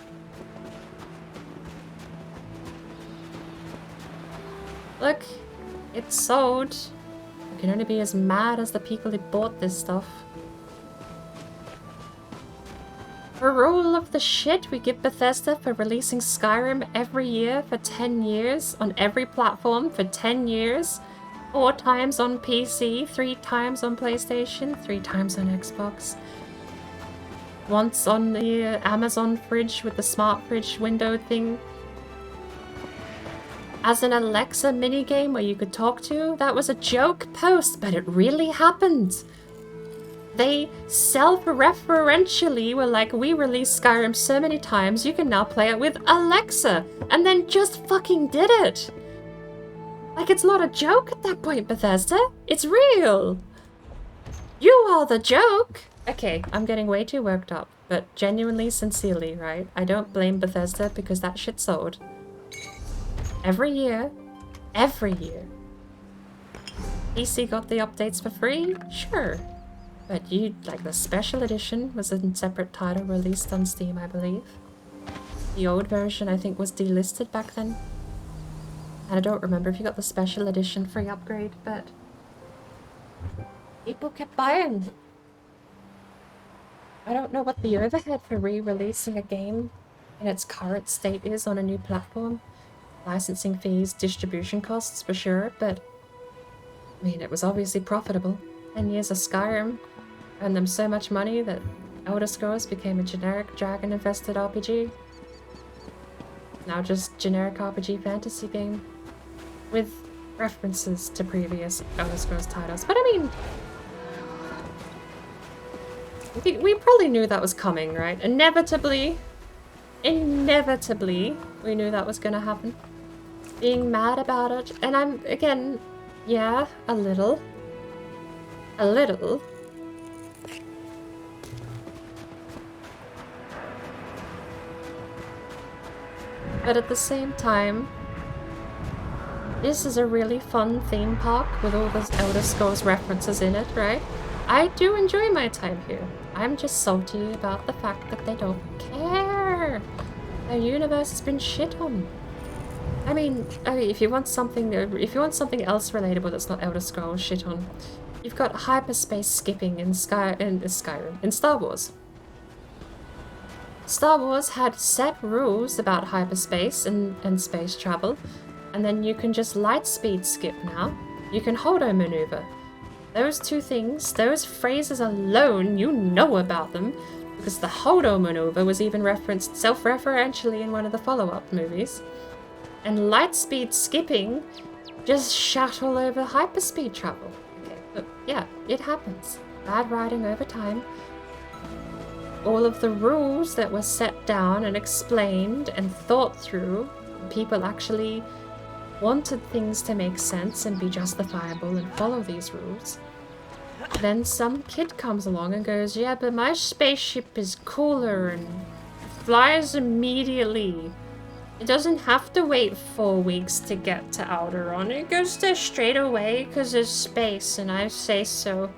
Look, it's sold. I can only be as mad as the people who bought this stuff. For rule of the shit we give Bethesda for releasing Skyrim every year for 10 years on every platform for 10 years. 4 times on PC, 3 times on PlayStation, 3 times on Xbox. Once on the Amazon fridge with the smart fridge window thing. As an Alexa minigame where you could talk to, that was a joke post, but it really happened. They self-referentially were like, we released Skyrim so many times, you can now play it with Alexa, and then just fucking did it. Like, it's not a joke at that point, Bethesda. It's real. You are the joke. Okay, I'm getting way too worked up, but genuinely, sincerely, right? I don't blame Bethesda because that shit sold. Every year. PC got the updates for free? Sure. But you, like, the special edition was a separate title released on Steam, I believe. The old version, I think, was delisted back then. And I don't remember if you got the special edition free upgrade, but people kept buying. I don't know what the overhead for re-releasing a game in its current state is on a new platform. Licensing fees, distribution costs for sure, but I mean, it was obviously profitable. 10 years of Skyrim earned them so much money that Elder Scrolls became a generic dragon-infested RPG. Now just generic RPG fantasy game with references to previous Elder Scrolls titles. But I mean, we probably knew that was coming, right? Inevitably, we knew that was gonna happen. Being mad about it, and I'm, again, yeah, a little. But at the same time, this is a really fun theme park with all those Elder Scrolls references in it, right? I do enjoy my time here. I'm just salty about the fact that they don't care. Their universe has been shit on. I mean, if you want something else relatable that's not Elder Scrolls shit on, you've got hyperspace skipping in Skyrim, in Star Wars. Star Wars had set rules about hyperspace and space travel, and then you can just light speed skip now. You can holdo maneuver. Those two things, those phrases alone, you know about them, because the holdo maneuver was even referenced self-referentially in one of the follow-up movies. And light speed skipping just shuttle over hyperspeed travel. Okay, but yeah, it happens. Bad writing over time. All of the rules that were set down and explained and thought through, people actually wanted things to make sense and be justifiable and follow these rules. Then some kid comes along and goes, yeah, but my spaceship is cooler and flies immediately. It doesn't have to wait 4 weeks to get to Alderaan. It goes there straight away because there's space and I say so.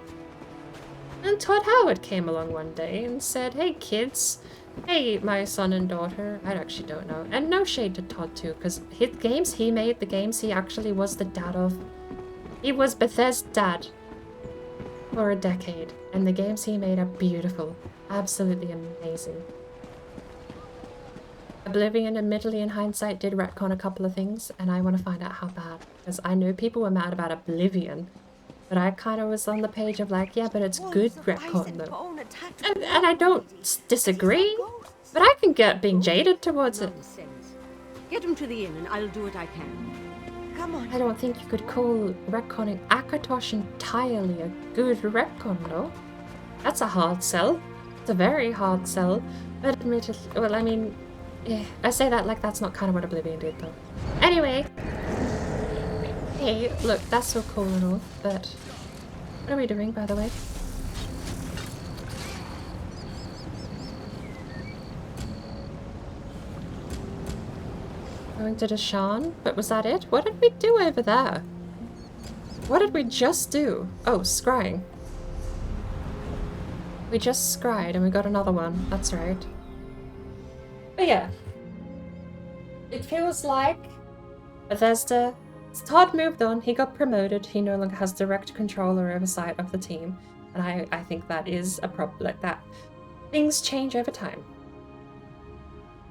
And Todd Howard came along one day and said, hey kids, hey my son and daughter, I actually don't know. And no shade to Todd too, because his games he made, the games he actually was the dad of. He was Bethesda's dad for a decade, and the games he made are beautiful. Absolutely amazing. Oblivion, admittedly in hindsight, did retcon a couple of things, and I want to find out how bad. Because I know people were mad about Oblivion, but I kind of was on the page of like, yeah, but it's good retcon though. And I don't disagree, but I can get being jaded towards it. Get him to the inn and I'll do what I can. Come on. I don't think you could call retconning Akatosh entirely a good retcon though. That's a hard sell. It's a very hard sell. But admittedly, well, I mean, yeah, I say that like that's not kind of what Oblivion did though. Anyway. Hey, look, that's so cool and all, but what are we doing, by the way? Going to Deshawn? But was that it? What did we do over there? What did we just do? Oh, scrying. We just scryed and we got another one. That's right. But yeah. It feels like Bethesda... Todd moved on, he got promoted, he no longer has direct control or oversight of the team. And I think that is a problem like that. Things change over time.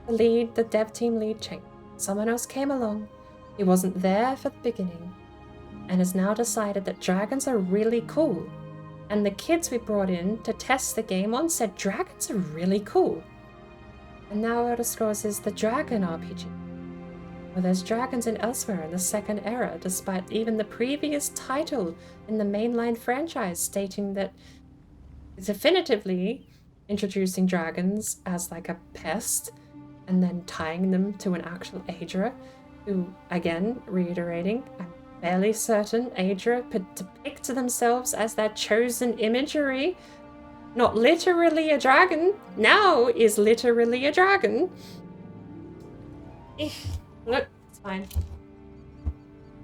The dev team lead changed. Someone else came along. He wasn't there for the beginning. And has now decided that dragons are really cool. And the kids we brought in to test the game on said dragons are really cool. And now Elder Scrolls is the dragon RPG. Well, there's dragons in elsewhere in the Second Era, despite even the previous title in the mainline franchise stating that definitively introducing dragons as like a pest and then tying them to an actual Aedra, who, again, reiterating, I'm fairly certain Aedra depict themselves as their chosen imagery, not literally a dragon, now is literally a dragon. Look, it's fine.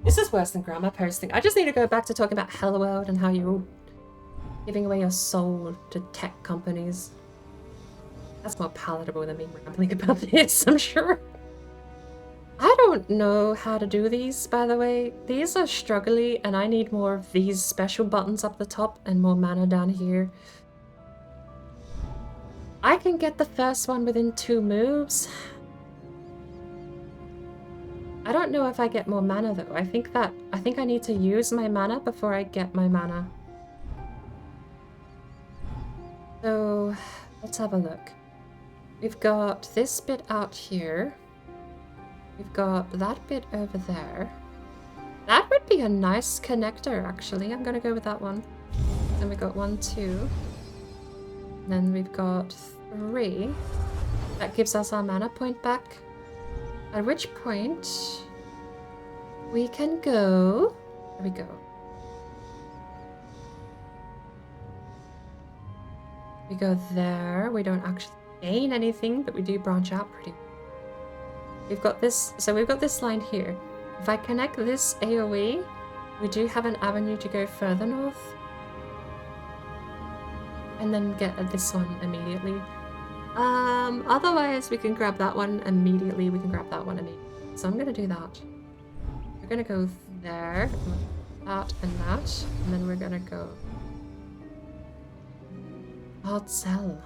This is worse than grammar posting. I just need to go back to talking about Hello World and how you're giving away your soul to tech companies. That's more palatable than me rambling about this, I'm sure. I don't know how to do these, by the way. These are struggly, and I need more of these special buttons up the top and more mana down here. I can get the first one within 2 moves. I don't know if I get more mana though. I think I need to use my mana before I get my mana. So let's have a look. We've got this bit out here. We've got that bit over there. That would be a nice connector actually. I'm gonna go with that one. Then we got 1, 2. And then we've got 3. That gives us our mana point back. At which point, we can go... There we go. We go there. We don't actually gain anything, but we do branch out pretty well. We've got this... So we've got this line here. If I connect this AoE, we do have an avenue to go further north. And then get at this one immediately. Otherwise we can grab that one immediately. We can grab that one immediately. So I'm gonna do that. We're gonna go there, that and that, and then we're gonna go hard sell.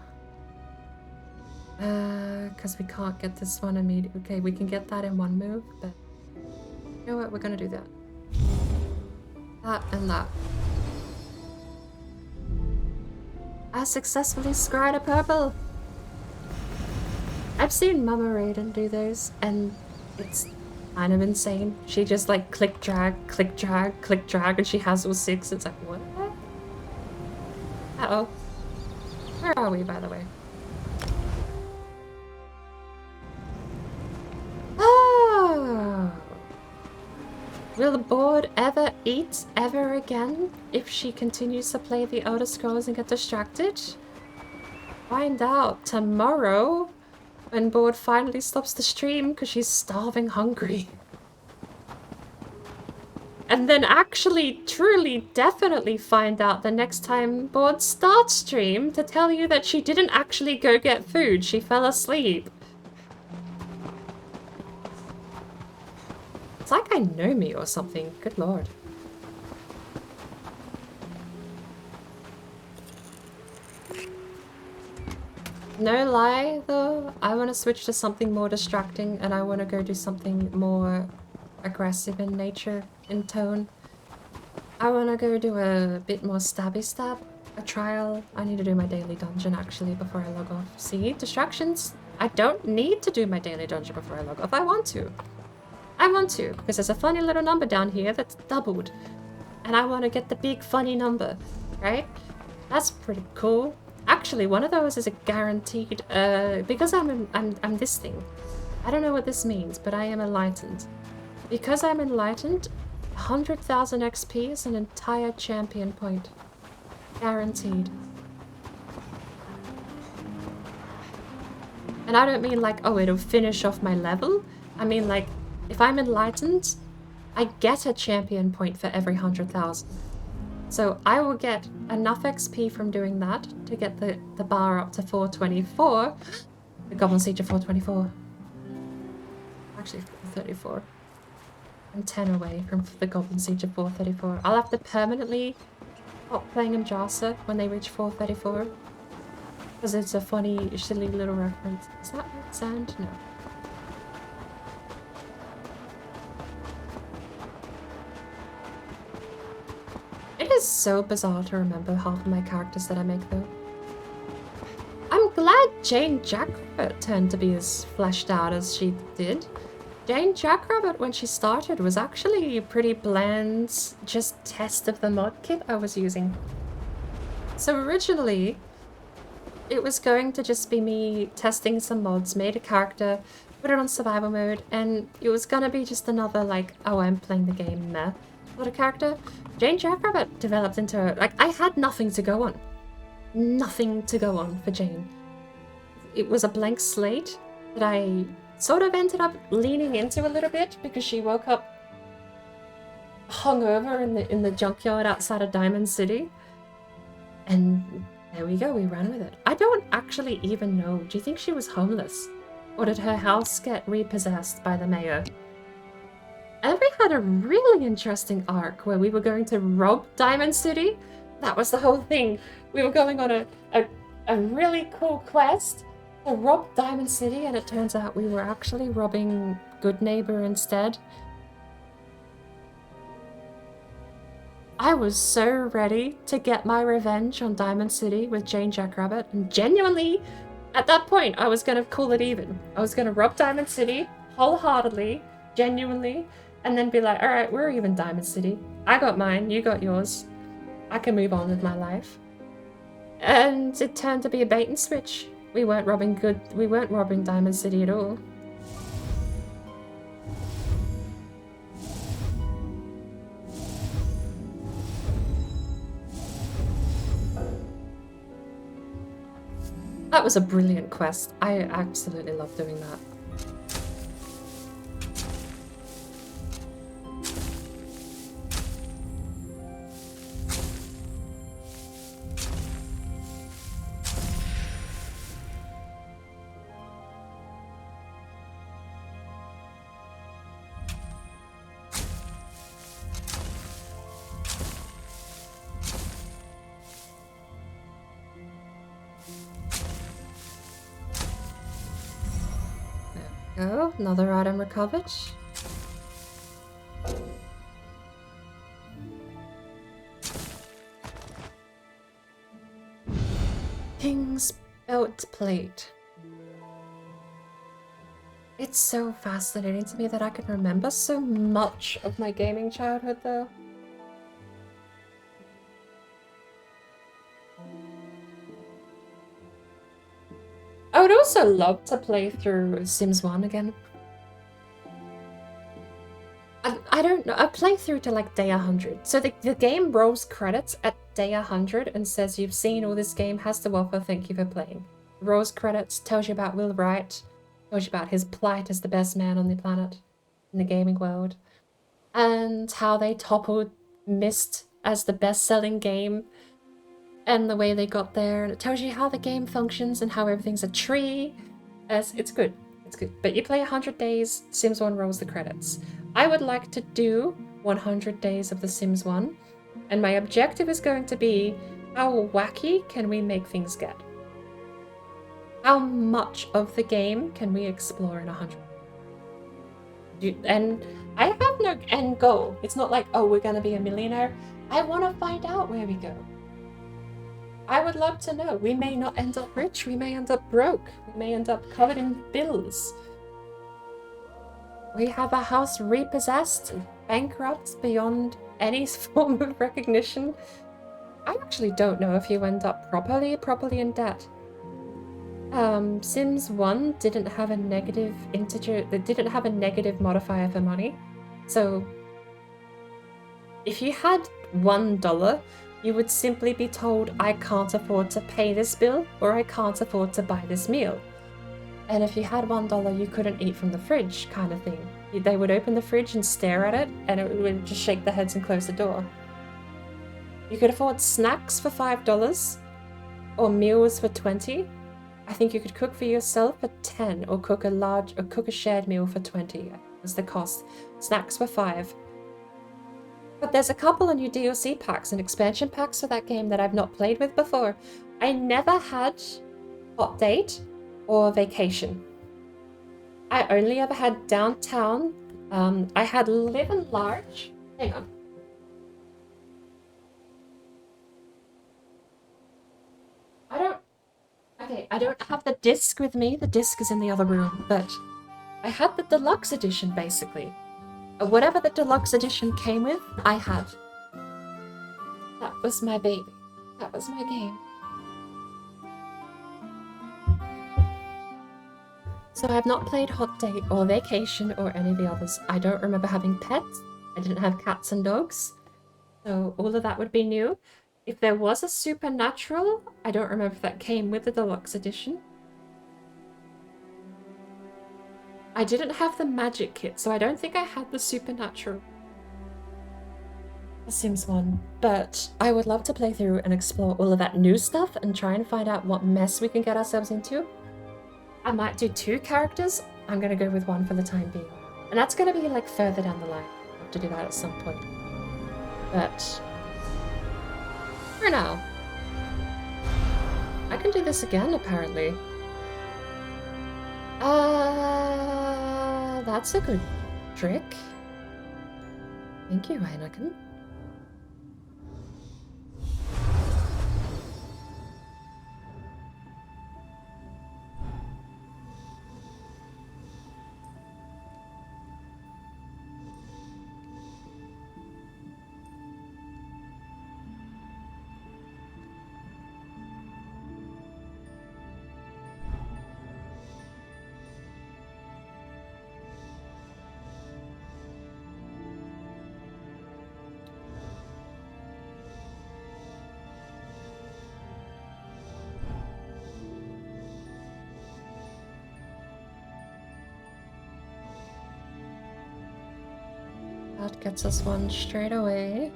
Because we can't get this one immediately. Okay, we can get that in 1 move, but you know what? We're gonna do that. That and that. I successfully scryed a purple. I've seen Mama Raiden do those, and it's kind of insane. She just like click drag, and she has all 6. It's like, what? Uh-oh. Where are we, by the way? Oh! Will the board ever eat ever again if she continues to play the Elder Scrolls and get distracted? Find out tomorrow when board finally stops the stream because she's starving hungry. And then actually, truly, definitely find out the next time board starts stream to tell you that she didn't actually go get food. She fell asleep. It's like I know me or something. Good lord. No lie, though, I want to switch to something more distracting and I want to go do something more aggressive in nature, in tone. I want to go do a bit more stabby stab, a trial. I need to do my daily dungeon actually before I log off. See, distractions. I don't need to do my daily dungeon before I log off. I want to. I want to, because there's a funny little number down here that's doubled. And I want to get the big funny number, right? That's pretty cool. Actually, one of those is a guaranteed, because I'm this thing. I don't know what this means, but I am enlightened. Because I'm enlightened, 100,000 XP is an entire champion point. Guaranteed. And I don't mean like, oh, it'll finish off my level. I mean like, if I'm enlightened, I get a champion point for every 100,000. So I will get enough XP from doing that to get the bar up to 424. The Goblin Siege of 424. Actually, 434. I'm 10 away from the Goblin Siege of 434. I'll have to permanently stop playing in Jasa when they reach 434. Because it's a funny, silly little reference. Is that right sound? No. It is so bizarre to remember half of my characters that I make though. I'm glad Jane Jackrabbit turned to be as fleshed out as she did. Jane Jackrabbit, when she started, was actually a pretty bland, just test of the mod kit I was using. So originally, it was going to just be me testing some mods, made a character, put it on survival mode, and it was gonna be just another like, oh, I'm playing the game meh sort of character. Jane Jackrabbit developed into, like, I had nothing to go on. Nothing to go on for Jane. It was a blank slate that I sort of ended up leaning into a little bit because she woke up hungover in the junkyard outside of Diamond City. And there we go, we ran with it. I don't actually even know. Do you think she was homeless? Or did her house get repossessed by the mayor? And we had a really interesting arc where we were going to rob Diamond City. That was the whole thing. We were going on a really cool quest to rob Diamond City, and it turns out we were actually robbing Good Neighbor instead. I was so ready to get my revenge on Diamond City with Jane Jackrabbit, and genuinely, at that point, I was going to call it even. I was going to rob Diamond City wholeheartedly, genuinely, and then be like, alright, we're even Diamond City. I got mine, you got yours. I can move on with my life. And it turned to be a bait and switch. We weren't robbing Diamond City at all. That was a brilliant quest. I absolutely love doing that. Go, another item recovered. King's belt plate. It's so fascinating to me that I can remember so much of my gaming childhood though. I would also love to play through Sims 1 again. I don't know. I play through to like day 100. So the game rolls credits at day 100 and says you've seen all this game has to offer, thank you for playing. Rolls credits, tells you about Will Wright, tells you about his plight as the best man on the planet, in the gaming world, and how they toppled Myst as the best-selling game, and the way they got there, and it tells you how the game functions and how everything's a tree. It's good. It's good. But you play 100 days, Sims 1 rolls the credits. I would like to do 100 days of The Sims 1, and my objective is going to be how wacky can we make things get? How much of the game can we explore in 100? And I have no end goal. It's not like, oh, we're going to be a millionaire. I want to find out where we go. I would love to know. We may not end up rich. We may end up broke. We may end up covered in bills. We have a house repossessed, bankrupt beyond any form of recognition. I actually don't know if you end up properly in debt. Sims 1 didn't have a negative integer, they didn't have a negative modifier for money. So if you had $1, you would simply be told, I can't afford to pay this bill, or I can't afford to buy this meal. And if you had $1, you couldn't eat from the fridge, kind of thing. They would open the fridge and stare at it, and it would just shake their heads and close the door. You could afford snacks for $5, or meals for $20. I think you could cook for yourself for $10, or cook a shared meal for $20. Was the cost. Snacks for $5. But there's a couple of new DLC packs and expansion packs for that game that I've not played with before. I never had Hot Date or Vacation. I only ever had Downtown. I had Live and Large. Hang on. I don't have the disc with me. The disc is in the other room, but I had the deluxe edition, basically. Whatever the deluxe edition came with, I had. That was my baby. That was my game. So I have not played Hot Date or Vacation or any of the others. I don't remember having pets. I didn't have cats and dogs. So all of that would be new. If there was a Supernatural, I don't remember if that came with the deluxe edition. I didn't have the magic kit, so I don't think I had the Supernatural. The Sims 1. But I would love to play through and explore all of that new stuff and try and find out what mess we can get ourselves into. I might do 2 characters. I'm going to go with 1 for the time being. And that's going to be like further down the line. I'll have to do that at some point. But for now, I can do this again, apparently. That's a good trick. Thank you, Anakin. That gets us 1 straight away.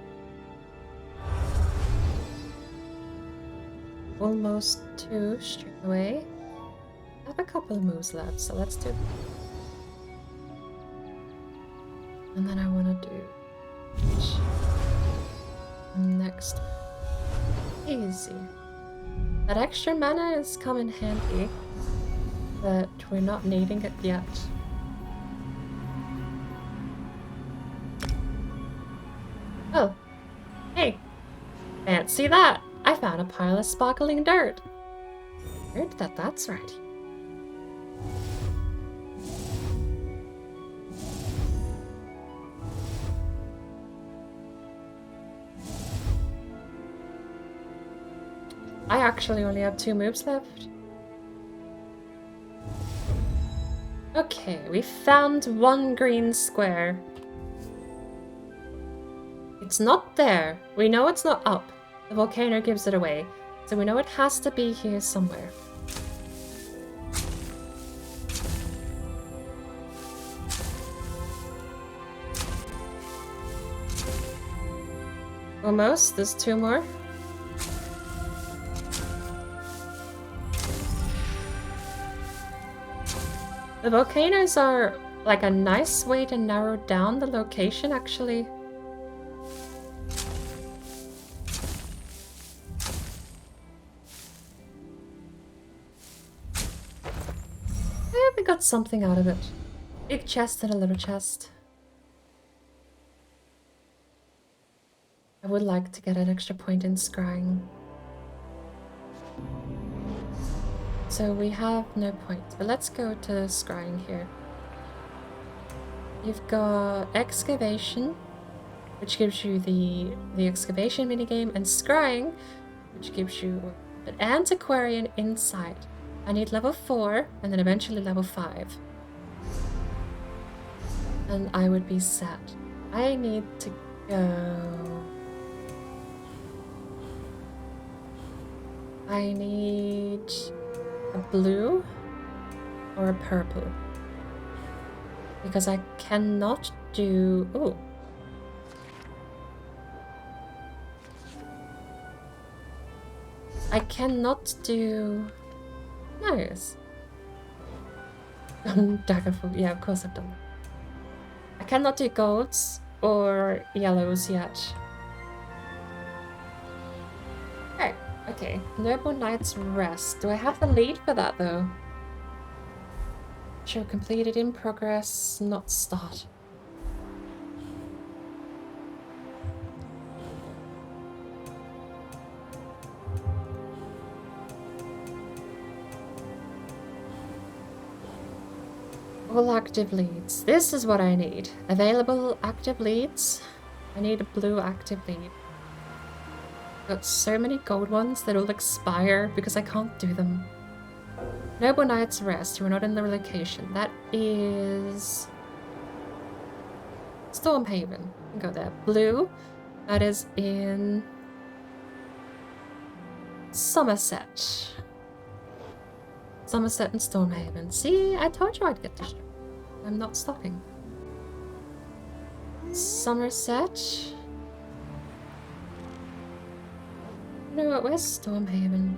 Almost 2 straight away. I have a couple of moves left, so let's do. And then I want to do next. Easy. That extra mana has come in handy, but we're not needing it yet. Oh, hey, fancy that! I found a pile of sparkling dirt. Weird that that's right. I actually only have 2 moves left. Okay, we found 1 green square. It's not there. We know it's not up. The volcano gives it away. So we know it has to be here somewhere. Almost. There's 2 more. The volcanoes are like a nice way to narrow down the location, actually. We got something out of it. Big chest and a little chest. I would like to get an extra point in scrying. So we have no points, but let's go to scrying here. You've got excavation, which gives you the excavation minigame, and scrying, which gives you an antiquarian insight. I need level 4 and then eventually level 5. And I would be set. I need to go. I need a blue or a purple. Because I cannot do... Ooh. I cannot do... Nice. Daggerful. Yeah, of course I've done that. I cannot do golds or yellows yet. Okay, okay. Noble Knight's Rest. Do I have the lead for that though? Show completed in progress, not start. All active leads. This is what I need. Available active leads. I need a blue active lead. Got so many gold ones that will expire because I can't do them. Noble Knight's Rest. We're not in the location. That is... Stormhaven. We can go there. Blue. That is in... Somerset. Somerset and Stormhaven. See, I told you I'd get distracted. I'm not stopping. Somerset. You know what? Where's Stormhaven?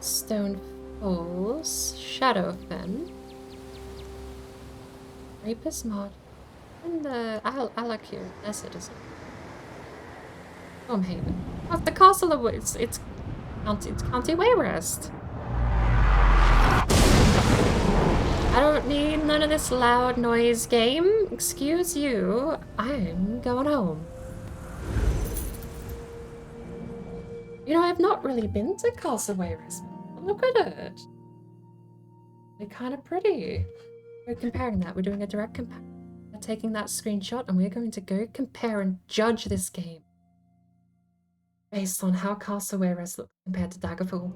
Stone Falls. Shadowfen. Reaper's Mod. And Alakir. That's it, isn't it? Stormhaven. Oh, the Castle of Woods. It's County Wayrest. I don't need none of this loud noise game. Excuse you. I'm going home. You know, I've not really been to Castle Wayrest. Look at it. They're kind of pretty. We're comparing that. We're doing a direct comparison. We're taking that screenshot and we're going to go compare and judge this game based on how Castle Wayrest looks compared to Daggerfall.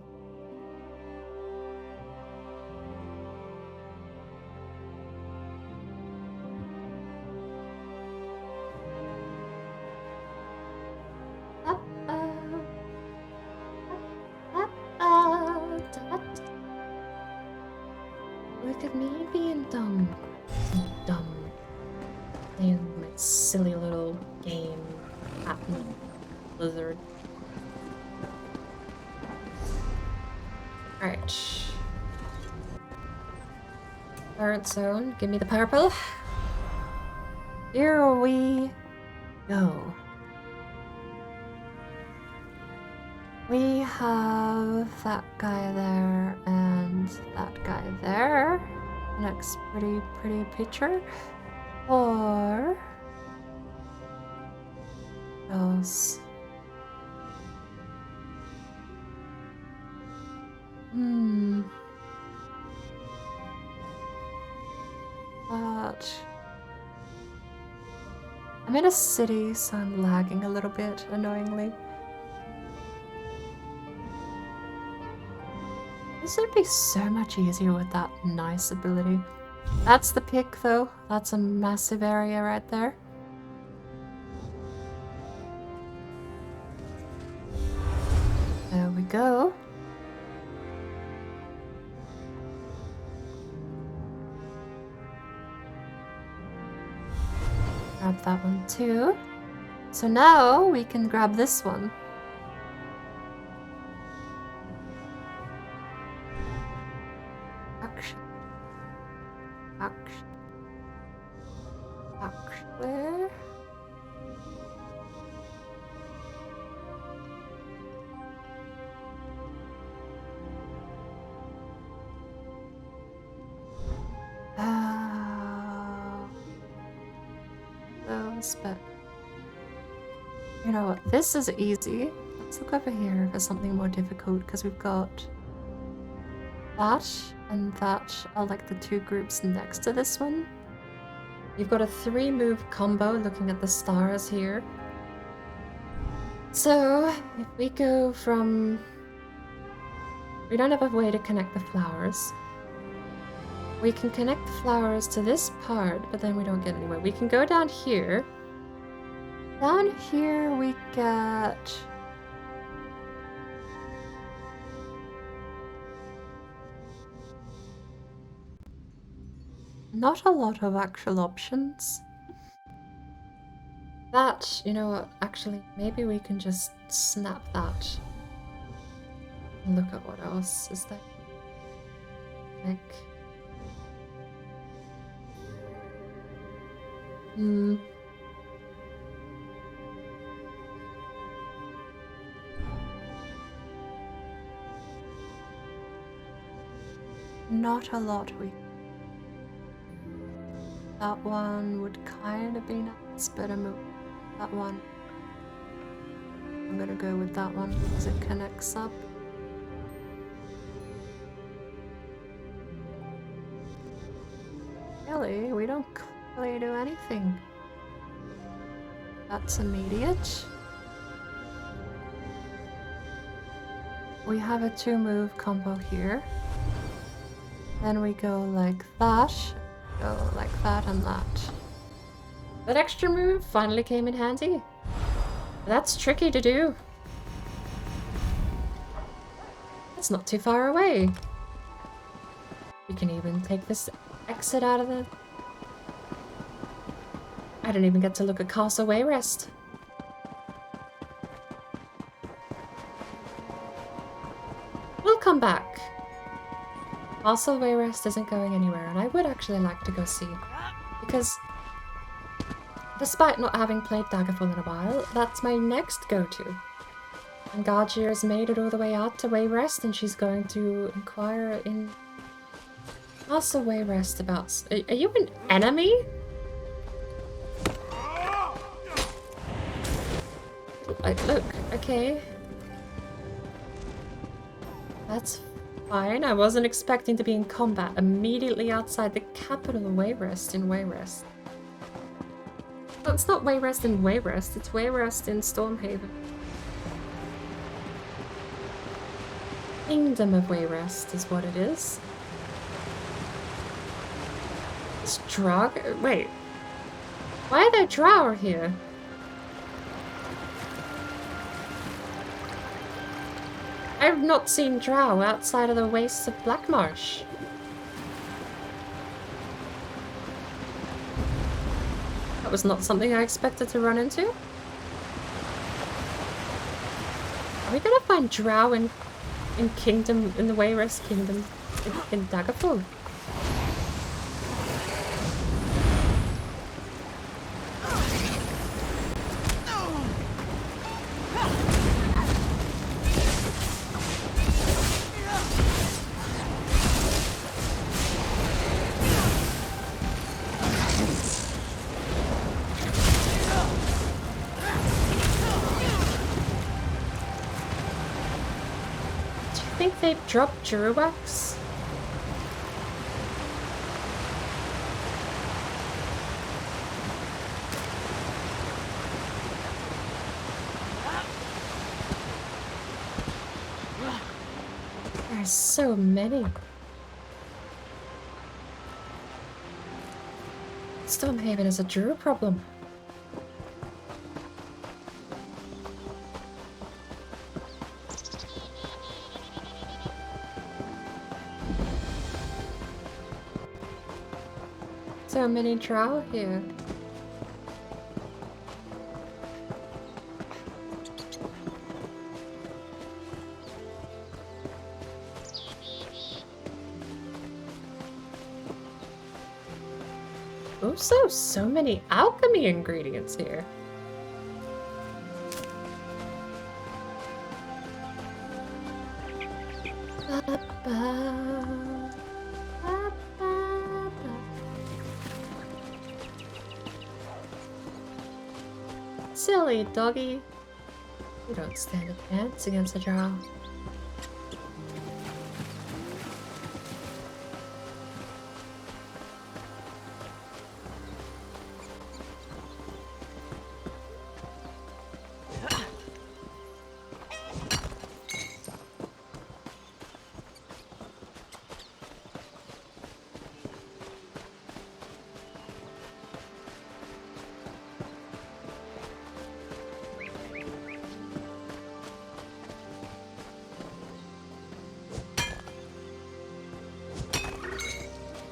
Look at me being dumb. Dumb. Playing my silly little game. Blizzard. Alright. Current zone. Give me the purple. Here we go. We have that guy there and that guy there. Next pretty picture. Or else. But I'm in a city, so I'm lagging a little bit, annoyingly. This would be so much easier with that nice ability. That's the pick, though. That's a massive area right there. There we go. Grab that one too. So now we can grab this one. Actually. But you know what? This is easy. Let's look over here for something more difficult because we've got that and that are like the two groups next to this one. You've got a 3-move combo looking at the stars here. So if we go from... We don't have a way to connect the flowers. We can connect the flowers to this part, but then we don't get anywhere. We can go down here. Down here we get... Not a lot of actual options. That, you know what, actually, maybe we can just snap that. And look at what else is there. Like... Not a lot we... That one would kind of be nice, but that one... I'm gonna go with that one because it connects up. Really? We don't clearly do anything. That's immediate. We have a 2-move combo here. Then we go like that, go like that and that. That extra move finally came in handy. That's tricky to do. It's not too far away. We can even take this exit out of the... I didn't even get to look at Castle Wayrest. We'll come back. Castle Wayrest isn't going anywhere, and I would actually like to go see. Because, despite not having played Daggerfall in a while, that's my next go-to. And Gajir has made it all the way out to Wayrest, and she's going to inquire in Castle Wayrest about... Are you an enemy? Look, okay. That's fine. I wasn't expecting to be in combat immediately outside the capital of Wayrest in Wayrest. No, it's not Wayrest in Wayrest, it's Wayrest in Stormhaven. Kingdom of Wayrest is what it is. It's Drow... Wait. Why are there Drow here? I've not seen Drow outside of the wastes of Blackmarsh. That was not something I expected to run into. Are we gonna find Drow in Kingdom, in the Wayrest Kingdom, in Daggerfall? Drop Juruwax? There's so many. Stormhaven is a Drew problem. So many drow here. Also, so many alchemy ingredients here. Silly doggy. You don't stand a chance against a drow.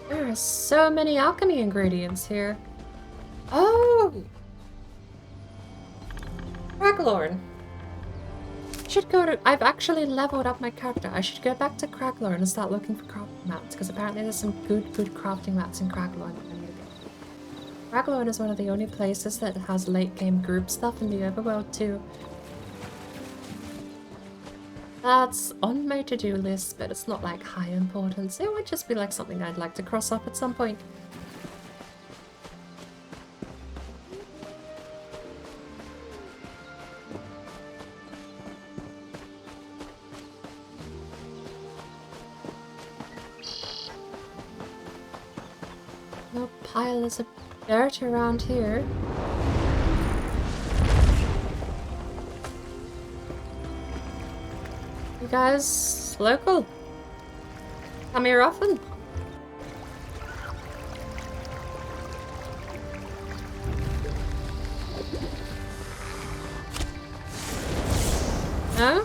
There are so many alchemy ingredients here. Oh! Craglorn. Should go to. I've actually leveled up my character. I should go back to Craglorn and start looking for crafting mats because apparently there's some good crafting mats in Craglorn. Craglorn is one of the only places that has late game group stuff in the overworld too. That's on my to-do list, but it's not like high importance. It would just be like something I'd like to cross off at some point. No piles of dirt around here. You guys local? Come here often? Huh?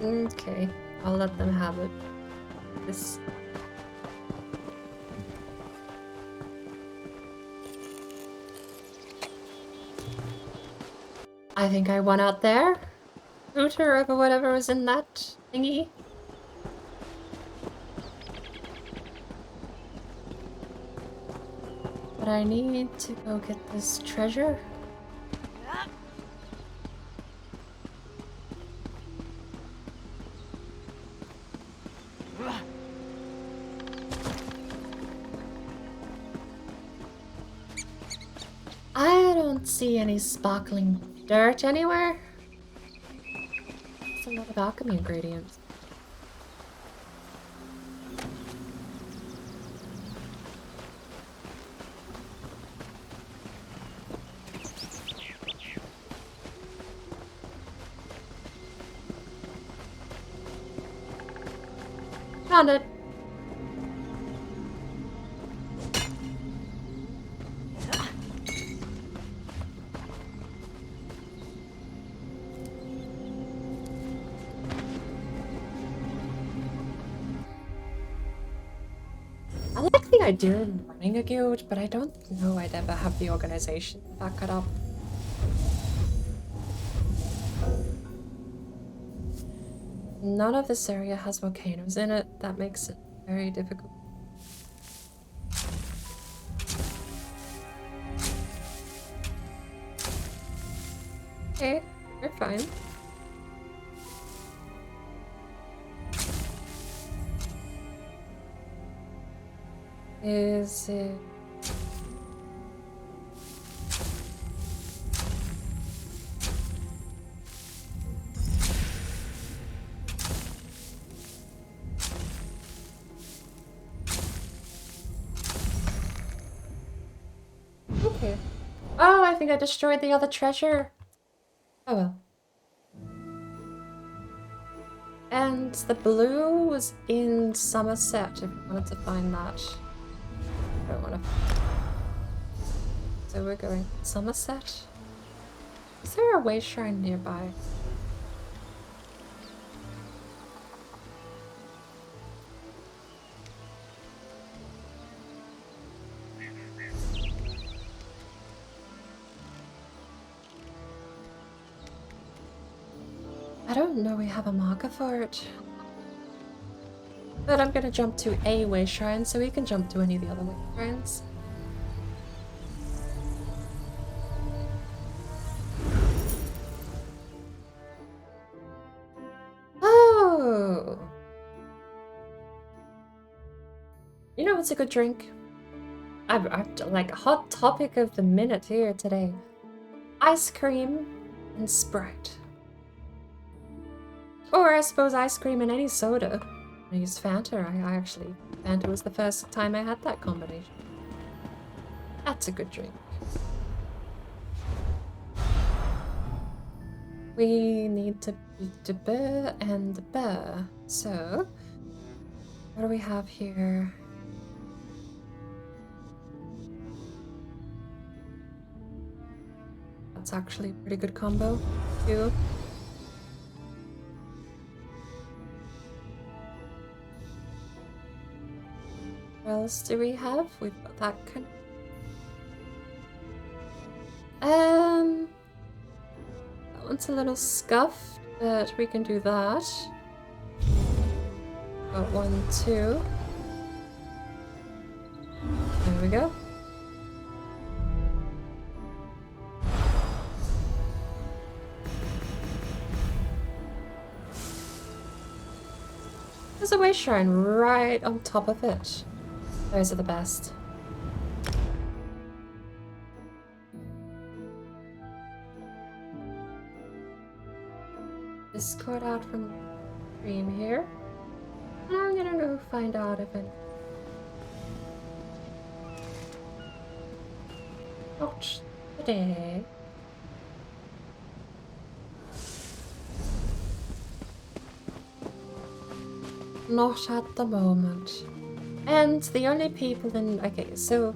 Okay, I'll let them have it. This. I think I won out there. Hooter over whatever was in that thingy. But I need to go get this treasure. I don't see any sparkling dirt anywhere. That's a lot of alchemy ingredients. Found it. I like the idea of running a guild, but I don't know I'd ever have the organization to back it up. None of this area has volcanoes in it. That makes it very difficult. Okay, we're fine. Is it... Oh, I think I destroyed the other treasure. Oh well. And the blue was in Somerset, if you wanted to find that. I don't want to... So we're going Somerset? Is there a way shrine nearby? I don't know we have a marker for it. But I'm gonna jump to a way shrine so we can jump to any of the other way shrines. Oh! You know what's a good drink? I've like a hot topic of the minute here today. Ice cream and Sprite. Or I suppose ice cream and any soda. I use Fanta. I actually... Fanta was the first time I had that combination. That's a good drink. We need to beat the burr and the burr. So, what do we have here? That's actually a pretty good combo, too. What else do we have? We've got that kind of... That one's a little scuffed, but we can do that. Got 1, 2. There we go. There's a way shrine right on top of it. Those are the best. Discord out from stream here. I'm gonna go find out if any. Watch today. Not at the moment. And the only people in... Okay, so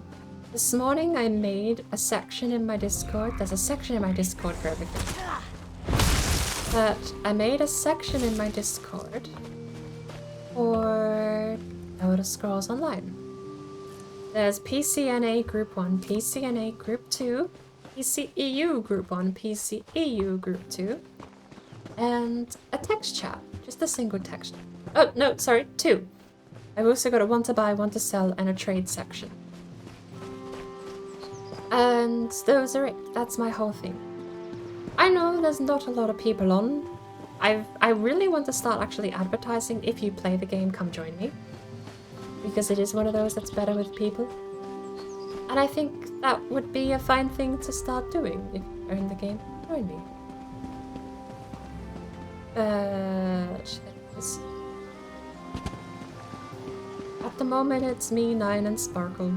this morning I made a section in my Discord. There's a section in my Discord for everything. But I made a section in my Discord for Elder Scrolls Online. There's PCNA Group 1, PCNA Group 2, PCEU Group 1, PCEU Group 2, and a text chat. Just a single text. Oh, no, sorry, 2. I've also got a want to buy, want to sell, and a trade section. And those are it. That's my whole thing. I know there's not a lot of people on. I really want to start actually advertising. If you play the game, come join me. Because it is one of those that's better with people. And I think that would be a fine thing to start doing. If you're in the game, join me. At the moment, it's me, Nine, and Sparkle.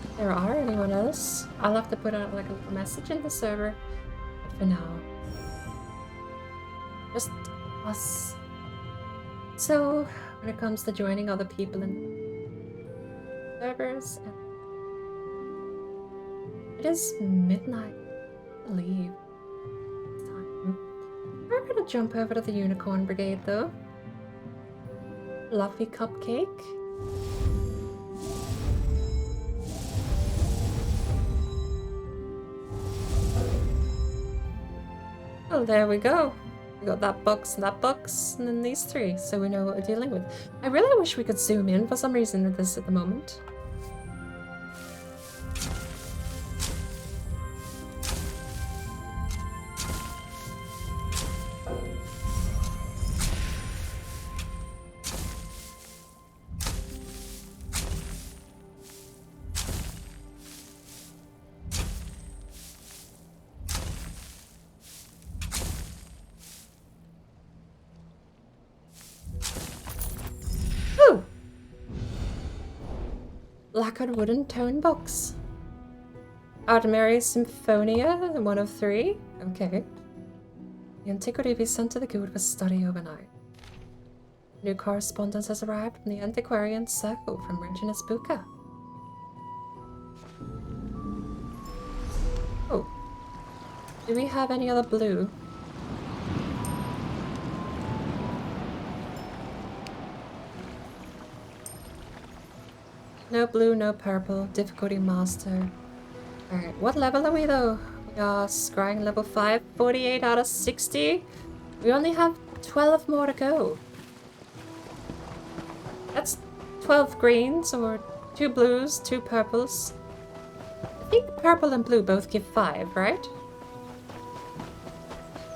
If there are anyone else, I'll have to put out like a little message in the server. But for now, just us. So, when it comes to joining other people in servers, it is midnight. I believe. It's time. We're gonna jump over to the Unicorn Brigade, though. Fluffy cupcake. Oh, there we go. We got that box, and then these 3, so we know what we're dealing with. I really wish we could zoom in for some reason with this at the moment. Lacquered wooden tone box. Ardmary Symphonia, 1 of 3. Okay. The antiquity be sent to the guild for study overnight. New correspondence has arrived from the antiquarian circle from Reginus Buka. Oh. Do we have any other blue? No blue, no purple. Difficulty master. Alright, what level are we though? We are scrying level 5, 48 out of 60. We only have 12 more to go. That's 12 greens, or 2 blues, 2 purples. I think purple and blue both give 5, right?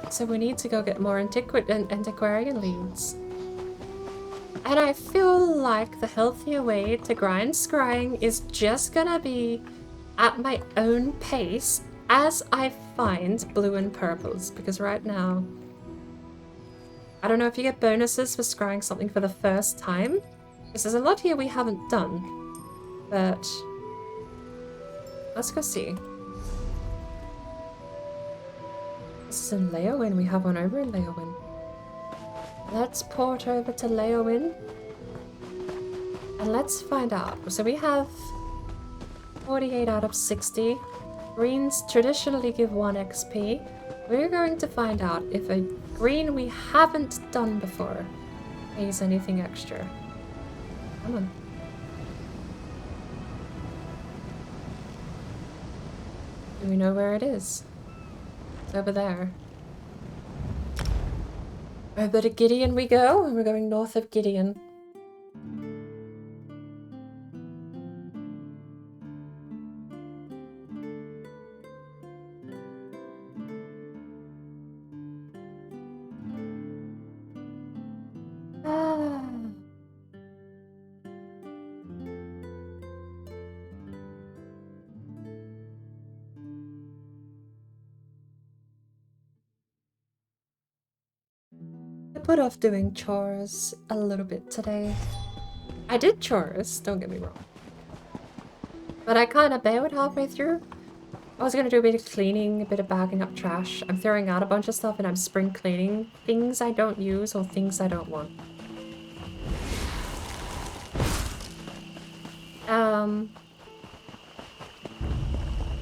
So we need to go get more antiquarian leads. And I feel like the healthier way to grind scrying is just gonna be at my own pace as I find blue and purples, because right now I don't know if you get bonuses for scrying something for the first time, because there's a lot here we haven't done, but let's go see. This is in Leowin. We have one over in Leowin. Let's port over to Leowin and let's find out. So we have 48 out of 60. Greens traditionally give 1 XP. We're going to find out if a green we haven't done before pays anything extra. Come on. Do we know where it is? It's over there. Over to Gideon we go, and we're going north of Gideon. I put off doing chores a little bit today. I did chores, don't get me wrong. But I kind of bailed halfway through. I was going to do a bit of cleaning, a bit of bagging up trash. I'm throwing out a bunch of stuff and I'm spring cleaning things I don't use or things I don't want.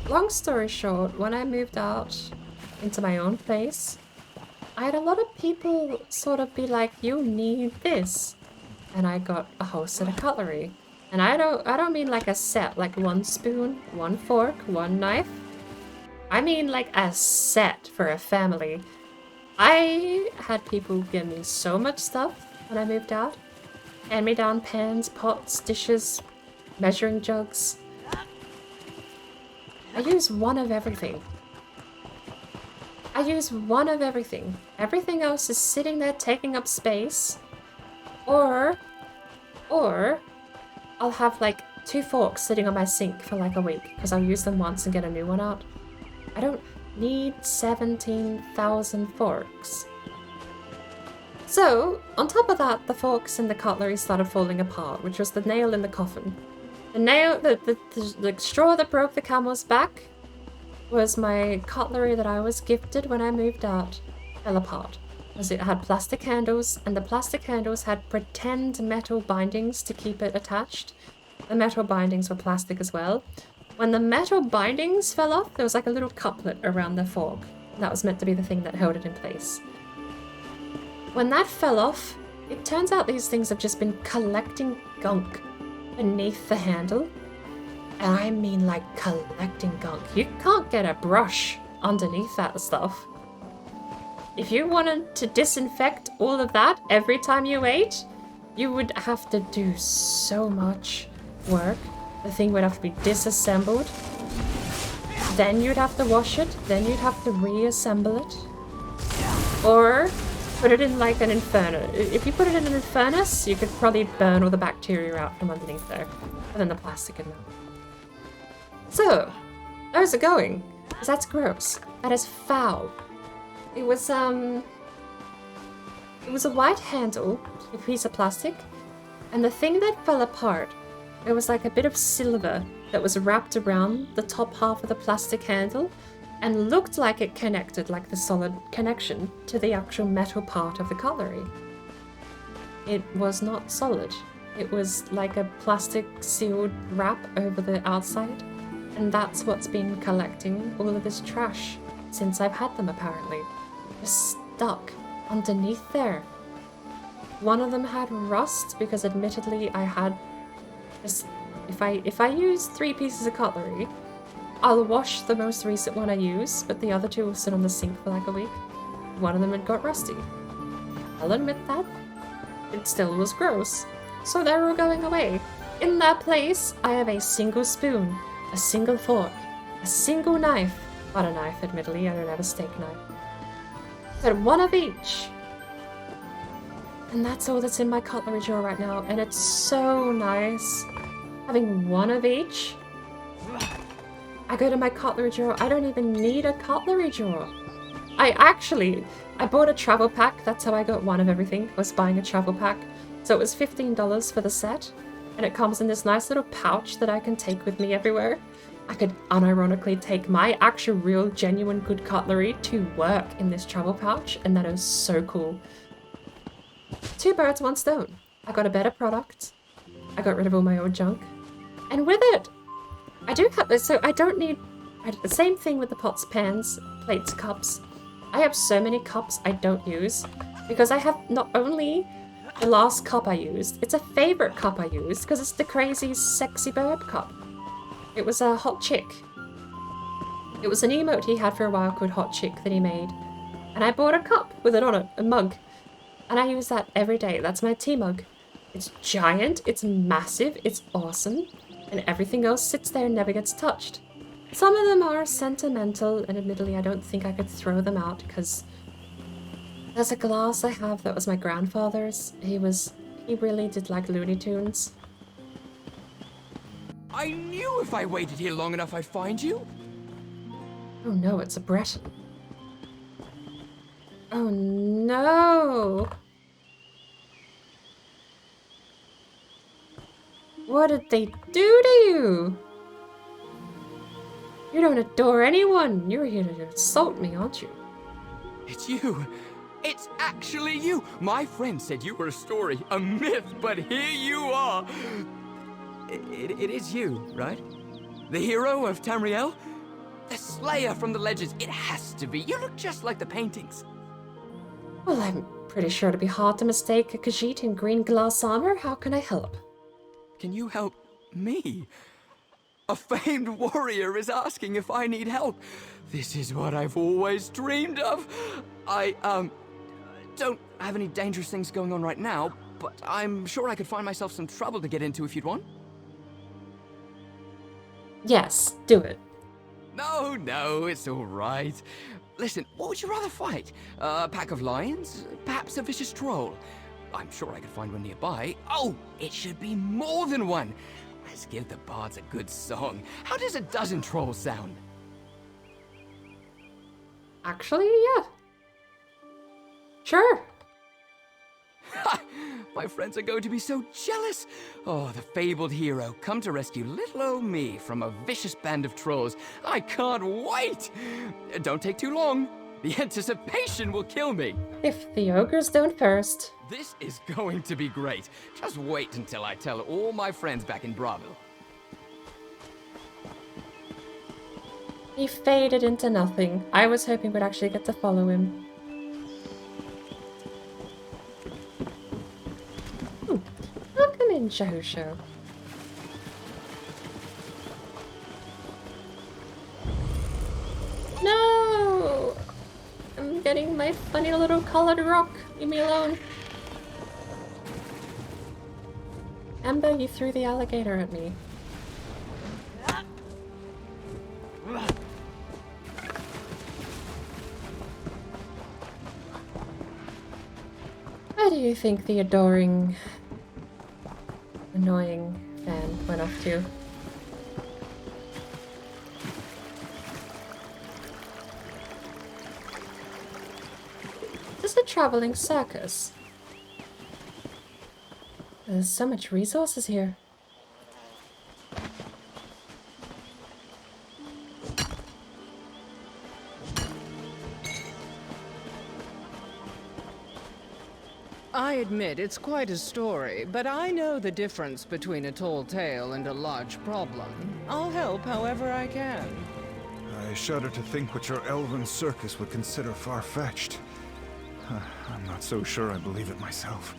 Long story short, when I moved out into my own place, I had a lot of people sort of be like, you need this. And I got a whole set of cutlery. And I don't mean like a set, like 1 spoon, 1 fork, 1 knife. I mean like a set for a family. I had people give me so much stuff when I moved out. Hand-me-down pans, pots, dishes, measuring jugs. I use one of everything. I use one of everything. Everything else is sitting there taking up space. Or I'll have like 2 forks sitting on my sink for like a week because I'll use them once and get a new one out. I don't need 17,000 forks. So, on top of that, the forks and the cutlery started falling apart, which was the nail in the coffin. The nail, the straw that broke the camel's back was my cutlery that I was gifted when I moved out fell apart. Because it had plastic handles, and the plastic handles had pretend metal bindings to keep it attached. The metal bindings were plastic as well. When the metal bindings fell off, there was like a little couplet around the fork. That was meant to be the thing that held it in place. When that fell off, it turns out these things have just been collecting gunk beneath the handle. And I mean like collecting gunk. You can't get a brush underneath that stuff. If you wanted to disinfect all of that every time you ate, you would have to do so much work. The thing would have to be disassembled. Then you'd have to wash it. Then you'd have to reassemble it. Or put it in like an inferno. If you put it in an furnace, you could probably burn all the bacteria out from underneath there. And then the plastic would melt. So, how's it going? Because that's gross. That is foul. It was a white handle, a piece of plastic, and the thing that fell apart It was like a bit of silver that was wrapped around the top half of the plastic handle and looked like it connected, like the solid connection, to the actual metal part of the cutlery. It was not solid. It was like a plastic sealed wrap over the outside, and that's what's been collecting all of this trash since I've had them, apparently. Just stuck underneath there. One of them had rust because admittedly I had just, if I use 3 pieces of cutlery, I'll wash the most recent one I use, but the other 2 will sit on the sink for like a week. One of them had got rusty. I'll admit that. It still was gross. So they're all going away. In their place, I have a single spoon, a single fork, a single knife. Not a knife, admittedly, I don't have a steak knife. But one of each. And that's all that's in my cutlery drawer right now, and it's so nice having one of each. I go to my cutlery drawer, I don't even need a cutlery drawer. I bought a travel pack, that's how I got one of everything, was buying a travel pack. So it was $15 for the set, and it comes in this nice little pouch that I can take with me everywhere. I could unironically take my actual real genuine good cutlery to work in this travel pouch, and that is so cool. 2 birds, 1 stone. I got a better product. I got rid of all my old junk. And with it, I do have this, so I don't need... the same thing with the pots, pans, plates, cups. I have so many cups I don't use, because I have not only the last cup I used, it's a favorite cup I used, because it's the crazy sexy burb cup. It was a hot chick. It was an emote he had for a while called Hot Chick that he made. And I bought a cup with it on it, a mug. And I use that every day. That's my tea mug. It's giant, it's massive, it's awesome, and everything else sits there and never gets touched. Some of them are sentimental, and admittedly I don't think I could throw them out because there's a glass I have that was my grandfather's. He really did like Looney Tunes. I knew if I waited here long enough I'd find you. Oh no, it's a Breton. Oh no! What did they do to you? You don't adore anyone. You're here to insult me, aren't you? It's you. It's actually you. My friend said you were a story, a myth, but here you are. It is you, right? The hero of Tamriel? The slayer from the legends. It has to be. You look just like the paintings. Well, I'm pretty sure it'd be hard to mistake a KHAJIIT in green glass armor. How can I help? Can you help me? A famed warrior is asking if I need help. This is what I've always dreamed of. I, don't have any dangerous things going on right now, but I'm sure I could find myself some trouble to get into if you'd want. Yes, do it. No, it's all right. Listen, what would you rather fight? A pack of lions? Perhaps a vicious troll? I'm sure I could find one nearby. Oh, it should be more than one. Let's give the bards a good song. How does a dozen trolls sound? Actually, yeah. Sure. My friends are going to be so jealous. Oh, the fabled hero, come to rescue little old me from a vicious band of trolls. I can't wait. Don't take too long. The anticipation will kill me. If the ogres don't first. This is going to be great. Just wait until I tell all my friends back in Bravo. He faded into nothing. I was hoping we'd actually get to follow him. Welcome in, Jojo. No! I'm getting my funny little colored rock. Leave me alone. Amber, you threw the alligator at me. Where do you think the adoring, annoying fan went off to? Is this a traveling circus? There's so much resources here. admit it's quite a story, but I know the difference between a tall tale and a large problem. I'll help however I can. I shudder to think what your elven circus would consider far-fetched. I'm not so sure I believe it myself.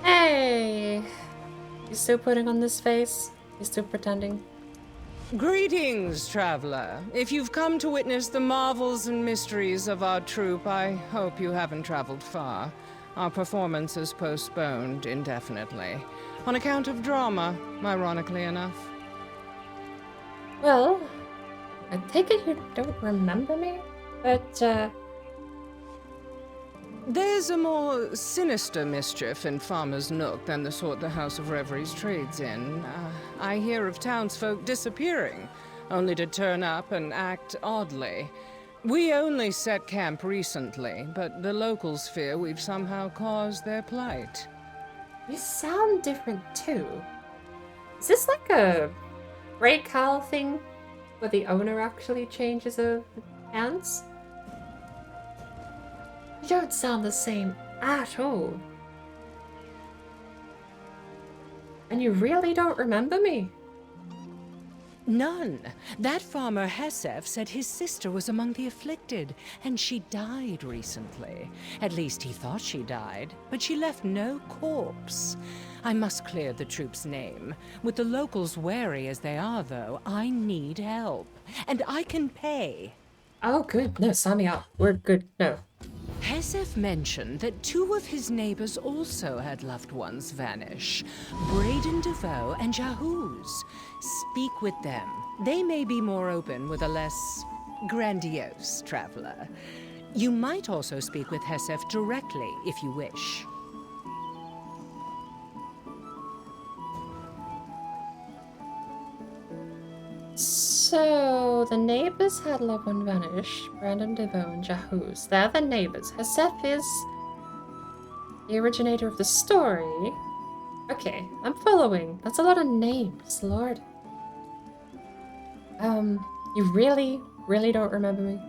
Hey! You still putting on this face? You still pretending? Greetings, traveler. If you've come to witness the marvels and mysteries of our troupe, I hope you haven't traveled far. Our performance is postponed indefinitely. On account of drama, ironically enough. Well, I take it you don't remember me? But, There's a more sinister mischief in Farmer's Nook than the sort the House of Reveries trades in. I hear of townsfolk disappearing, only to turn up and act oddly. We only set camp recently, but the locals fear we've somehow caused their plight. you sound different too. Is this like a Grey Cow thing? Where the owner actually changes hands? You don't sound the same at all. And you really don't remember me? None. That farmer Hesef said his sister was among the afflicted, and she died recently. At least he thought she died, but she left no corpse. I must clear the troop's name. With the locals wary as they are, though, I need help. And I can pay. Oh, good. No, sign me up. We're good. No. Hesef mentioned that 2 of his neighbors also had loved ones vanish. Braden DeVoe and Jahuz. Speak with them. They may be more open with a less grandiose traveler. You might also speak with Hesef directly if you wish. So, the neighbors had loved one vanish. Brandon DeVoe and Jahuz. They're the neighbors. Hesef is the originator of the story. Okay, I'm following. That's a lot of names, Lord. You really don't remember me?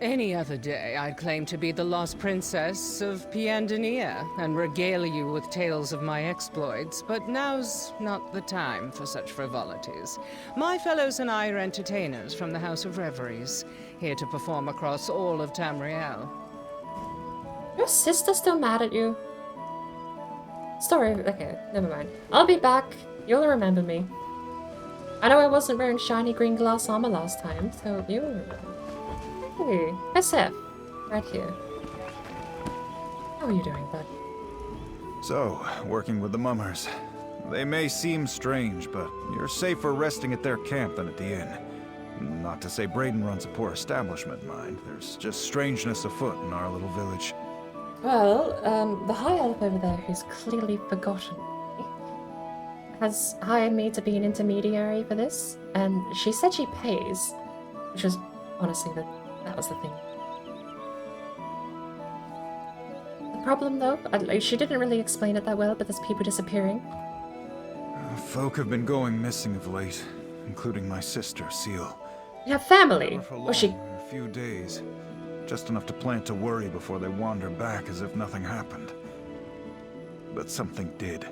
Any other day, I'd claim to be the lost princess of Piandania and regale you with tales of my exploits, but now's not the time for such frivolities. My fellows and I are entertainers from the House of Reveries, here to perform across all of Tamriel. Your sister's still mad at you? Sorry, okay, never mind. I'll be back. You'll remember me. I know I wasn't wearing shiny green glass armor last time, so you'll remember. Hey, SF, right here. How are you doing, bud? So, working with the mummers. They may seem strange, but you're safer resting at their camp than at the inn. Not to say Braden runs a poor establishment, mind. There's just strangeness afoot in our little village. Well, the high elf over there who's clearly forgotten me has hired me to be an intermediary for this, and she said she pays, which was honestly that was the thing. The problem, though, she didn't really explain it that well, but there's people disappearing. Folk have been going missing of late, including my sister, Seal. You have family? Never for long, Was she? a few days. Just enough to plant a worry before they wander back as if nothing happened. But something did.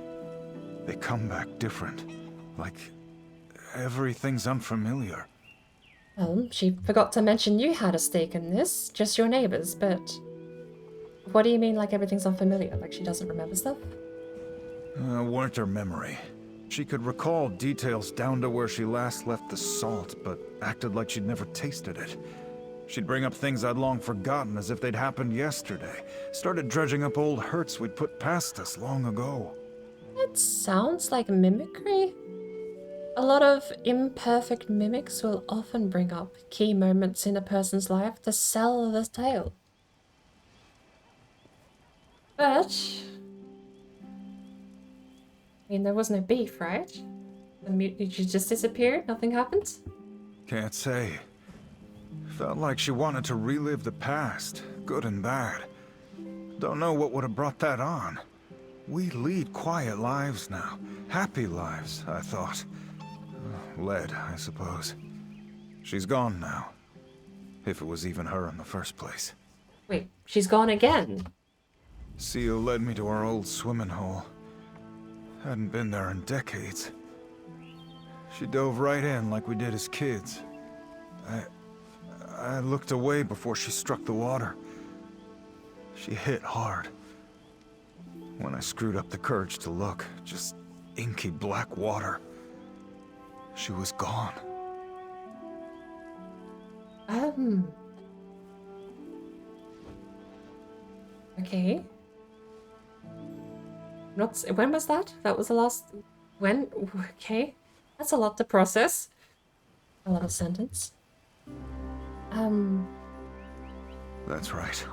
They come back different. Like everything's unfamiliar. Well, she forgot to mention you had a stake in this, just your neighbors, but... What do you mean, like everything's unfamiliar? Like she doesn't remember stuff? Weren't her memory. She could recall details down to where she last left the salt, but acted like she'd never tasted it. She'd bring up things I'd long forgotten as if they'd happened yesterday. Started dredging up old hurts we'd put past us long ago. It sounds like mimicry. A lot of imperfect mimics will often bring up key moments in a person's life to sell the tale. But... I mean, there was no beef, right? She just disappeared? Nothing happened? Can't say. Felt like she wanted to relive the past, good and bad. Don't know what would have brought that on. We lead quiet lives now. Happy lives, I thought. Led, I suppose. She's gone now. If it was even her in the first place. Wait, she's gone again? Seal led me to our old swimming hole. Hadn't been there in decades. She dove right in like we did as kids. I looked away before she struck the water. She hit hard. When I screwed up the courage to look, just inky black water. She was gone. Okay. When was that? That was the last... When? Okay. That's a lot to process. A lot of sentence. That's right.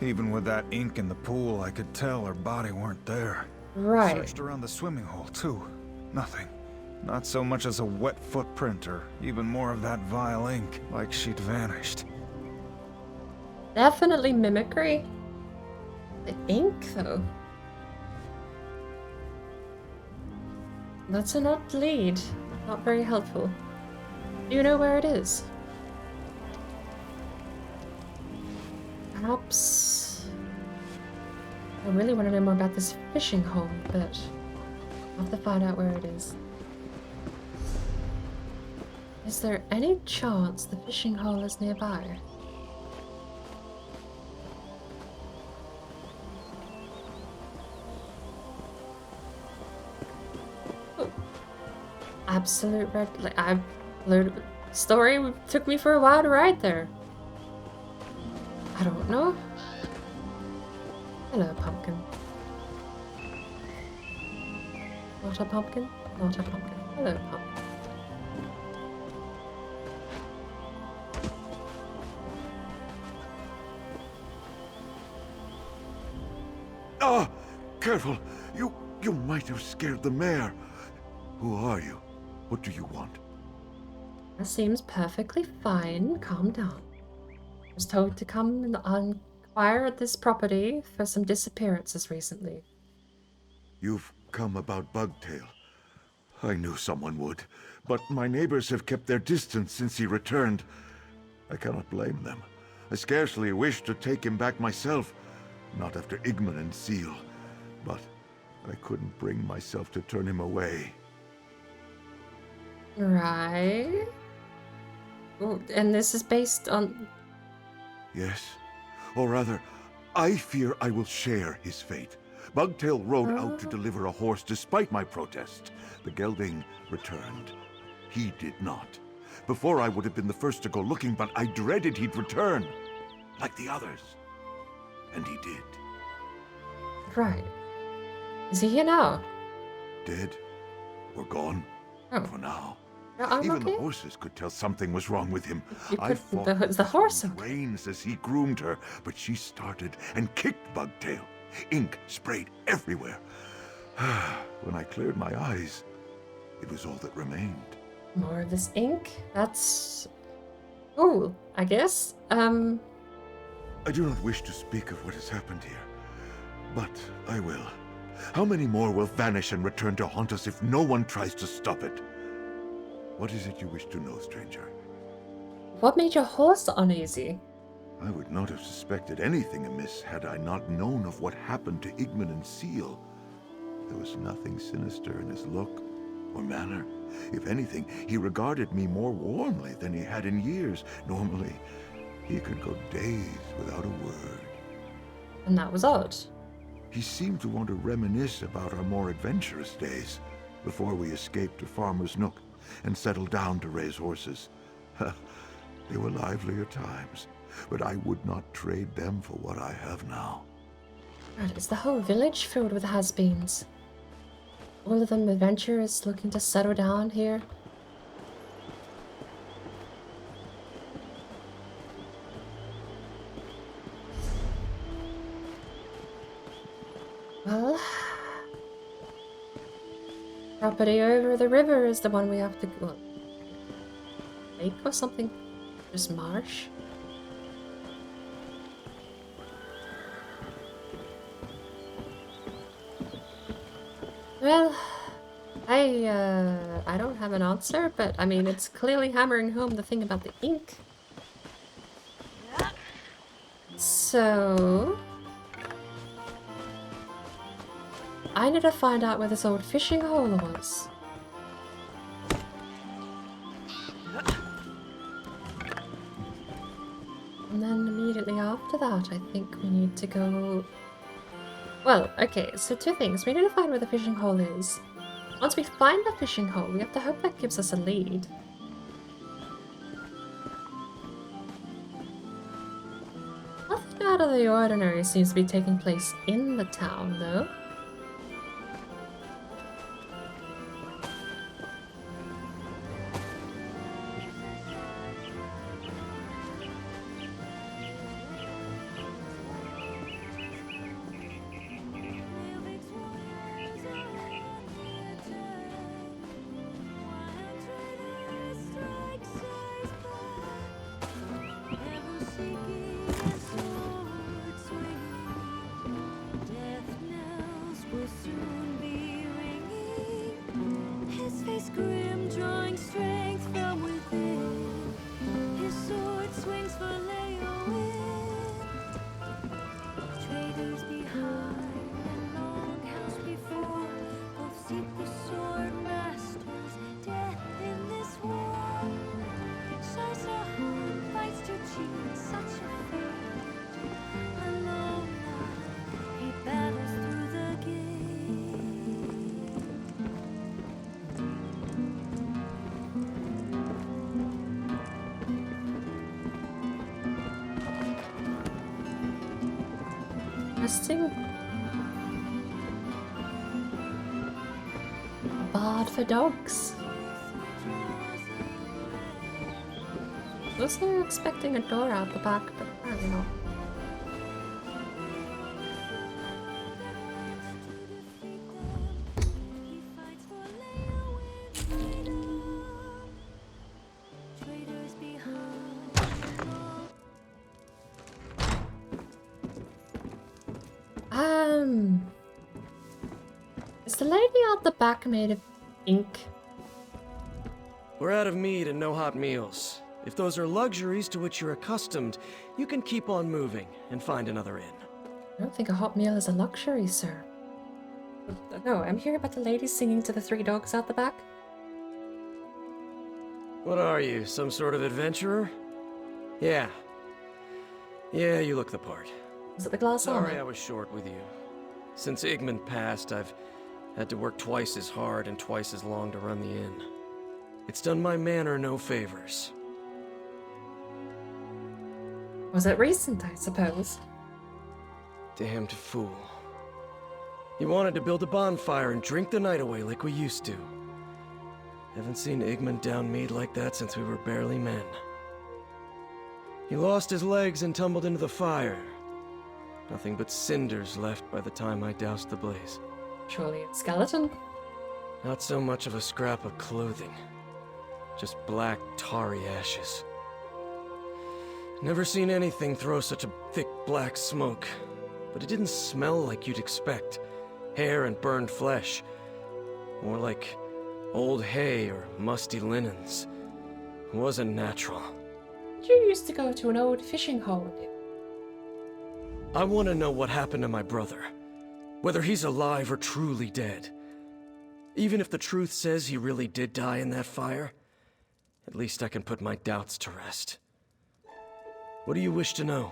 Even with that ink in the pool, I could tell her body weren't there. Right. Searched around the swimming hole, too. Nothing. Not so much as a wet footprint or even more of that vile ink, like she'd vanished. Definitely mimicry. The ink, though. That's an odd lead. Not very helpful. Do you know where it is? Perhaps... I really want to know more about this fishing hole, but I'll have to find out where it is. Is there any chance the fishing hole is nearby? Oh. Absolute red... Like, I've learned... Story took me for a while to ride there. I don't know. Hello, pumpkin. Not a pumpkin? Not a pumpkin. Hello, pumpkin. Ah! Careful! You might have scared the mayor. Who are you? What do you want? That seems perfectly fine. Calm down. I was told to come and inquire at this property for some disappearances recently. You've come about Bugtail. I knew someone would, but my neighbors have kept their distance since he returned. I cannot blame them. I scarcely wish to take him back myself, not after Igman and Seal, but I couldn't bring myself to turn him away. Right. Ooh, and this is based on... Yes, or rather, I fear I will share his fate. Bugtail rode out to deliver a horse despite my protest. The gelding returned. He did not. Before I would have been the first to go looking, but I dreaded he'd return, like the others. And he did. Right. Is he here now? Dead or gone for now. I'm Even okay. the horses could tell something was wrong with him. You I could- fought the horse. reins as he groomed her, but she started and kicked Bugtail. Ink sprayed everywhere. When I cleared my eyes, it was all that remained. More of this ink? That's... cool, I guess. I do not wish to speak of what has happened here, but I will. How many more will vanish and return to haunt us if no one tries to stop it? What is it you wish to know, stranger? What made your horse uneasy? I would not have suspected anything amiss had I not known of what happened to Igman and Seal. There was nothing sinister in his look or manner. If anything, he regarded me more warmly than he had in years. Normally, he could go days without a word. And that was odd. He seemed to want to reminisce about our more adventurous days, before we escaped to Farmer's Nook and settled down to raise horses. They were livelier times, but I would not trade them for what I have now. Right, is the whole village filled with has-beens? All of them adventurers looking to settle down here? Well... property over the river is the one we have to go... lake or something? Just marsh? Well, I don't have an answer, but I mean, it's clearly hammering home the thing about the ink. So I need to find out where this old fishing hole was. And then immediately after that, I think we need to go... Well, okay, so two things. We need to find where the fishing hole is. Once we find the fishing hole, we have to hope that gives us a lead. Nothing out of the ordinary seems to be taking place in the town, though. Interesting. Bard for dogs. Was I expecting a door out the back, but apparently not. Is the lady out the back made of ink? We're out of meat and no hot meals. If those are luxuries to which you're accustomed, you can keep on moving and find another inn. I don't think a hot meal is a luxury, sir. No, I'm here about the lady singing to the three dogs out the back. What are you, some sort of adventurer? Yeah. Yeah, you look the part. Was it the glass Sorry armor? I was short with you. Since Igmund passed, I've had to work twice as hard and twice as long to run the inn. It's done my manor no favors. Was it recent, I suppose? Damned fool. He wanted to build a bonfire and drink the night away like we used to. Haven't seen Igmund down mead like that since we were barely men. He lost his legs and tumbled into the fire. Nothing but cinders left by the time I doused the blaze. Surely a skeleton? Not so much of a scrap of clothing. Just black, tarry ashes. Never seen anything throw such a thick black smoke. But it didn't smell like you'd expect. Hair and burned flesh. More like old hay or musty linens. It wasn't natural. You used to go to an old fishing hole. I want to know what happened to my brother. Whether he's alive or truly dead. Even if the truth says he really did die in that fire, at least I can put my doubts to rest. What do you wish to know?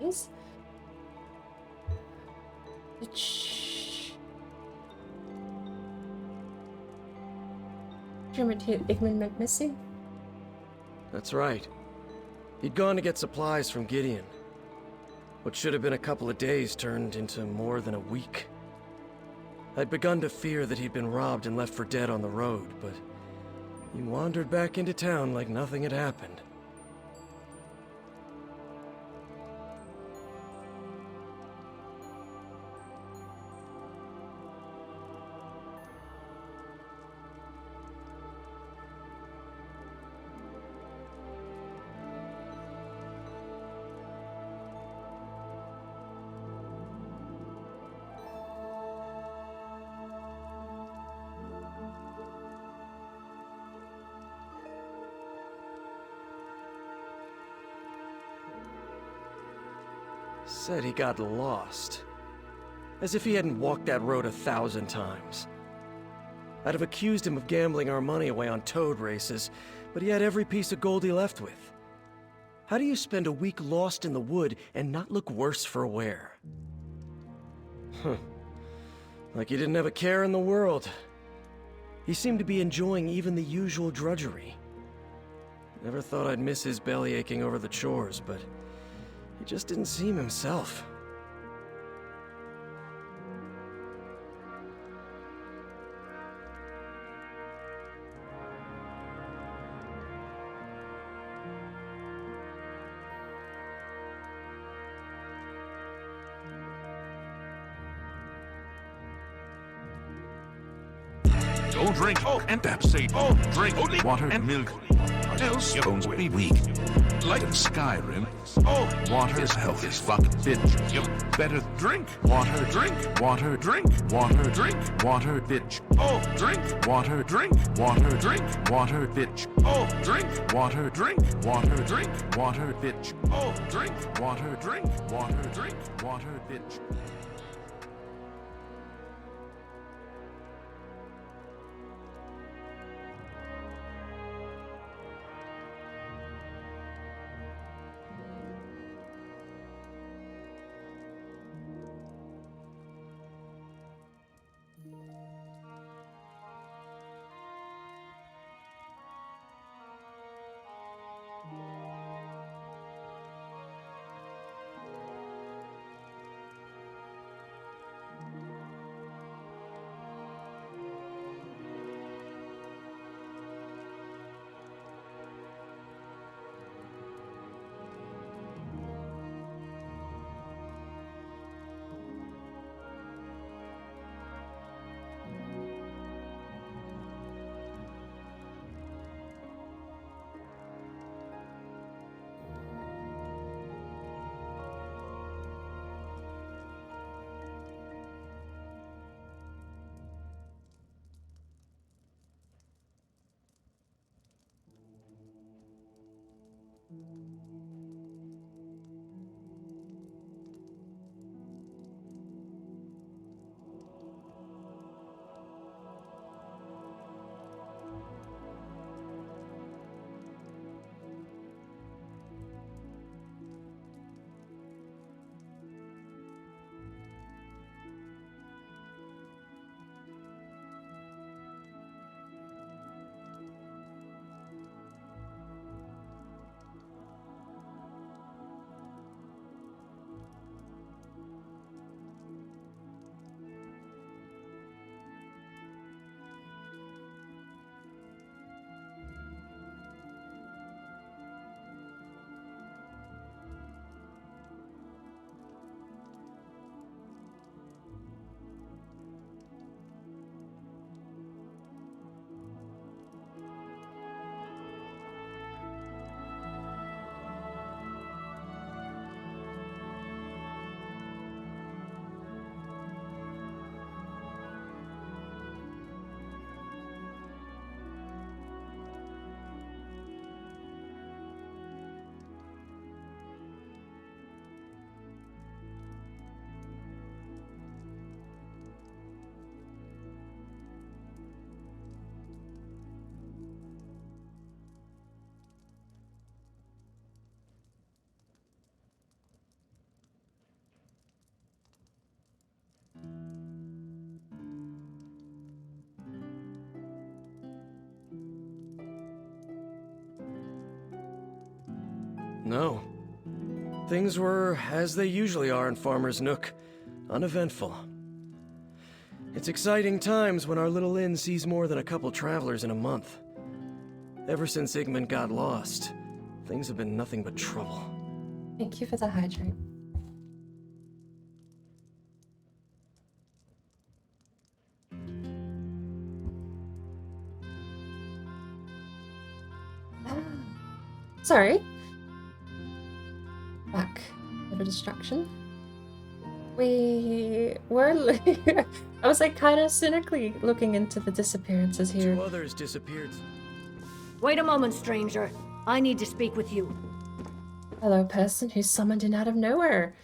please. Igman went missing. That's right. He'd gone to get supplies from Gideon. What should have been a couple of days turned into more than a week. I'd begun to fear that he'd been robbed and left for dead on the road, but he wandered back into town like nothing had happened. Said he got lost. As if he hadn't walked that road 1,000 times. I'd have accused him of gambling our money away on toad races, but he had every piece of gold he left with. How do you spend a week lost in the wood and not look worse for wear? Huh. Like he didn't have a care in the world. He seemed to be enjoying even the usual drudgery. Never thought I'd miss his belly aching over the chores, but he just didn't seem himself. Don't drink and say drink only water and milk, else your bones will be weak. Like in Skyrim, water's health is fucking bitch. You better drink water, drink water, drink water, drink water, bitch. Drink water, drink water, drink water, bitch. Drink water, drink water, drink water, bitch. Drink water, drink water, drink water, bitch. No. Things were as they usually are in Farmer's Nook. Uneventful. It's exciting times when our little inn sees more than a couple travelers in a month. Ever since Igmund got lost, things have been nothing but trouble. Thank you for the hydrate. Sorry. Back. Bit of distraction. We were I was like kind of cynically looking into the disappearances here. 2 others disappeared. Wait a moment, stranger. I need to speak with you. Hello, person who's summoned in out of nowhere.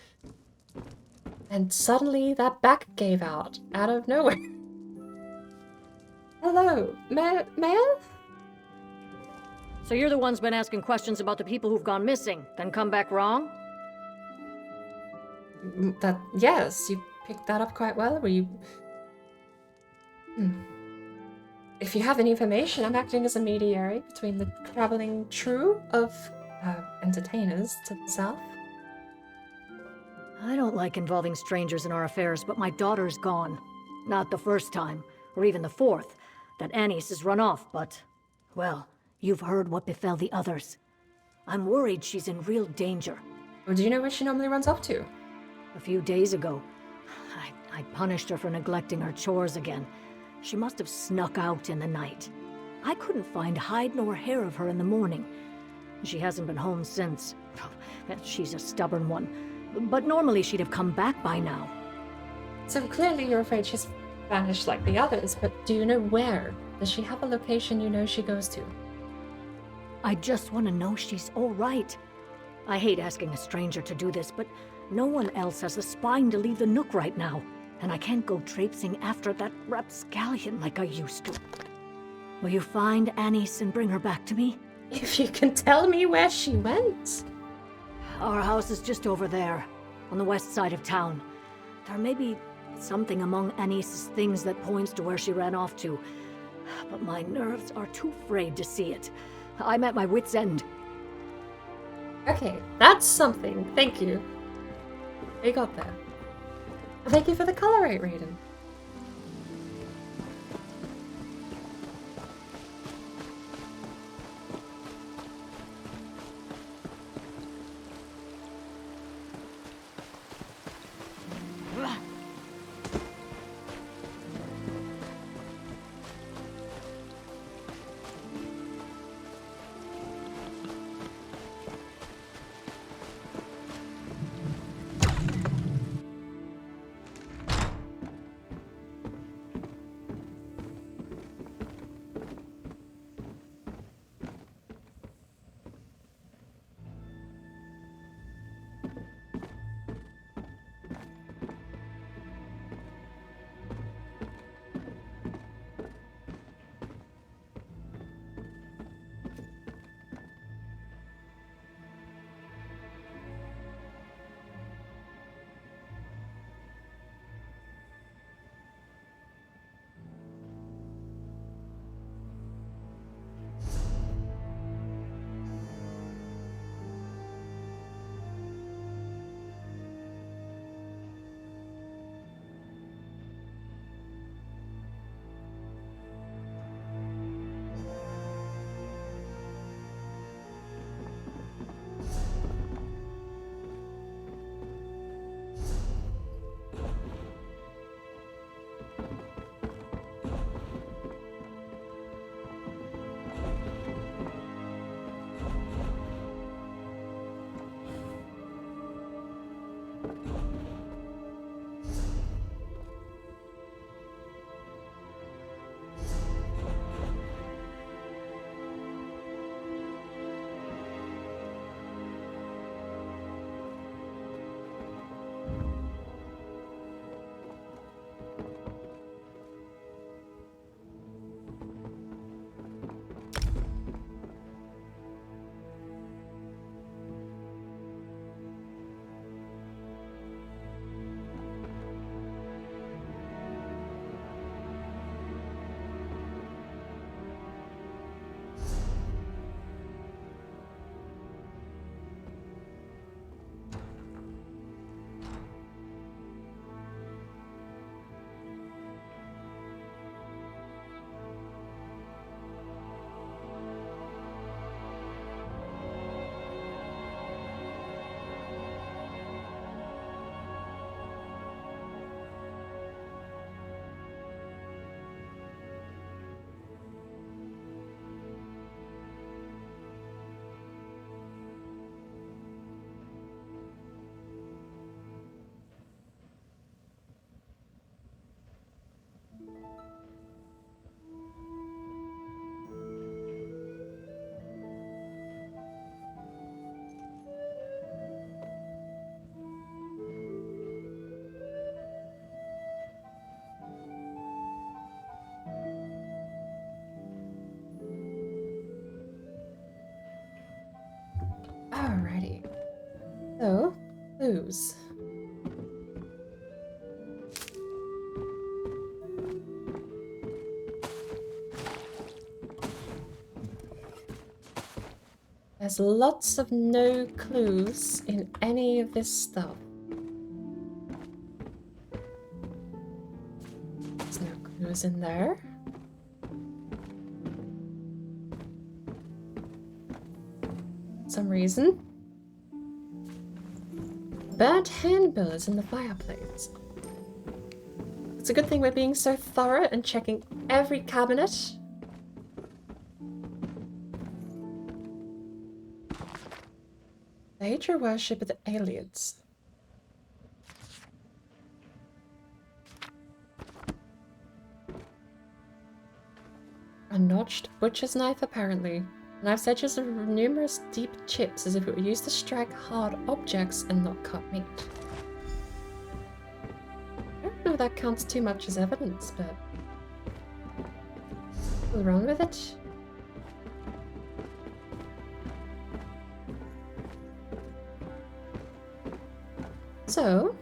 And suddenly that back gave out of nowhere. Hello, Mayor? So you're the one's been asking questions about the people who've gone missing, then come back wrong? Yes, you picked that up quite well. Were you... If you have any information, I'm acting as a mediary between the traveling troop of entertainers to the south. I don't like involving strangers in our affairs, but my daughter's gone. Not the first time, or even the fourth, that Annis has run off, but... Well, you've heard what befell the others. I'm worried she's in real danger. Well, do you know where she normally runs off to? A few days ago, I punished her for neglecting her chores again. She must have snuck out in the night. I couldn't find hide nor hair of her in the morning. She hasn't been home since. She's a stubborn one. But normally she'd have come back by now. So clearly you're afraid she's vanished like the others, but do you know where? Does she have a location you know she goes to? I just want to know she's all right. I hate asking a stranger to do this, but no one else has the spine to leave the Nook right now. And I can't go traipsing after that rapscallion like I used to. Will you find Annis and bring her back to me? If you can tell me where she went. Our house is just over there, on the west side of town. There may be something among Annis's things that points to where she ran off to, but my nerves are too frayed to see it. I'm at my wit's end. Okay, that's something. Thank you. We got there. Thank you for the color rate, Raiden. clues. There's lots of no clues in any of this stuff. There's no clues in there. For some reason. Burnt handbill is in the fireplace. It's a good thing we're being so thorough and checking every cabinet. Stage your worship of the aliens. A notched butcher's knife, apparently. Knife's edges are numerous deep chips, as if it were used to strike hard objects and not cut meat. I don't know if that counts too much as evidence, but... what's wrong with it? So...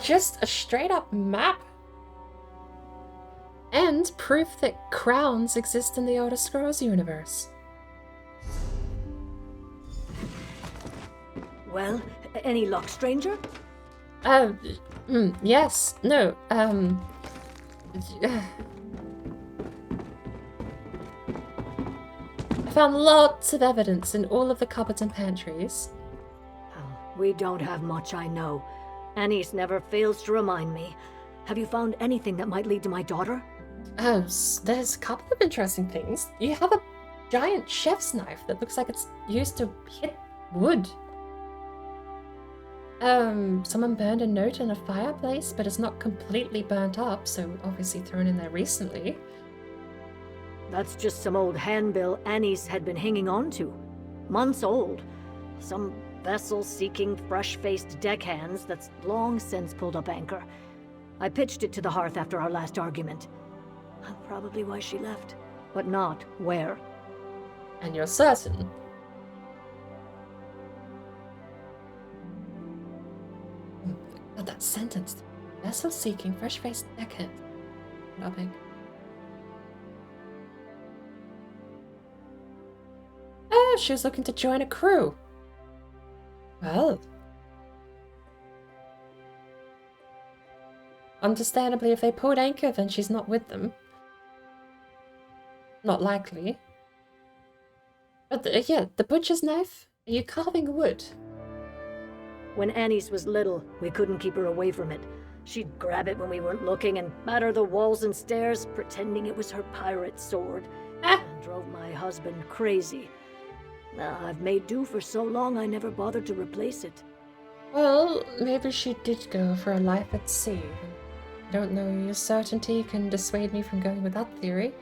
just a straight up map. And proof that crowns exist in the Elder Scrolls universe. Well, any luck, stranger? Yes. No, I found lots of evidence in all of the cupboards and pantries. We don't have much, I know. Annie's never fails to remind me. Have you found anything that might lead to my daughter? There's a couple of interesting things. You have a giant chef's knife that looks like it's used to hit wood. Someone burned a note in a fireplace, but it's not completely burnt up, so obviously thrown in there recently. That's just some old handbill Annie's had been hanging on to. Months old. Some vessel seeking fresh-faced deckhands that's long since pulled up anchor. I pitched it to the hearth after our last argument. Probably why she left, but not where. And you're certain? But that sentence. Vessel seeking fresh-faced deckhands. Pulled up anchor. Oh, she was looking to join a crew. Well, understandably, if they pulled anchor, then she's not with them. Not likely. But yeah, the butcher's knife? Are you carving wood? When Annie's was little, we couldn't keep her away from it. She'd grab it when we weren't looking and batter the walls and stairs, pretending it was her pirate sword. And drove my husband crazy. I've made do for so long I never bothered to replace it. Well, maybe she did go for a life at sea. I don't know your certainty can dissuade me from going with that theory.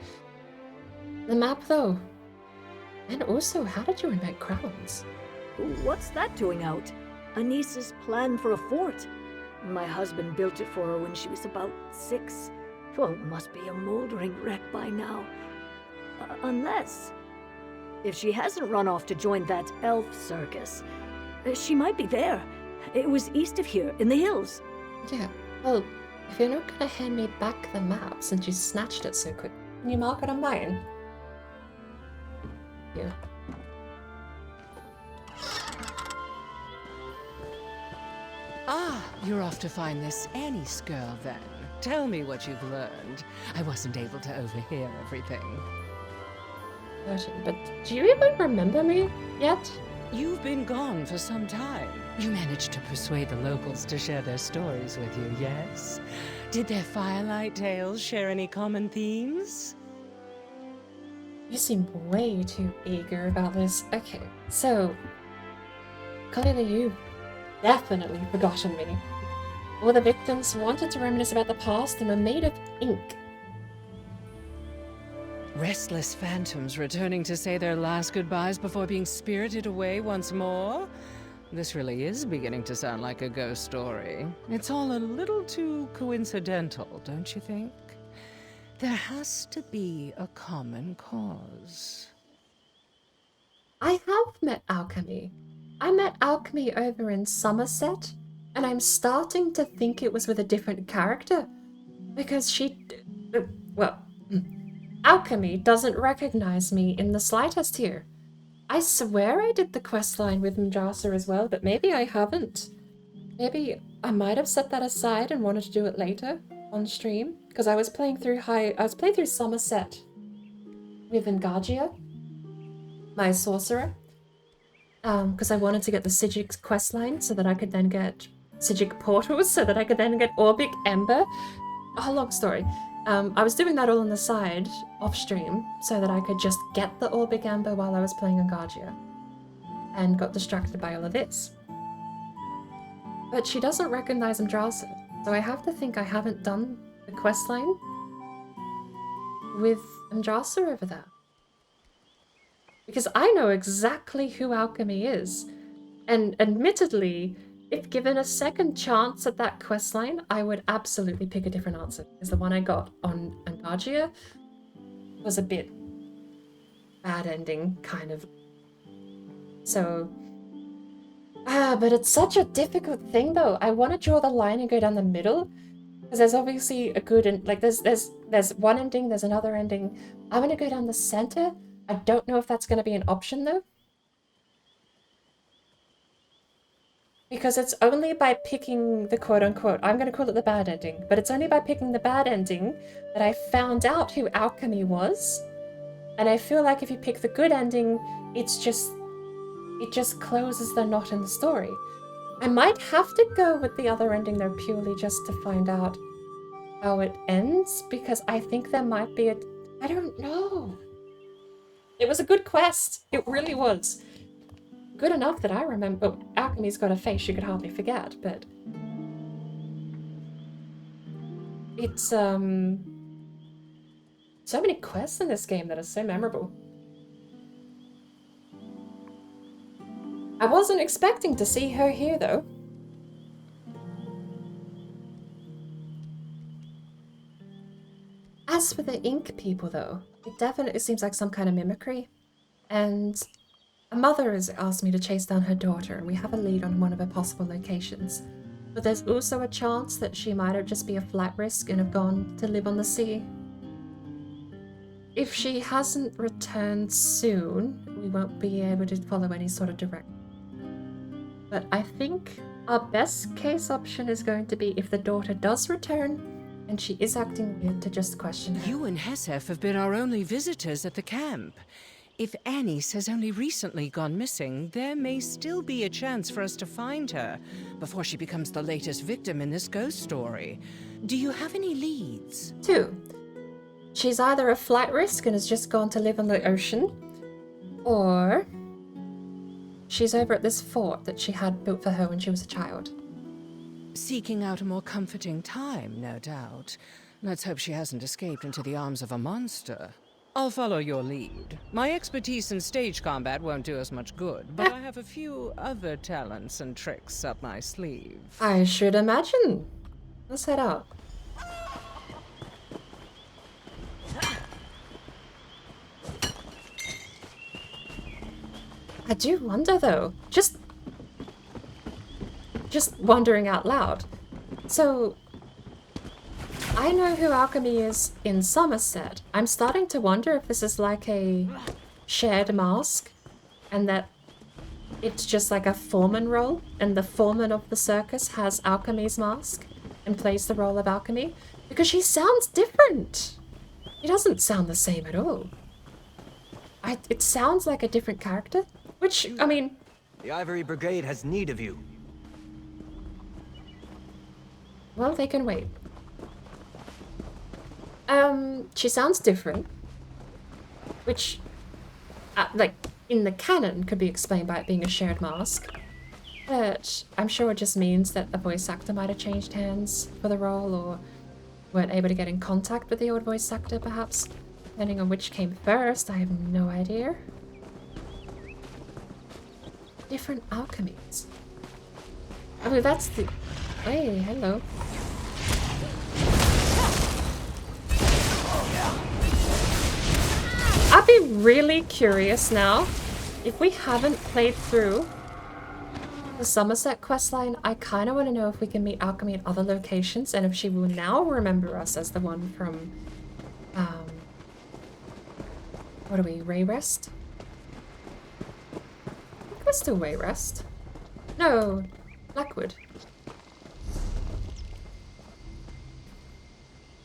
The map, though. And also, how did you invent crowns? What's that doing out? Anissa's plan for a fort. My husband built it for her when she was about 6. Well, it must be a moldering wreck by now. Unless... if she hasn't run off to join that elf circus, she might be there. It was east of here, in the hills. Yeah, well, if you're not gonna hand me back the map since you snatched it so quick, can you mark it on mine? Yeah. Ah, you're off to find this Annie's girl then. Tell me what you've learned. I wasn't able to overhear everything. But do you even remember me yet? You've been gone for some time. You managed to persuade the locals to share their stories with you, yes? Did their firelight tales share any common themes? You seem way too eager about this. Okay, so... clearly you've definitely forgotten me. All the victims wanted to reminisce about the past and were made of ink. Restless phantoms returning to say their last goodbyes before being spirited away once more? This really is beginning to sound like a ghost story. It's all a little too coincidental, don't you think? There has to be a common cause. I have met Alchemy. I met Alchemy over in Somerset, and I'm starting to think it was with a different character. Because Alchemy doesn't recognize me in the slightest here. I swear I did the quest line with Mjasa as well, but maybe I haven't. Maybe I might have set that aside and wanted to do it later on stream, because I was playing through Somerset with Engagia, my sorcerer, because I wanted to get the Psijic questline so that I could then get Psijic portals, so that I could then get Orbic Ember. A long story. I was doing that all on the side, off stream, so that I could just get the Orbic Ember while I was playing Engagia, and got distracted by all of this. But she doesn't recognize Mjasa, so I have to think I haven't done the questline with Mjasa over there. Because I know exactly who Alchemy is, and admittedly, if given a second chance at that questline, I would absolutely pick a different answer, because the one I got on Engagia was a bit bad ending, kind of. So, but it's such a difficult thing though. I want to draw the line and go down the middle, because there's obviously a good and like there's one ending, there's another ending. I'm gonna go down the center. I don't know if that's gonna be an option though. Because it's only by picking the quote-unquote, I'm going to call it the bad ending, but it's only by picking the bad ending that I found out who Alchemy was. And I feel like if you pick the good ending, it just closes the knot in the story. I might have to go with the other ending though, purely just to find out how it ends, because I think there might be I don't know. It was a good quest. It really was. Good enough that I remember. Alchemy's got a face you could hardly forget, but it's so many quests in this game that are so memorable. I wasn't expecting to see her here though. As for the ink people though, it definitely seems like some kind of mimicry, and a mother has asked me to chase down her daughter, and we have a lead on one of her possible locations. But there's also a chance that she might have just be a flight risk and have gone to live on the sea. If she hasn't returned soon, we won't be able to follow any sort of direct. But I think our best case option is going to be if the daughter does return, and she is acting weird, to just question her. You and Hesef have been our only visitors at the camp. If Annis has only recently gone missing, there may still be a chance for us to find her before she becomes the latest victim in this ghost story. Do you have any leads? 2. She's either a flight risk and has just gone to live on the ocean, or she's over at this fort that she had built for her when she was a child. Seeking out a more comforting time, no doubt. Let's hope she hasn't escaped into the arms of a monster. I'll follow your lead. My expertise in stage combat won't do us much good, but I have a few other talents and tricks up my sleeve. I should imagine. Let's head out. I do wonder though, just wondering out loud. So, I know who Alchemy is in Somerset. I'm starting to wonder if this is like a shared mask, and that it's just like a foreman role, and the foreman of the circus has Alchemy's mask and plays the role of Alchemy, because she sounds different. She doesn't sound the same at all. It sounds like a different character, which, I mean... The Ivory Brigade has need of you. Well, they can wait. She sounds different, which, like, in the canon could be explained by it being a shared mask, but I'm sure it just means that a voice actor might have changed hands for the role, or weren't able to get in contact with the old voice actor, perhaps. Depending on which came first, I have no idea. different alchemies. I mean, that's the... Hey, hello. I'd be really curious now. If we haven't played through the Somerset questline, I kind of want to know if we can meet Alchemy at other locations and if she will now remember us as the one from, what are we, Wayrest? I think we're still Wayrest. No, Blackwood.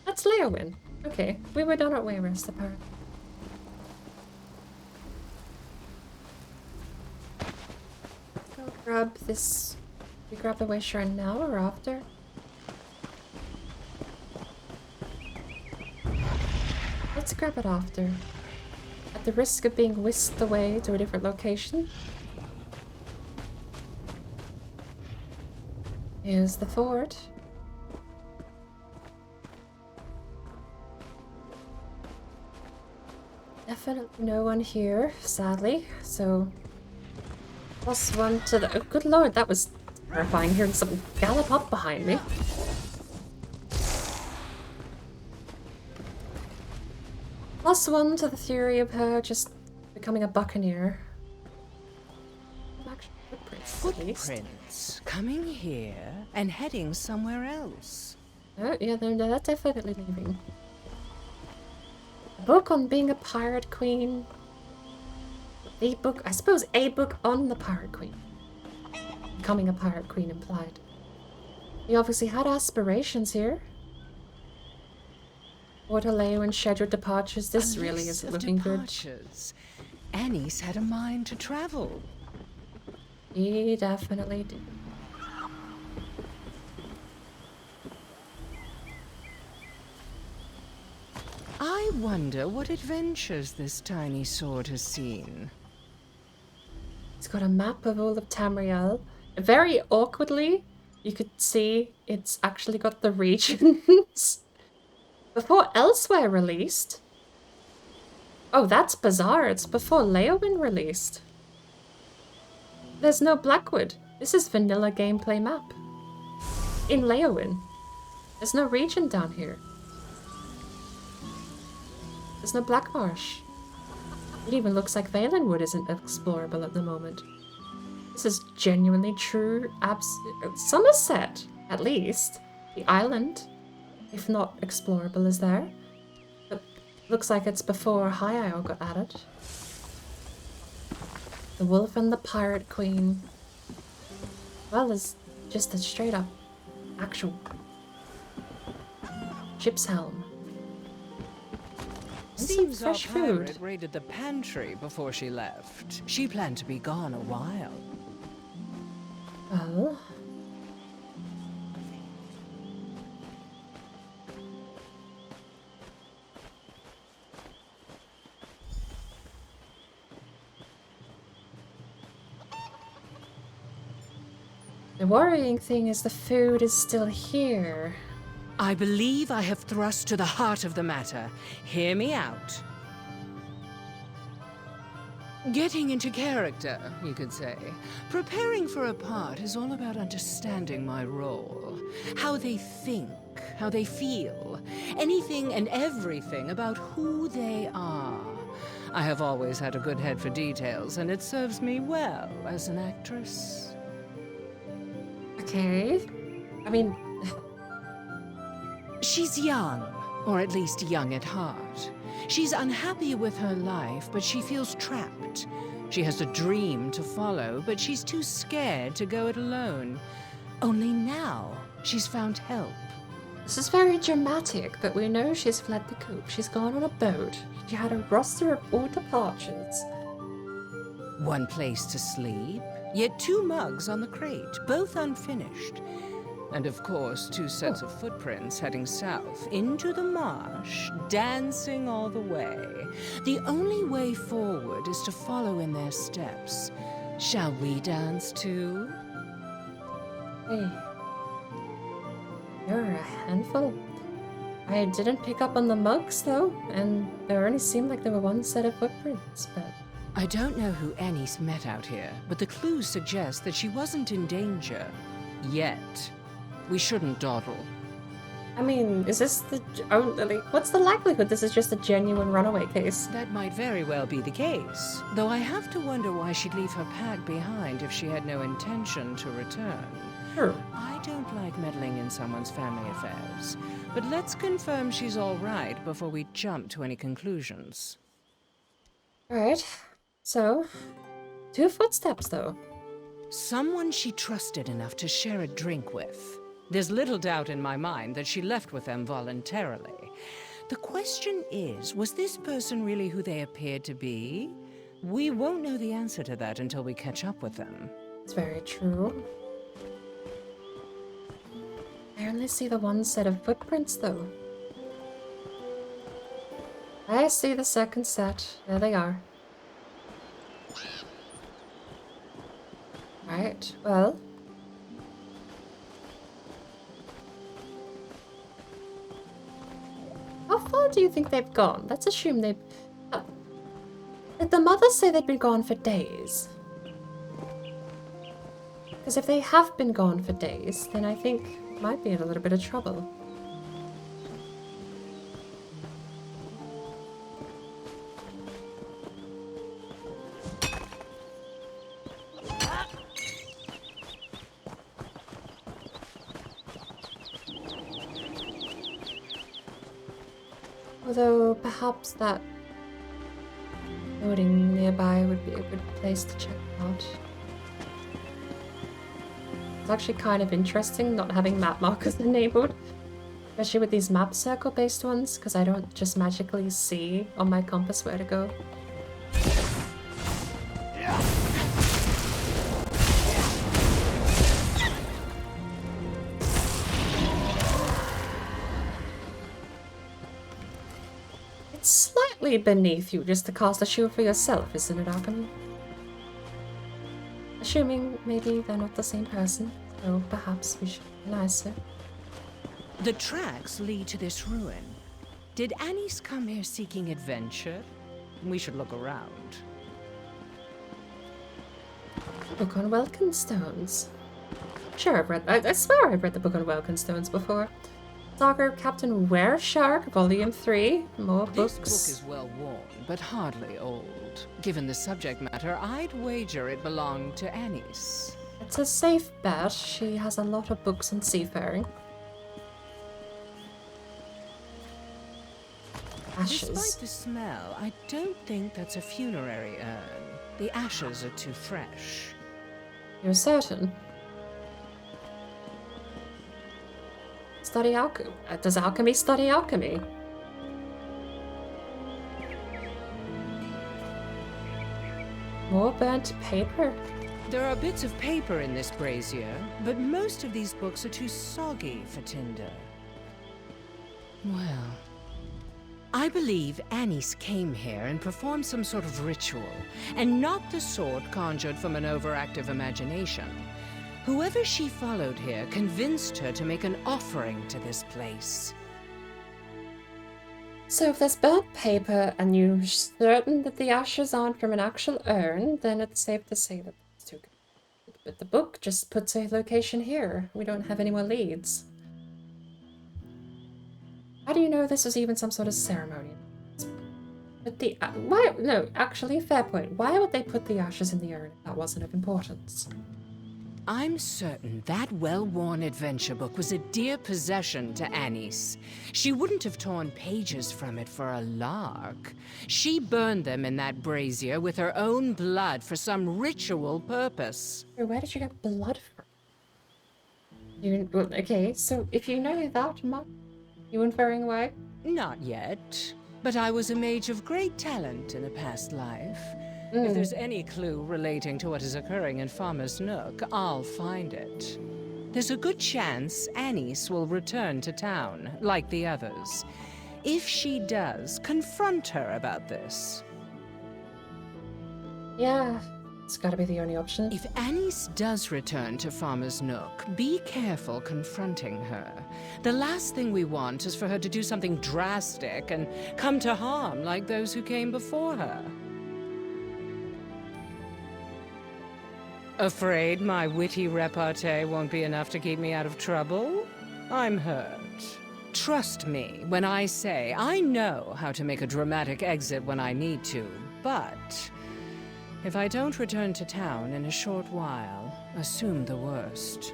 That's Leowin. Okay, we were done at Wayrest apparently. Go grab this. We grab the way shrine now or after? Let's grab it after. At the risk of being whisked away to a different location. Here's the fort. Definitely no one here, sadly, so... +1 to the... Oh, good lord, that was terrifying, hearing something gallop up behind me. +1 to the theory of her just becoming a buccaneer. Footprints coming here and heading somewhere else. Oh, yeah, they're definitely leaving. A book on being a pirate queen. A book, I suppose a book on the pirate queen. Becoming a pirate queen implied. We obviously had aspirations here. Waterloo and scheduled departures. This really isn't looking good. Annie's had a mind to travel. He definitely did. I wonder what adventures this tiny sword has seen. It's got a map of all of Tamriel. Very awkwardly, you could see it's actually got the regions. Before Elsewhere released. Oh, that's bizarre. It's before Leowin released. There's no Blackwood. This is vanilla gameplay map. In Leowin. There's no region down here. There's no Blackmarsh. It even looks like Valenwood isn't explorable at the moment. This is genuinely true. Somerset, at least. The island, if not explorable, is there. But looks like it's before High Isle got added. The Wolf and the Pirate Queen. Well, it's just a straight up actual ship's helm. Seems our fresh pirate food. raided the pantry before she left. She planned to be gone a while. Well... The worrying thing is the food is still here. I believe I have thrust to the heart of the matter. Hear me out. Getting into character, you could say. Preparing for a part is all about understanding my role. How they think, how they feel. Anything and everything about who they are. I have always had a good head for details, and it serves me well as an actress. Okay. I mean... She's young, or at least young at heart. She's unhappy with her life, but she feels trapped. She has a dream to follow, but she's too scared to go it alone. Only now, she's found help. This is very dramatic, but we know she's fled the coop. She's gone on a boat. She had a roster of all departures. One place to sleep, yet 2 mugs on the crate, both unfinished. And of course, 2 sets of footprints heading south into the marsh, dancing all the way. The only way forward is to follow in their steps. Shall we dance too? Hey. You're a handful. I didn't pick up on the mugs though, and there only seemed like there were 1 set of footprints, but... I don't know who Annie's met out here, but the clues suggest that she wasn't in danger. Yet. We shouldn't dawdle. I mean, is this the... what's the likelihood this is just a genuine runaway case? That might very well be the case, though I have to wonder why she'd leave her pack behind if she had no intention to return. Sure. I don't like meddling in someone's family affairs, but let's confirm she's all right before we jump to any conclusions. Alright, so... 2 footsteps, though. Someone she trusted enough to share a drink with. There's little doubt in my mind that she left with them voluntarily. The question is, was this person really who they appeared to be? We won't know the answer to that until we catch up with them. It's very true. I only see the one set of footprints, though. I see the second set. There they are. Right, well... How far do you think they've gone? Let's assume they've... Did the mother say they'd been gone for days? Because if they have been gone for days, then I think might be in a little bit of trouble. Although perhaps that building nearby would be a good place to check out. It's actually kind of interesting not having map markers enabled, especially with these map circle based ones, because I don't just magically see on my compass where to go. It's slightly beneath you just to cast a shield for yourself, isn't it, Alchemy? Assuming maybe they're not the same person, so perhaps we should be nicer. The tracks lead to this ruin. Did Annie's come here seeking adventure? We should look around. Book on Welkenstones. Sure, I've read. I swear I've read the book on Welkenstones before. Saga of Captain Wereshark, Volume 3. More books. This book is well worn, but hardly old. Given the subject matter, I'd wager it belonged to Annie's. It's a safe bet. She has a lot of books on seafaring. Ashes. Despite the smell, I don't think that's a funerary urn. The ashes are too fresh. You're certain? Study alchemy. Does alchemy study alchemy? More burnt paper. There are bits of paper in this brazier, but most of these books are too soggy for tinder. Well, I believe Annie's came here and performed some sort of ritual, and not the sort conjured from an overactive imagination. Whoever she followed here convinced her to make an offering to this place. So if there's burnt paper and you're certain that the ashes aren't from an actual urn, then it's safe to say that it's too good. But the book just puts a location here. We don't have any more leads. How do you know this was even some sort of ceremony? But the why? No, actually, fair point. Why would they put the ashes in the urn if that wasn't of importance? I'm certain that well-worn adventure book was a dear possession to Annie's. She wouldn't have torn pages from it for a lark. She burned them in that brazier with her own blood for some ritual purpose. Where did you get blood from? Okay, so if you know that much, you inferring why? Not yet, but I was a mage of great talent in a past life. If there's any clue relating to what is occurring in Farmer's Nook, I'll find it. There's a good chance Annie's will return to town, like the others. If she does, confront her about this. Yeah, it's gotta be the only option. If Annie's does return to Farmer's Nook, be careful confronting her. The last thing we want is for her to do something drastic and come to harm like those who came before her. Afraid my witty repartee won't be enough to keep me out of trouble? I'm hurt. Trust me when I say I know how to make a dramatic exit when I need to, but if I don't return to town in a short while, assume the worst.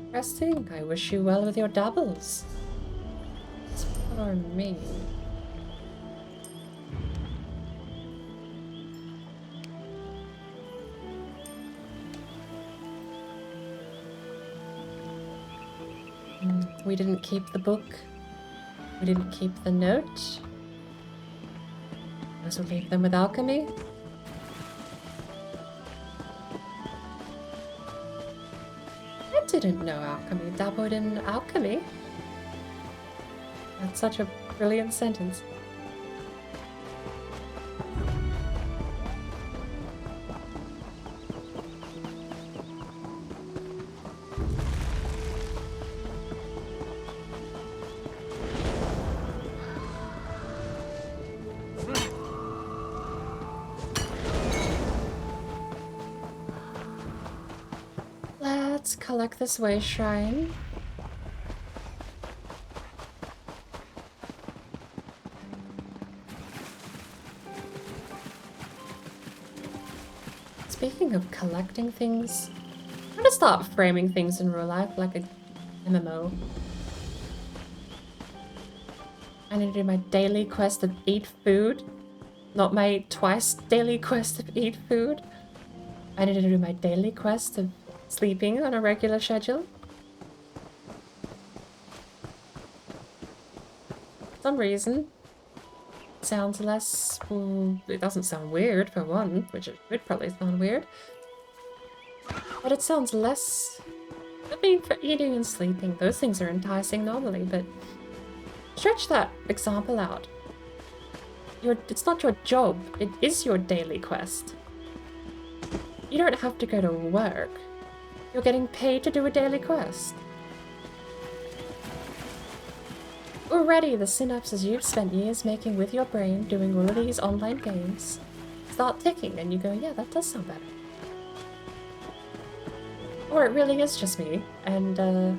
Interesting. I wish you well with your doubles. For me. We didn't keep the book. We didn't keep the note. Guess we'll leave them with alchemy. I didn't know alchemy dabbled in alchemy. That's such a brilliant sentence. Let's collect this way shrine. Speaking of collecting things, I'm gonna start framing things in real life like a MMO. I need to do my daily quest of eat food, not my twice daily quest of eat food. I need to do my daily quest of sleeping on a regular schedule. For some reason, it sounds less, well, it doesn't sound weird for one, which it would probably sound weird. But it sounds less, I mean, for eating and sleeping, those things are enticing normally, but stretch that example out. It's not your job, it is your daily quest. You don't have to go to work. You're getting paid to do a daily quest. Already, the synapses you've spent years making with your brain doing all of these online games start ticking and you go, yeah, that does sound better. Or it really is just me, and I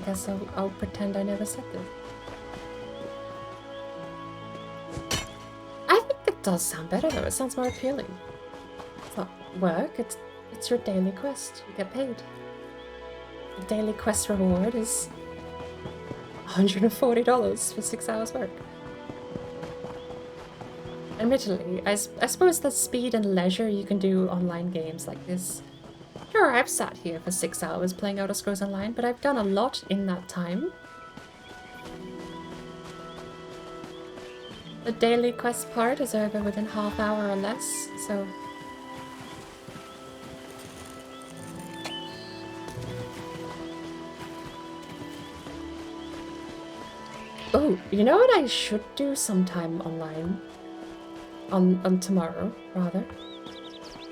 guess I'll pretend I never said this. I think it does sound better though, it sounds more appealing. It's not work, it's your daily quest, you get paid. The daily quest reward is $140 for 6 hours work. Admittedly, I suppose the speed and leisure you can do online games like this. Sure, I've sat here for 6 hours playing Elder Scrolls Online, but I've done a lot in that time. The daily quest part is over within half hour or less, so... Oh, you know what I should do sometime online? On tomorrow, rather.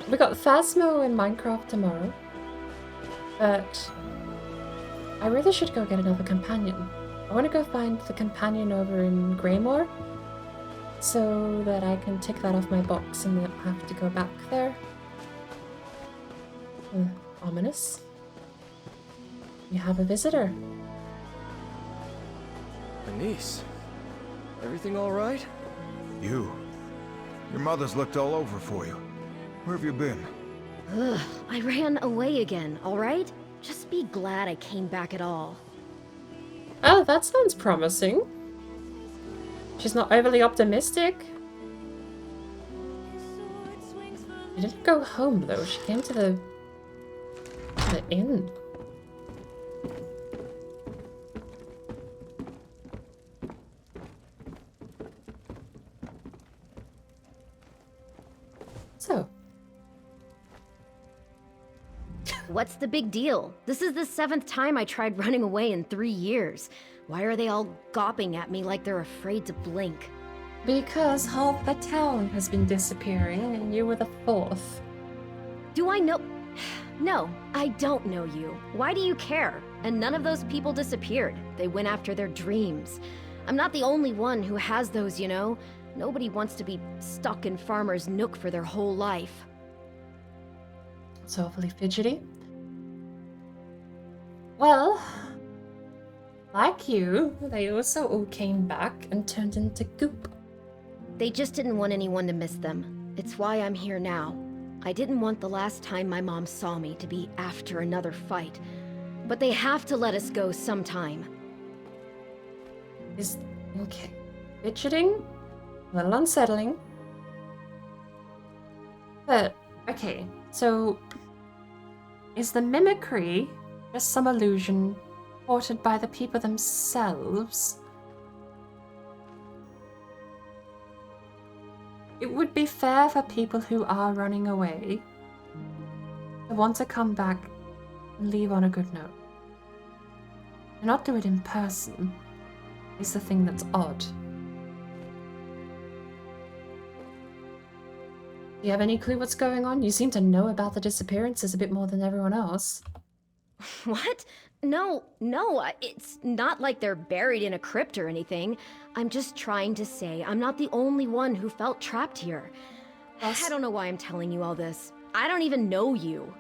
We got Phasmo in Minecraft tomorrow. But I really should go get another companion. I want to go find the companion over in Greymore, so that I can tick that off my box and not have to go back there. Ominous. You have a visitor. Bernice, everything all right? You. Your mother's looked all over for you. Where have you been? Ugh, I ran away again, alright? Just be glad I came back at all. Oh, that sounds promising. She's not overly optimistic. She didn't go home though, she came to the inn. So. What's the big deal? This is the 7th time I tried running away in 3 years. Why are they all gawping at me like they're afraid to blink? Because half the town has been disappearing and you were the 4th. Do I know? No, I don't know you. Why do you care? And none of those people disappeared. They went after their dreams. I'm not the only one who has those, you know? Nobody wants to be stuck in Farmer's Nook for their whole life. It's awfully fidgety. Well, like you, they also all came back and turned into goop. They just didn't want anyone to miss them. It's why I'm here now. I didn't want the last time my mom saw me to be after another fight. But they have to let us go sometime. Okay. Fidgeting? A little unsettling. But, okay, so is the mimicry just some illusion ported by the people themselves? It would be fair for people who are running away to want to come back and leave on a good note. To not do it in person is the thing that's odd. Do you have any clue what's going on? You seem to know about the disappearances a bit more than everyone else. What? No, it's not like they're buried in a crypt or anything. I'm just trying to say I'm not the only one who felt trapped here. I don't know why I'm telling you all this. I don't even know you.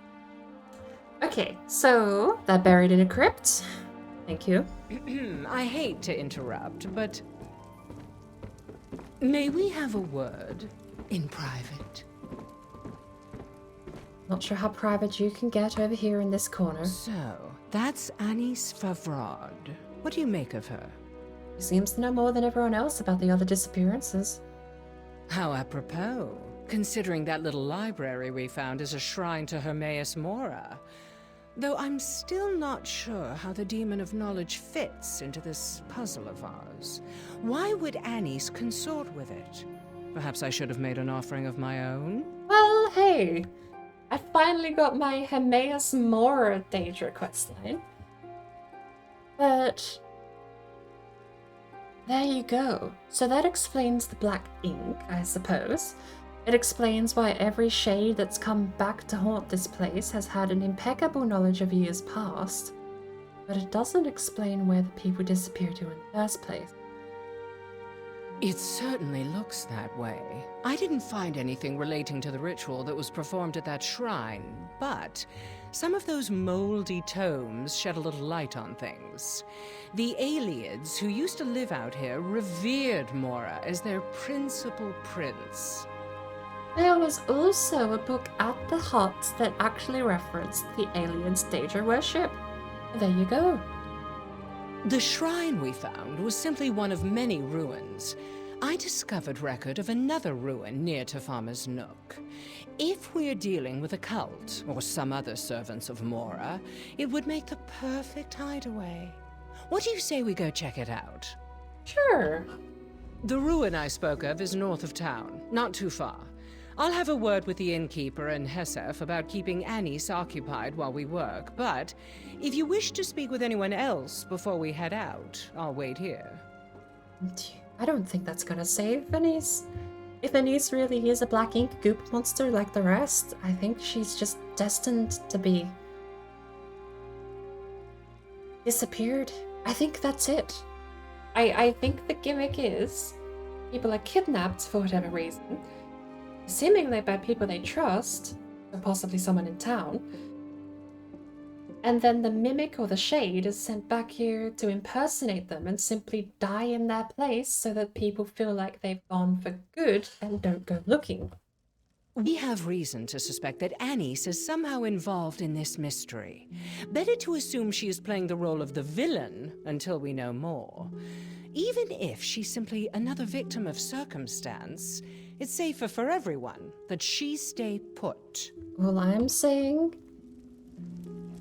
Okay, so they're buried in a crypt. Thank you. I hate to interrupt, but may we have a word in private? Not sure how private you can get over here in this corner. So, that's Anis Favrard. What do you make of her? She seems to know more than everyone else about the other disappearances. How apropos, considering that little library we found is a shrine to Hermaeus Mora. Though I'm still not sure how the Demon of Knowledge fits into this puzzle of ours. Why would Anis consort with it? Perhaps I should have made an offering of my own? Well, hey, I finally got my Hermaeus Mora Daedra questline. But there you go. So that explains the black ink, I suppose. It explains why every shade that's come back to haunt this place has had an impeccable knowledge of years past. But it doesn't explain where the people disappeared to in the first place. It certainly looks that way. I didn't find anything relating to the ritual that was performed at that shrine, but some of those moldy tomes shed a little light on things. The Aliads who used to live out here revered Mora as their principal prince. There was also a book at the hut that actually referenced the Aliens' Daedra worship. There you go. The shrine we found was simply one of many ruins. I discovered record of another ruin near to Farmer's Nook. If we're dealing with a cult or some other servants of Mora, it would make the perfect hideaway. What do you say we go check it out? Sure. The ruin I spoke of is north of town, not too far. I'll have a word with the innkeeper and Hesef about keeping Anis occupied while we work, but if you wish to speak with anyone else before we head out, I'll wait here. I don't think that's gonna save Anis. If Anis really is a black ink goop monster like the rest, I think she's just destined to be disappeared. I think that's it. I think the gimmick is people are kidnapped for whatever reason, seemingly by people they trust, or possibly someone in town, and then the mimic or the shade is sent back here to impersonate them and simply die in their place so that people feel like they've gone for good and don't go looking. We have reason to suspect that Anis is somehow involved in this mystery. Better to assume she is playing the role of the villain until we know more. Even if she's simply another victim of circumstance, it's safer for everyone that she stay put. All I'm saying,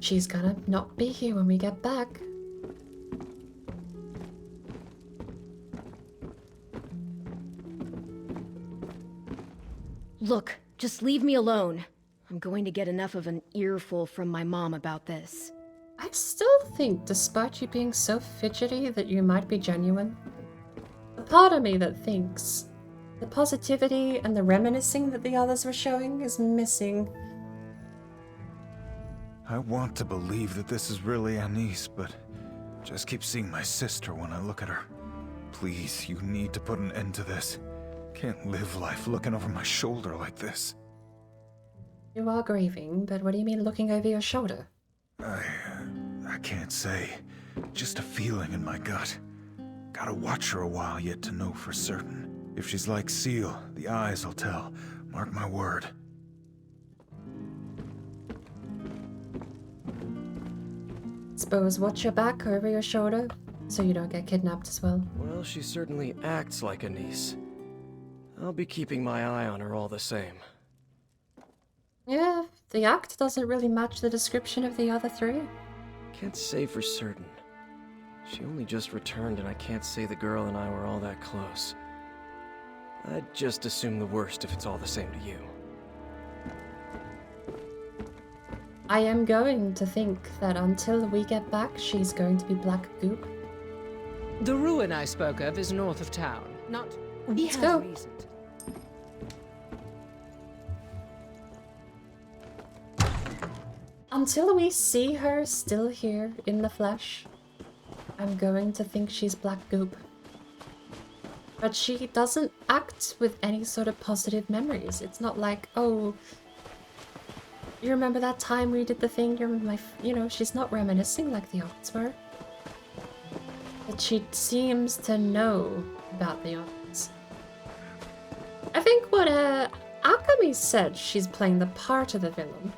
she's gonna not be here when we get back. Look, just leave me alone. I'm going to get enough of an earful from my mom about this. I still think, despite you being so fidgety, that you might be genuine. The part of me that thinks the positivity and the reminiscing that the others were showing is missing. I want to believe that this is really Anis, but just keep seeing my sister when I look at her. Please, you need to put an end to this. Can't live life looking over my shoulder like this. You are grieving, but what do you mean looking over your shoulder? I can't say. Just a feeling in my gut. Gotta watch her a while yet to know for certain. If she's like Seal, the eyes will tell. Mark my word. Suppose watch your back over your shoulder, so you don't get kidnapped as well. Well, she certainly acts like a niece. I'll be keeping my eye on her all the same. Yeah, the act doesn't really match the description of the other three. Can't say for certain. She only just returned, and I can't say the girl and I were all that close. I'd just assume the worst if it's all the same to you. I am going to think that until we get back, she's going to be black goop. The ruin I spoke of is north of town. Not... Let's go. Reasoned. Until we see her still here in the flesh, I'm going to think she's black goop. But she doesn't act with any sort of positive memories. It's not like, oh, you remember that time we did the thing? You know, she's not reminiscing like the others were. But she seems to know about the others. I think what Akami said, she's playing the part of the villain.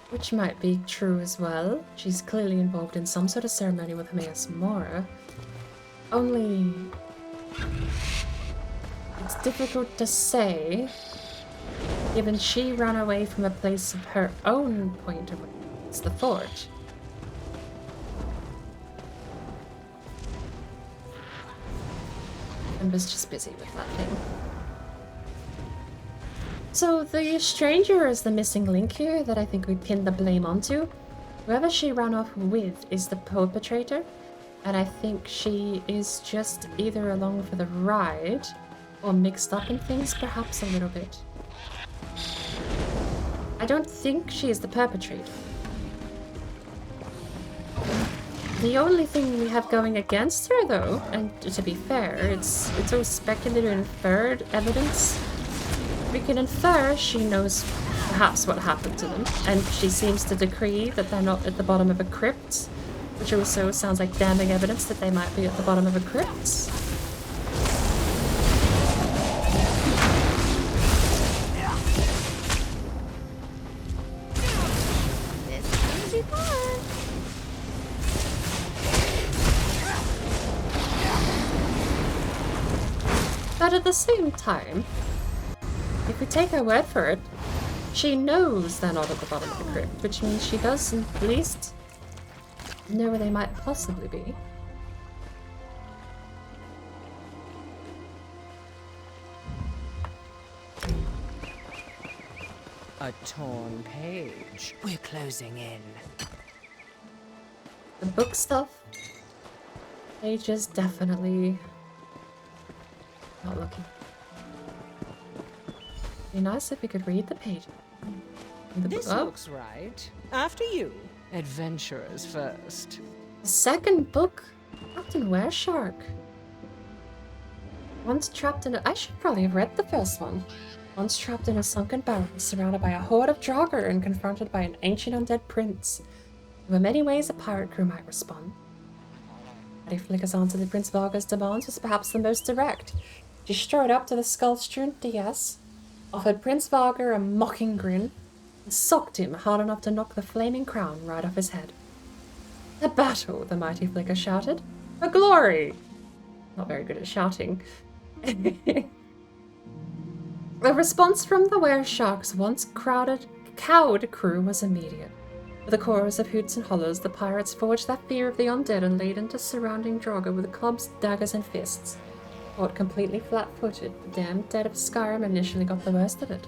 Which might be true as well. She's clearly involved in some sort of ceremony with Hermaeus Mora. Only... it's difficult to say, given she ran away from a place of her own point of view. It's the fort. Ember's just busy with that thing. So the stranger is the missing link here that I think we pinned the blame onto. Whoever she ran off with is the perpetrator, and I think she is just either along for the ride or mixed up in things perhaps a little bit. I don't think she is the perpetrator. The only thing we have going against her though, and to be fair, it's all speculative and inferred evidence. We can infer she knows perhaps what happened to them, and she seems to decree that they're not at the bottom of a crypt, which also sounds like damning evidence that they might be at the bottom of a crypt. But at the same time, if we take her word for it, she knows they're not at the bottom of the crypt, which means she does at least know where they might possibly be. A torn page. We're closing in. The book stuff, pages definitely not looking. It'd be nice if we could read the page. This looks right. After you. Adventurers first. The second book, Captain Wereshark. Once trapped in a... I should probably have read the first one. Once trapped in a sunken barrel, surrounded by a horde of Draugr and confronted by an ancient undead prince. There were many ways a pirate crew might respond. Patty flickers onto the Prince Varga's demands was perhaps the most direct. She strode up to the skull-strewn DS, offered Prince Varga a mocking grin, and socked him hard enough to knock the flaming crown right off his head. A battle, the mighty flicker shouted. A glory! Not very good at shouting. The response from the Wereshark's once cowed crew was immediate. With a chorus of hoots and hollers, the pirates forged that fear of the undead and laid into surrounding Draugr with clubs, daggers, and fists. Fought completely flat-footed, the damned dead of Skyrim initially got the worst of it.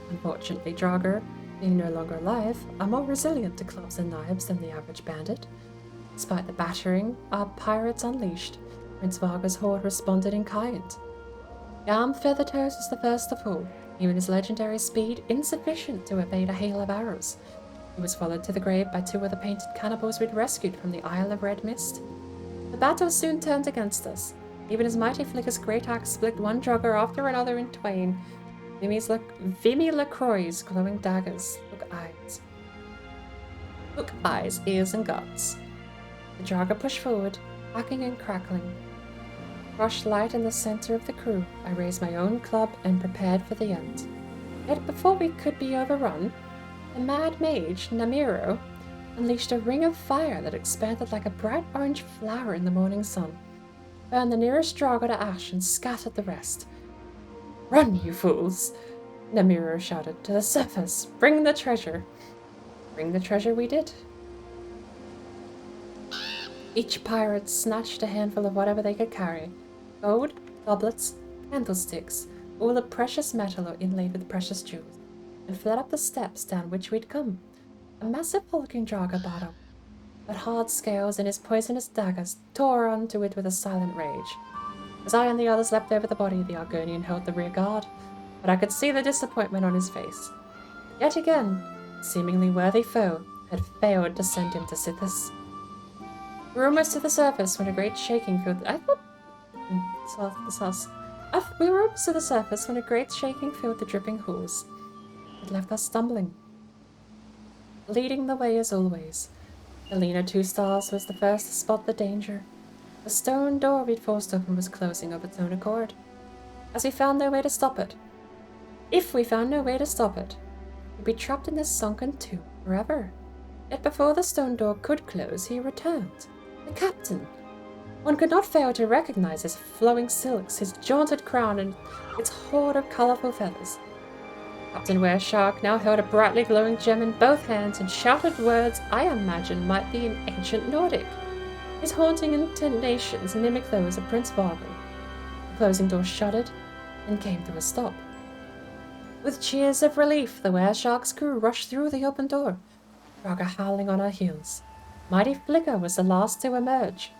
Unfortunately, Draugr, being no longer alive, are more resilient to clubs and knives than the average bandit. Despite the battering, our pirates unleashed. Prince Varga's horde responded in kind. Garm Feathertoes was the first to fall, even his legendary speed insufficient to evade a hail of arrows. He was followed to the grave by two of the painted cannibals we'd rescued from the Isle of Red Mist. The battle soon turned against us. Even as mighty Flicker's great axe split one Draugr after another in twain, Vimy LaCroix's glowing daggers took eyes. Took eyes, ears, and guts. The Draugr pushed forward, hacking and crackling. Crushed light in the center of the crew, I raised my own club and prepared for the end. Yet before we could be overrun, the mad mage, Namiro, unleashed a ring of fire that expanded like a bright orange flower in the morning sun, burned the nearest Draugr to ash and scattered the rest. "Run, you fools!" Namiro shouted. "To the surface! Bring the treasure!" Bring the treasure we did. Each pirate snatched a handful of whatever they could carry. Gold, goblets, candlesticks, all of precious metal or inlaid with precious jewels, and fled up the steps down which we'd come. A massive hulking Draugr bottom, but hard scales and his poisonous daggers tore onto it with a silent rage. As I and the others leapt over the body, the Argonian held the rear guard, but I could see the disappointment on his face. Yet again, a seemingly worthy foe had failed to send him to Sithis. We were almost to the surface when a great shaking filled the dripping halls. It left us stumbling. Leading the way as always, Alina 2 Stars was the first to spot the danger. The stone door we'd forced open was closing of its own accord. If we found no way to stop it, we'd be trapped in this sunken tomb forever. Yet before the stone door could close, he returned. The captain. One could not fail to recognize his flowing silks, his jaunted crown, and its hoard of colorful feathers. Captain Wereshark now held a brightly glowing gem in both hands and shouted words I imagine might be in ancient Nordic. His haunting intonations mimicked those of Prince Vargal. The closing door shuddered and came to a stop. With cheers of relief, the Wereshark's crew rushed through the open door, Draugr howling on our heels. Mighty Flicker was the last to emerge,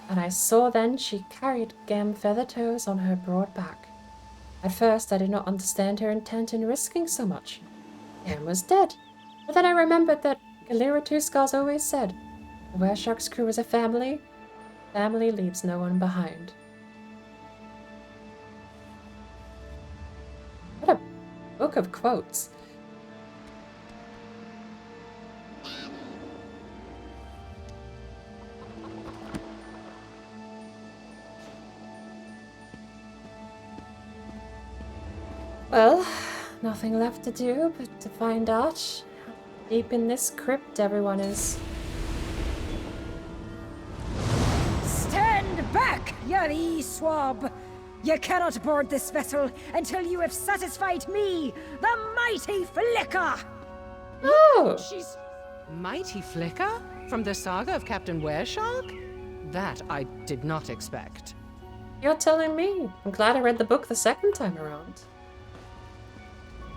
and I saw then she carried Gam Feathertoes on her broad back. At first I did not understand her intent in risking so much. Gam was dead, but then I remembered that Galera 2 Scars always said, the Wereshark's crew is a family. Family leaves no one behind. What a book of quotes. Well, nothing left to do but to find out how deep in this crypt everyone is. Stand back, you swab! You cannot board this vessel until you have satisfied me, the Mighty Flicker! Oh! She's Mighty Flicker? From the saga of Captain Wereshark? That I did not expect. You're telling me. I'm glad I read the book the second time around.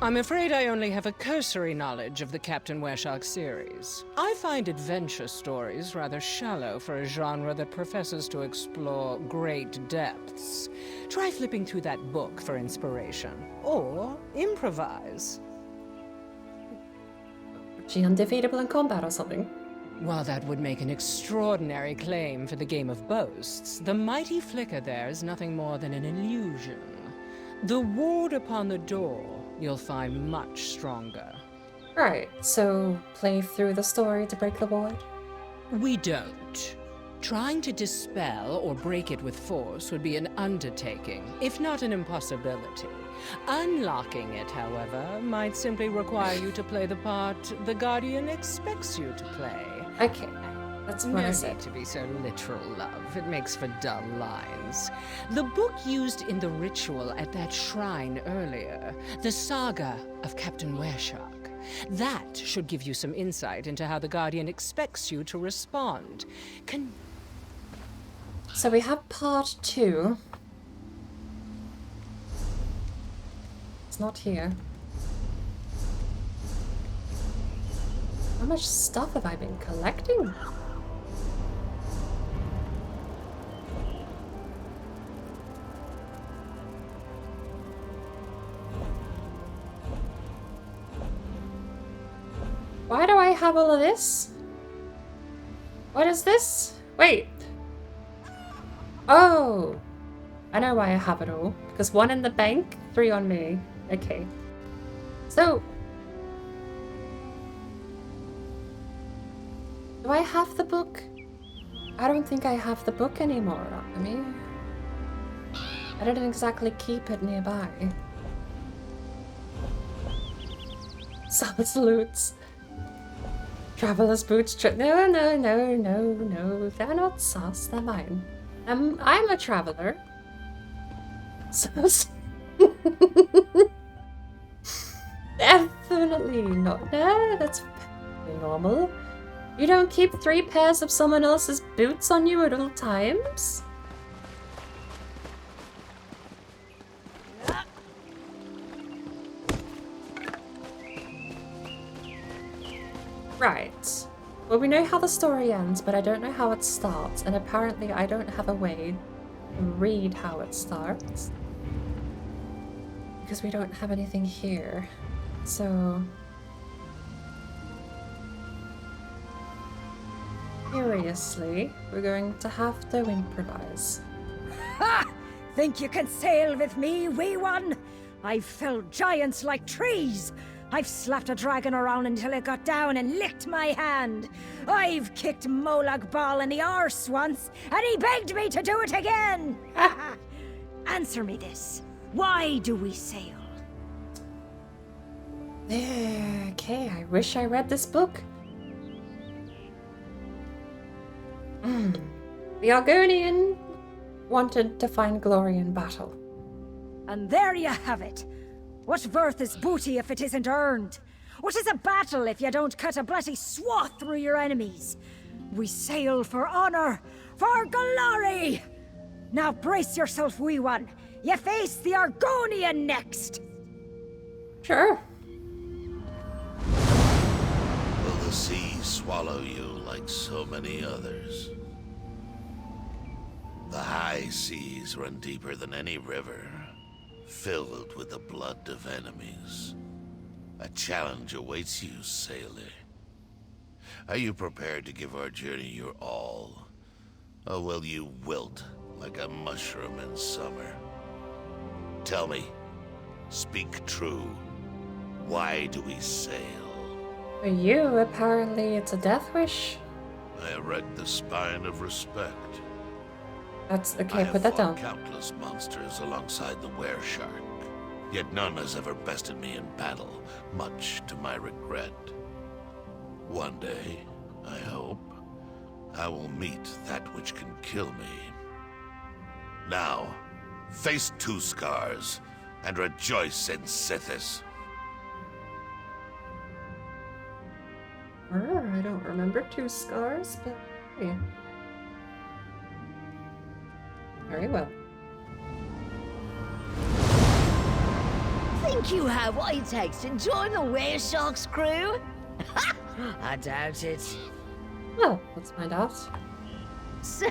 I'm afraid I only have a cursory knowledge of the Captain Wereshark series. I find adventure stories rather shallow for a genre that professes to explore great depths. Try flipping through that book for inspiration. Or improvise. Is she undefeatable in combat or something? While that would make an extraordinary claim for the game of boasts, the Mighty Flicker there is nothing more than an illusion. The ward upon the door you'll find much stronger. Right, so play through the story to break the ward? We don't. Trying to dispel or break it with force would be an undertaking, if not an impossibility. Unlocking it, however, might simply require you to play the part the Guardian expects you to play. Okay, that's what I said. No need to be so literal, love. It makes for dull lines. The book used in the ritual at that shrine earlier, the saga of Captain Wereshark. That should give you some insight into how the Guardian expects you to respond. So we have part 2. It's not here. How much stuff have I been collecting? Why do I have all of this? What is this? Wait. Oh. I know why I have it all. Because 1 in the bank, 3 on me. Okay. So... do I have the book? I don't think I have the book anymore, I mean... I didn't exactly keep it nearby. Salutes. Traveler's boots. No, no, no, no, no. They're not sauce. They're mine. I'm a traveler. So definitely not. No, that's normal. You don't keep 3 pairs of someone else's boots on you at all times? Right. Well, we know how the story ends, but I don't know how it starts, and apparently I don't have a way to read how it starts. Because we don't have anything here. So... seriously, we're going to have to improvise. Ha! Think you can sail with me, wee one? I've felled giants like trees. I've slapped a dragon around until it got down and licked my hand. I've kicked Molag Bal in the arse once, and he begged me to do it again. Answer me this. Why do we sail? Okay, I wish I read this book. The Argonian wanted to find glory in battle. And there you have it. What worth is booty if it isn't earned? What is a battle if you don't cut a bloody swath through your enemies? We sail for honor, for glory! Now brace yourself, wee one. You face the Argonian next! Sure. Will the sea swallow you like so many others? The high seas run deeper than any river, filled with the blood of enemies. A challenge awaits you, sailor. Are you prepared to give our journey your all? Or will you wilt like a mushroom in summer? Tell me, speak true. Why do we sail? For you, apparently it's a death wish. I erect the spine of respect. That's okay, put that down. I have fought countless monsters alongside the were-shark, yet none has ever bested me in battle, much to my regret. One day, I hope, I will meet that which can kill me. Now, face Two Scars, and rejoice in Sithis. I don't remember Two Scars, but yeah. Very well. Think you have what it takes to join the were-shark's crew? I doubt it. Well, let's find out. So,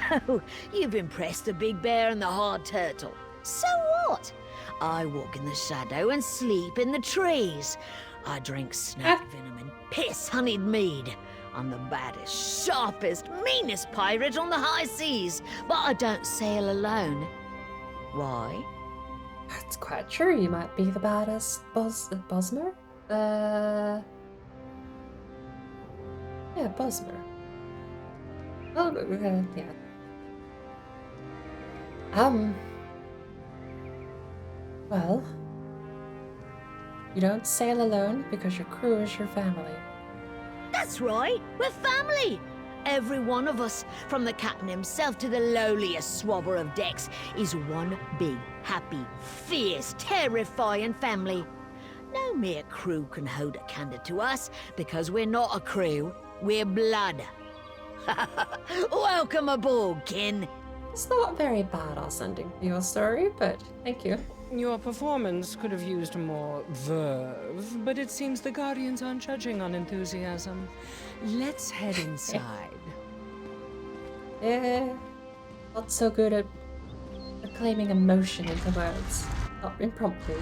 you've impressed the big bear and the hard turtle. So what? I walk in the shadow and sleep in the trees. I drink snake venom and piss-honeyed mead. I'm the baddest, sharpest, meanest pirate on the high seas, but I don't sail alone. Why? That's quite true. You might be the baddest Bosmer? Yeah, Bosmer. Oh, yeah. Well, you don't sail alone because your crew is your family. That's right, we're family! Every one of us, from the captain himself to the lowliest swabber of decks, is one big, happy, fierce, terrifying family. No mere crew can hold a candle to us, because we're not a crew, we're blood. Welcome aboard, kin. It's not very badass ending to your story, but thank you. Your performance could have used more verve, but it seems the Guardians aren't judging on enthusiasm. Let's head inside. Not so good at acclaiming emotion into words. Not impromptu.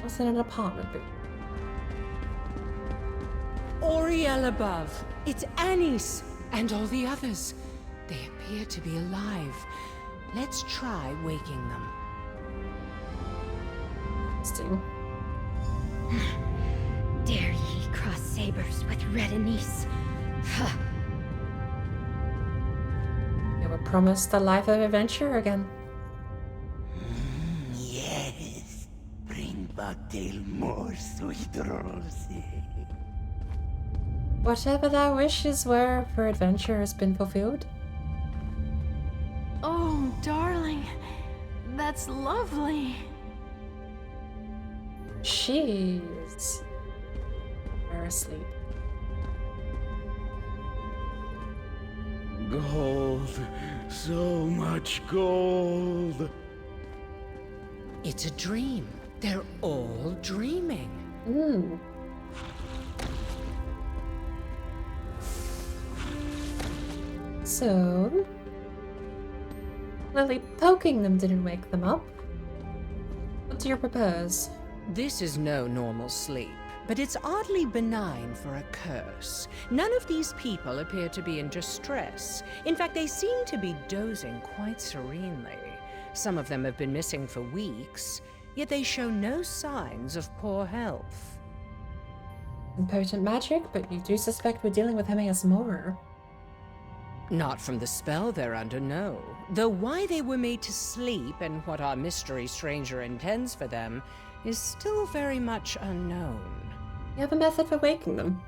What's in an apartment book? Oriel above. It's Anis and all the others. They appear to be alive. Let's try waking them. Interesting. Dare ye cross sabers with Red Anise? You were promised a life of adventure again. Yes, bring back tale more sweet rolls. Whatever thy wishes were for adventure has been fulfilled. Oh, darling. That's lovely. She's asleep. Gold. So much gold. It's a dream. They're all dreaming. So, clearly poking them didn't wake them up. What do you propose? This is no normal sleep, but it's oddly benign for a curse. None of these people appear to be in distress. In fact, they seem to be dozing quite serenely. Some of them have been missing for weeks, yet they show no signs of poor health. Impotent magic, but you do suspect we're dealing with Hemias more. Not from the spell they're under, no. Though why they were made to sleep and what our mystery stranger intends for them is still very much unknown. You have a method for waking them?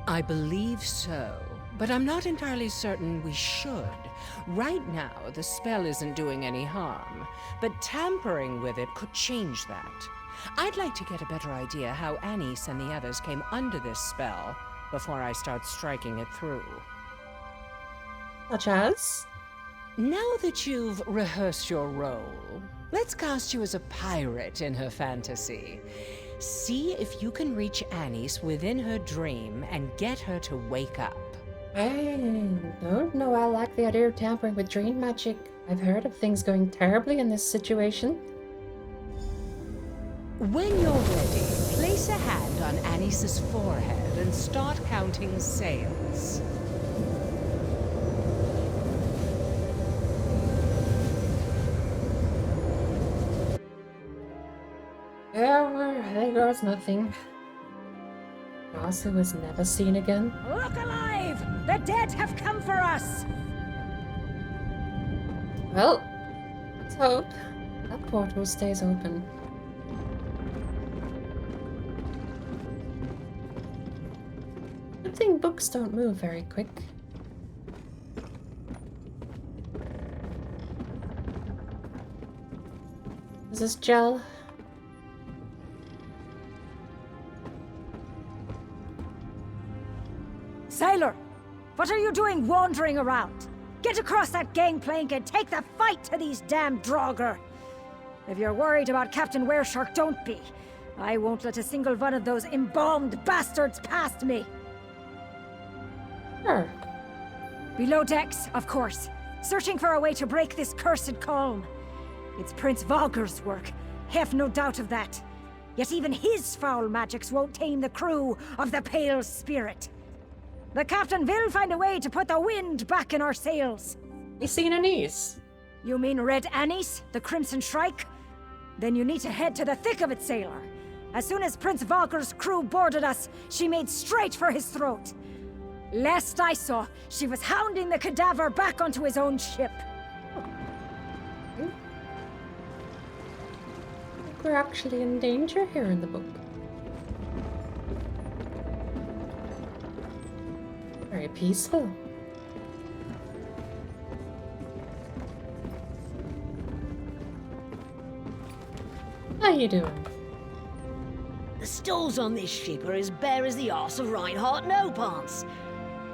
I believe so, but I'm not entirely certain we should. Right now, the spell isn't doing any harm, but tampering with it could change that. I'd like to get a better idea how Anise and the others came under this spell before I start striking it through. Such as? Now that you've rehearsed your role, let's cast you as a pirate in her fantasy. See if you can reach Anise within her dream and get her to wake up. I don't know. I like the idea of tampering with dream magic. I've heard of things going terribly in this situation. When you're ready, place a hand on Anice's forehead and start counting sails. There goes nothing. Rosa was never seen again. Look alive! The dead have come for us! Well, let's hope that portal stays open. Good thing books don't move very quick. Is this gel? Sailor! What are you doing wandering around? Get across that gangplank and take the fight to these damn Draugr! If you're worried about Captain Wereshark, don't be. I won't let a single one of those embalmed bastards past me! Sure. Below decks, of course. Searching for a way to break this cursed calm. It's Prince Valger's work. Have no doubt of that. Yet even his foul magics won't tame the crew of the Pale Spirit. The captain will find a way to put the wind back in our sails. You seen Anise? You mean Red Anise, the Crimson Shrike? Then you need to head to the thick of it, sailor. As soon as Prince Valger's crew boarded us, she made straight for his throat. Last I saw, she was hounding the cadaver back onto his own ship. I think we're actually in danger here in the book. Very peaceful. How you doing? The stalls on this ship are as bare as the arse of Reinhardt No-Pants.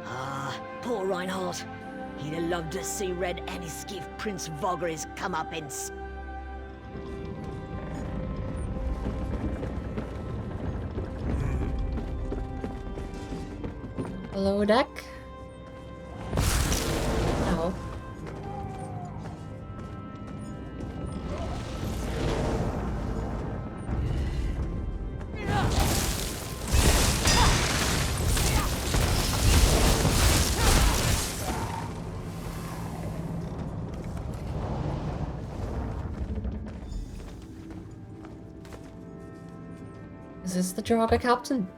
Ah, poor Reinhardt. He'd have loved to see Red Anise give Prince Valger his comeuppance. Below deck? No. Is this the Draga captain?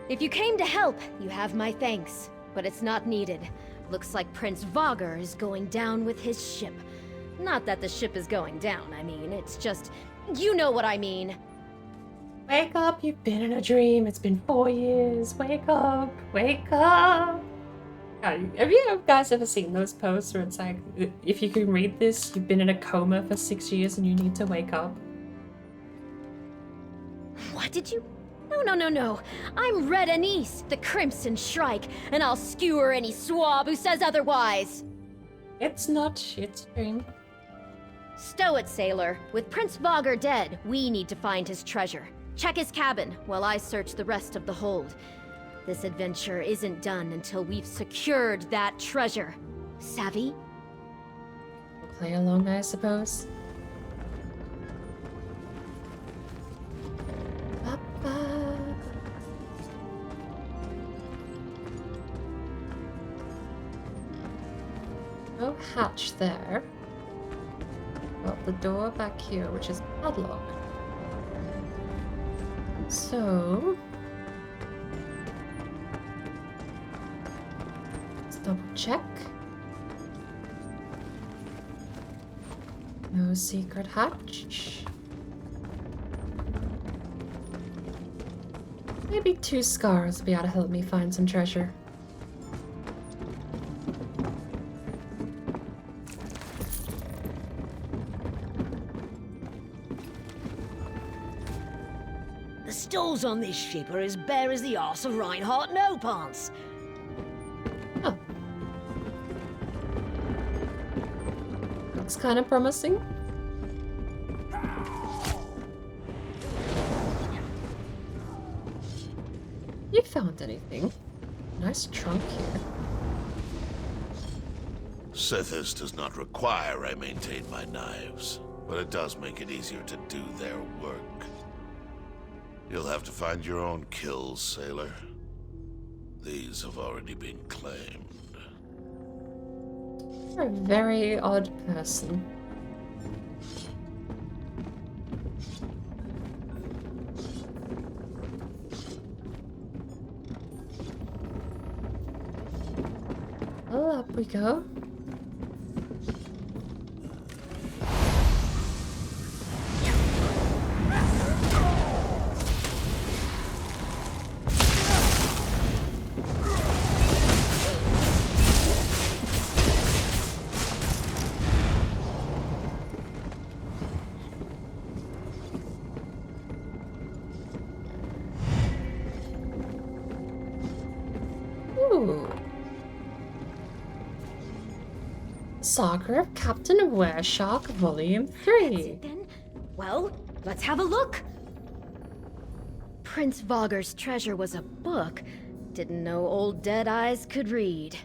If you came to help, you have my thanks. But it's not needed. Looks like Prince Vogger is going down with his ship. Not that the ship is going down, I mean, it's just... You know what I mean. Wake up, you've been in a dream. It's been 4 years. Wake up, wake up. Have you guys ever seen those posts where it's like, if you can read this, you've been in a coma for 6 years and you need to wake up? What did you... No. I'm Red Anise, the Crimson Shrike, and I'll skewer any swab who says otherwise. It's not. It's a dream. Stow it, sailor. With Prince Vogger dead, we need to find his treasure. Check his cabin while I search the rest of the hold. This adventure isn't done until we've secured that treasure. Savvy? We'll play along, I suppose. No hatch there. Got the door back here, which is padlocked. So... let's double check. No secret hatch. Maybe 2 scars will be able to help me find some treasure. The stalls on this ship are as bare as the arse of Reinhardt No-Pants. Oh. Looks kind of promising. You found anything? Nice trunk here. Sithis does not require I maintain my knives, but it does make it easier to do their work. You'll have to find your own kills, sailor. These have already been claimed. You're a very odd person. Well, up we go. Ooh. Saga of Captain Wereshark, Volume 3. Well, let's have a look. Prince Vogger's treasure was a book. Didn't know old Deadeyes could read.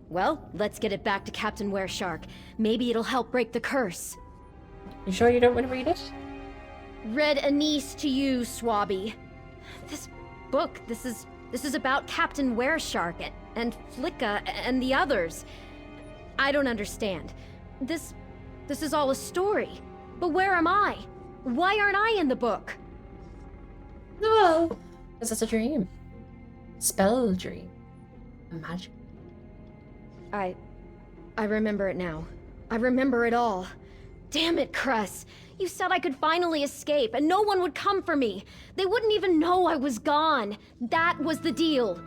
Well, let's get it back to Captain Wereshark. Maybe it'll help break the curse. You sure you don't want to read it? Red Anise to you, Swabby. This book, this is about Captain Wereshark and Flicka and the others. I don't understand. This is all a story. But where am I? Why aren't I in the book? Well, because it's a dream. Spell dream. A magic. I remember it now. I remember it all. Damn it, Cress. You said I could finally escape and no one would come for me. They wouldn't even know I was gone. That was the deal.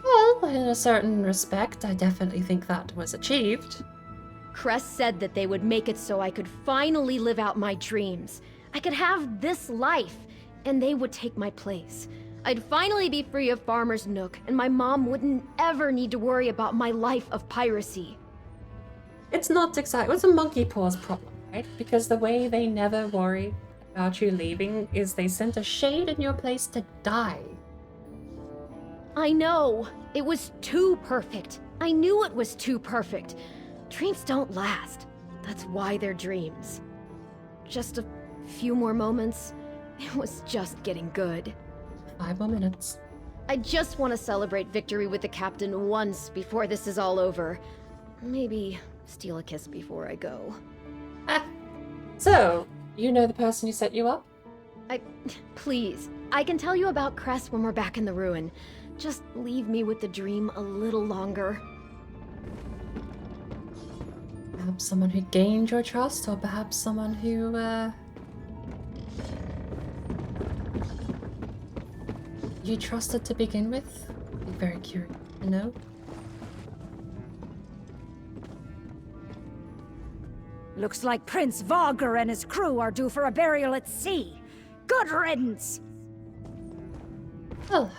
Well, in a certain respect, I definitely think that was achieved. Cress said that they would make it so I could finally live out my dreams. I could have this life, and they would take my place. I'd finally be free of Farmer's Nook, and my mom wouldn't ever need to worry about my life of piracy. It's not exactly... It's a monkey paw's problem, right? Because the way they never worry about you leaving is they sent a shade in your place to die. I know. It was too perfect. I knew it was too perfect. Dreams don't last. That's why they're dreams. Just a few more moments. It was just getting good. 5 more minutes. I just want to celebrate victory with the captain once before this is all over. Maybe steal a kiss before I go. So, you know the person who set you up? Please, I can tell you about Cress when we're back in the ruin. Just leave me with the dream a little longer. Perhaps someone who gained your trust, or perhaps someone who, you trusted to begin with? I'd be very curious to know. Looks like Prince Vogger and his crew are due for a burial at sea. Good riddance! Well,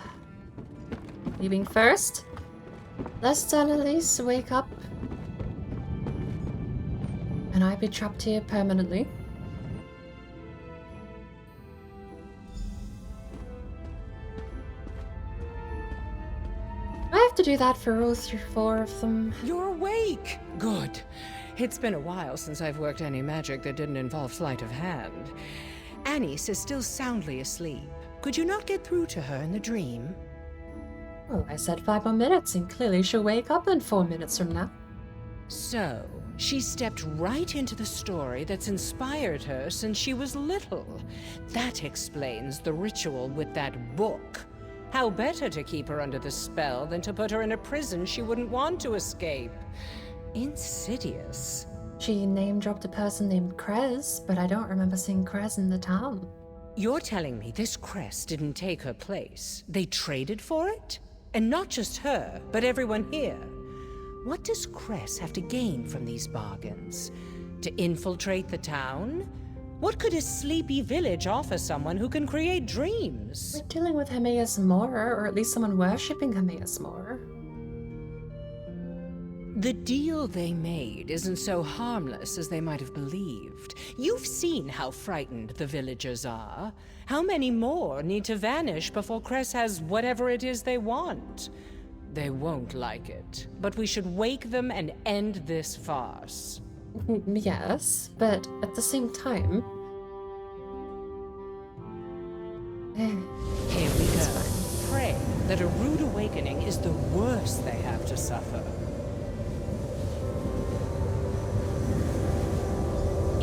leaving first. Lest Annalise wake up and I be trapped here permanently. I have to do that for all 4 of them. You're awake! Good. It's been a while since I've worked any magic that didn't involve sleight of hand. Anise is still soundly asleep. Could you not get through to her in the dream? Well, I said 5 more minutes, and clearly she'll wake up in 4 minutes from now. So, she stepped right into the story that's inspired her since she was little. That explains the ritual with that book. How better to keep her under the spell than to put her in a prison she wouldn't want to escape. Insidious. She name-dropped a person named Krez, but I don't remember seeing Krez in the town. You're telling me this Cress didn't take her place? They traded for it? And not just her, but everyone here. What does Cress have to gain from these bargains? To infiltrate the town? What could a sleepy village offer someone who can create dreams? We're dealing with Hermaeus Mora, or at least someone worshipping Hermaeus Mora. The deal they made isn't so harmless as they might have believed. You've seen how frightened the villagers are. How many more need to vanish before Cress has whatever it is they want? They won't like it, but we should wake them and end this farce. Yes, but at the same time... Here we go. Pray that a rude awakening is the worst they have to suffer.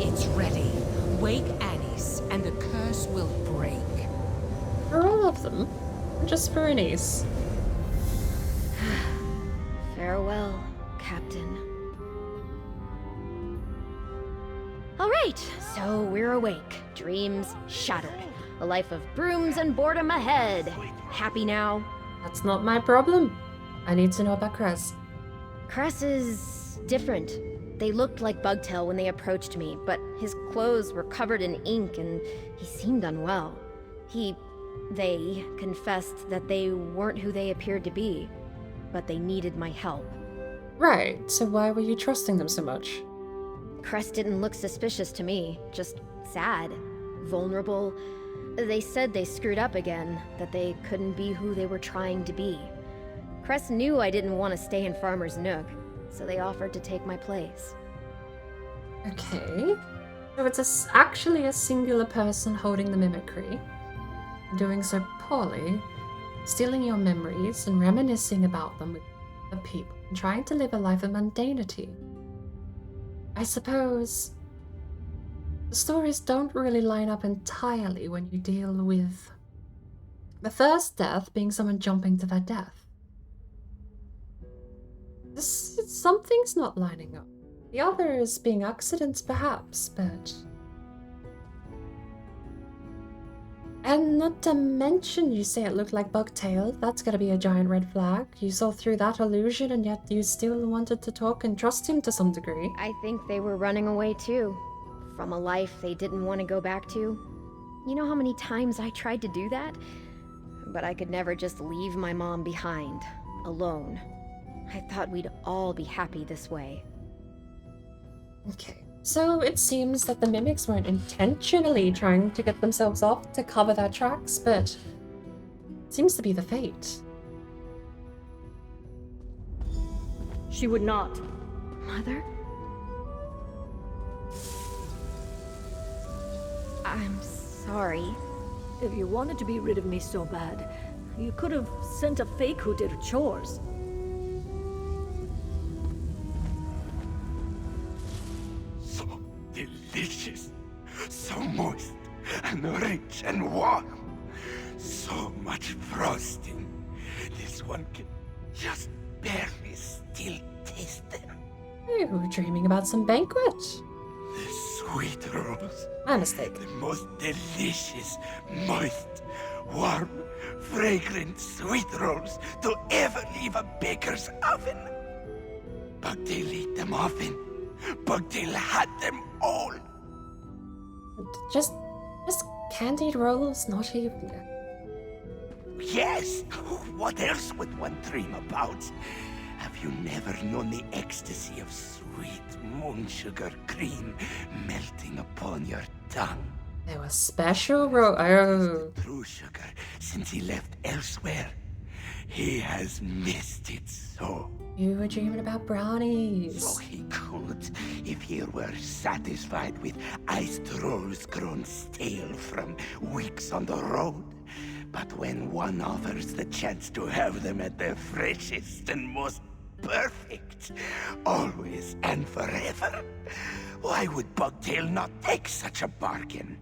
It's ready. Wake Anise, and the curse will break. For all of them? Or just for Anise? Farewell, Captain. All right, so we're awake. Dreams shattered. A life of brooms and boredom ahead. Happy now? That's not my problem. I need to know about Cress. Cress is different. They looked like Bugtail when they approached me, but his clothes were covered in ink and he seemed unwell. They confessed that they weren't who they appeared to be, but they needed my help. Right, so why were you trusting them so much? Cress didn't look suspicious to me, just sad, vulnerable. They said they screwed up again, that they couldn't be who they were trying to be. Cress knew I didn't want to stay in Farmer's Nook, so they offered to take my place. Okay. So it's actually a singular person holding the mimicry, doing so poorly, stealing your memories and reminiscing about them with other people, and trying to live a life of mundanity. I suppose the stories don't really line up entirely when you deal with the first death being someone jumping to their death. Something's not lining up. The others being accidents, perhaps, but... And not to mention, you say it looked like Bugtail. That's gotta be a giant red flag. You saw through that illusion, and yet you still wanted to talk and trust him to some degree. I think they were running away too. From a life they didn't want to go back to. You know how many times I tried to do that? But I could never just leave my mom behind, alone. I thought we'd all be happy this way. Okay, so it seems that the mimics weren't intentionally trying to get themselves off to cover their tracks, but it seems to be the fate. She would not. Mother? I'm sorry. If you wanted to be rid of me so bad, you could have sent a fake who did her chores. So delicious, so moist, and rich and warm. So much frosting. This one can just barely still taste them. You were dreaming about some banquet. The sweet rolls. My mistake. The most delicious, moist, warm, fragrant sweet rolls to ever leave a baker's oven. Bugtail ate them often. Bugtail had them all. Just candied rolls, not even... Yes! What else would one dream about? Have you never known the ecstasy of sweet moon sugar cream melting upon your tongue? There was special oh. True sugar, since he left elsewhere. He has missed it so. You were dreaming about brownies. So he could, if he were satisfied with iced rolls grown stale from weeks on the road. But when one offers the chance to have them at their freshest and most perfect, always and forever, why would Bugtail not take such a bargain?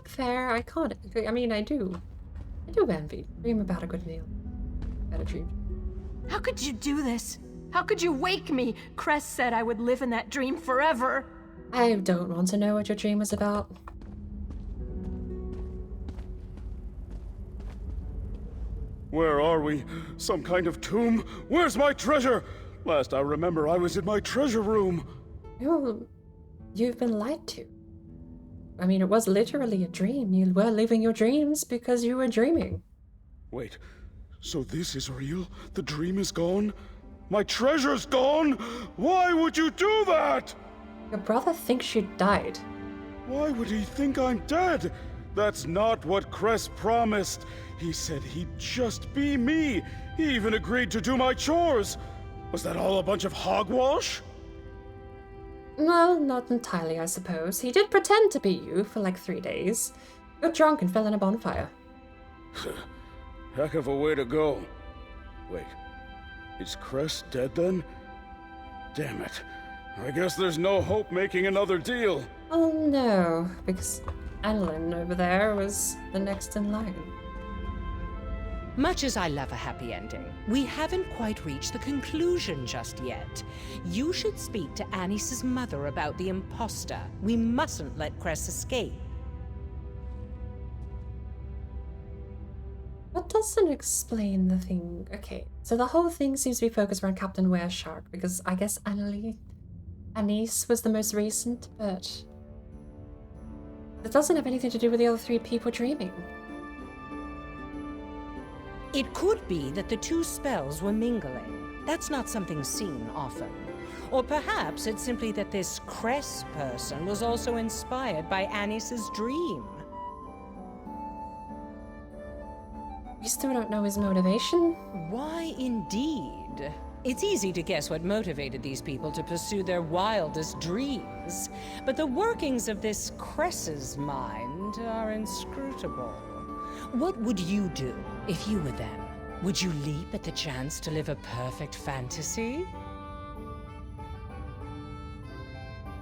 Fair, I can't. I mean, I do envy. Dream about a good meal. Better dream. How could you do this? How could you wake me? Cress said I would live in that dream forever. I don't want to know what your dream was about. Where are we? Some kind of tomb? Where's my treasure? Last I remember, I was in my treasure room. You've been lied to. I mean, it was literally a dream. You were living your dreams because you were dreaming. Wait, so this is real? The dream is gone? My treasure's gone? Why would you do that? Your brother thinks you died. Why would he think I'm dead? That's not what Cress promised. He said he'd just be me. He even agreed to do my chores. Was that all a bunch of hogwash? No, not entirely, I suppose. He did pretend to be you for like 3 days. Got drunk and fell in a bonfire. Heck of a way to go. Wait, is Cress dead then? Damn it. I guess there's no hope making another deal. Oh no, because Annalyn over there was the next in line. Much as I love a happy ending, we haven't quite reached the conclusion just yet. You should speak to Anis's mother about the imposter. We mustn't let Cress escape. What doesn't explain the thing? Okay, so the whole thing seems to be focused around Captain Wereshark, because I guess Anis was the most recent, but it doesn't have anything to do with the other 3 people dreaming. It could be that the 2 spells were mingling. That's not something seen often. Or perhaps it's simply that this Cress person was also inspired by Anis's dream. We still don't know his motivation. Why indeed? It's easy to guess what motivated these people to pursue their wildest dreams. But the workings of this Cress's mind are inscrutable. What would you do if you were them? Would you leap at the chance to live a perfect fantasy?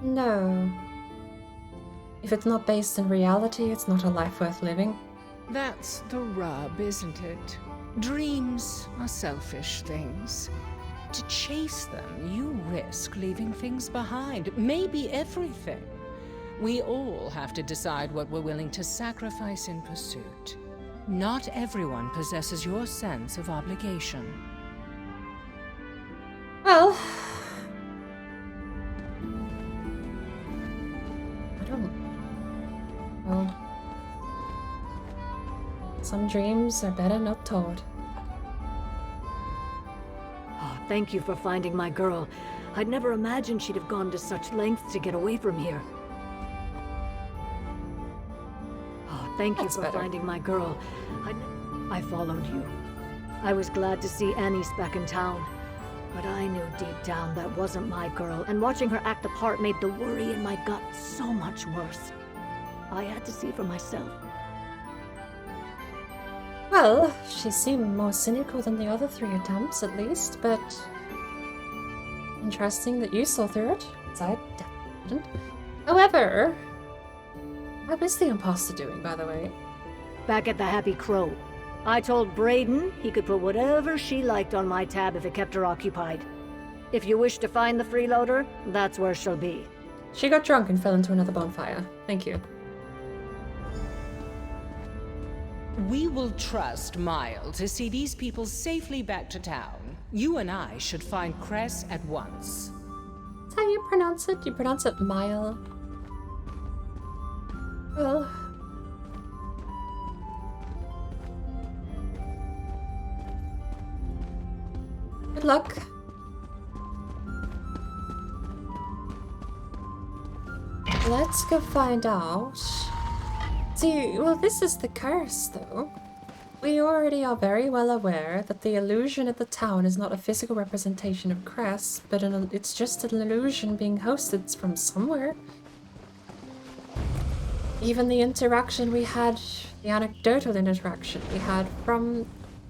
No. If it's not based in reality, it's not a life worth living. That's the rub, isn't it? Dreams are selfish things. To chase them, you risk leaving things behind, maybe everything. We all have to decide what we're willing to sacrifice in pursuit. Not everyone possesses your sense of obligation. Well, I don't... Well, some dreams are better not told. Oh, thank you for finding my girl. I'd never imagined she'd have gone to such lengths to get away from here. Thank you for finding my girl. I followed you. I was glad to see Anis back in town. But I knew deep down that wasn't my girl, and watching her act the part made the worry in my gut so much worse. I had to see for myself. Well, she seemed more cynical than the other 3 attempts, at least, but... interesting that you saw through it, because I didn't. However... What is the imposter doing, by the way? Back at the Happy Crow. I told Braden he could put whatever she liked on my tab if it kept her occupied. If you wish to find the freeloader, that's where she'll be. She got drunk and fell into another bonfire. Thank you. We will trust Mile to see these people safely back to town. You and I should find Cress at once. That's how you pronounce it? You pronounce it Mile? Well... good luck. Let's go find out. See, well, this is the curse, though. We already are very well aware that the illusion at the town is not a physical representation of Cress, but it's just an illusion being hosted from somewhere. Even the interaction we had, the anecdotal interaction we had from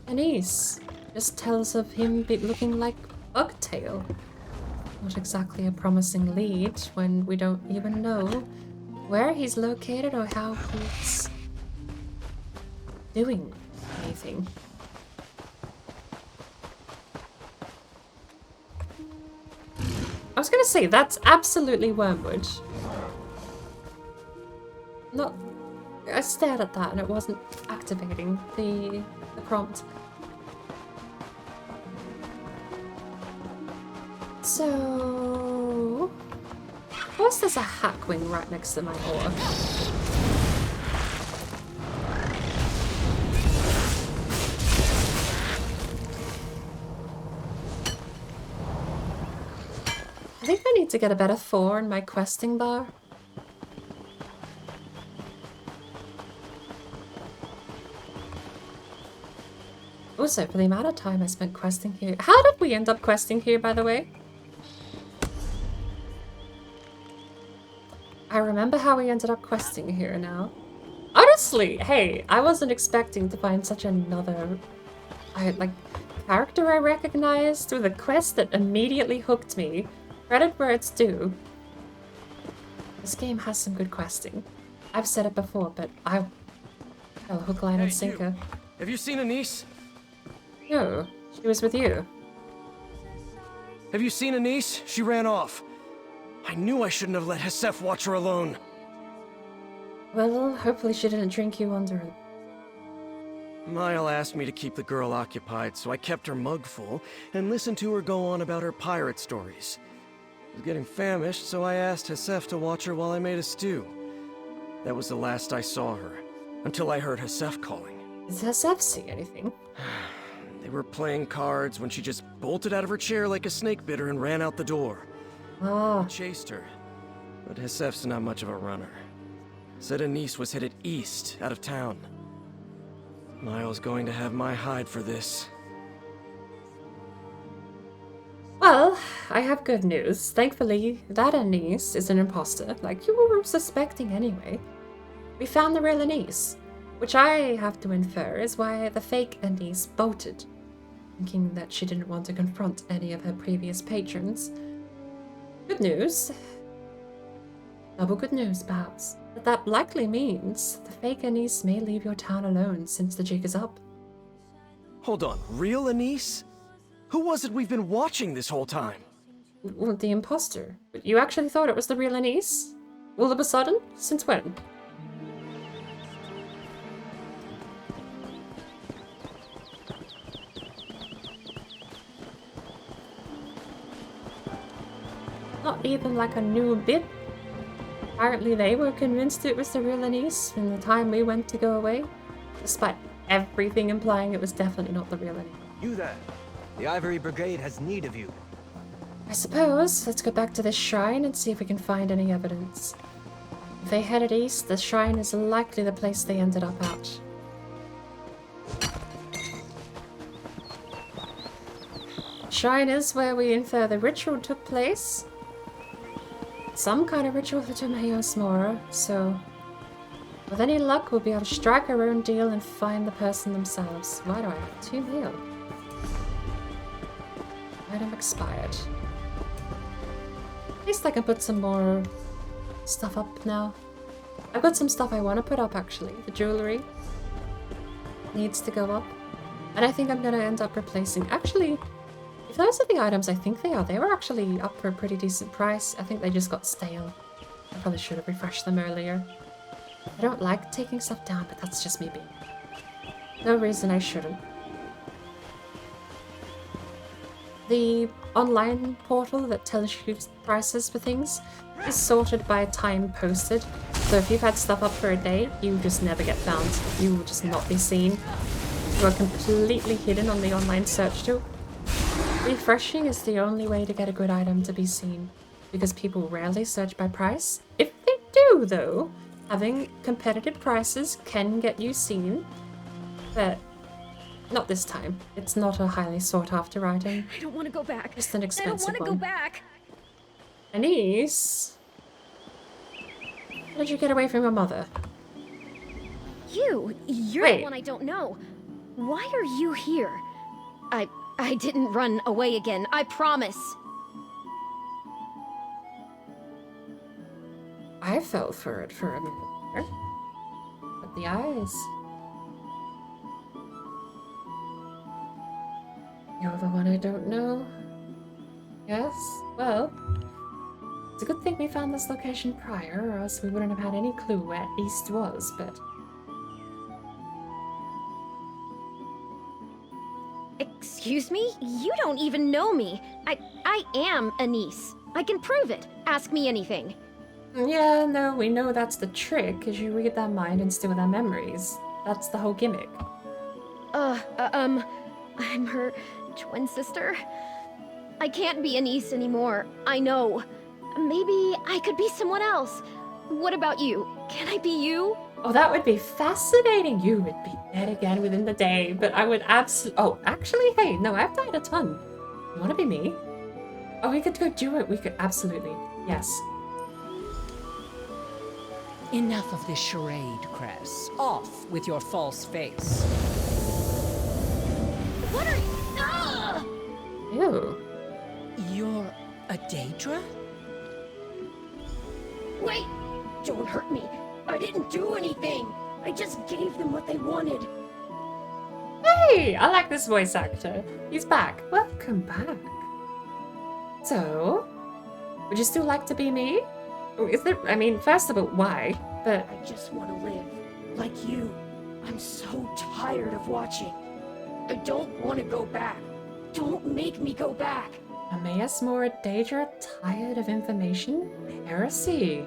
Anise, just tells of him looking like Bugtail. Not exactly a promising lead when we don't even know where he's located or how he's doing anything. I was gonna say, that's absolutely Wormwood. Not... I stared at that and it wasn't activating the prompt. So... of course there's a Hackwing right next to my door. I think I need to get a better 4 in my questing bar. Also, for the amount of time I spent questing here... how did we end up questing here, by the way? I remember how we ended up questing here now. Honestly, hey, I wasn't expecting to find such another... character I recognized with a quest that immediately hooked me. Credit where it's due. This game has some good questing. I've said it before, but I'll hook, line, and sinker. Have you seen Anise? No, she was with you. Have you seen Anise? She ran off. I knew I shouldn't have let Hesef watch her alone. Well, hopefully she didn't drink you under it. Mile asked me to keep the girl occupied, so I kept her mug full and listened to her go on about her pirate stories. I was getting famished, so I asked Hesef to watch her while I made a stew. That was the last I saw her, until I heard Hesef calling. Does Hesef see anything? They were playing cards when she just bolted out of her chair like a snake bit her and ran out the door. I chased her, but Hesef's not much of a runner. Said Anise was headed east, out of town. Mile's going to have my hide for this. Well, I have good news. Thankfully, that Anise is an imposter, like you were suspecting anyway. We found the real Anise, which I have to infer is why the fake Anise bolted, thinking that she didn't want to confront any of her previous patrons. Good news. Double good news, perhaps. But that likely means the fake Anise may leave your town alone since the jig is up. Hold on, real Anise? Who was it we've been watching this whole time? Well, the imposter. But you actually thought it was the real Anise? All of a sudden? Since when? Not even like a new bit. Apparently they were convinced it was the real Anise from the time we went to go away, despite everything implying it was definitely not the real Anise. You there. The Ivory Brigade has need of you. I suppose let's go back to this shrine and see if we can find any evidence. If they headed east, the shrine is likely the place they ended up at. Shrine is where we infer the ritual took place. Some kind of ritual for Tomeos Mora, so with any luck we'll be able to strike our own deal and find the person themselves. Why do I have 2 mail? Item expired. At least I can put some more stuff up now. I've got some stuff I want to put up actually. The jewelry needs to go up. And I think I'm going to end up replacing... Actually, if those are the items I think they are, they were actually up for a pretty decent price. I think they just got stale. I probably should have refreshed them earlier. I don't like taking stuff down, but that's just me being... No reason I shouldn't. The online portal that tells you prices for things is sorted by time posted. So if you've had stuff up for a day, you just never get found. You will just not be seen. You are completely hidden on the online search tool. Refreshing is the only way to get a good item to be seen, because people rarely search by price. If they do, though, having competitive prices can get you seen, but not this time. It's not a highly sought after item. I don't want to go back. Just an expensive one. I don't want to go back. Anise, how did you get away from your mother? You're Wait. the one I don't know. Why are you here? I didn't run away again, I promise. I fell for it for a minute there. But the eyes. You're the one I don't know. Yes? Well, it's a good thing we found this location prior, or else we wouldn't have had any clue where East was, but... Excuse me? You don't even know me. I am Anise. I can prove it. Ask me anything. Yeah, no, we know that's the trick, is you read their mind and steal their memories. That's the whole gimmick. I'm her twin sister. I can't be Anise anymore. I know. Maybe I could be someone else. What about you? Can I be you? Oh, that would be fascinating. You would be dead again within the day, but I would absolutely... Oh, actually, hey, no, I've died a ton. You want to be me? Oh, we could go do it. We could absolutely. Yes. Enough of this charade, Cress. Off with your false face. What are you? Ah! Ew. You're a Daedra? Wait! Don't hurt me. I didn't do anything. I just gave them what they wanted. Hey, I like this voice actor. He's back. Welcome back. So, would you still like to be me? Or is there, I mean, first of all, why? But I just want to live like you. I'm so tired of watching. I don't want to go back. Don't make me go back. Emmaus Mora Daedra tired of information? Heresy.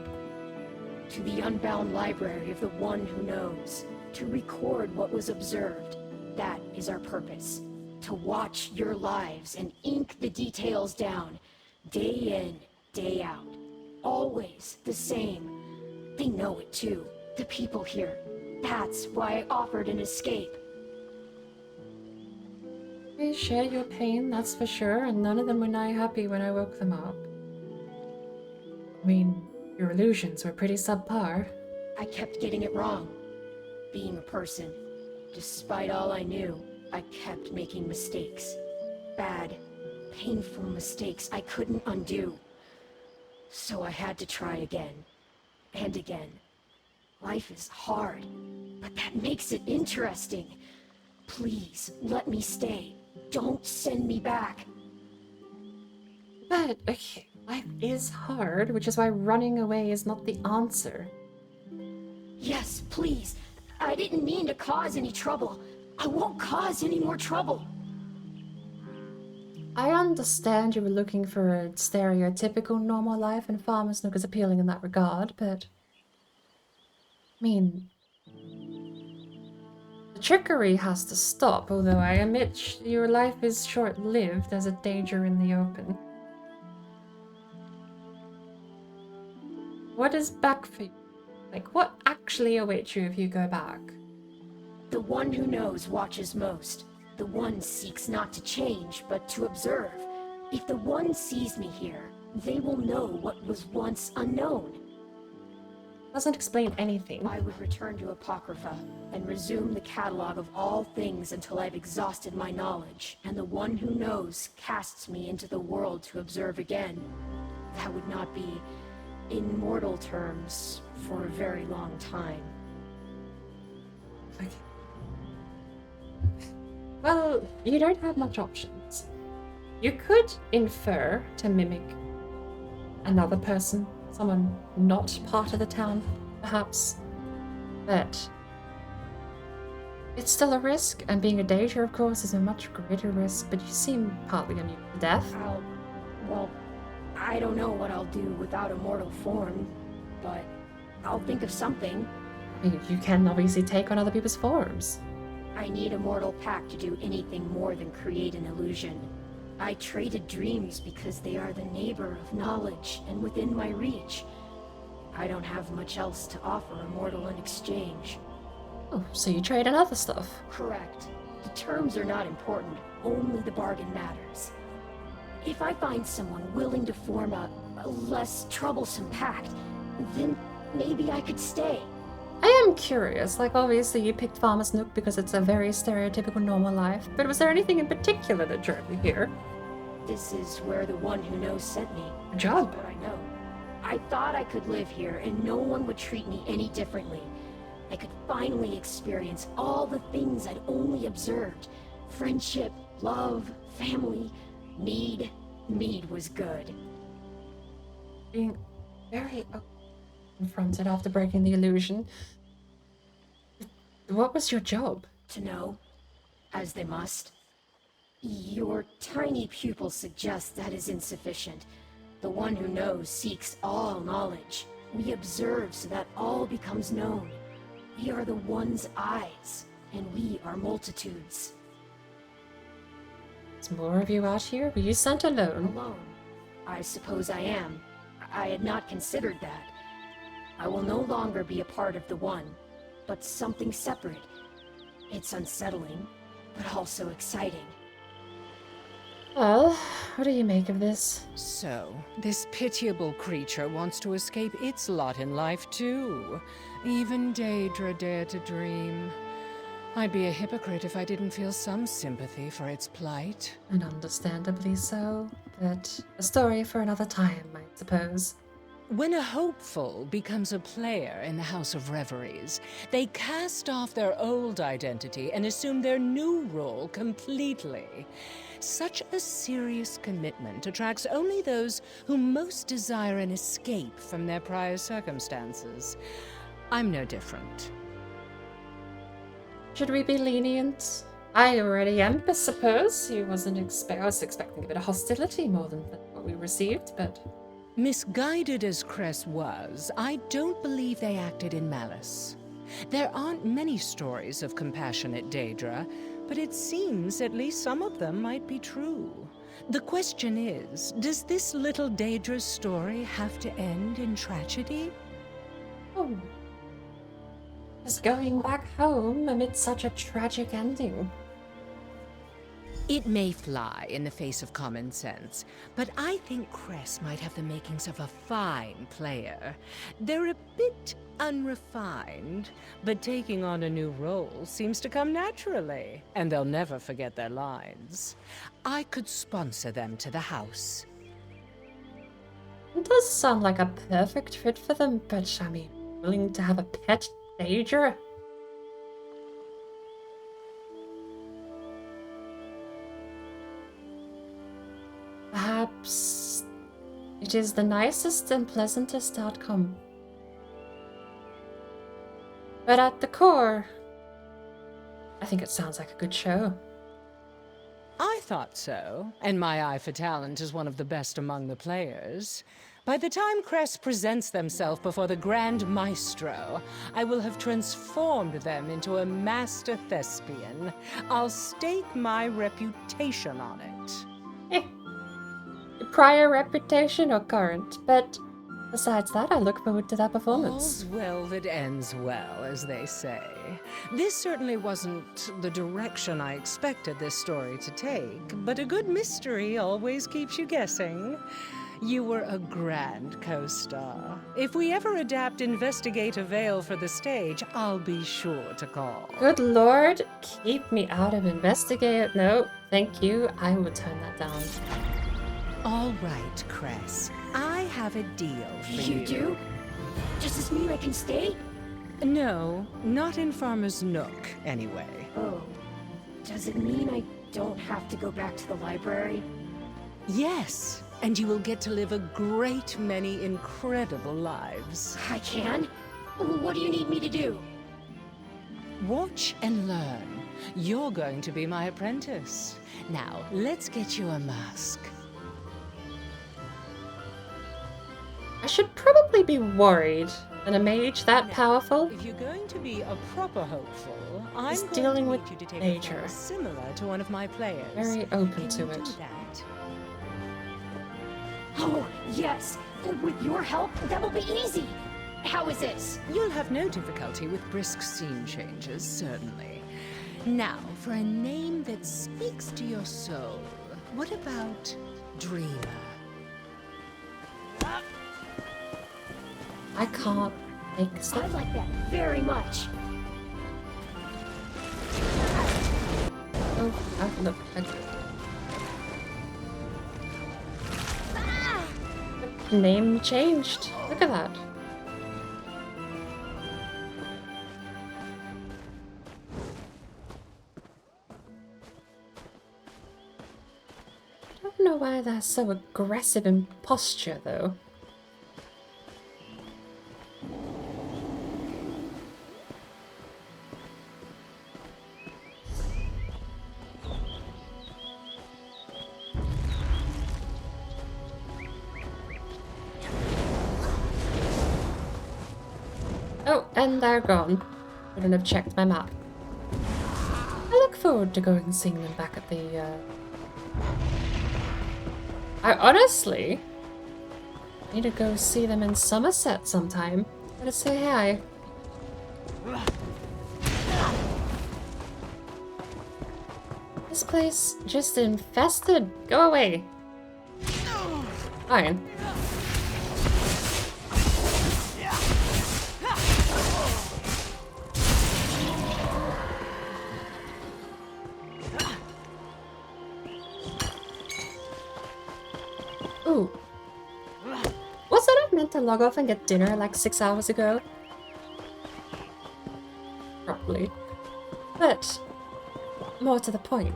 To the unbound library of the one who knows. To record what was observed. That is our purpose. To watch your lives and ink the details down. Day in, day out. Always the same. They know it too. The people here. That's why I offered an escape. We share your pain, that's for sure, and none of them were nigh happy when I woke them up. I mean, your illusions were pretty subpar. I kept getting it wrong. Being a person. Despite all I knew, I kept making mistakes. Bad, painful mistakes I couldn't undo. So I had to try again. And again. Life is hard, but that makes it interesting. Please, let me stay. Don't send me back. But, okay, life is hard, which is why running away is not the answer. Yes, please. I didn't mean to cause any trouble. I won't cause any more trouble. I understand you were looking for a stereotypical normal life, and Farmer's Nook is appealing in that regard, but... I mean... The trickery has to stop, although I admit your life is short-lived as a danger in the open. What is back for you? Like, what actually awaits you if you go back? The one who knows watches most. The one seeks not to change, but to observe. If the one sees me here, they will know what was once unknown. Doesn't explain anything. I would return to Apocrypha and resume the catalog of all things until I've exhausted my knowledge, and the one who knows casts me into the world to observe again. That would not be in mortal terms for a very long time. Okay. Well, you don't have much options. You could infer to mimic another person, someone not part of the town, perhaps. But it's still a risk, and being a Daedra, of course, is a much greater risk, but you seem partly immune to death. Well, I don't know what I'll do without a mortal form, but I'll think of something. I mean, you can obviously take on other people's forms. I need a mortal pack to do anything more than create an illusion. I traded dreams because they are the neighbor of knowledge and within my reach. I don't have much else to offer a mortal in exchange. Oh, so you trade in other stuff? Correct. The terms are not important, only the bargain matters. If I find someone willing to form a less troublesome pact, then maybe I could stay. I am curious, like obviously you picked Farmer's Nook because it's a very stereotypical normal life, but was there anything in particular that drew you here? This is where the one who knows sent me. Good job. That's what I know. I thought I could live here and no one would treat me any differently. I could finally experience all the things I'd only observed. Friendship, love, family, mead. Mead was good. Being very confronted after breaking the illusion. What was your job? To know, as they must. Your tiny pupil suggests that is insufficient. The one who knows seeks all knowledge. We observe so that all becomes known. We are the one's eyes, and we are multitudes. There's more of you out here? Were you sent alone? Alone. I suppose I am. I had not considered that. I will no longer be a part of the one, but something separate. It's unsettling, but also exciting. Well, what do you make of this? So, this pitiable creature wants to escape its lot in life too. Even Daedra dare to dream. I'd be a hypocrite if I didn't feel some sympathy for its plight. And understandably so, but a story for another time, I suppose. When a hopeful becomes a player in the House of Reveries, they cast off their old identity and assume their new role completely. Such a serious commitment attracts only those who most desire an escape from their prior circumstances. I'm no different. Should we be lenient? I already am, I suppose. I was expecting a bit of hostility more than what we received, but... Misguided as Cress was, I don't believe they acted in malice. There aren't many stories of compassionate Daedra, but it seems at least some of them might be true. The question is, does this little Daedra's story have to end in tragedy? Oh. Just going back home amid such a tragic ending. It may fly in the face of common sense, but I think Cress might have the makings of a fine player. They're a bit unrefined, but taking on a new role seems to come naturally, and they'll never forget their lines. I could sponsor them to the house. It does sound like a perfect fit for them, but I mean, willing to have a pet Daedra? Perhaps it is the nicest and pleasantest outcome. But at the core, I think it sounds like a good show. I thought so, and my eye for talent is one of the best among the players. By the time Cress presents themselves before the Grand Maestro, I will have transformed them into a master thespian. I'll stake my reputation on it. Prior reputation or current, but besides that, I look forward to that performance. All's well that ends well, as they say. This certainly wasn't the direction I expected this story to take, but a good mystery always keeps you guessing. You were a grand co-star. If we ever adapt Investigate a Veil for the stage, I'll be sure to call. Good lord, keep me out of Investigate. No, thank you. I will turn that down. All right, Cress. I have a deal for you. You do? Does this mean I can stay? No, not in Farmer's Nook, anyway. Oh. Does it mean I don't have to go back to the library? Yes, and you will get to live a great many incredible lives. I can? What do you need me to do? Watch and learn. You're going to be my apprentice. Now, let's get you a mask. I should probably be worried that a mage that powerful If you're going to be a proper hopeful, I'm is going dealing to with need you to take nature. a form similar to one of my players. Very open Can to you it. do that? Oh, yes. With your help, that will be easy. How is this? You'll have no difficulty with brisk scene changes, certainly. Now, for a name that speaks to your soul, what about Dreamer? I can't make stuff. I like that very much. Oh, look. Name changed. Look at that. I don't know why they're so aggressive in posture, though. Oh, and they're gone. Shouldn't have checked my map. I look forward to going and seeing them back at the, I honestly need to go see them in Somerset sometime. Gotta say hi. This place just infested. Go away. Fine. Ooh. Wasn't I meant to log off and get dinner like 6 hours ago? Probably. But, more to the point,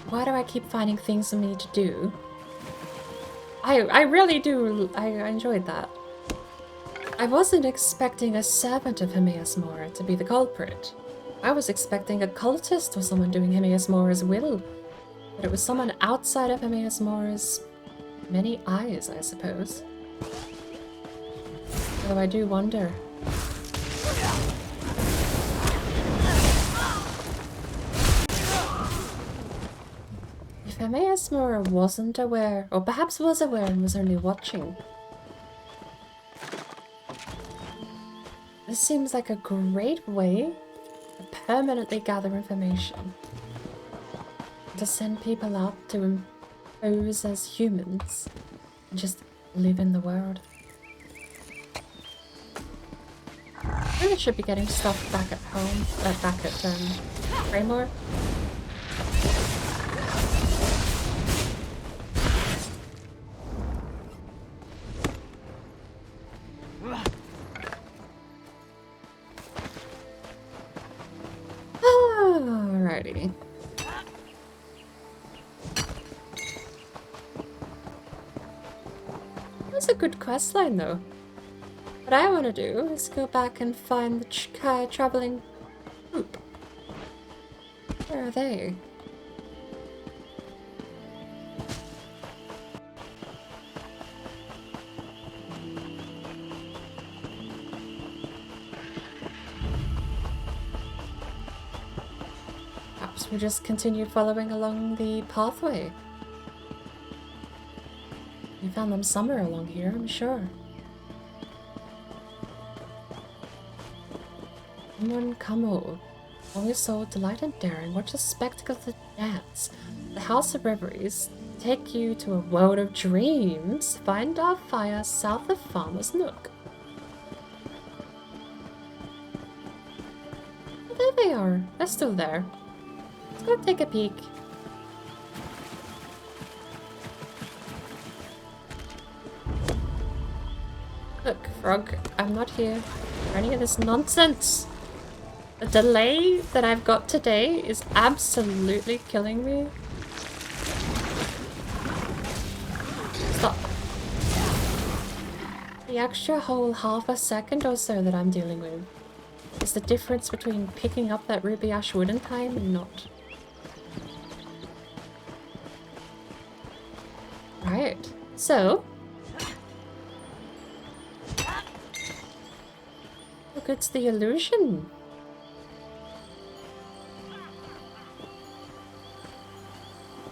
why do I keep finding things for me to do? I really do, I enjoyed that. I wasn't expecting a servant of Himeas Mora to be the culprit. I was expecting a cultist or someone doing Himeas Mora's will. But it was someone outside of Himeas Mora's many eyes, I suppose. Though I do wonder. If Himeas Mora wasn't aware, or perhaps was aware and was only watching. This seems like a great way to permanently gather information. To send people out to impose as humans and just live in the world. I really should be getting stuff back at home, back at Raymore. Alrighty. That's a good questline, though. What I want to do is go back and find the traveling group. Where are they? Perhaps we just continue following along the pathway. We found them somewhere along here, I'm sure. Someone come over. Always so delight and daring. Watch the spectacle of the dance. The House of Reveries take you to a world of dreams. Find our fire south of Farmer's Nook. Oh, there they are. They're still there. Let's go take a peek. Frog, I'm not here for any of this nonsense. The delay that I've got today is absolutely killing me. Stop. The extra whole half a second or so that I'm dealing with is the difference between picking up that ruby ash wood in time and not. Right, so look, it's the illusion.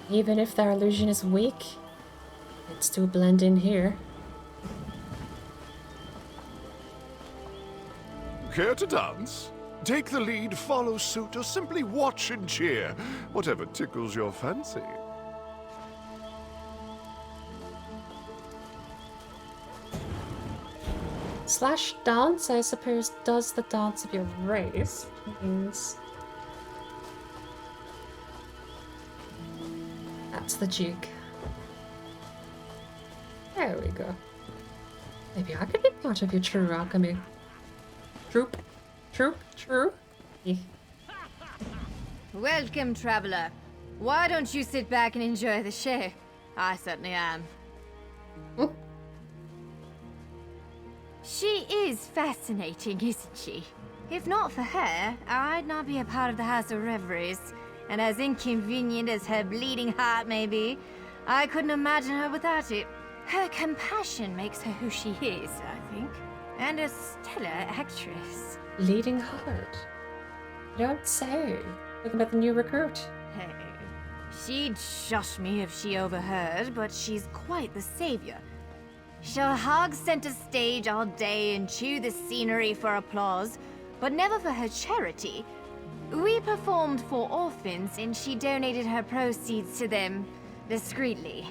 Even if their illusion is weak, it's still blend in here. Care to dance? Take the lead, follow suit, or simply watch and cheer. Whatever tickles your fancy. Slash dance, I suppose, does the dance of your race. Means that's the jig. There we go. Maybe I could be part of your true alchemy. True. Welcome, traveler. Why don't you sit back and enjoy the show? I certainly am. She is fascinating, isn't she? If not for her, I'd not be a part of the House of Reveries. And as inconvenient as her bleeding heart may be, I couldn't imagine her without it. Her compassion makes her who she is, I think. And a stellar actress. Bleeding heart? You don't say. Think about the new recruit. Hey, she'd shush me if she overheard, but she's quite the savior. She'll hog center stage all day and chew the scenery for applause, but never for her charity. We performed for orphans and she donated her proceeds to them discreetly.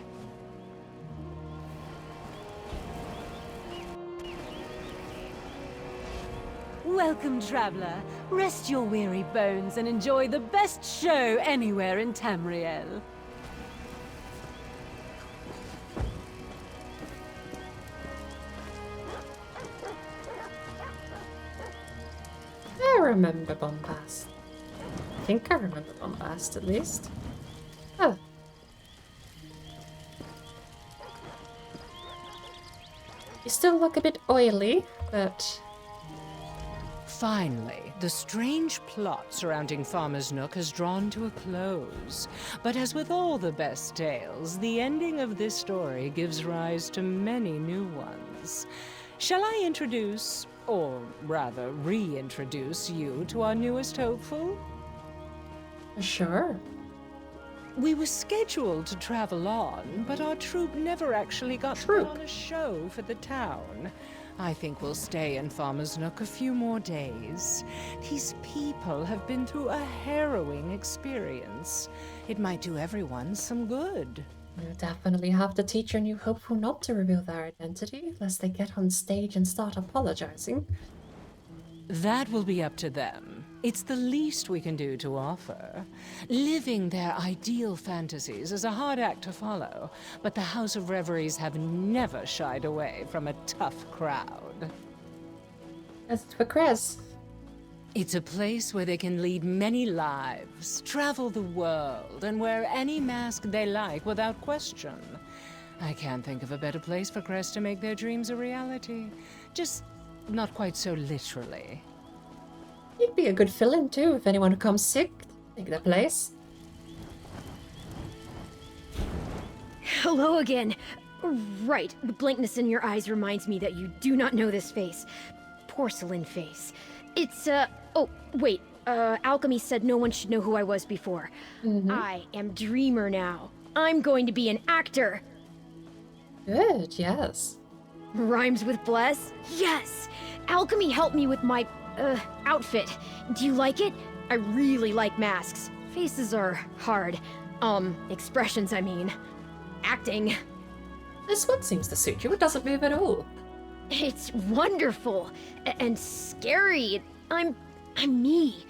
Welcome, traveler. Rest your weary bones and enjoy the best show anywhere in Tamriel. I remember Bombast. I think I remember Bombast, at least. Oh. You still look a bit oily, but... Finally, the strange plot surrounding Farmer's Nook has drawn to a close. But as with all the best tales, the ending of this story gives rise to many new ones. Shall I introduce, or rather reintroduce you to our newest hopeful? Sure. We were scheduled to travel on, but our troupe never actually got to put on a show for the town. I think we'll stay in Farmer's Nook a few more days. These people have been through a harrowing experience. It might do everyone some good. You definitely have to teach your new hopeful not to reveal their identity, lest they get on stage and start apologizing. That will be up to them. It's the least we can do to offer. Living their ideal fantasies is a hard act to follow, but the House of Reveries have never shied away from a tough crowd. As for Krez. It's a place where they can lead many lives, travel the world, and wear any mask they like without question. I can't think of a better place for Krez to make their dreams a reality. Just not quite so literally. You'd be a good fill-in too if anyone comes sick. Take their place. Hello again. Right, the blankness in your eyes reminds me that you do not know this face. Porcelain face. It's, oh, wait. Alchemy said no one should know who I was before. I am Dreamer now. I'm going to be an actor. Good, yes. Rhymes with bless? Yes! Alchemy helped me with my, outfit. Do you like it? I really like masks. Faces are hard. Expressions, I mean. Acting. This one seems to suit you. It doesn't move at all. It's wonderful. And scary. I'm me.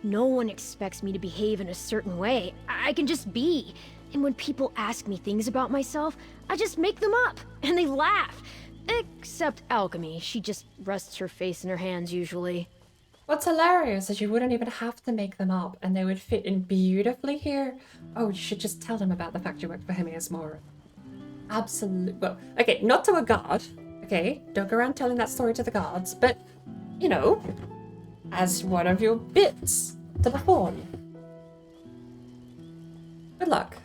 No one expects me to behave in a certain way. I can just be. And when people ask me things about myself, I just make them up. And they laugh. Except alchemy. She just rests her face in her hands usually. What's hilarious is you wouldn't even have to make them up and they would fit in beautifully here. Oh, you should just tell them about the fact you worked for Hemias Mora. Absolutely. Well, okay, not to a god. Okay, don't go around telling that story to the gods, but, you know, as one of your bits to perform. Good luck.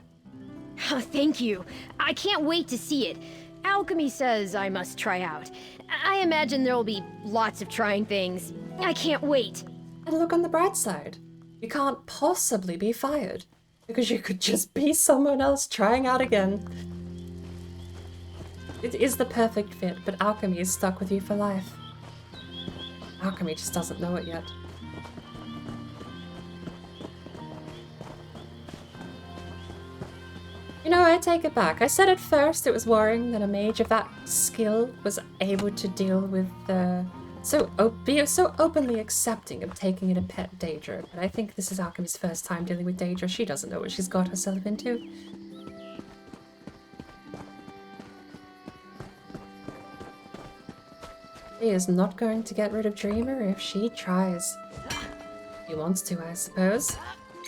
Oh, thank you. I can't wait to see it. Alchemy says I must try out. I imagine there'll be lots of trying things. I can't wait. And look on the bright side. You can't possibly be fired, because you could just be someone else trying out again. It is the perfect fit, but alchemy is stuck with you for life. Alchemy just doesn't know it yet. You know, I take it back. I said at first it was worrying that a mage of that skill was able to deal with be so openly accepting of taking in a pet Daedra, but I think this is Alchemy's first time dealing with Daedra. She doesn't know what she's got herself into. She is not going to get rid of Dreamer if she tries. He wants to, I suppose.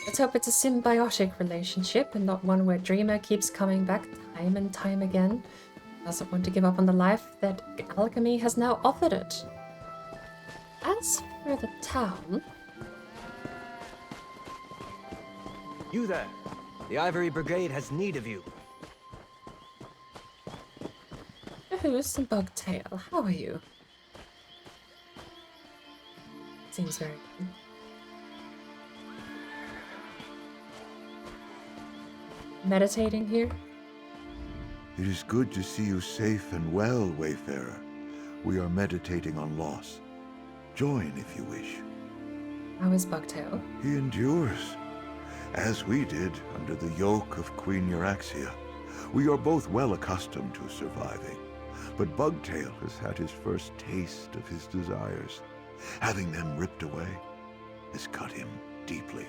Let's hope it's a symbiotic relationship and not one where Dreamer keeps coming back time and time again. Doesn't want to give up on the life that alchemy has now offered it. As for the town... You there! The Ivory Brigade has need of you. Who's and Bugtail? How are you? Seems very good. Meditating here? It is good to see you safe and well, Wayfarer. We are meditating on loss. Join if you wish. How is Bugtail? He endures, as we did under the yoke of Queen Euraxia. We are both well accustomed to surviving, but Bugtail has had his first taste of his desires. Having them ripped away has cut him deeply.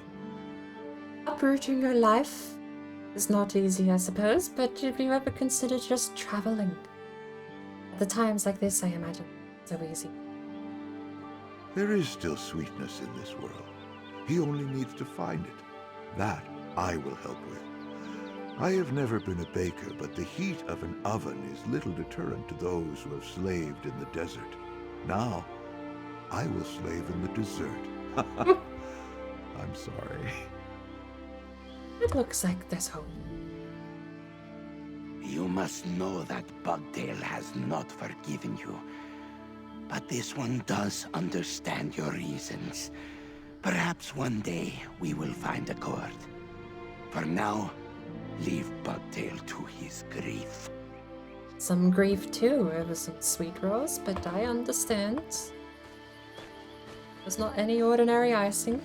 Uprooting your life is not easy, I suppose, but have you ever considered just traveling? At the times like this, I imagine, it's so easy. There is still sweetness in this world. He only needs to find it. That I will help with. I have never been a baker, but the heat of an oven is little deterrent to those who have slaved in the desert. Now, I will slave in the dessert. I'm sorry. It looks like there's hope. You must know that Bugtail has not forgiven you. But this one does understand your reasons. Perhaps one day we will find accord. For now, leave Bugtail to his grief. Some grief too over some sweet rolls, but I understand. It's not any ordinary icing.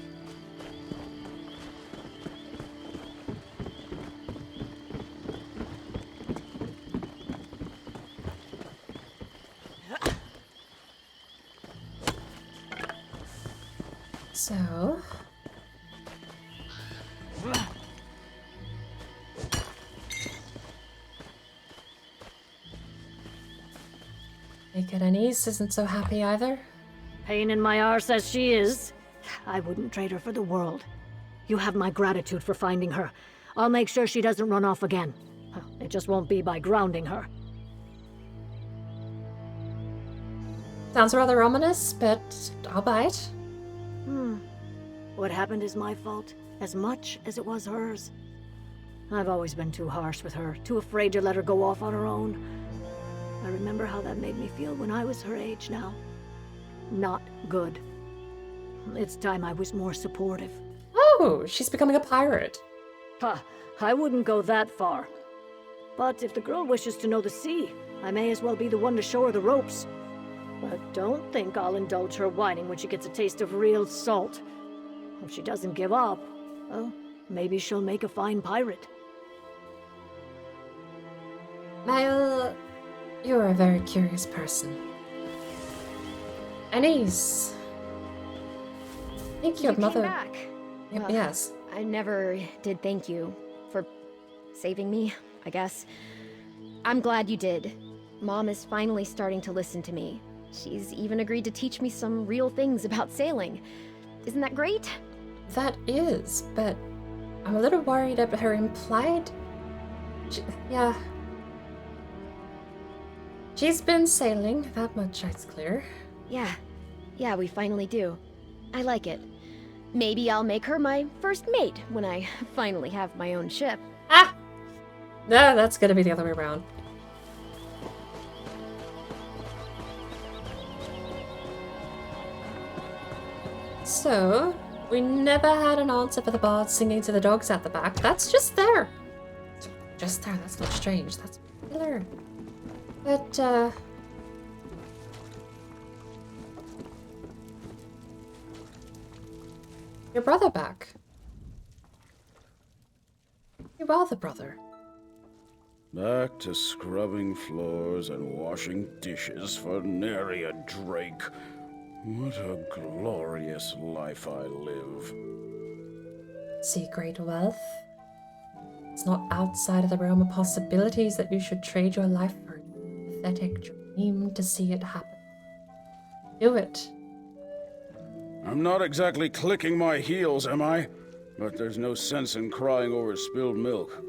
So... Naked Anise isn't so happy either. Pain in my arse as she is. I wouldn't trade her for the world. You have my gratitude for finding her. I'll make sure she doesn't run off again. It just won't be by grounding her. Sounds rather ominous, but I'll bite. What happened is my fault, as much as it was hers. I've always been too harsh with her, too afraid to let her go off on her own. I remember how that made me feel when I was her age now. Not good. It's time I was more supportive. Oh, she's becoming a pirate. I wouldn't go that far. But if the girl wishes to know the sea, I may as well be the one to show her the ropes. But don't think I'll indulge her whining when she gets a taste of real salt. If she doesn't give up, well, maybe she'll make a fine pirate. Well, you're a very curious person. Anise, I think your mother... Came back. Well, yes. I never did thank you for saving me, I guess. I'm glad you did. Mom is finally starting to listen to me. She's even agreed to teach me some real things about sailing. Isn't that great? That is, but I'm a little worried about her implied... yeah. She's been sailing, that much is clear. Yeah, we finally do. I like it. Maybe I'll make her my first mate when I finally have my own ship. Ah! No, that's gonna be the other way around. So, we never had an answer for the bard singing to the dogs at the back. That's just there. Just there, that's not strange. That's killer. But, your brother back. You are the brother. Back to scrubbing floors and washing dishes for nary a drake. What a glorious life I live. See great wealth. It's not outside of the realm of possibilities that you should trade your life for a pathetic dream to see it happen. Do it. I'm not exactly clicking my heels, am I? But there's no sense in crying over spilled milk.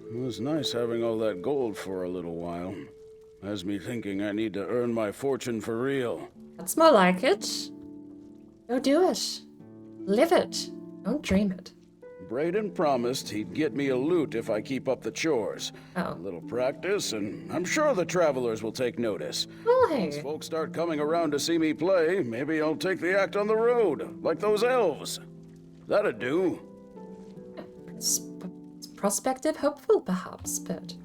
It was nice having all that gold for a little while. Has me thinking I need to earn my fortune for real. That's more like it. Go do it. Live it. Don't dream it. Braden promised he'd get me a loot if I keep up the chores. Oh. A little practice, and I'm sure the travelers will take notice. Well, hey. Once folks start coming around to see me play, maybe I'll take the act on the road, like those elves. That'd do. It's prospective, hopeful, perhaps, but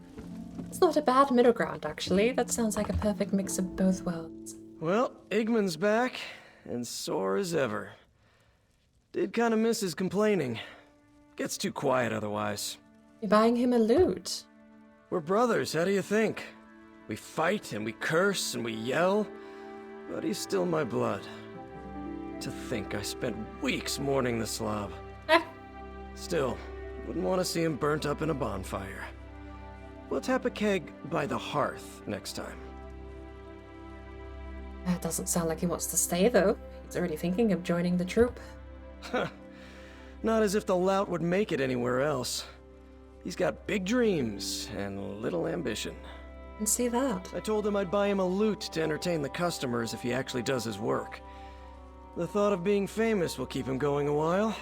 it's not a bad middle ground, actually. That sounds like a perfect mix of both worlds. Well, Igman's back, and sore as ever. Did kind of miss his complaining. Gets too quiet otherwise. You're buying him a loot. We're brothers, how do you think? We fight and we curse and we yell, but he's still my blood. To think I spent weeks mourning the Slav. Still, wouldn't want to see him burnt up in a bonfire. We'll tap a keg by the hearth next time. That doesn't sound like he wants to stay, though. He's already thinking of joining the troop. Not as if the lout would make it anywhere else. He's got big dreams and little ambition. And see that. I told him I'd buy him a lute to entertain the customers if he actually does his work. The thought of being famous will keep him going a while.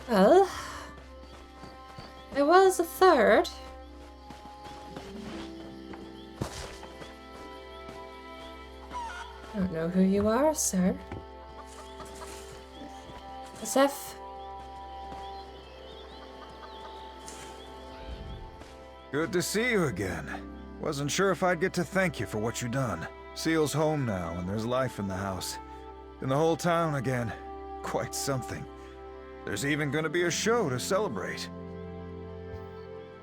Well, there was a third. I don't know who you are, sir. SF. Good to see you again. Wasn't sure if I'd get to thank you for what you done. Seal's home now, and there's life in the house. In the whole town again. Quite something. There's even gonna be a show to celebrate.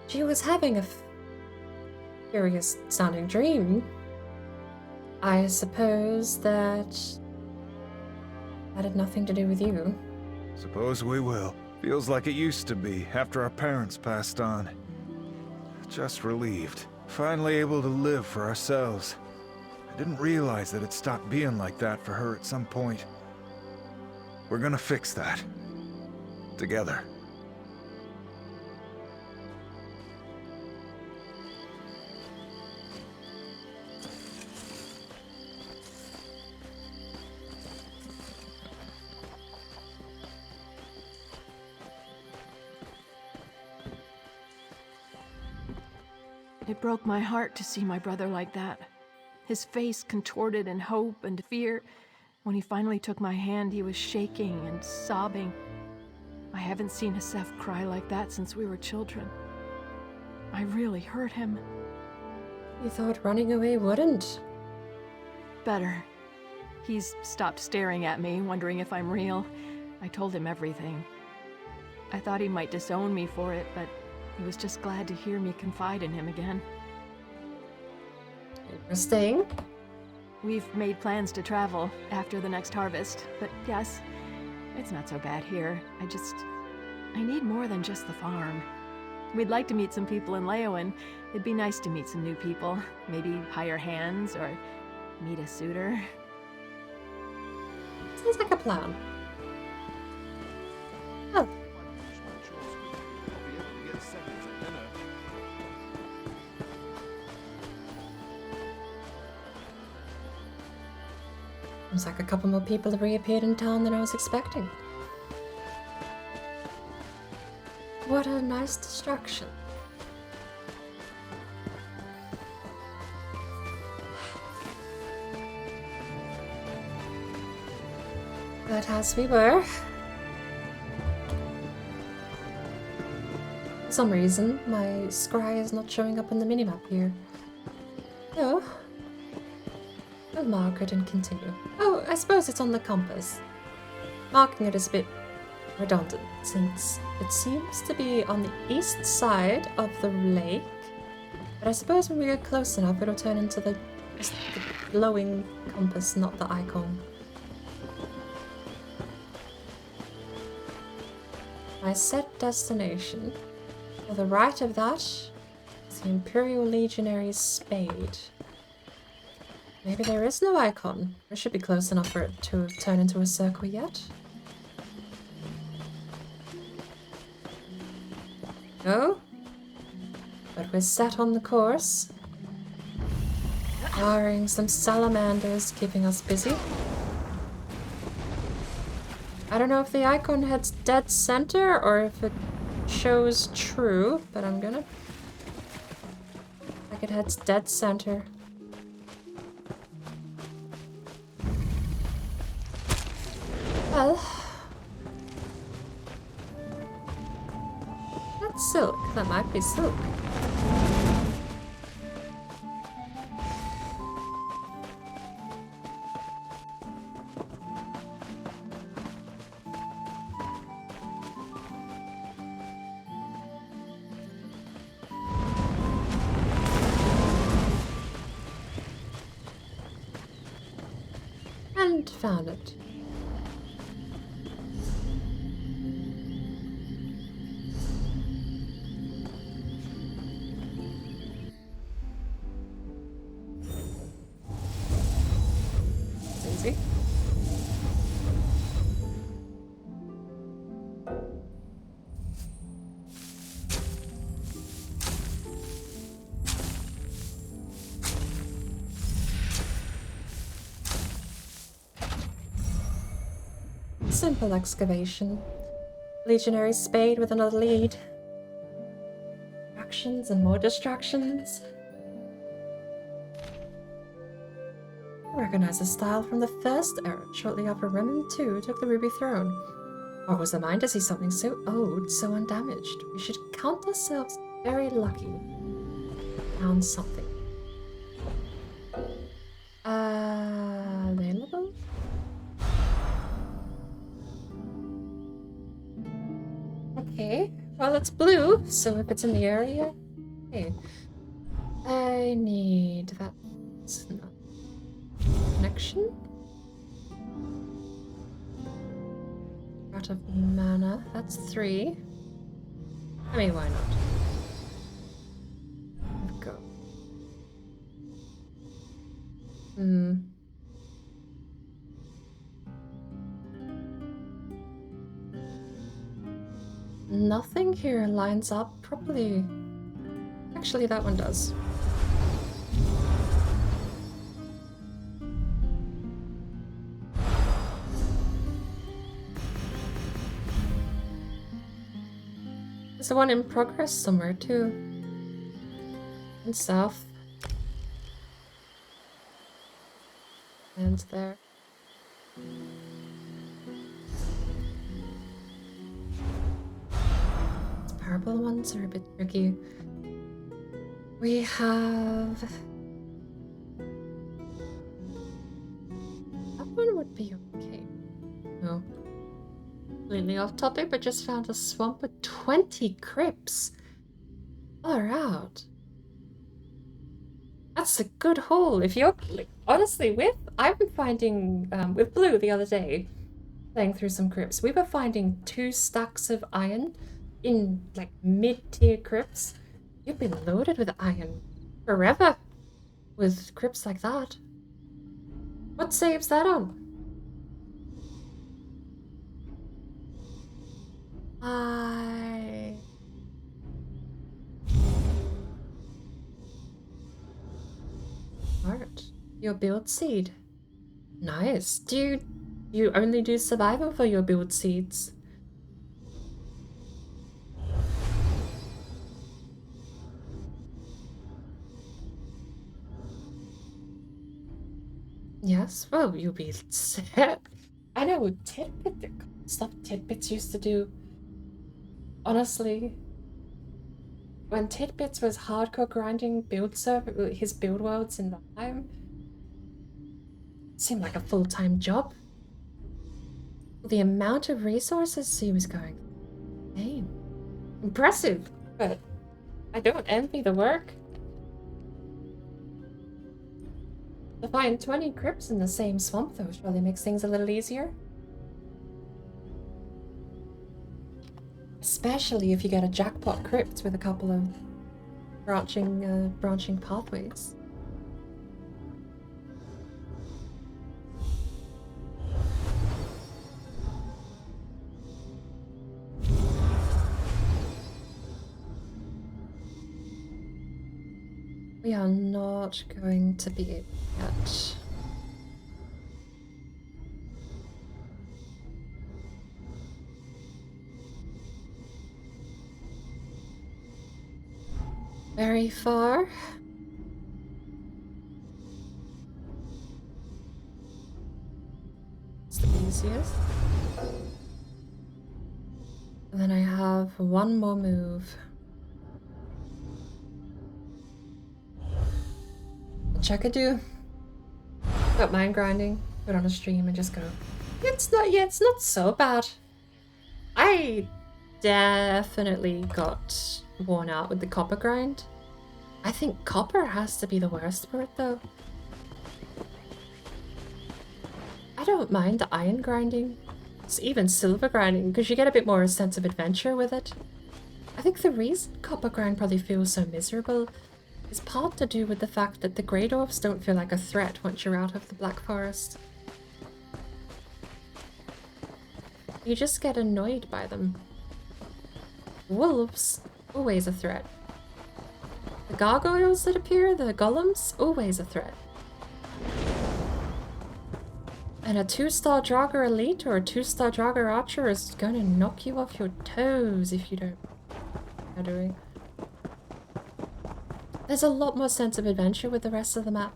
She was having a curious sounding dream. I suppose that had nothing to do with you. Suppose we will. Feels like it used to be, after our parents passed on. Just relieved. Finally able to live for ourselves. I didn't realize that it stopped being like that for her at some point. We're gonna fix that. Together. It broke my heart to see my brother like that. His face contorted in hope and fear. When he finally took my hand, he was shaking and sobbing. I haven't seen Asef cry like that since we were children. I really hurt him. You thought running away wouldn't? Better. He's stopped staring at me, wondering if I'm real. I told him everything. I thought he might disown me for it, but he was just glad to hear me confide in him again. Interesting. We've made plans to travel after the next harvest, but yes, It's not so bad here. I need more than just the farm. We'd like to meet some people in Leowen. It'd be nice to meet some new people. Maybe hire hands or meet a suitor. Sounds like a plan. Oh. Seems like a couple more people have reappeared in town than I was expecting. What a nice distraction. But as we were, for some reason, my scry is not showing up on the minimap here. So, we'll mark it and continue. Oh, I suppose it's on the compass. Marking it is a bit redundant, since it seems to be on the east side of the lake. But I suppose when we get close enough, it'll turn into the glowing compass, not the icon. My set destination. To the right of that is the Imperial Legionary's spade. Maybe there is no icon. It should be close enough for it to turn into a circle yet. No? But we're set on the course. Barring some salamanders keeping us busy. I don't know if the icon heads dead center or if it shows true, but I'm gonna... like it heads dead center. Well... that's silk. That might be silk. And found it. It's easy. Simple excavation. Legionary spade with another lead. Distractions and more distractions. I recognize the style from the first era. Shortly after Remen II took the Ruby Throne. What was the mind to see something so old, so undamaged? We should count ourselves very lucky. Found something. Available? Okay, well it's blue, so if it's in the area, okay. I need that. Connection. Out of mana, that's 3. I mean, why not? Let's go. Nothing here lines up properly. Actually, that one does. There's a one in progress somewhere too. And south. And there. Purple ones are a bit tricky. We have... that one would be okay. No. Completely off topic, but just found a swamp with 20 crypts. Far out. That's a good haul. If you're... like, honestly, I've been finding... with blue the other day, playing through some crypts, we were finding 2 stacks of iron in like mid-tier crypts. You've been loaded with iron forever with crypts like that. What saves that on? Art. Your build seed. Nice. Do you only do survival for your build seeds? Yes, well, you'll be set. I know Tidbit, the stuff Tidbits used to do. Honestly, when Tidbits was hardcore grinding build server, his build worlds in the time, it seemed like a full-time job. The amount of resources he was going. Damn. Impressive, but I don't envy the work. To find 20 crypts in the same swamp though surely makes things a little easier. Especially if you get a jackpot crypt with a couple of branching pathways. We are not going to be it yet. Very far. It's the easiest. And then I have one more move. Which I could do. Don't mind grinding, put on a stream and just go. It's not so bad. I definitely got worn out with the copper grind. I think copper has to be the worst for it though. I don't mind the iron grinding. It's even silver grinding because you get a bit more sense of adventure with it. I think the reason copper grind probably feels so miserable is part to do with the fact that the grey dwarfs don't feel like a threat once you're out of the Black Forest. You just get annoyed by them. Wolves, always a threat. The gargoyles that appear, the golems, always a threat. And a 2-star Draugr Elite or a 2-star Draugr Archer is gonna knock you off your toes if you don't know what you're doing. There's a lot more sense of adventure with the rest of the map.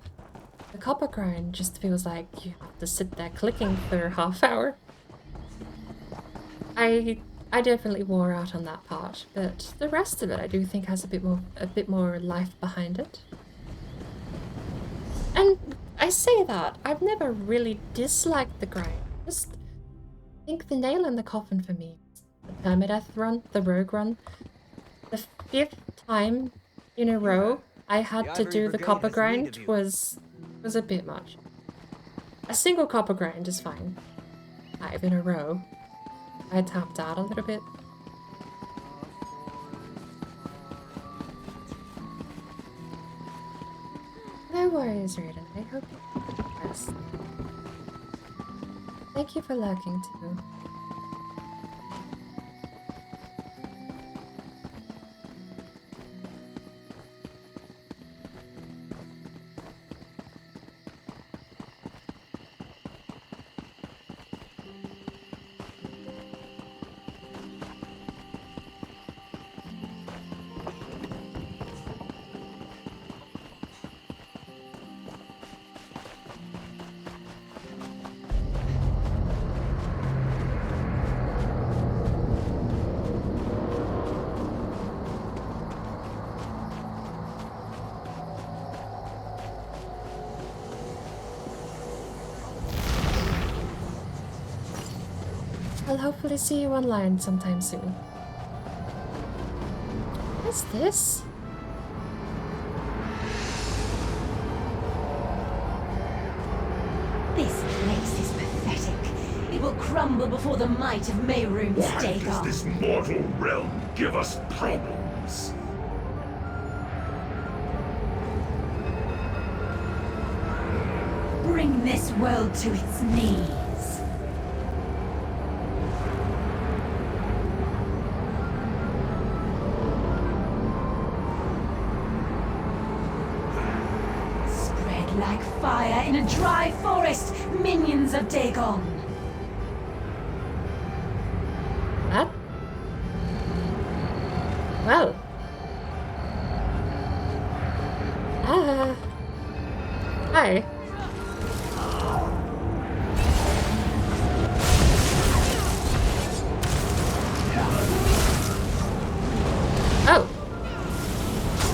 The copper grind just feels like you have to sit there clicking for a half hour. I definitely wore out on that part, but the rest of it I do think has a bit more life behind it. And I say that, I've never really disliked the grind. Just think the nail in the coffin for me. The permadeath run, the rogue run. The 5th time in a row I had to do the copper grind was a bit much. A single copper grind is fine. 5 in a row. I tapped out a little bit. No worries, Raiden. I hope you rest. Thank you for lurking too. I'll hopefully see you online sometime soon. What's this? This place is pathetic. It will crush crumble before the might of Mehrunes, Why Dagon? does this mortal realm give us problems? Bring this world to its knees. Spread like fire in a dry forest, minions of Dagon. What? Well. Hi. Oh.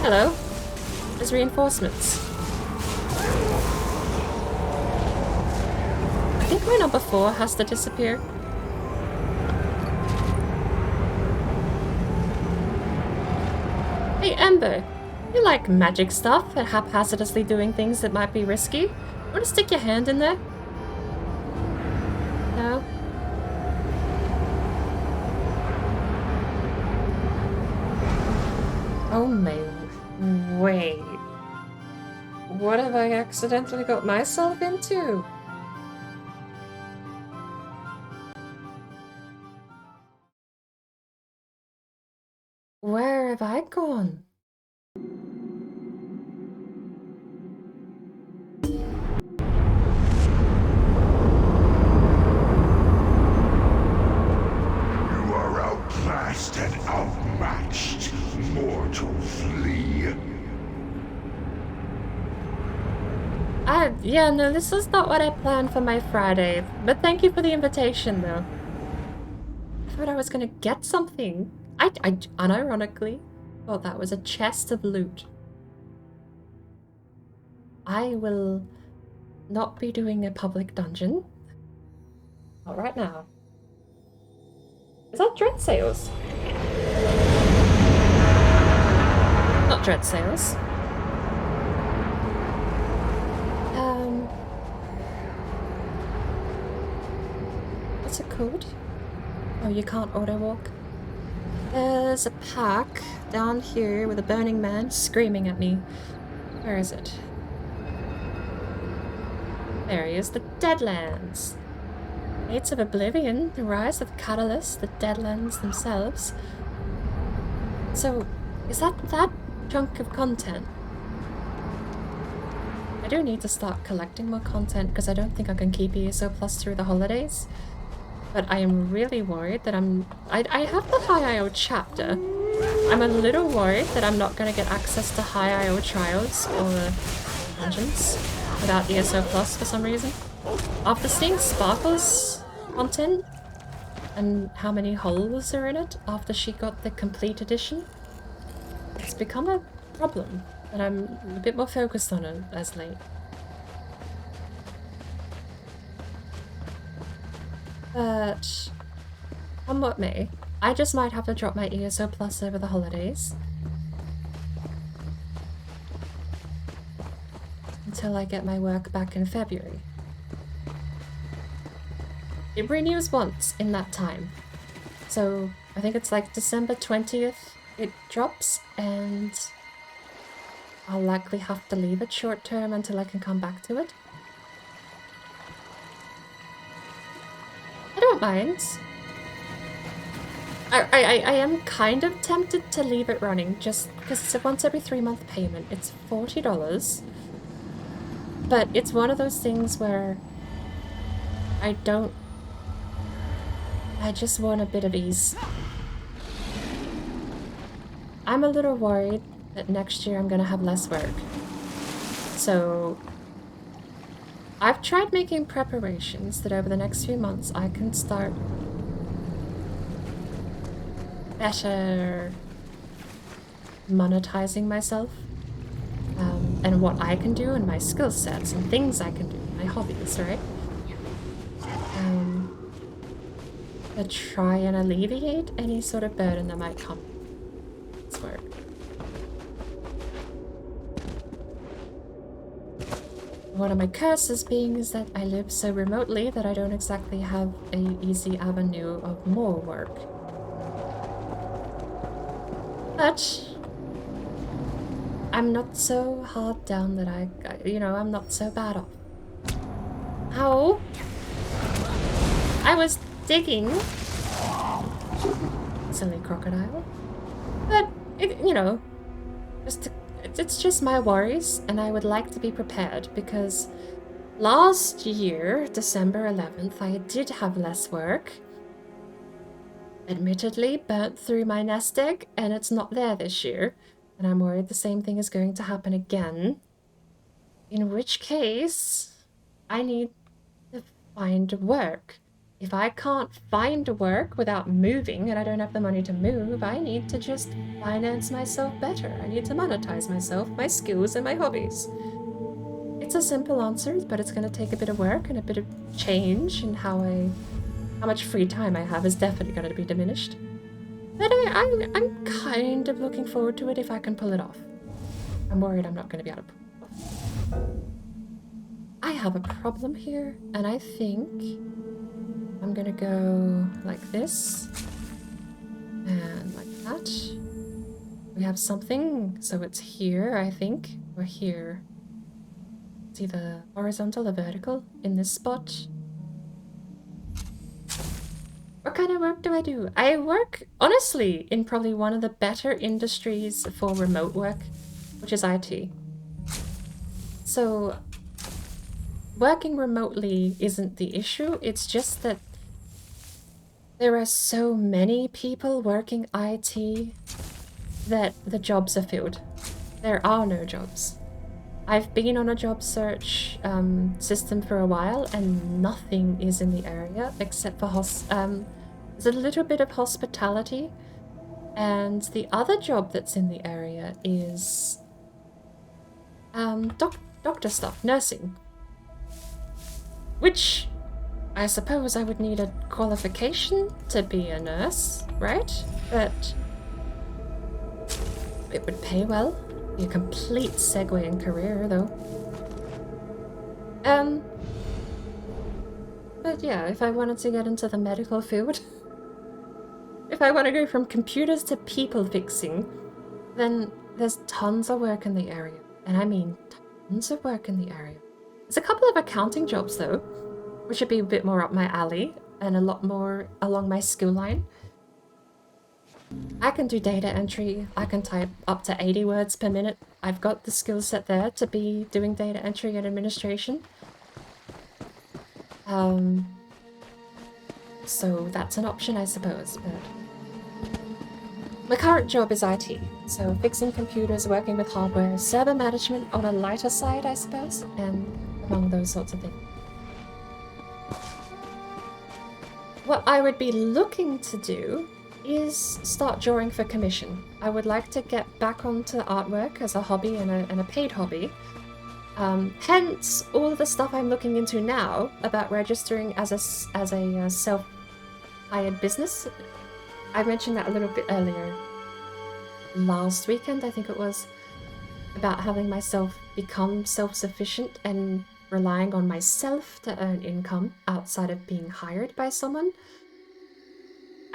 Hello. There's reinforcements. I think my number 4 has to disappear. Hey Ember, you like magic stuff and haphazardly doing things that might be risky? Want to stick your hand in there? No? Oh my... wait. What have I accidentally got myself into? Where have I gone? You are outclassed and outmatched, mortal flea. Yeah, no, this is not what I planned for my Friday, but thank you for the invitation, though. I thought I was gonna get something. I unironically thought that was a chest of loot. I will not be doing a public dungeon. Not right now. Is that Dread Sales? Not Dread Sales. What's it called? Oh, you can't auto walk. There's a pack down here with a burning man screaming at me. Where is it? There he is, the Deadlands. Gates of Oblivion, the rise of the Catalyst, the Deadlands themselves. So, is that chunk of content? I do need to start collecting more content because I don't think I can keep ESO Plus through the holidays. But I am really worried that I have the High IO chapter. I'm a little worried that I'm not going to get access to High IO trials or dungeons without ESO Plus for some reason. After seeing Sparkle's content and how many holes are in it after she got the complete edition, it's become a problem and I'm a bit more focused on it as late. But come what may, I just might have to drop my ESO Plus over the holidays until I get my work back in February. It renews once in that time, so I think it's like December 20th it drops, and I'll likely have to leave it short term until I can come back to it. I don't mind. I am kind of tempted to leave it running just because it's a once every 3-month payment. It's $40. But it's one of those things where I just want a bit of ease. I'm a little worried that next year I'm gonna have less work. So I've tried making preparations that over the next few months I can start better monetizing myself and what I can do and my skill sets and things I can do, my hobbies, right? To try and alleviate any sort of burden that might come with this work. One of my curses being is that I live so remotely that I don't exactly have an easy avenue of more work. But I'm not so hard down that I'm not so bad off. Ow! I was digging. Silly crocodile. But, it's just my worries, and I would like to be prepared because last year, December 11th, I did have less work. Admittedly, burnt through my nest egg, and it's not there this year. And I'm worried the same thing is going to happen again. In which case, I need to find work. If I can't find work without moving and I don't have the money to move, I need to just finance myself better. I need to monetize myself, my skills, and my hobbies. It's a simple answer, but it's going to take a bit of work and a bit of change in how much free time I have is definitely going to be diminished. But I'm kind of looking forward to it if I can pull it off. I'm worried I'm not going to be able to pull it off. I have a problem here, and I think I'm going to go like this and like that. We have something, so it's here, I think, or here. It's either horizontal or vertical in this spot. What kind of work do I do? I work, honestly, in probably one of the better industries for remote work, which is IT. So, working remotely isn't the issue, it's just that there are so many people working IT that the jobs are filled. There are no jobs. I've been on a job search system for a while and nothing is in the area except for there's a little bit of hospitality, and the other job that's in the area is doctor stuff, nursing. Which I suppose I would need a qualification to be a nurse, right? But it would pay well. Be a complete segue in career, though. But yeah, if I wanted to get into the medical field, if I want to go from computers to people fixing, then there's tons of work in the area. And I mean tons of work in the area. There's a couple of accounting jobs, though, which would be a bit more up my alley and a lot more along my skill line. I can do data entry. I can type up to 80 words per minute. I've got the skill set there to be doing data entry and administration. So that's an option, I suppose, but my current job is IT, so fixing computers, working with hardware, server management on a lighter side, I suppose, and among those sorts of things. What I would be looking to do is start drawing for commission. I would like to get back onto artwork as a hobby and a paid hobby. Hence, all of the stuff I'm looking into now about registering as a self-hired business. I mentioned that a little bit earlier. Last weekend, I think it was, about having myself become self-sufficient and relying on myself to earn income outside of being hired by someone.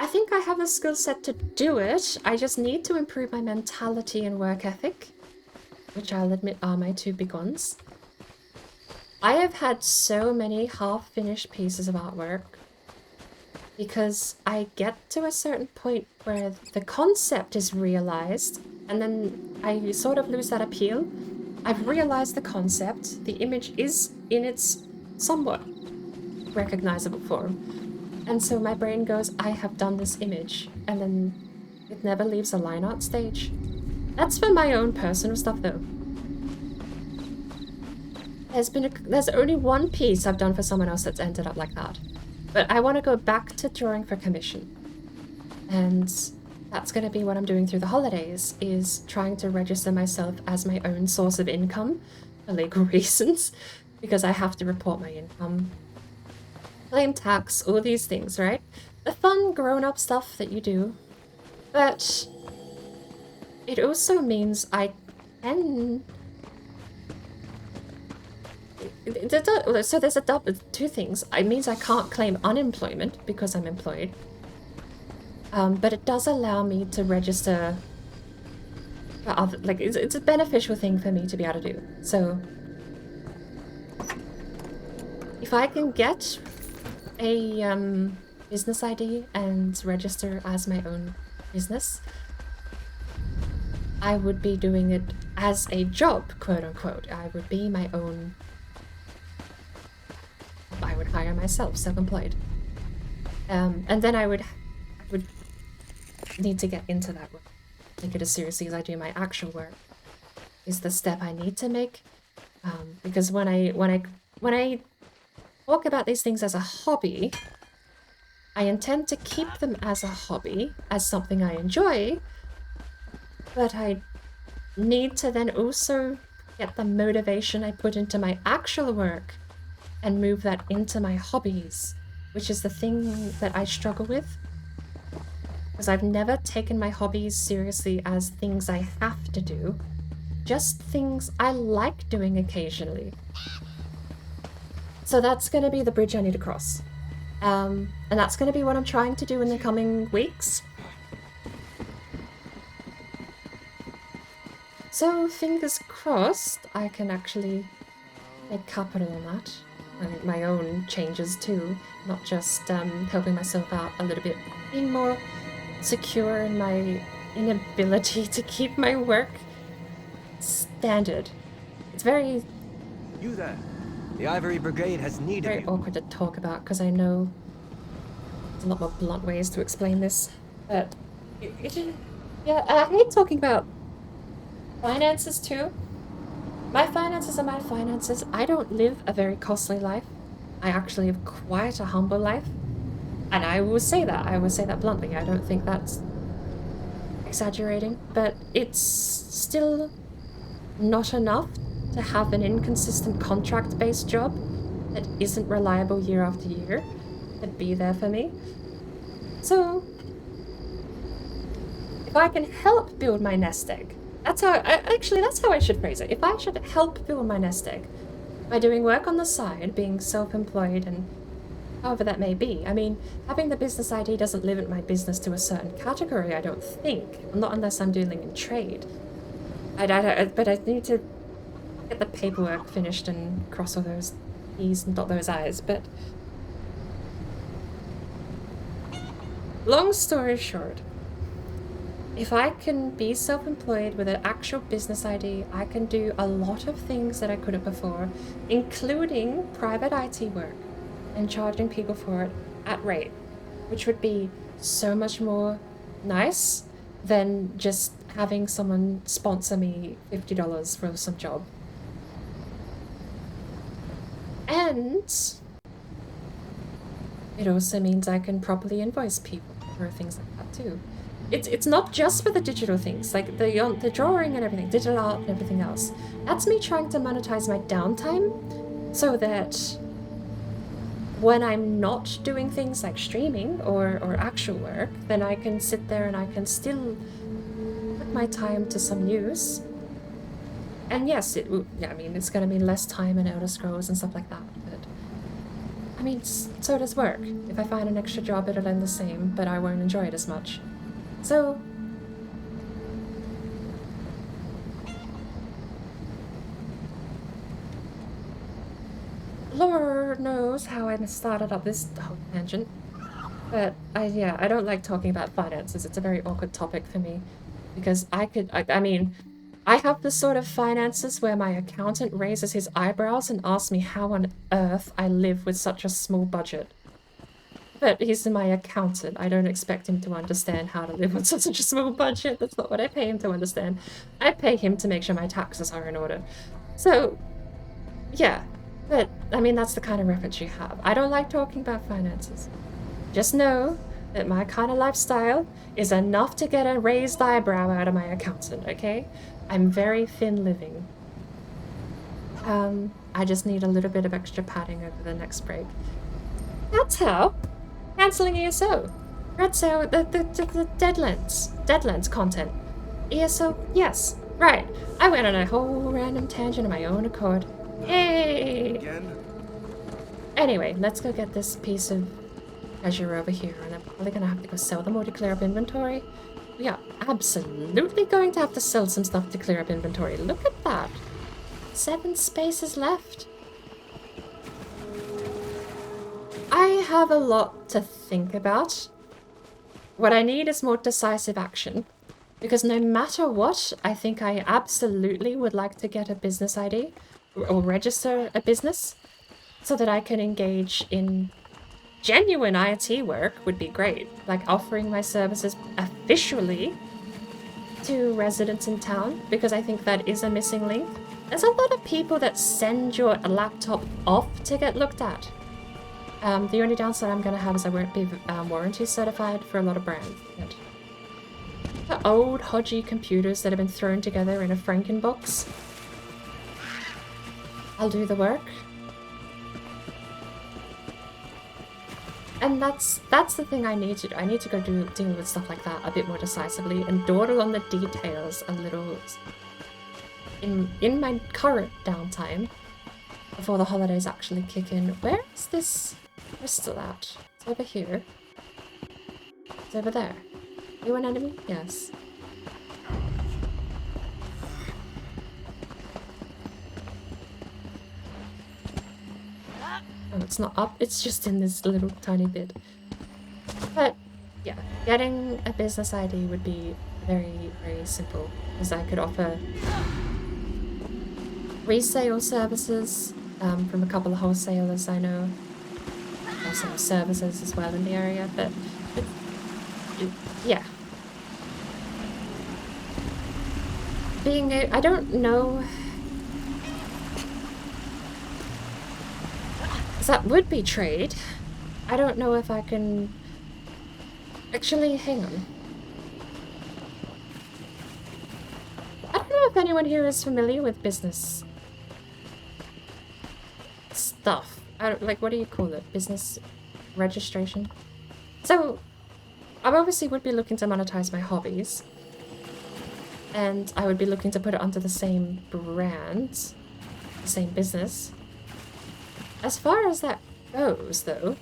I think I have the skill set to do it. I just need to improve my mentality and work ethic, which I'll admit are my two big ones. I have had so many half-finished pieces of artwork because I get to a certain point where the concept is realized and then I sort of lose that appeal. I've realized the concept, the image is in its somewhat recognizable form. And so my brain goes, I have done this image, and then it never leaves a line art stage. That's for my own personal stuff though. There's only one piece I've done for someone else that's ended up like that. But I want to go back to drawing for commission. And that's going to be what I'm doing through the holidays, is trying to register myself as my own source of income for legal reasons, because I have to report my income, claim tax, all these things, right? The fun grown-up stuff that you do. But it also means I can So there's two things. It means I can't claim unemployment because I'm employed. But it does allow me to register for other, like, it's a beneficial thing for me to be able to do. So if I can get a business ID and register as my own business, I would be doing it as a job, quote unquote. I would be my own. I would hire myself, self-employed. And then I would need to get into that work. Take it as seriously as I do my actual work is the step I need to make. Because when I talk about these things as a hobby, I intend to keep them as a hobby, as something I enjoy, but I need to then also get the motivation I put into my actual work and move that into my hobbies, which is the thing that I struggle with. Because I've never taken my hobbies seriously as things I have to do, just things I like doing occasionally. So that's going to be the bridge I need to cross. And that's going to be what I'm trying to do in the coming weeks. So fingers crossed I can actually make capital on that. And my own changes too, not just helping myself out a little bit, being more secure in my inability to keep my work standard. It's very... You there. The Ivory Brigade has need of you. Very awkward to talk about because I know there's a lot more blunt ways to explain this. But yeah, I hate talking about finances too. My finances are my finances. I don't live a very costly life. I actually have quite a humble life. And I will say that. I will say that bluntly. I don't think that's exaggerating. But it's still not enough to have an inconsistent contract-based job that isn't reliable year after year to be there for me. So if I can help build my nest egg, that's how that's how I should phrase it. If I should help build my nest egg by doing work on the side, being self-employed and however that may be. I mean, having the business ID doesn't limit my business to a certain category, I don't think. Not unless I'm dealing in trade. But I need to get the paperwork finished and cross all those T's and dot those I's. But long story short, if I can be self-employed with an actual business ID, I can do a lot of things that I couldn't before, including private IT work and charging people for it at rate, which would be so much more nice than just having someone sponsor me $50 for some job. And it also means I can properly invoice people for things like that too. It's not just for the digital things, like the drawing and everything, digital art and everything else. That's me trying to monetize my downtime so that when I'm not doing things like streaming or actual work, then I can sit there and I can still put my time to some use. And yes, I mean, it's going to mean less time in Elder Scrolls and stuff like that, but I mean, so does work. If I find an extra job, it'll end the same, but I won't enjoy it as much. So Lord knows how I started up this whole tangent, but I don't like talking about finances. It's a very awkward topic for me because I mean, I have the sort of finances where my accountant raises his eyebrows and asks me how on earth I live with such a small budget. But he's my accountant. I don't expect him to understand how to live with such a small budget. That's not what I pay him to understand. I pay him to make sure my taxes are in order. So, yeah. But, I mean, that's the kind of reference you have. I don't like talking about finances. Just know that my kind of lifestyle is enough to get a raised eyebrow out of my accountant, okay? I'm very thin living. I just need a little bit of extra padding over the next break. That's how. Cancelling ESO. That's how the Deadlands content. ESO, yes, right. I went on a whole random tangent of my own accord. Yay! Again? Anyway, let's go get this piece of treasure over here, and I'm probably gonna have to go sell them or to clear up inventory. We are absolutely going to have to sell some stuff to clear up inventory. Look at that. 7 spaces left. I have a lot to think about. What I need is more decisive action. Because no matter what, I think I absolutely would like to get a business ID or register a business so that I can engage in genuine IT work would be great. Like offering my services officially to residents in town, because I think that is a missing link. There's a lot of people that send your laptop off to get looked at. The only downside I'm going to have is I won't be warranty certified for a lot of brands. The old hodgy computers that have been thrown together in a Frankenbox. I'll do the work. And that's the thing I need to do. I need to go deal with stuff like that a bit more decisively and dawdle on the details a little in my current downtime before the holidays actually kick in. Where is this crystal at? It's over here. It's over there. Are you an enemy? Yes. Oh, it's not up. It's just in this little tiny bit. But, yeah. Getting a business ID would be very, very simple. Because I could offer resale services from a couple of wholesalers I know. Also services as well in the area, but yeah. I don't know. That would be trade. I don't know if I can... Actually, hang on. I don't know if anyone here is familiar with business stuff. I don't, like, what do you call it? Business registration? So, I obviously would be looking to monetize my hobbies. And I would be looking to put it under the same brand, the same business. As far as that goes, though,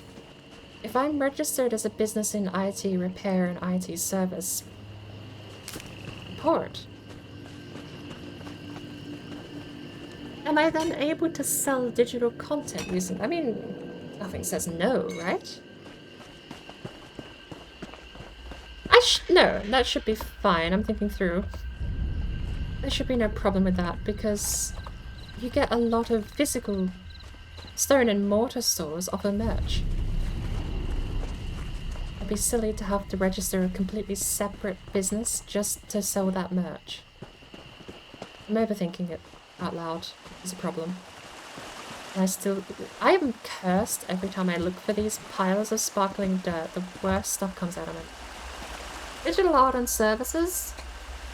if I'm registered as a business in IT repair and IT service support, am I then able to sell digital content using... I mean, nothing says no, right? No, that should be fine. I'm thinking through. There should be no problem with that, because you get a lot of physical stone and mortar stores offer merch. It'd be silly to have to register a completely separate business just to sell that merch. I'm overthinking it out loud is a problem. And I am cursed every time I look for these piles of sparkling dirt. The worst stuff comes out of it. Digital art and services?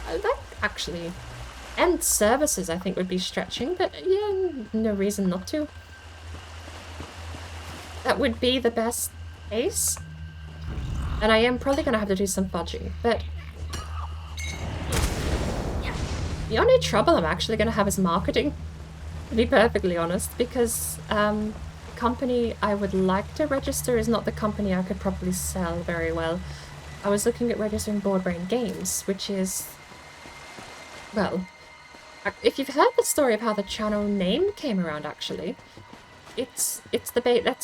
That actually... And services I think would be stretching, but yeah, no reason not to. That would be the best case. And I am probably going to have to do some fudging, but... The only trouble I'm actually going to have is marketing, to be perfectly honest, because the company I would like to register is not the company I could probably sell very well. I was looking at registering BordBrain Games, which is... Well, if you've heard the story of how the channel name came around, actually, that's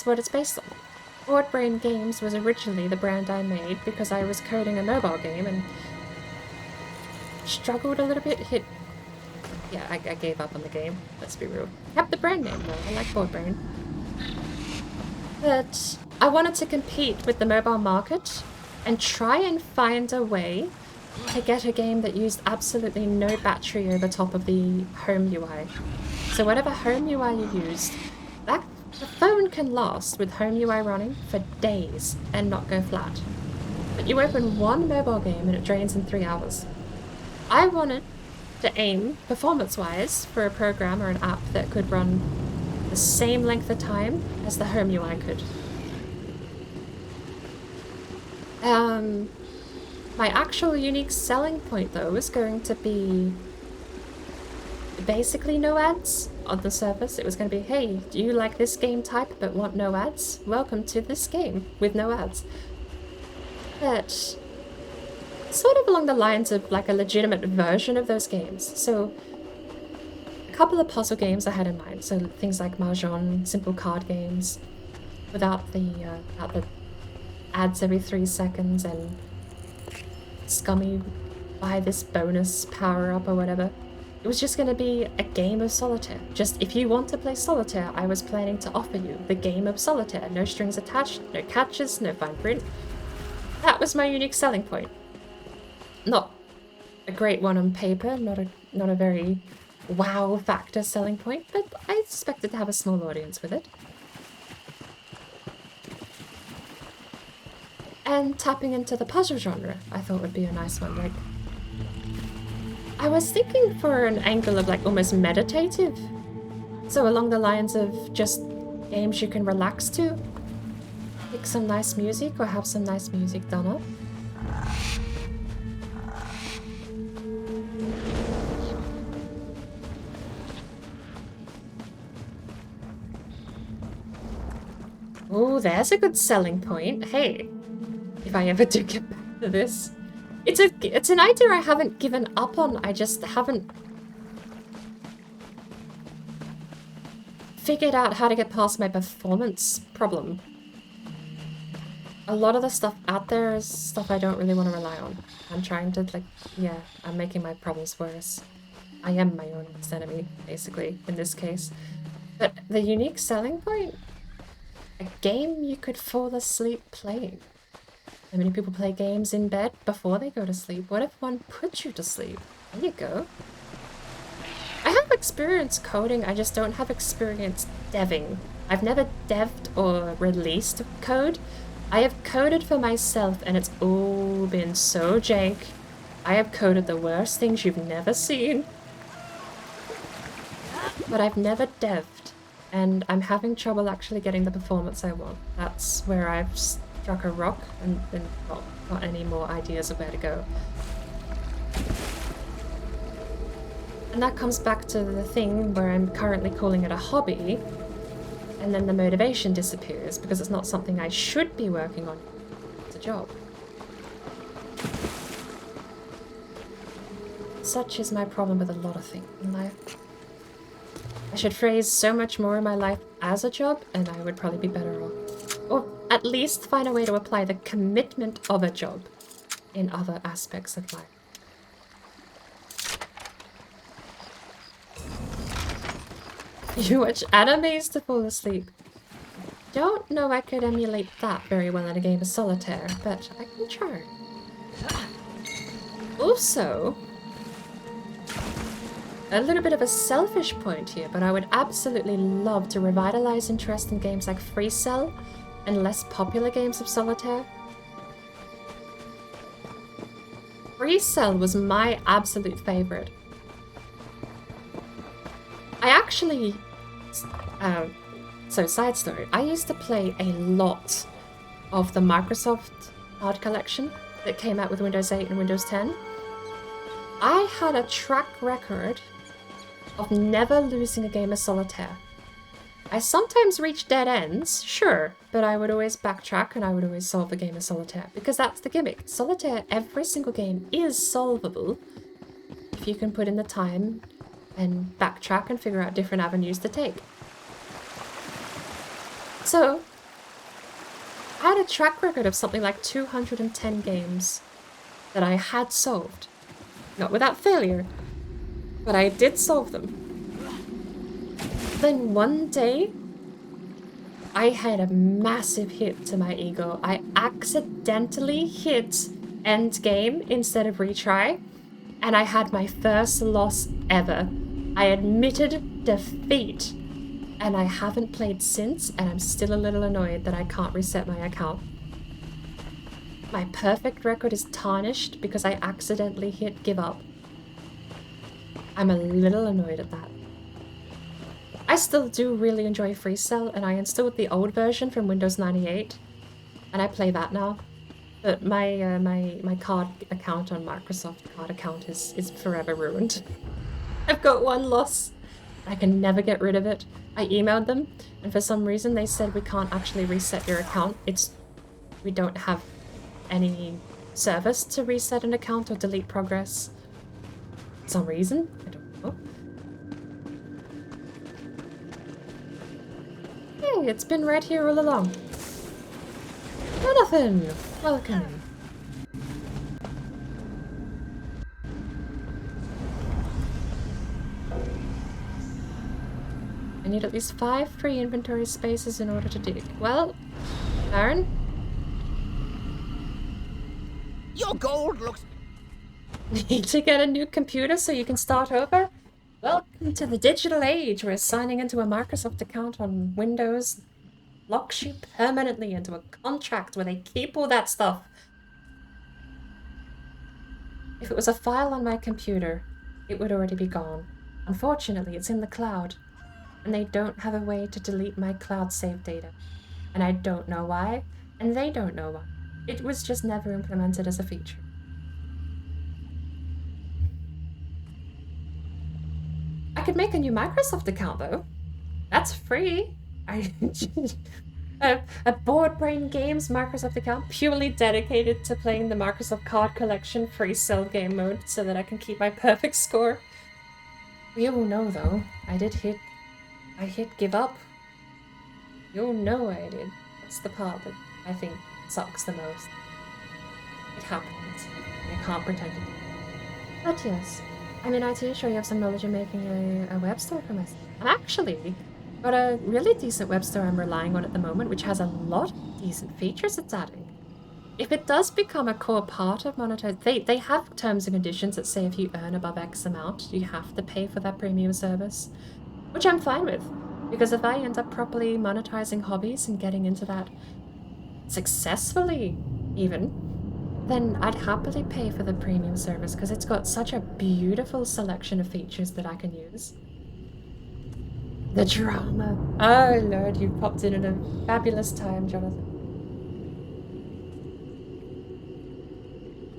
what it's based on. BordBrain Games was originally the brand I made because I was coding a mobile game and struggled a little bit. Yeah, I gave up on the game, let's be real. Kept the brand name though, I like BordBrain. But I wanted to compete with the mobile market and try and find a way to get a game that used absolutely no battery over top of the home UI. So whatever home UI you used, the phone can last with home UI running for days and not go flat. But you open one mobile game and it drains in 3 hours. I wanted to aim, performance-wise, for a program or an app that could run the same length of time as the home UI could. My actual unique selling point, though, is going to be basically no ads on the surface. It was going to be, hey, do you like this game type but want no ads? Welcome to this game with no ads. But sort of along the lines of like a legitimate version of those games. So a couple of puzzle games I had in mind. So things like Mahjong, simple card games, without the ads every 3 seconds and scummy buy this bonus power up or whatever. It was just going to be a game of solitaire. Just if you want to play solitaire, I was planning to offer you the game of solitaire. No strings attached, no catches, no fine print. That was my unique selling point. Not a great one on paper, not a very wow factor selling point, but I expected to have a small audience with it. And tapping into the puzzle genre, I thought would be a nice one. Like, I was thinking for an angle of like almost meditative. So along the lines of just games you can relax to. Pick some nice music or have some nice music done up. Oh, there's a good selling point. Hey, if I ever do get back to this. It's an idea I haven't given up on. I just haven't figured out how to get past my performance problem. A lot of the stuff out there is stuff I don't really want to rely on. I'm trying to, like, yeah, I'm making my problems worse. I am my own worst enemy, basically, in this case. But the unique selling point? A game you could fall asleep playing. How many people play games in bed before they go to sleep? What if one put you to sleep? There you go. I have experience coding, I just don't have experience deving. I've never deved or released code. I have coded for myself and it's all been so jank. I have coded the worst things you've never seen. But I've never deved. And I'm having trouble actually getting the performance I want. That's where I've struck a rock and not got any more ideas of where to go. And that comes back to the thing where I'm currently calling it a hobby, and then the motivation disappears because it's not something I should be working on. It's a job. Such is my problem with a lot of things in life. I should phrase so much more in my life as a job, and I would probably be better off. Or at least find a way to apply the commitment of a job in other aspects of life. You watch animes to fall asleep. Don't know I could emulate that very well in a game of solitaire, but I can try. Also, a little bit of a selfish point here, but I would absolutely love to revitalize interest in games like Free Cell and less popular games of solitaire. Free Cell was my absolute favorite. I actually, so side story, I used to play a lot of the Microsoft Card Collection that came out with Windows 8 and Windows 10. I had a track record of never losing a game of solitaire. I sometimes reached dead ends, sure, but I would always backtrack and I would always solve the game of solitaire, because that's the gimmick. Solitaire, every single game is solvable if you can put in the time and backtrack and figure out different avenues to take. So, I had a track record of something like 210 games that I had solved. Not without failure, but I did solve them. Then one day, I had a massive hit to my ego. I accidentally hit end game instead of retry, and I had my first loss ever. I admitted defeat, and I haven't played since, and I'm still a little annoyed that I can't reset my account. My perfect record is tarnished because I accidentally hit give up. I'm a little annoyed at that. I still do really enjoy Free Cell, and I installed the old version from Windows 98, and I play that now. But my my card account on Microsoft card account is forever ruined. I've got one loss I can never get rid of it. I emailed them, and for some reason they said we can't actually reset your account. We don't have any service to reset an account or delete progress. For some reason, I don't know. Hey, it's been right here all along. Jonathan, welcome. I need at least 5 free inventory spaces in order to dig. Well, Aaron? Your gold looks... Need to get a new computer so you can start over? Welcome to the digital age where signing into a Microsoft account on Windows locks you permanently into a contract where they keep all that stuff. If it was a file on my computer, it would already be gone. Unfortunately, it's in the cloud, and they don't have a way to delete my cloud save data. And I don't know why, and they don't know why. It was just never implemented as a feature. I could make a new Microsoft account though. That's free. A BordBrain Games Microsoft account purely dedicated to playing the Microsoft Card Collection free cell game mode so that I can keep my perfect score. You all know though, I hit give up. You all know I did. That's the part that I think sucks the most. It happens. I can't pretend it. But yes, I'm in IT, sure you have some knowledge in making a web store for myself. I've actually got a really decent web store I'm relying on at the moment, which has a lot of decent features it's adding. If it does become a core part of monetization, they have terms and conditions that say if you earn above X amount, you have to pay for that premium service, which I'm fine with, because if I end up properly monetizing hobbies and getting into that successfully even, then I'd happily pay for the premium service because it's got such a beautiful selection of features that I can use. The drama. Oh Lord, you popped in at a fabulous time, Jonathan.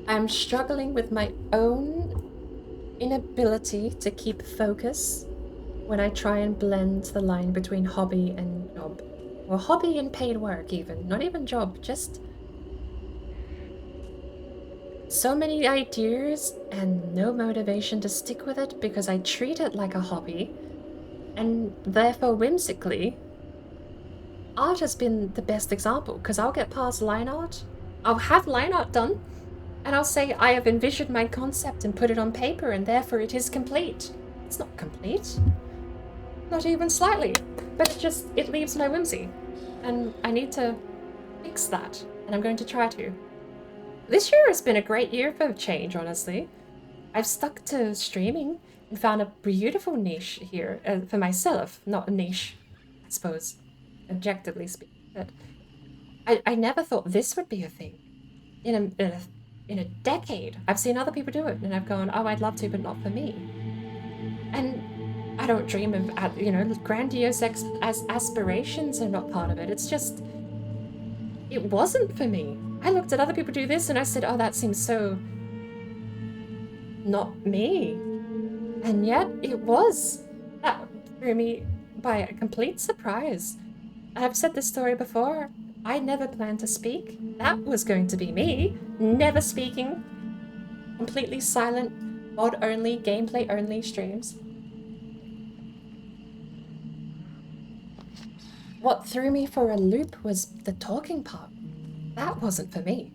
I'm struggling with my own inability to keep focus when I try and blend the line between hobby and job. Or hobby and paid work even. Not even job, just so many ideas and no motivation to stick with it because I treat it like a hobby. And therefore, whimsically, art has been the best example because I'll get past line art, I'll have line art done, and I'll say I have envisioned my concept and put it on paper and therefore it is complete. It's not complete. Not even slightly. But it leaves my whimsy. And I need to fix that. And I'm going to try to. This year has been a great year for change, honestly. I've stuck to streaming and found a beautiful niche here for myself. Not a niche, I suppose, objectively speaking. But I never thought this would be a thing. In a decade, I've seen other people do it, and I've gone, oh, I'd love to, but not for me. And I don't dream of, grandiose aspirations are not part of it. It's just, it wasn't for me. I looked at other people do this, and I said, oh, that seems so not me. And yet, it was. That threw me by a complete surprise. I've said this story before. I never planned to speak. That was going to be me. Never speaking. Completely silent, mod only, gameplay only streams. What threw me for a loop was the talking part. That wasn't for me.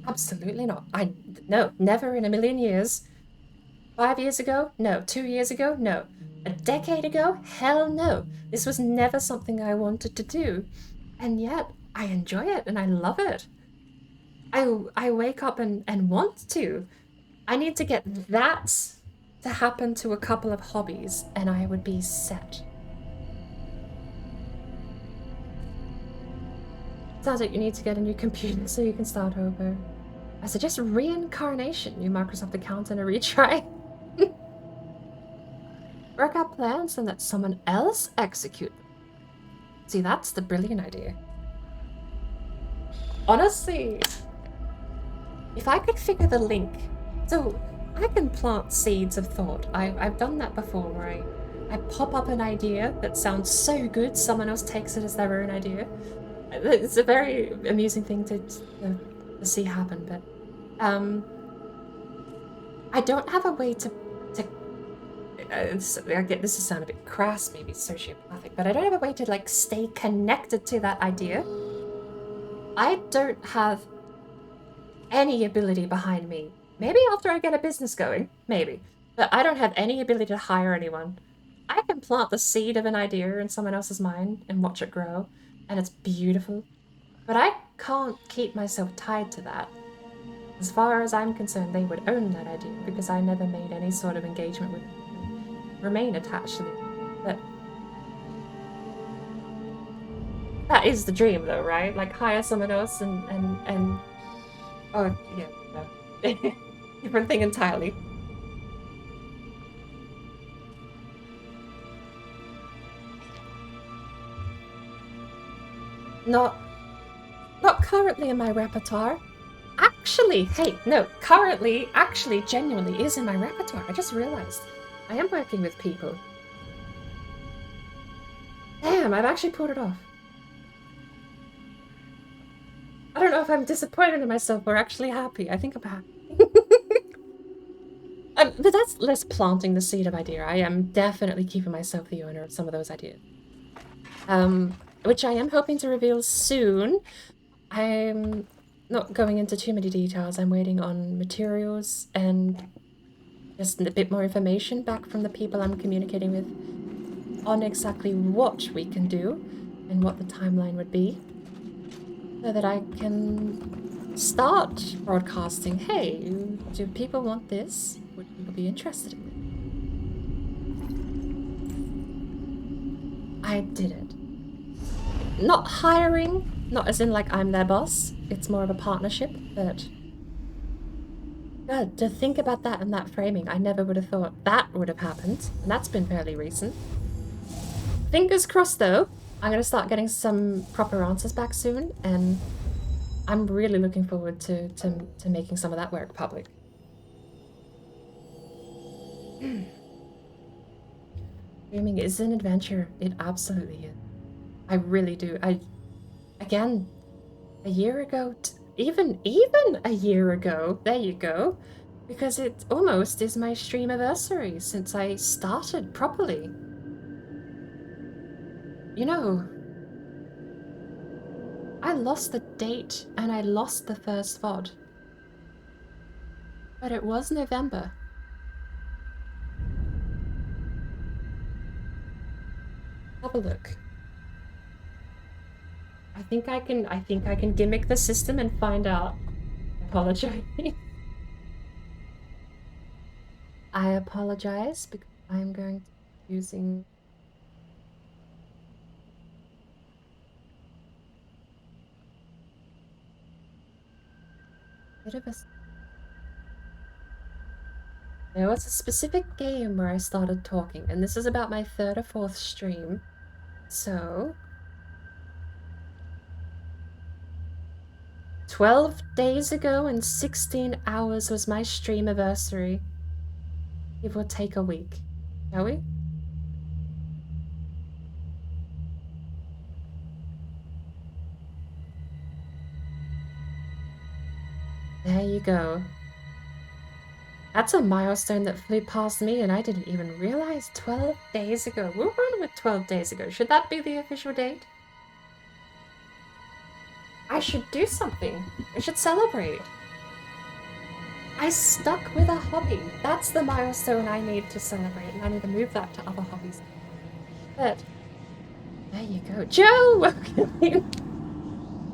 Absolutely not. No, never in a million years. 5 years ago? No. 2 years ago? No. A decade ago? Hell no. This was never something I wanted to do. And yet, I enjoy it and I love it. I wake up and want to. I need to get that to happen to a couple of hobbies and I would be set. Sounds like you need to get a new computer so you can start over. I suggest reincarnation, new Microsoft account and a retry. Work out plans and let someone else execute them. See, that's the brilliant idea. Honestly, if I could figure the link, so I can plant seeds of thought. I've done that before where I pop up an idea that sounds so good, someone else takes it as their own idea. It's a very amusing thing to see happen, but I don't have a way to I get this to sound a bit crass, maybe sociopathic, but I don't have a way to like stay connected to that idea. I don't have any ability behind me. Maybe after I get a business going, maybe, but I don't have any ability to hire anyone. I can plant the seed of an idea in someone else's mind and watch it grow, and it's beautiful. But I can't keep myself tied to that. As far as I'm concerned, they would own that idea because I never made any sort of engagement with them and remain attached to them. But that is the dream though, right? Like hire someone else and oh yeah, no. Different thing entirely. Not currently in my repertoire. Actually, hey, no, currently, actually, genuinely is in my repertoire. I just realized I am working with people. Damn, I've actually pulled it off. I don't know if I'm disappointed in myself or actually happy. I think I'm happy. But that's less planting the seed of idea. I am definitely keeping myself the owner of some of those ideas. Which I am hoping to reveal soon. I'm not going into too many details. I'm waiting on materials and just a bit more information back from the people I'm communicating with on exactly what we can do and what the timeline would be, so that I can start broadcasting. Hey, do people want this? Would people be interested in it? I did it. Not hiring, not as in like I'm their boss. It's more of a partnership, but God, to think about that in that framing, I never would have thought that would have happened. And that's been fairly recent. Fingers crossed though, I'm going to start getting some proper answers back soon, and I'm really looking forward to making some of that work public. Streaming is an adventure. It absolutely is. I really do. Again, a year ago, even a year ago, there you go, because it almost is my stream anniversary since I started properly. You know, I lost the date and I lost the first VOD, but it was November. Have a look. I think I can gimmick the system and find out. Apologize. I apologize because I'm going to be using bit of a... There was a specific game where I started talking, and this is about my 3rd or 4th stream. So 12 days ago and 16 hours was my stream anniversary. It will take a week, shall we? There you go. That's a milestone that flew past me and I didn't even realize 12 days ago. We'll run with 12 days ago. Should that be the official date? I should do something. I should celebrate. I stuck with a hobby. That's the milestone I need to celebrate, and I need to move that to other hobbies. But there you go. Joe! Welcome in.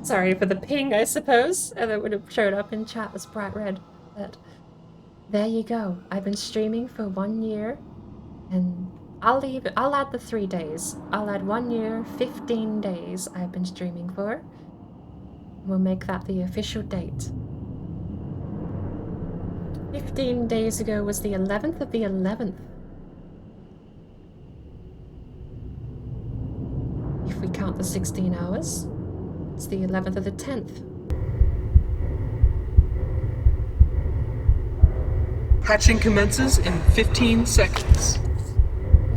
Sorry for the ping, I suppose. And it would have showed up in chat as bright red. But there you go. I've been streaming for 1 year, and I'll add the 3 days. I'll add 1 year, 15 days I've been streaming for. We'll make that the official date. 15 days ago was the 11th of the 11th. If we count the 16 hours, it's the 11th of the 10th. Hatching commences in 15 seconds.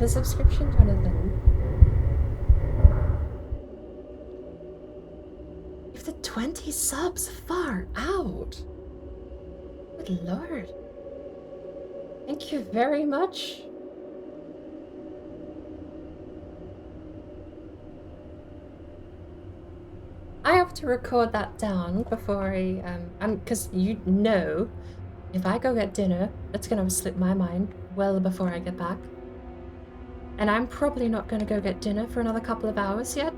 the subscription, Jonathan. If the 20 subs far out. Good lord. Thank you very much. I have to record that down before because you know, if I go get dinner, that's gonna slip my mind well before I get back. And I'm probably not gonna go get dinner for another couple of hours yet.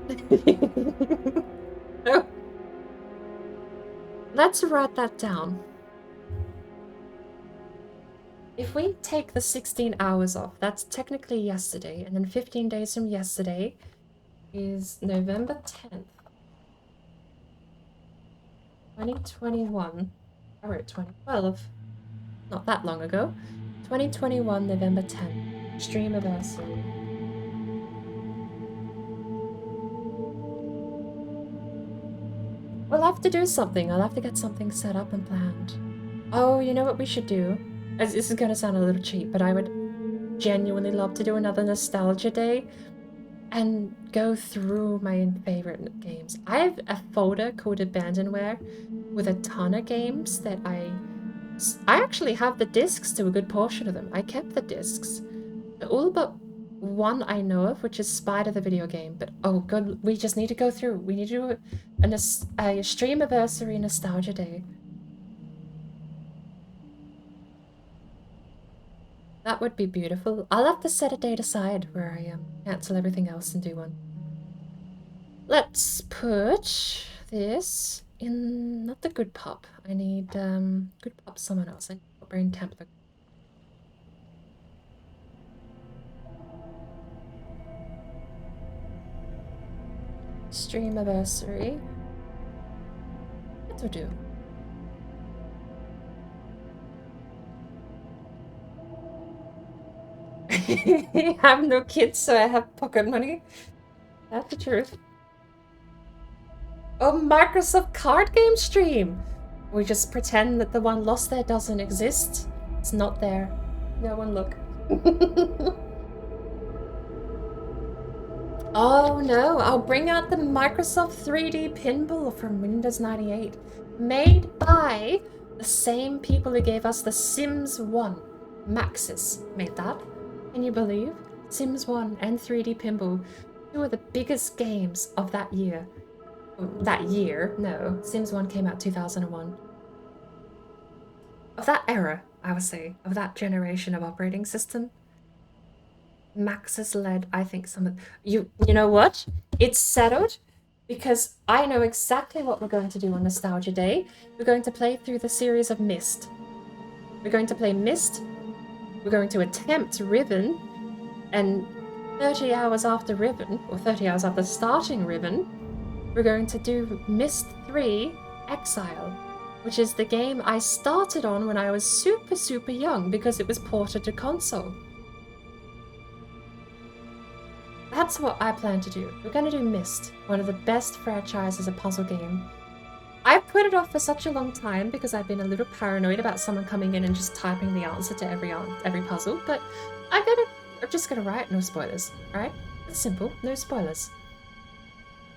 So, let's write that down. If we take the 16 hours off, that's technically yesterday, and then 15 days from yesterday is November 10th. 2021. I wrote 2012. Not that long ago. 2021, November 10th. Stream anniversary. We'll have to do something. I'll have to get something set up and planned. Oh, you know what we should do? This is gonna sound a little cheap, but I would genuinely love to do another nostalgia day and go through my favorite games. I have a folder called Abandonware with a ton of games that I actually have the discs to a good portion of them. I kept the discs. They're all but one I know of, which is Spider the video game. But oh god, we just need to go through. We need to do a stream anniversary nostalgia day. That would be beautiful. I'll have to set a date aside where I cancel everything else and do one. Let's put this in, not the good pop. I need good pop someone else. I need BordBrain template. Stream anniversary. That'll do. I have no kids, so I have pocket money. That's the truth. Oh, Microsoft card game stream! We just pretend that the one lost there doesn't exist. It's not there. No one look. Oh no, I'll bring out the Microsoft 3D pinball from Windows 98. Made by the same people who gave us the Sims 1. Maxis made that. Can you believe? Sims 1 and 3D pinball. Two of the biggest games of that year. That year? No. Sims 1 came out 2001. Of that era, I would say. Of that generation of operating system. Maxis led, I think, some of... You know what? It's settled. Because I know exactly what we're going to do on Nostalgia Day. We're going to play through the series of Myst. We're going to play Myst. We're going to attempt Riven, and 30 hours after Riven, or 30 hours after starting Riven, we're going to do Myst 3 Exile, which is the game I started on when I was super, super young because it was ported to console. That's what I plan to do. We're going to do Myst, one of the best franchises of puzzle game. I've put it off for such a long time because I've been a little paranoid about someone coming in and just typing the answer to every puzzle, but I'm just gonna write no spoilers, alright? It's simple, no spoilers.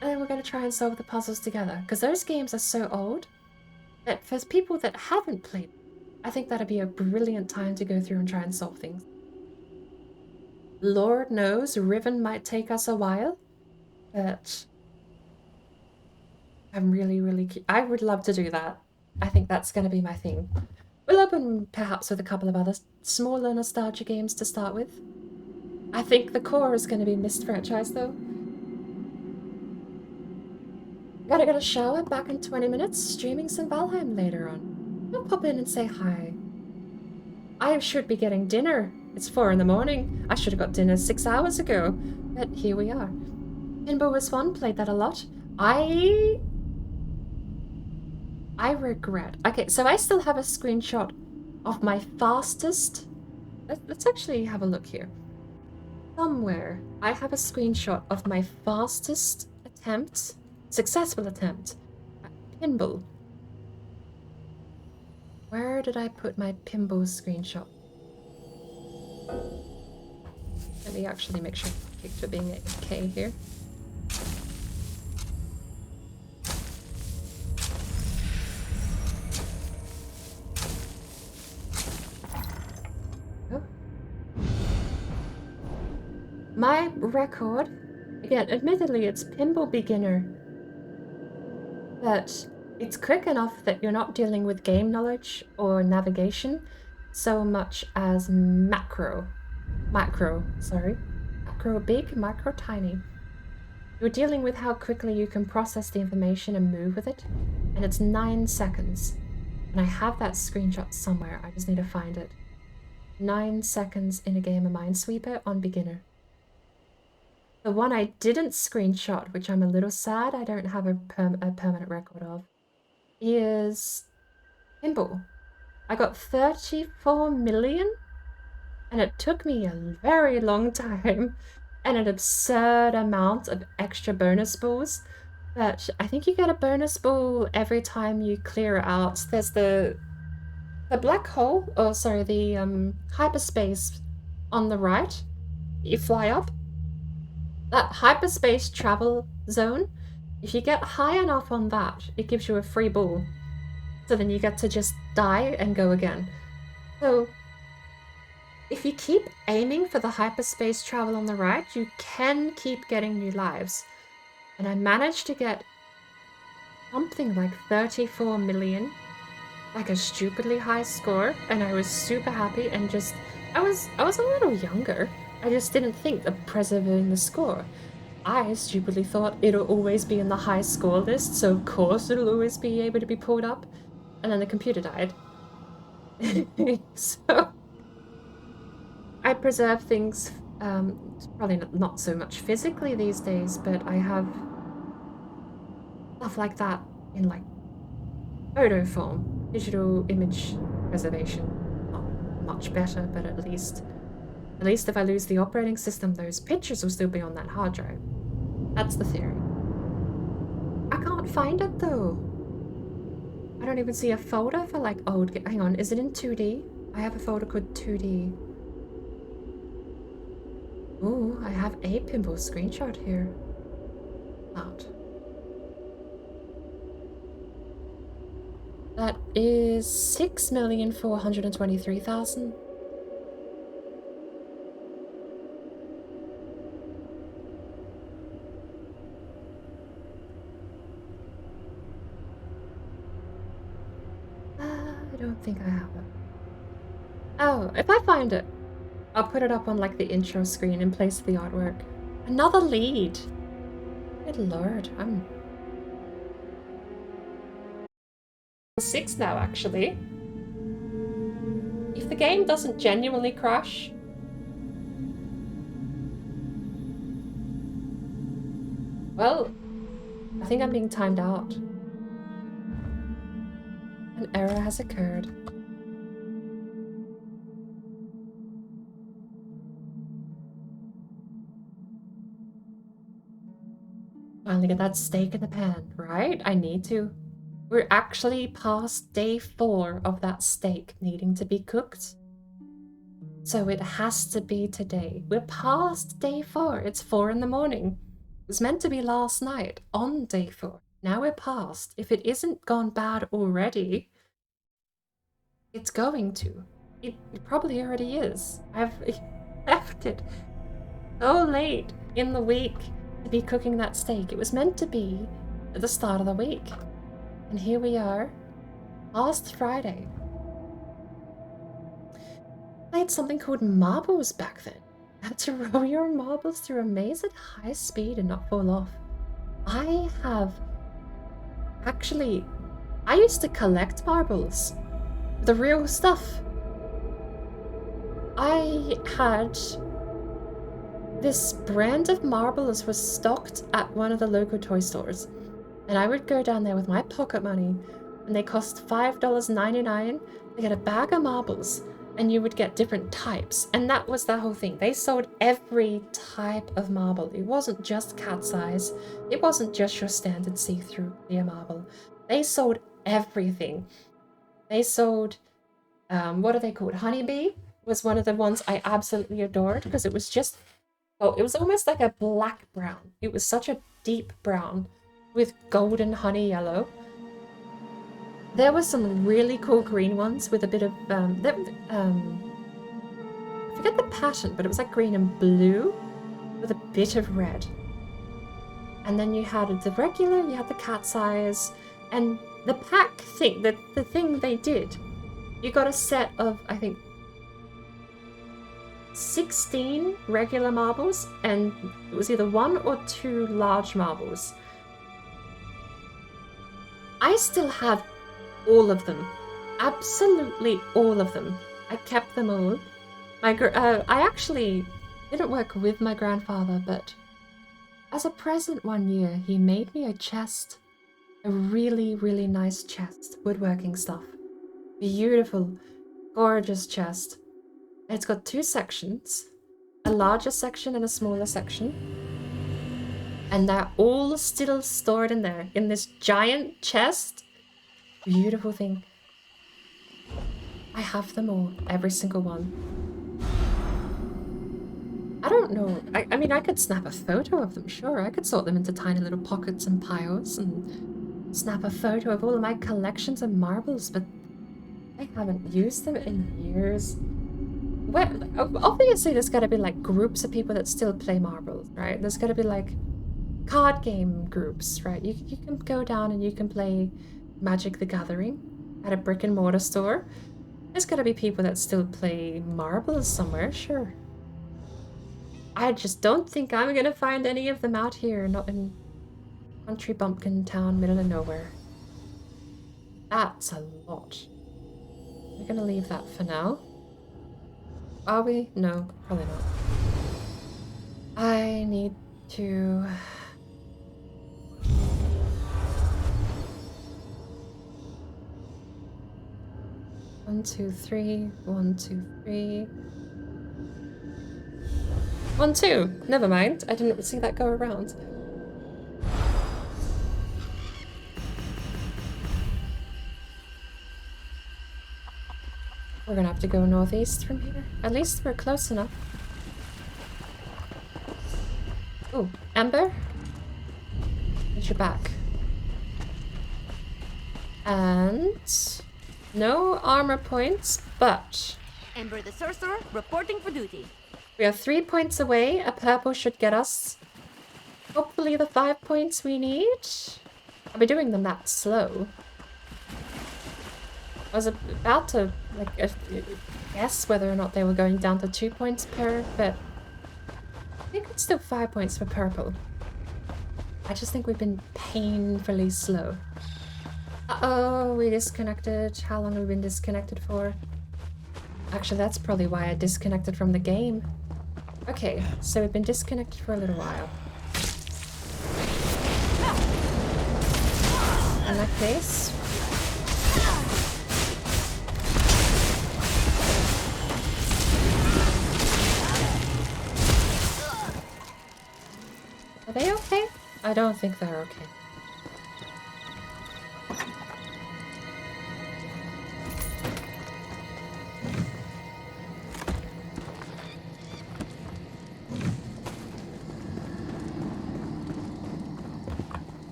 And then we're gonna try and solve the puzzles together, because those games are so old that for people that haven't played, I think that'd be a brilliant time to go through and try and solve things. Lord knows Riven might take us a while, but I'm really I would love to do that. I think that's going to be my thing. We'll open perhaps with a couple of other smaller nostalgia games to start with. I think the core is going to be Myst franchise though. Gotta get a shower, back in 20 minutes, streaming some Valheim later on. I'll pop in and say hi. I should be getting dinner. It's 4 in the morning. I should have got dinner 6 hours ago. But here we are. Pinball was fun, played that a lot. I regret. Okay, so I still have a screenshot of my fastest. Let's actually have a look here. Somewhere I have a screenshot of my fastest attempt, successful attempt at pinball. Where did I put my pinball screenshot? Let me actually make sure I kicked for being at K here. Oh. My record, again, admittedly it's pinball beginner, but it's quick enough that you're not dealing with game knowledge or navigation so much as macro big, macro tiny. You're dealing with how quickly you can process the information and move with it, and it's 9 seconds. And I have that screenshot somewhere, I just need to find it. 9 seconds in a game of Minesweeper on beginner. The one I didn't screenshot, which I'm a little sad I don't have a permanent record of, is pinball. I got 34 million, and it took me a very long time and an absurd amount of extra bonus balls. But I think you get a bonus ball every time you clear out. There's the black hole, or sorry, the hyperspace on the right. You fly up. That hyperspace travel zone, if you get high enough on that, it gives you a free ball. So then you get to just die and go again. So if you keep aiming for the hyperspace travel on the right, you can keep getting new lives. And I managed to get something like 34 million, like a stupidly high score, and I was super happy and just, I was a little younger. I just didn't think of preserving the score. I stupidly thought it'll always be in the high score list, so of course it'll always be able to be pulled up. And then the computer died. So I preserve things, probably not so much physically these days, but I have stuff like that in like photo form, digital image preservation. Not much better, but at least if I lose the operating system, those pictures will still be on that hard drive. That's the theory. I can't find it though. I don't even see a folder for like old. Hang on, is it in 2D? I have a folder called 2D. Ooh, I have a pinball screenshot here. Out. That is 6,423,000. I don't think I have it. Oh, if I find it, I'll put it up on like the intro screen in place of the artwork. Another lead. Good lord, I'm 6 now actually. If the game doesn't genuinely crash, well, I think I'm being timed out. An error has occurred. Finally get that steak in the pan, right? I need to. We're actually past day 4 of that steak needing to be cooked. So it has to be today. We're past day 4. It's 4 in the morning. It was meant to be last night on day 4. Now we're past. If it isn't gone bad already, it's going to. It probably already is. I've left it so late in the week to be cooking that steak. It was meant to be at the start of the week. And here we are, past Friday. Played something called marbles back then. Had to roll your marbles through a maze at high speed and not fall off. I used to collect marbles. The real stuff. I had this brand of marbles was stocked at one of the local toy stores. And I would go down there with my pocket money, and they cost $5.99 to get a bag of marbles, and you would get different types. And that was the whole thing. They sold every type of marble. It wasn't just cat's eyes. It wasn't just your standard see-through clear marble. They sold everything. They sold, what are they called? Honeybee was one of the ones I absolutely adored because it was just Oh, it was almost like a black brown. It was such a deep brown with golden honey yellow. There were some really cool green ones with a bit of I forget the pattern, but it was like green and blue with a bit of red. And then you had the regular, you had the cat's eyes, and the pack thing, the thing they did, you got a set of, I think, 16 regular marbles, and it was either 1 or 2 large marbles. I still have all of them. Absolutely all of them. I kept them all. I actually didn't work with my grandfather, but as a present one year, he made me a chest. A really, really nice chest. Woodworking stuff. Beautiful, gorgeous chest. And it's got 2 sections. A larger section and a smaller section. And they're all still stored in there. In this giant chest. Beautiful thing. I have them all. Every single one. I don't know. I mean, I could snap a photo of them, sure. I could sort them into tiny little pockets and piles and snap a photo of all of my collections of marbles, but I haven't used them in years. Well, obviously there's gotta be like groups of people that still play marbles, right? There's gotta be like card game groups, right? You can go down and you can play Magic the Gathering at a brick and mortar store. There's gotta be people that still play marbles somewhere, sure. I just don't think I'm gonna find any of them out here, not in country bumpkin town, middle of nowhere. That's a lot. We're gonna leave that for now. Are we? No, probably not. I need to... One, 2, 3. 1, 2, 3. 1, 2. Never mind. I didn't see that go around. We're gonna have to go northeast from here. At least we're close enough. Oh, Ember? Get your back. And... no armor points, but... Ember the Sorcerer, reporting for duty. We are 3 points away. A purple should get us hopefully the 5 points we need. I'll be doing them that slow. I was about to like guess whether or not they were going down to 2 points per, but I think it's still 5 points for purple. I just think we've been painfully slow. Uh-oh, we disconnected. How long have we been disconnected for? Actually, that's probably why I disconnected from the game. Okay, so we've been disconnected for a little while. In that case... are they okay? I don't think they're okay.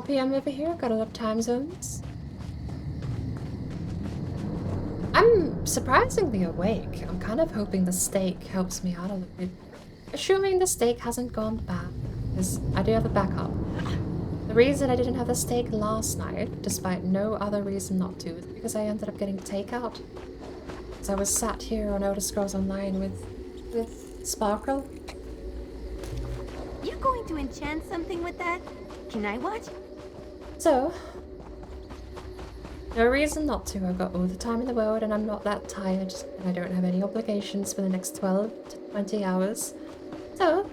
PM over here, got a lot of time zones. I'm surprisingly awake. I'm kind of hoping the steak helps me out a little bit. Assuming the steak hasn't gone bad, because I do have a backup. The reason I didn't have the steak last night, despite no other reason not to, is because I ended up getting takeout. So I was sat here on Elder Scrolls Online with Sparkle. You going to enchant something with that? Can I watch? So, no reason not to. I've got all the time in the world and I'm not that tired and I don't have any obligations for the next 12 to 20 hours. So,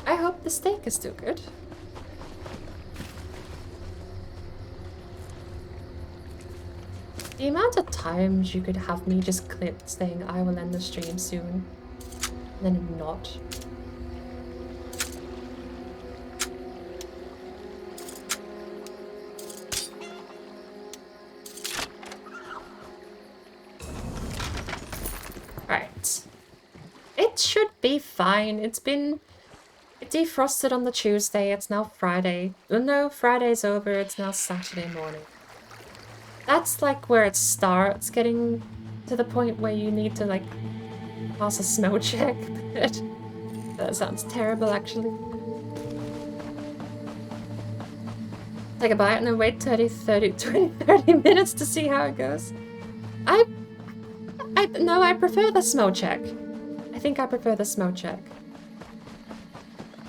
I hope the steak is still good. The amount of times you could have me just clip saying I will end the stream soon, and then not. be fine. It defrosted on the Tuesday. It's now Friday. Well, no, Friday's over. It's now Saturday morning. That's like where it starts getting to the point where you need to like pass a smell check. But that sounds terrible, actually. Take a bite and then wait 20, 30 minutes to see how it goes. No, I prefer the smell check. I think I prefer the smell check.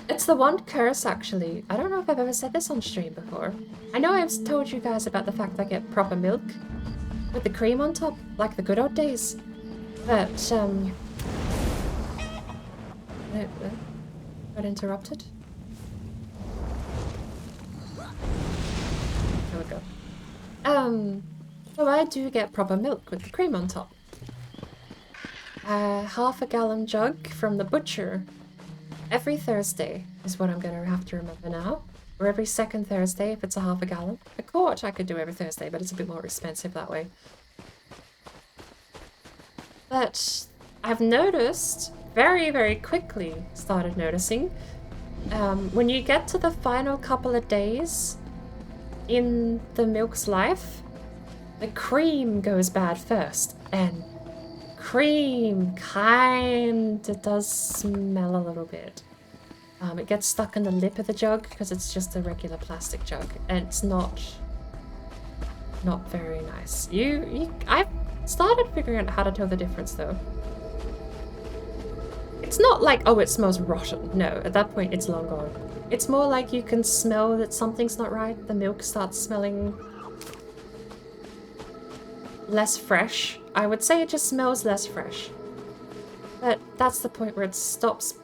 It's the one curse, actually. I don't know if I've ever said this on stream before. I know I've told you guys about the fact I get proper milk with the cream on top, like the good old days. But, got interrupted? There we go. So I do get proper milk with the cream on top. Half a gallon jug from the butcher every Thursday is what I'm gonna have to remember now. Or every second Thursday if it's a half a gallon. A quart I could do every Thursday, but it's a bit more expensive that way. But I've noticed, very, very quickly started noticing, when you get to the final couple of days in the milk's life, the cream goes bad first, and cream kinda does smell a little bit. It gets stuck in the lip of the jug because it's just a regular plastic jug, and it's not very nice. I've started figuring out how to tell the difference though. It's not like, oh, it smells rotten. No, at that point it's long gone. It's more like you can smell that something's not right. The milk starts smelling less fresh. I would say it just smells less fresh. But that's the point where it stops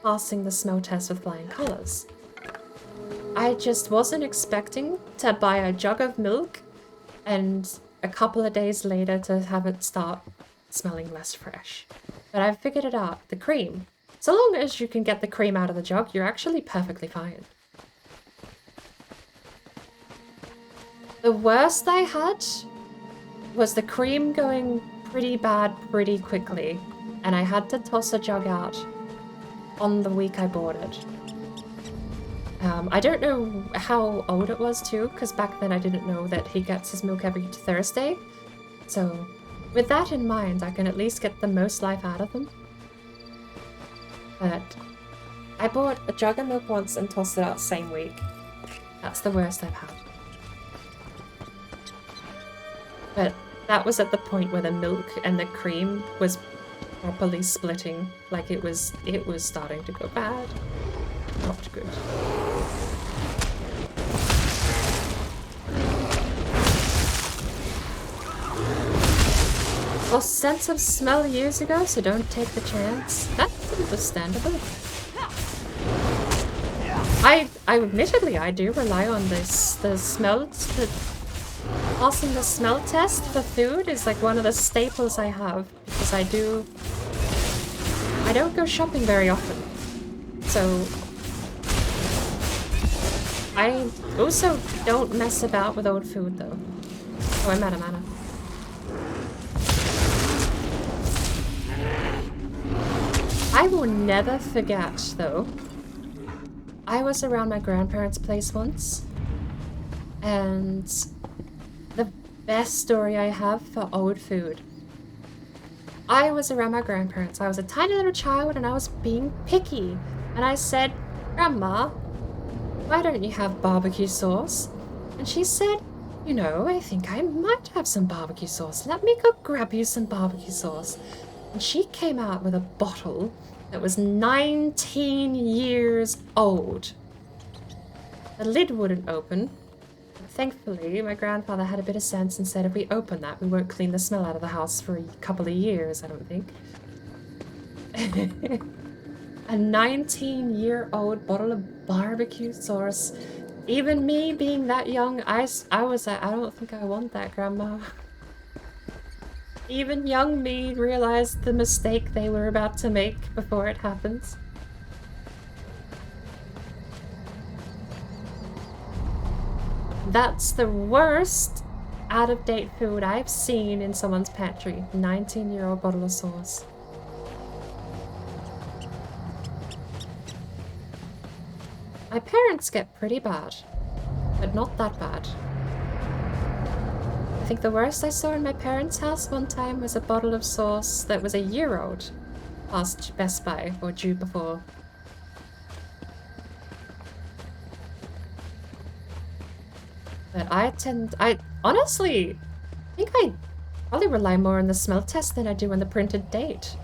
passing the smell test with flying colors. I just wasn't expecting to buy a jug of milk and a couple of days later to have it start smelling less fresh. But I've figured it out. The cream. So long as you can get the cream out of the jug, you're actually perfectly fine. The worst I had was the cream going pretty bad pretty quickly, and I had to toss a jug out on the week I bought it. I don't know how old it was too, because back then I didn't know that he gets his milk every Thursday. So with that in mind, I can at least get the most life out of them. But I bought a jug of milk once and tossed it out same week. That's the worst I've had. But that was at the point where the milk and the cream was properly splitting. Like it was starting to go bad. Not good. Lost sense of smell years ago, so don't take the chance. That's understandable. I admittedly I do rely on the smells. Passing the smell test for food is like one of the staples I have, because I don't go shopping very often. So I also don't mess about with old food though. Oh, I'm out of mana. I will never forget though. I was around my grandparents' place once, and the best story I have for old food. I was around my grandparents. I was a tiny little child and I was being picky. And I said, "Grandma, why don't you have barbecue sauce?" And she said, "You know, I think I might have some barbecue sauce. Let me go grab you some barbecue sauce." And she came out with a bottle that was 19 years old. The lid wouldn't open. Thankfully, my grandfather had a bit of sense and said if we open that, we won't clean the smell out of the house for a couple of years, I don't think. A 19-year-old bottle of barbecue sauce. Even me being that young, I was like, I don't think I want that, Grandma. Even young me realized the mistake they were about to make before it happens. That's the worst out-of-date food I've seen in someone's pantry. 19-year-old bottle of sauce. My parents get pretty bad, but not that bad. I think the worst I saw in my parents' house one time was a bottle of sauce that was a year old past Best Buy, or due before. But I honestly think I probably rely more on the smell test than I do on the printed date.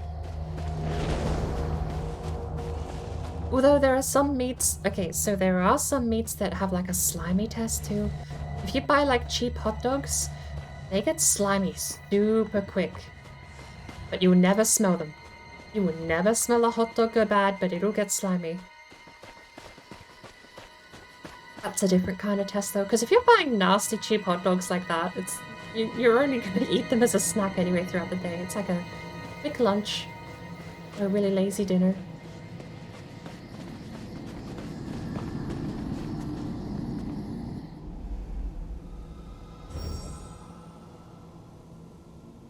Although there are some meats, okay, so there are some meats that have like a slimy test too. If you buy like cheap hot dogs, they get slimy super quick. But you will never smell them. You will never smell a hot dog go bad, but it'll get slimy. That's a different kind of test though, because if you're buying nasty cheap hot dogs like that, you're only going to eat them as a snack anyway throughout the day. It's like a quick lunch or a really lazy dinner.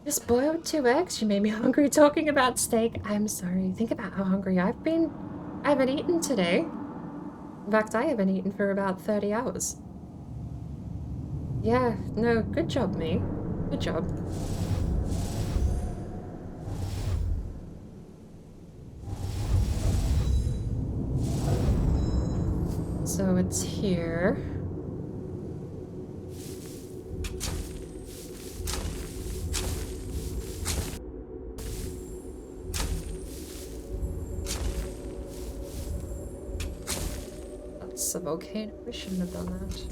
Just boiled 2 eggs? You made me hungry talking about steak. I'm sorry. Think about how hungry I've been. I haven't eaten today. In fact, I haven't eaten for about 30 hours. Yeah, no, good job, me. Good job. So it's here. That's a volcano. We shouldn't have done that.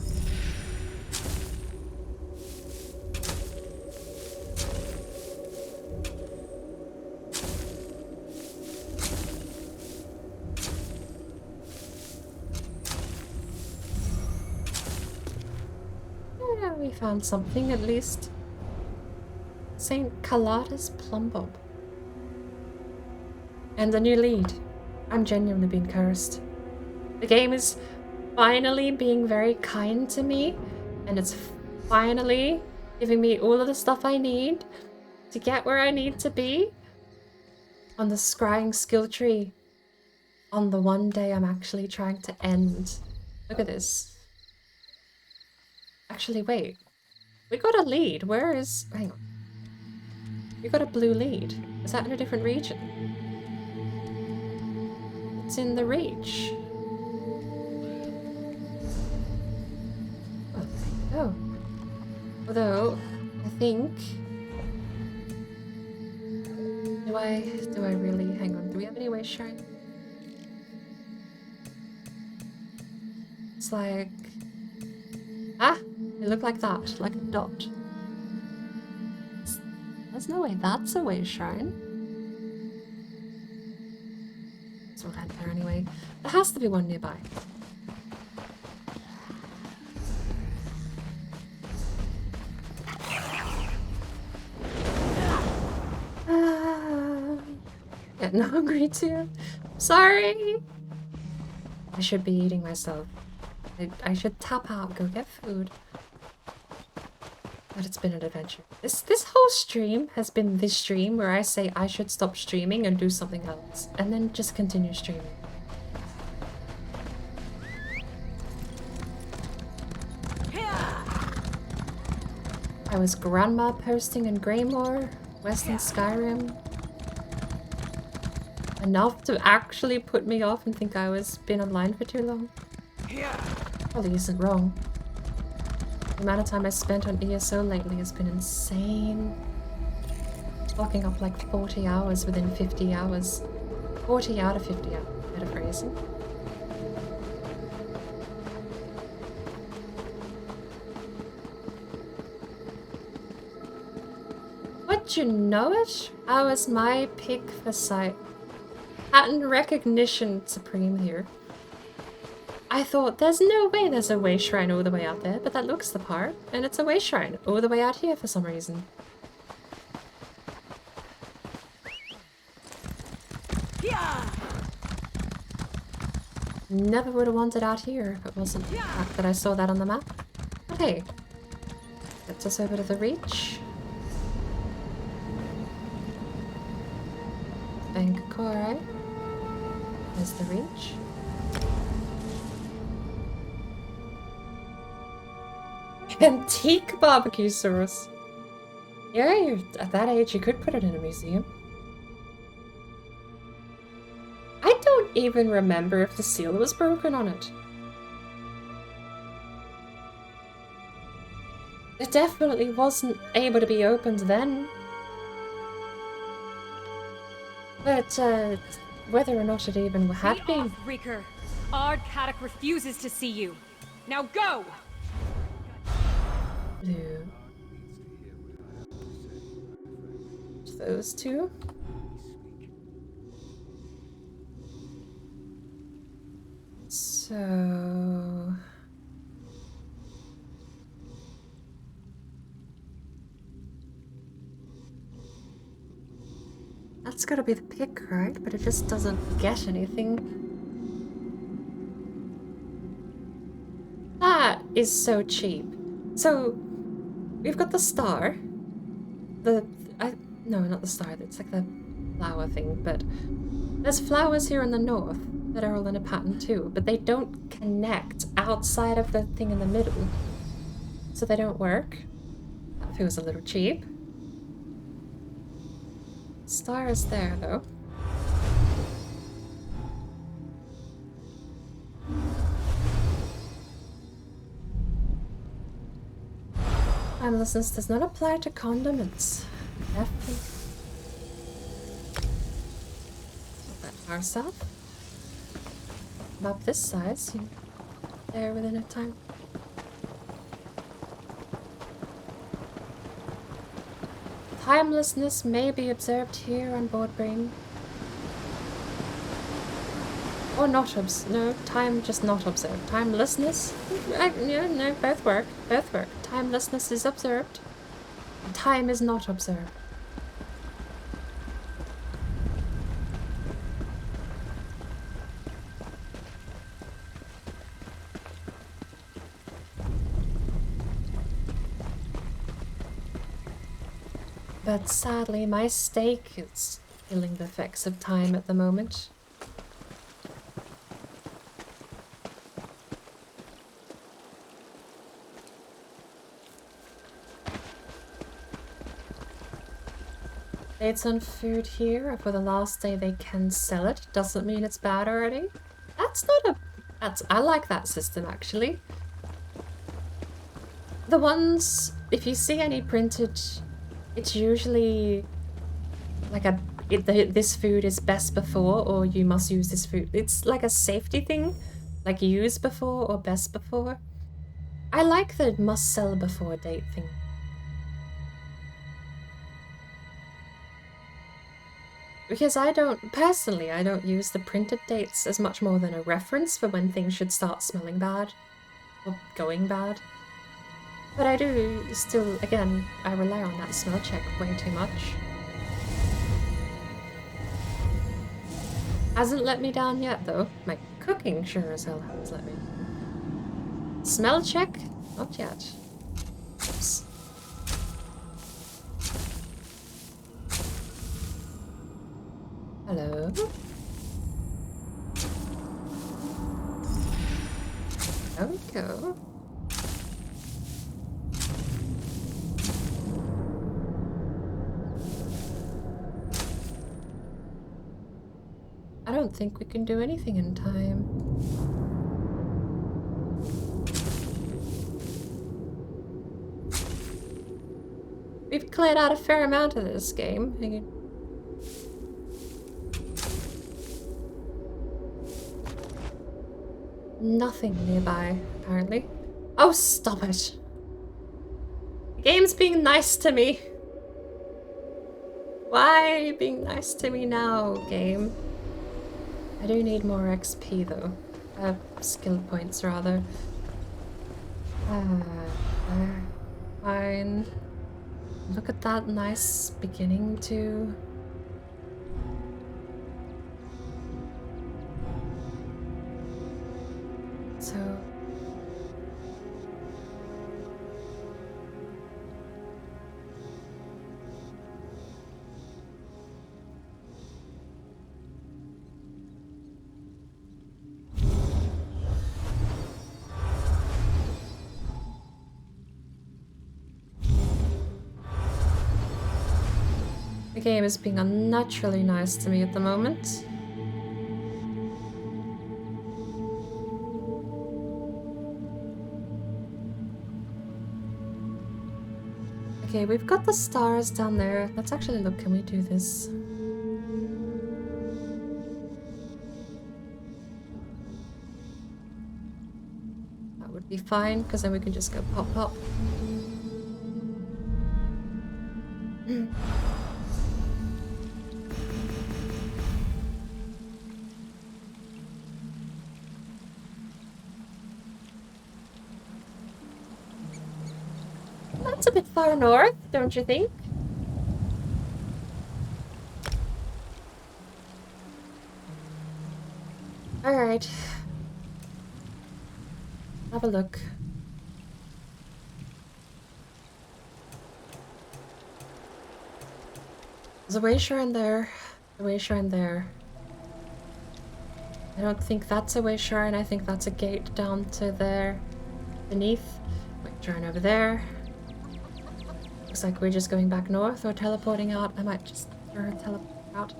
We found something at least. St. Calata's Plum Bob. And a new lead. I'm genuinely being cursed. The game is finally being very kind to me, and it's finally giving me all of the stuff I need to get where I need to be on the scrying skill tree on the one day I'm actually trying to end. Look at this. Actually, wait. We got a lead. Where is... Hang on. We got a blue lead. Is that in a different region? It's in the Reach. Oh, there you go. Although, I think... Do I really... Hang on. Do we have any way shine? It's like... Ah! It looked like that, like a dot. There's no way that's a way shrine. It's not out there anyway. There has to be one nearby. Getting hungry too. Sorry. I should be eating myself. I should tap out, go get food. But it's been an adventure. This whole stream has been this stream where I say I should stop streaming and do something else, and then just continue streaming. I was grandma posting in Greymore, Western Skyrim. Enough to actually put me off and think I was been online for too long. Probably isn't wrong. The amount of time I spent on ESO lately has been insane. Locking up like 40 hours within 50 hours. 40 out of 50 hours, better phrasing. Would you know it? I was my pick for sight. Pattern recognition supreme here. I thought, there's no way there's a way shrine all the way out there, but that looks the part, and it's a way shrine all the way out here for some reason. Never would have wanted out here if it wasn't the fact that I saw that on the map. But hey, gets us over to the Reach. Bank Korai. There's the Reach. Antique barbecue sauce. Yeah, at that age you could put it in a museum. I don't even remember if the seal was broken on it. It definitely wasn't able to be opened then. But whether or not it even had been. Reeker. Ard Kaddock refuses to see you. Now go! Blue. Those two. So... that's gotta be the pick, right? But it just doesn't get anything. That is so cheap. So, we've got the star. No, not the star. It's like the flower thing, but there's flowers here in the north that are all in a pattern too, but they don't connect outside of the thing in the middle. So they don't work. That feels a little cheap. Star is there though. Timelessness does not apply to condiments. Definitely. Put that ourselves. About this size, you there within a time. Timelessness may be observed here on BordBrain. Or not no, time just not observed. Timelessness? Yeah, no, both work. Both work. Timelessness is observed. Time is not observed. But sadly, my steak is feeling the effects of time at the moment. Dates on food here for the last day they can sell it doesn't mean it's bad already. That's not a... I like that system actually. The ones, if you see any printed, it's usually like this food is best before or you must use this food. It's like a safety thing, like use before or best before. I like the must sell before date thing. Because I don't use the printed dates as much more than a reference for when things should start smelling bad or going bad. But I do still, again, I rely on that smell check way too much. Hasn't let me down yet though. My cooking sure as hell has let me. Smell check? Not yet. Oops. Hello? There we go. I don't think we can do anything in time. We've cleared out a fair amount of this game. Nothing nearby, apparently. Oh, stop it. The game's being nice to me. Why are you being nice to me now, game? I do need more XP, though. Skill points, rather. Fine. Look at that nice beginning, too. So... game is being unnaturally nice to me at the moment. Okay, we've got the stars down there. Let's actually look, can we do this? That would be fine, because then we can just go pop pop. That's a bit far north, don't you think? Alright. Have a look. There's a way shrine there. A way shrine there. I don't think that's a way shrine. I think that's a gate down to there. Beneath. Way shrine over there. Looks like we're just going back north or teleporting out. I might just teleport out.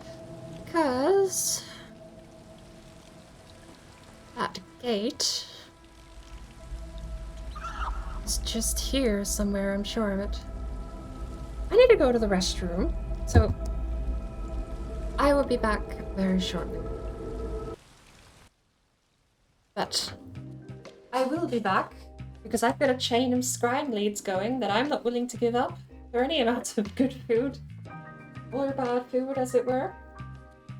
Because that gate is just here somewhere, I'm sure of it. I need to go to the restroom, so I will be back very shortly. But I will be back because I've got a chain of scribe leads going that I'm not willing to give up for any amount of good food or bad food, as it were.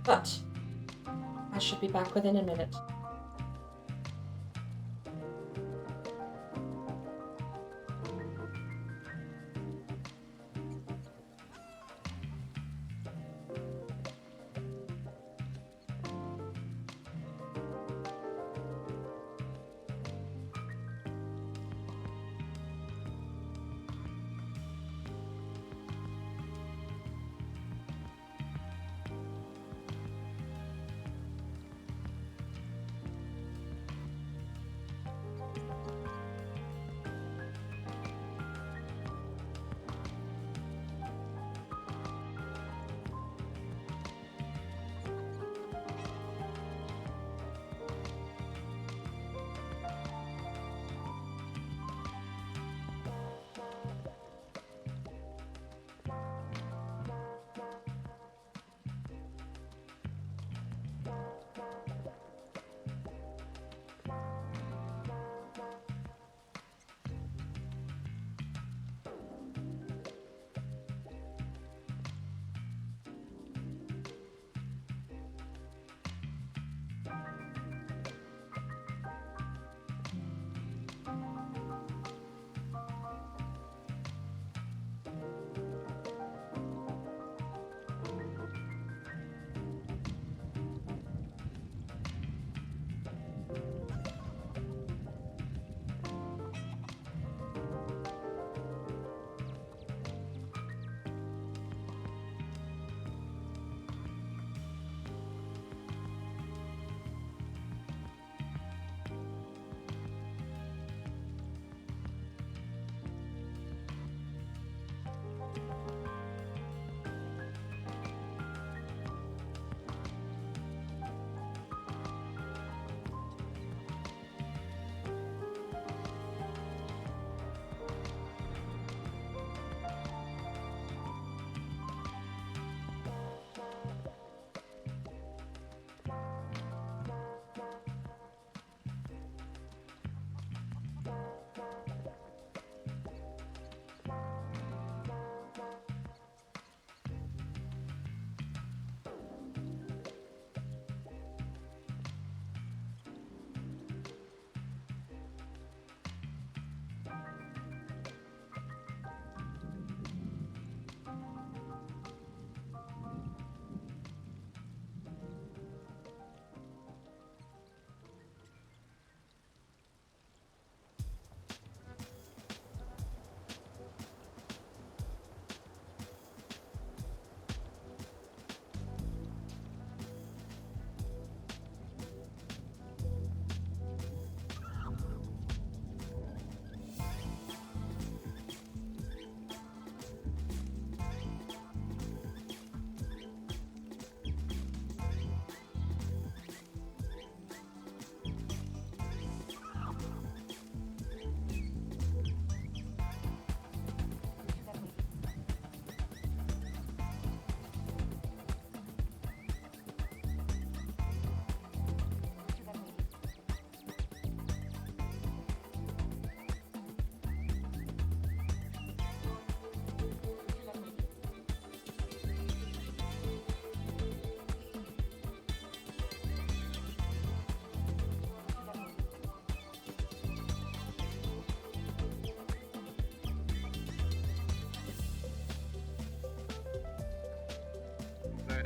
But I should be back within a minute.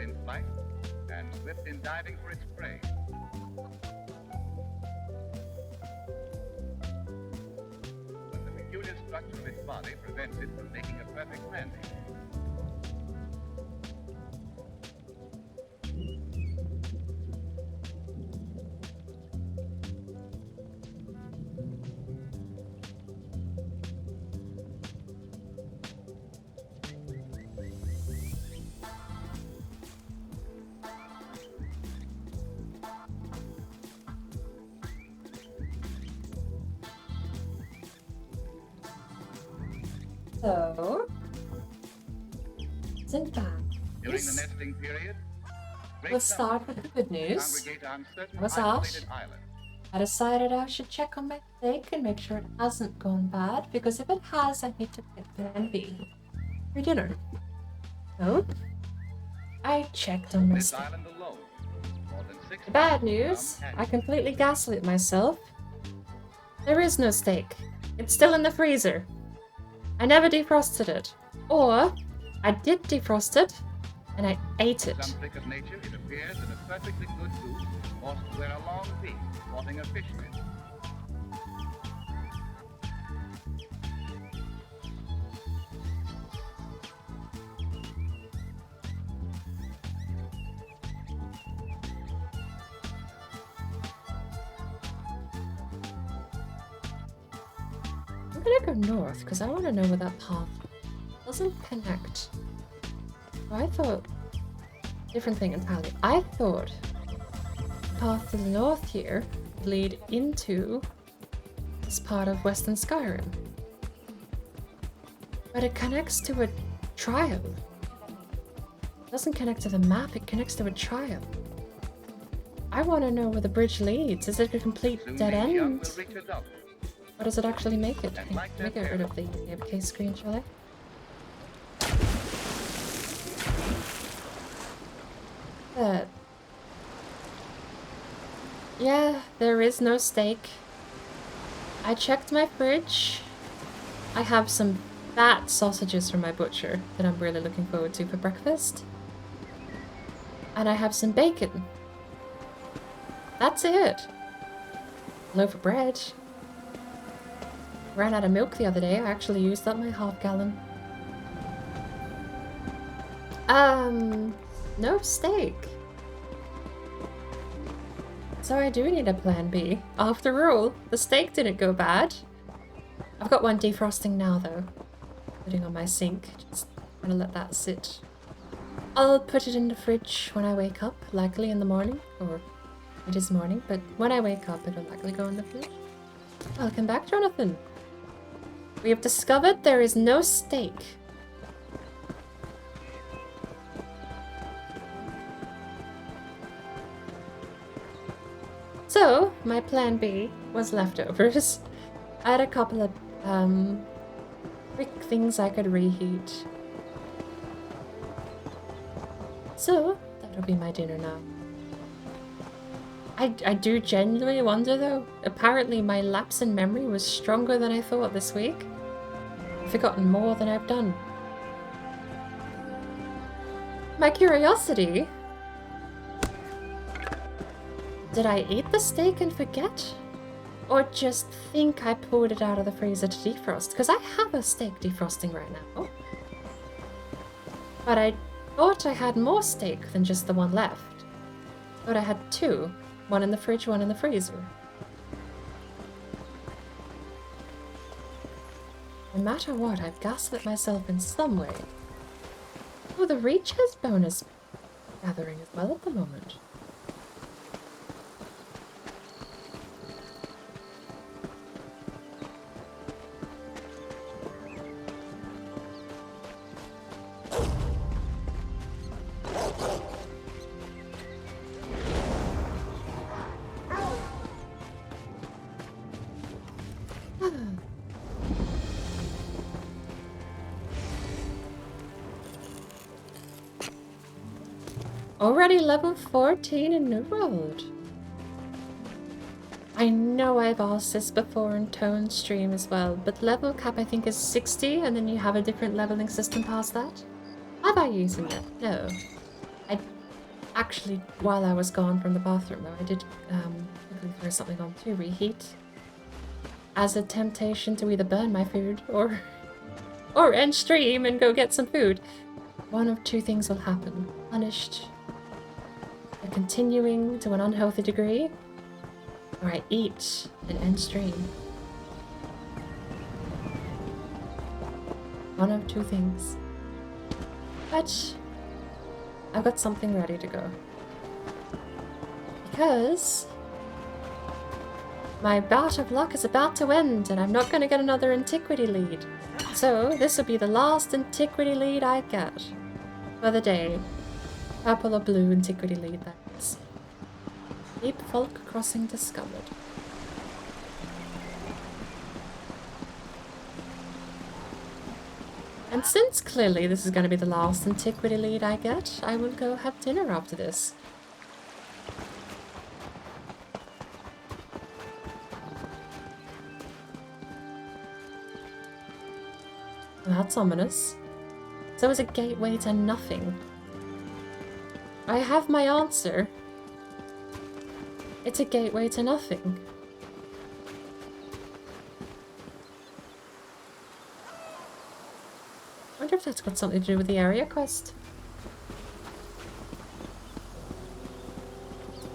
bird in flight and swift in diving for its prey. But the peculiar structure of its body prevents it from making a perfect landing. So, isn't bad. During the nesting period, Let's start with the good news. congregate on certain I was out. isolated islands. I decided I should check on my steak and make sure it hasn't gone bad, because if it has, I need to get plan B for dinner. So, I checked on my This steak. island alone, more than 6 The bad news, I completely gaslit myself. There is no steak. It's still in the freezer. I never defrosted it. Or, I did defrost it, and I ate it. Some trick of nature, it appears that a perfectly good goose forced to wear a long beak, sporting a fish fin. I'm gonna go north, because I want to know where that path doesn't connect. So I thought... Different thing entirely. I thought the path to the north here would lead into this part of Western Skyrim. But it connects to a trial. It doesn't connect to the map, it connects to a trial. I want to know where the bridge leads. Is it a complete dead end? Or does it actually make it? Let me get rid of the AFK screen, shall I? Yeah, there is no steak. I checked my fridge. I have some fat sausages from my butcher that I'm really looking forward to for breakfast. And I have some bacon. That's it. Loaf of bread. Ran out of milk the other day. I actually used up my half gallon. No steak. So I do need a plan B. After all, the steak didn't go bad. I've got one defrosting now though. Putting on my sink. Just gonna let that sit. I'll put it in the fridge when I wake up, likely in the morning. Or it is morning, but when I wake up it'll likely go in the fridge. Welcome back, Jonathan. We have discovered there is no steak. So, my plan B was leftovers. I had a couple of quick things I could reheat. So, that'll be my dinner now. I do genuinely wonder though. Apparently my lapse in memory was stronger than I thought this week. I've forgotten more than I've done. My curiosity... Did I eat the steak and forget? Or just think I pulled it out of the freezer to defrost? Because I have a steak defrosting right now. But I thought I had more steak than just the one left. Thought I had two. One in the fridge, one in the freezer. No matter what, I've gaslit myself in some way. Oh, the Reach has bonus gathering as well at the moment. Already level 14 in New World. I know I've asked this before in Tone's stream as well, but level cap I think is 60 and then you have a different leveling system past that? Have I using it? No. I Actually, while I was gone from the bathroom, though, I did quickly throw something on to reheat. As a temptation to either burn my food or end stream and go get some food. One of two things will happen. Punished for continuing to an unhealthy degree, or I eat and end stream. One of two things. But I've got something ready to go. Because my bout of luck is about to end and I'm not going to get another antiquity lead. So this will be the last antiquity lead I get for the day. Purple or blue antiquity lead, that is. Deep Folk Crossing discovered. And since clearly this is going to be the last antiquity lead I get, I will go have dinner after this. Well, that's ominous. So is a gateway to nothing. I have my answer. It's a gateway to nothing. I wonder if that's got something to do with the area quest.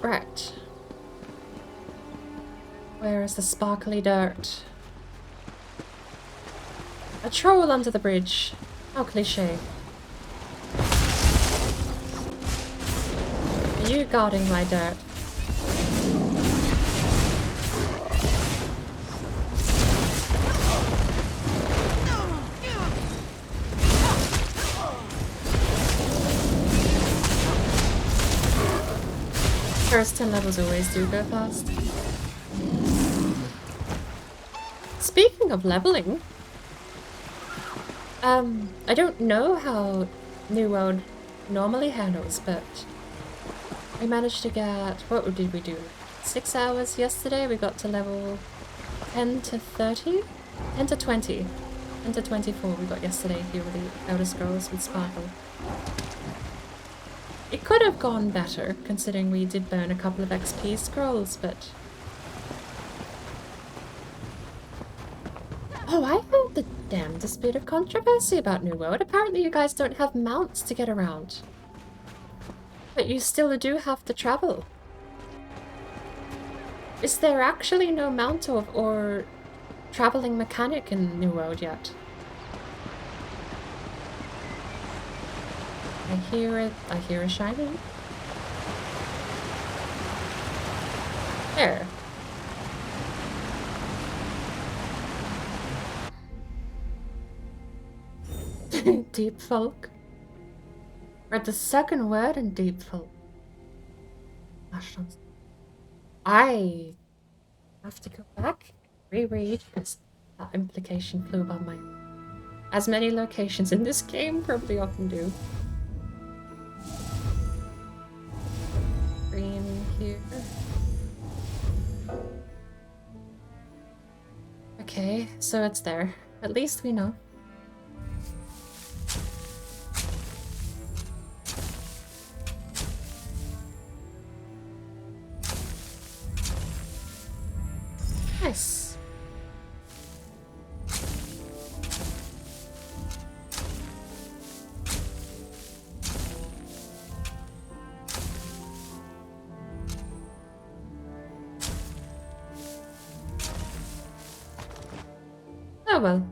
Right. Where is the sparkly dirt? A troll under the bridge. How cliché. Are you guarding my dirt? First 10 levels always do go fast. Speaking of leveling, I don't know how New World normally handles, but we managed to get, what did we do? 6 hours yesterday, we got to level 10 to 30? 10 to 20. 10 to 24 we got yesterday here with the Elder Scrolls with Sparkle. It could have gone better, considering we did burn a couple of XP scrolls, but... Oh, I heard the damnedest bit of controversy about New World. Apparently you guys don't have mounts to get around. But you still do have to travel. Is there actually no mount or traveling mechanic in New World yet? I hear it. I hear a shining. There. Deep Folk. Read the second word in Deep Folk. I have to go back, reread, because that implication flew above my head. As many locations in this game probably often do. Green here. Okay, so it's there. At least we know. Nice. Oh well.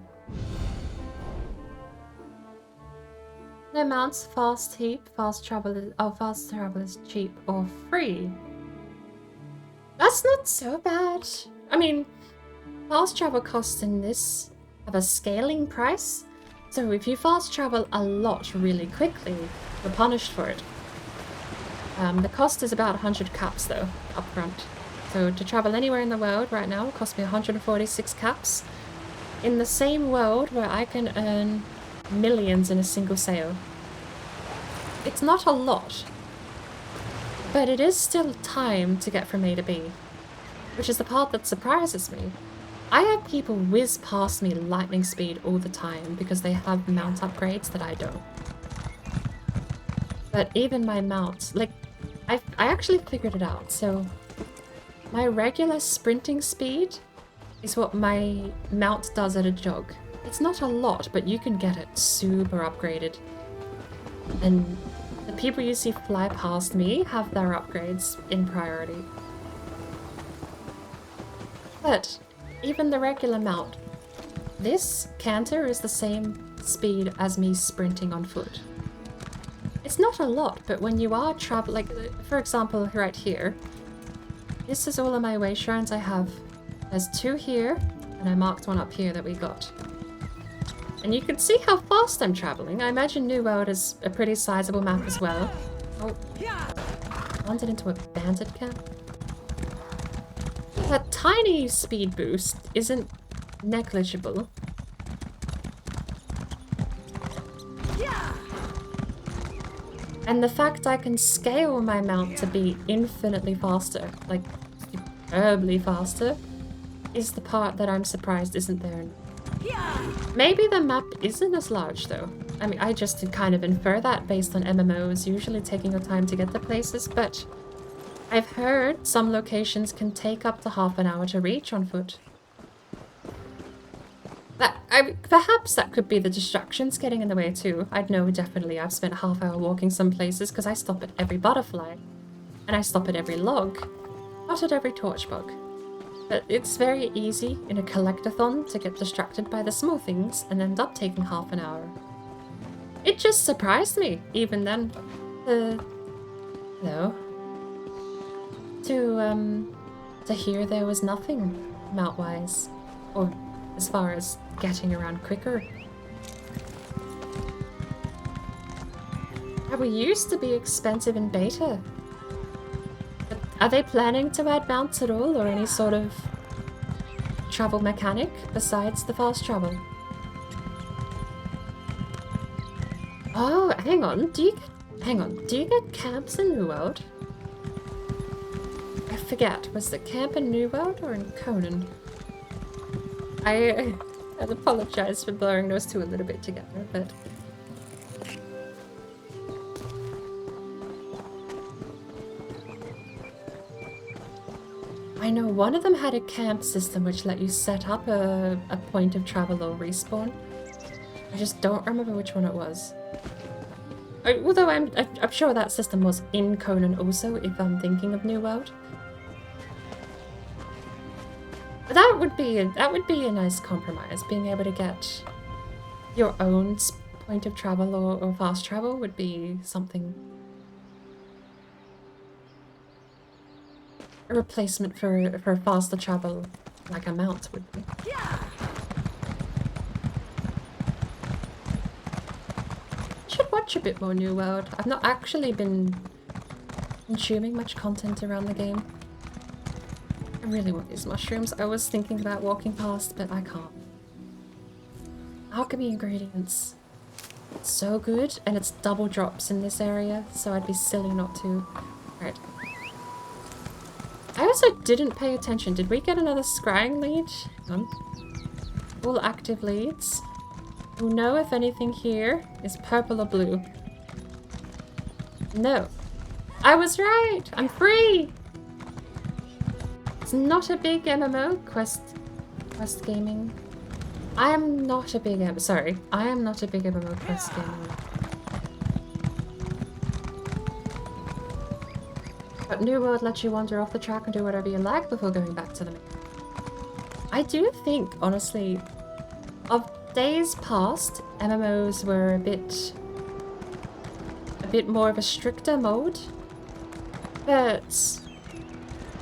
No mounts, fast heap, fast travel is cheap or free. That's not so bad. I mean, fast travel costs in this have a scaling price. So if you fast travel a lot really quickly, you're punished for it. The cost is about 100 caps though, up front. So to travel anywhere in the world right now will cost me 146 caps. In the same world where I can earn millions in a single sale. It's not a lot, but it is still time to get from A to B, which is the part that surprises me. I have people whiz past me lightning speed all the time because they have mount upgrades that I don't. But even my mounts, like, I actually figured it out. So my regular sprinting speed is what my mount does at a jog. It's not a lot, but you can get it super upgraded. And the people you see fly past me have their upgrades in priority. But even the regular mount, this canter is the same speed as me sprinting on foot. It's not a lot, but when you are traveling, like for example right here, this is all of my way shrines I have. There's 2 here, and I marked one up here that we got. And you can see how fast I'm traveling. I imagine New World is a pretty sizable map as well. Oh, wandered into a bandit camp. That tiny speed boost isn't negligible. And the fact I can scale my mount to be infinitely faster, like superbly faster, is the part that I'm surprised isn't there. Maybe the map isn't as large though. I mean, I just kind of infer that based on MMOs usually taking your time to get to places, but I've heard some locations can take up to half an hour to reach on foot. Perhaps that could be the distractions getting in the way too. I'd know definitely I've spent a half hour walking some places because I stop at every butterfly. And I stop at every log. Not at every torch bug. But it's very easy in a collectathon to get distracted by the small things and end up taking half an hour. It just surprised me, even then. No. To hear there was nothing mount-wise. Or as far as getting around quicker. We used to be expensive in beta. But are they planning to add mounts at all, or any sort of travel mechanic besides the fast travel? Oh, hang on. Do you get camps in New World? I forget. Was the camp in New World or in Conan? I apologize for blurring those two a little bit together, but... I know one of them had a camp system which let you set up a point of travel or respawn. I just don't remember which one it was. Although I'm sure that system was in Conan also, if I'm thinking of New World. But that would be a nice compromise. Being able to get your own point of travel or fast travel would be something. A replacement for faster travel, like a mount would be. Should watch a bit more New World. I've not actually been consuming much content around the game. I really want these mushrooms. I was thinking about walking past, but I can't. Alchemy ingredients. It's so good, and it's double drops in this area, so I'd be silly not to. Alright. I also didn't pay attention. Did we get another scrying lead? None. All active leads. We'll know if anything here is purple or blue. No. I was right! I'm free! It's not a big MMO, Quest gaming. I am not a big MMO Quest gaming. But New World lets you wander off the track and do whatever you like before going back to the main. I do think, honestly, of days past, MMOs were a bit more of a stricter mode. But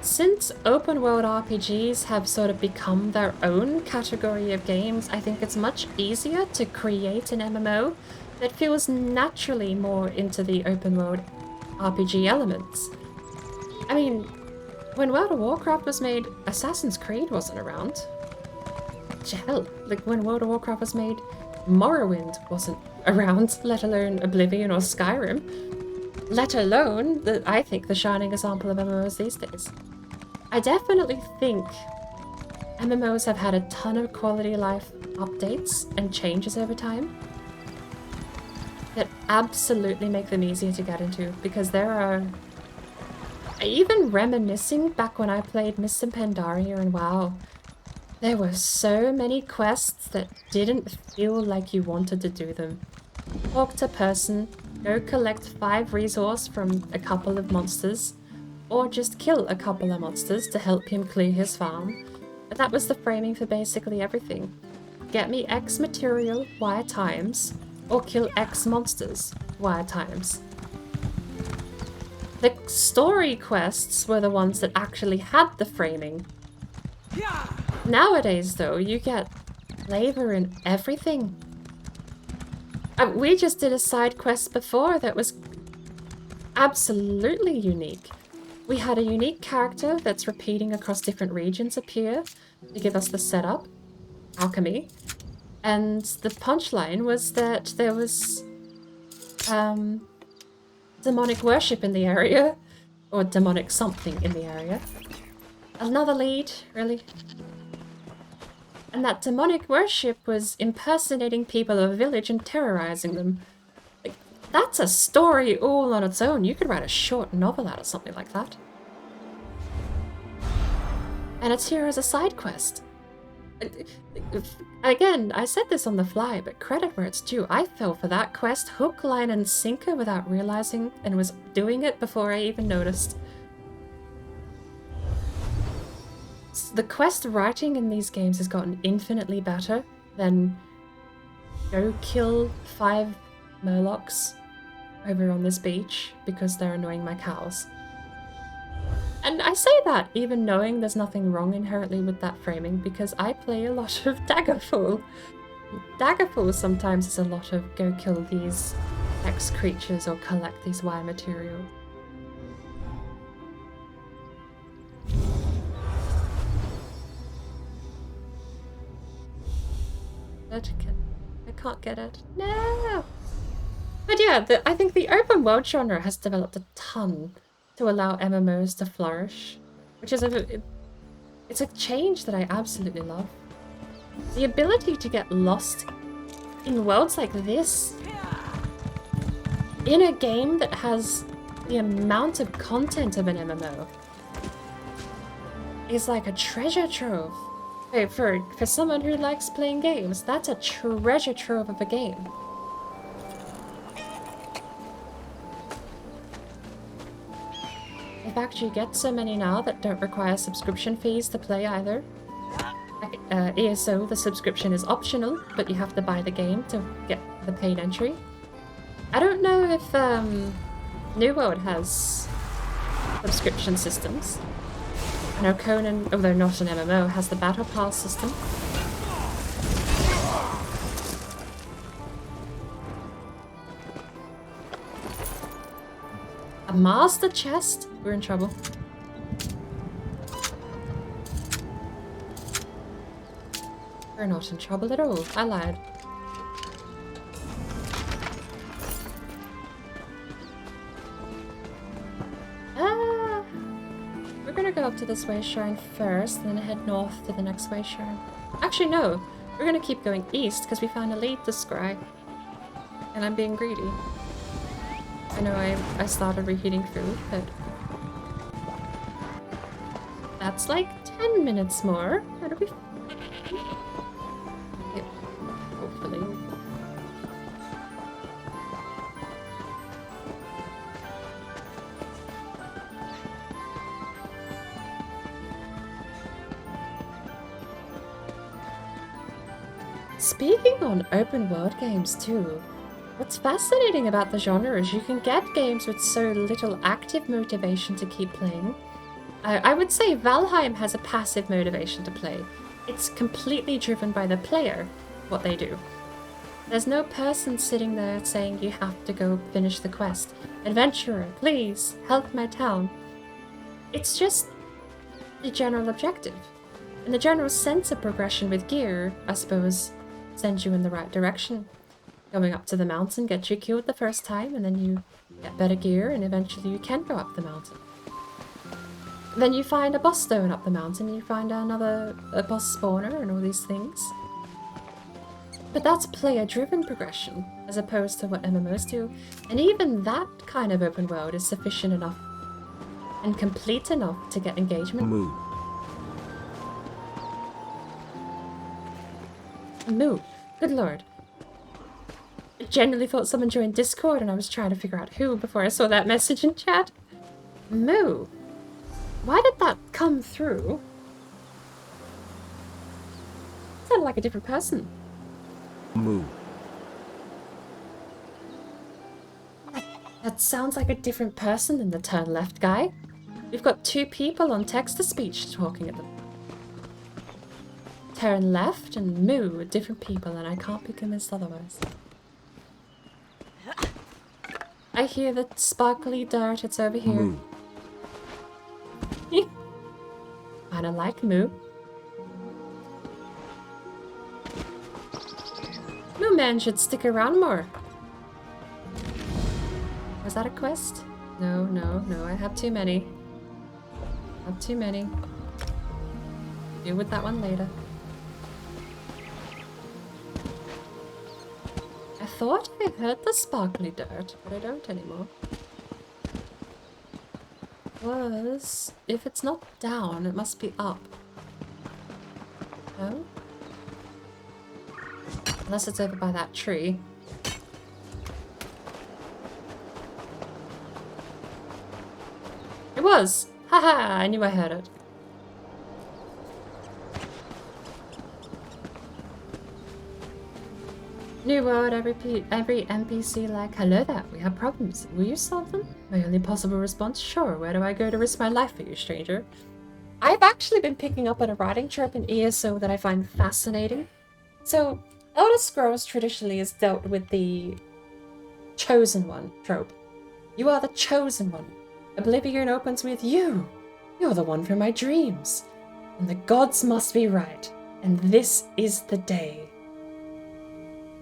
since open world RPGs have sort of become their own category of games, I think it's much easier to create an MMO that feels naturally more into the open world RPG elements. I mean, when World of Warcraft was made, Assassin's Creed wasn't around. Hell, like when World of Warcraft was made, Morrowind wasn't around, let alone Oblivion or Skyrim. Let alone, I think, the shining example of MMOs these days. I definitely think MMOs have had a ton of quality of life updates and changes over time that absolutely make them easier to get into, because there are Even reminiscing back when I played Mists and Pandaria and WoW, there were so many quests that didn't feel like you wanted to do them. Talk to person, go collect 5 resource from a couple of monsters, or just kill a couple of monsters to help him clear his farm. But that was the framing for basically everything. Get me X material, Y times, or kill X monsters, Y times. The story quests were the ones that actually had the framing. Nowadays, though, you get flavor in everything. We just did a side quest before that was absolutely unique. We had a unique character that's repeating across different regions appear to give us the setup, alchemy, and the punchline was that there was demonic worship in the area, or demonic something in the area. Another lead, really. And that demonic worship was impersonating people of a village and terrorizing them. Like, that's a story all on its own. You could write a short novel out of something like that. And it's here as a side quest. Again, I said this on the fly, but credit where it's due. I fell for that quest hook, line, and sinker without realizing, and was doing it before I even noticed. The quest writing in these games has gotten infinitely better than go kill 5 murlocs over on this beach because they're annoying my cows. And I say that even knowing there's nothing wrong inherently with that framing because I play a lot of Daggerfall. Daggerfall sometimes is a lot of go kill these X creatures or collect these Y material. I can't get it. No! But yeah, I think the open world genre has developed a ton to allow MMOs to flourish, which is it's a change that I absolutely love. The ability to get lost in worlds like this, in a game that has the amount of content of an MMO, is like a treasure trove. For someone who likes playing games, that's a treasure trove of a game. In fact, you get so many now that don't require subscription fees to play either. Like, ESO, the subscription is optional, but you have to buy the game to get the paid entry. I don't know if New World has subscription systems. I know Conan, although not an MMO, has the Battle Pass system. A master chest? We're in trouble. We're not in trouble at all. I lied. We're gonna go up to this way shrine first, and then head north to the next way shrine. Actually, no. We're gonna keep going east because we found a lead to scry. And I'm being greedy. I know I started reheating food, but that's like 10 minutes more. That'll be yeah, hopefully. Speaking on open world games too, what's fascinating about the genre is you can get games with so little active motivation to keep playing. I would say Valheim has a passive motivation to play. It's completely driven by the player, what they do. There's no person sitting there saying you have to go finish the quest. Adventurer, please, help my town. It's just the general objective. And the general sense of progression with gear, I suppose, sends you in the right direction. Going up to the mountain gets you killed the first time, and then you get better gear, and eventually you can go up the mountain. Then you find a boss stone up the mountain, you find a boss spawner, and all these things. But that's player-driven progression, as opposed to what MMOs do. And even that kind of open world is sufficient enough and complete enough to get engagement. Moo. Moo. Good lord. I genuinely thought someone joined Discord and I was trying to figure out who before I saw that message in chat. Moo. Why did that come through? Sounded like a different person. Moo. That sounds like a different person than the turn left guy. We've got two people on text-to-speech talking at them. Turn left and Moo are different people and I can't be convinced otherwise. I hear the sparkly dirt, it's over here. Moo. Kinda like Moo. Moo Man should stick around more. Was that a quest? No, no, no, I have too many. I have too many. Deal with that one later. I thought I heard the sparkly dirt, but I don't anymore. Was... if it's not down, it must be up. No? Unless it's over by that tree. It was! Haha, I knew I heard it. New world, every NPC like, hello there, we have problems. Will you solve them? My only possible response, sure, where do I go to risk my life for you, stranger? I've actually been picking up on a writing trope in ESO that I find fascinating. So, Elder Scrolls traditionally is dealt with the chosen one trope. You are the chosen one. Oblivion opens with you. You're the one from my dreams. And the gods must be right. And this is the day.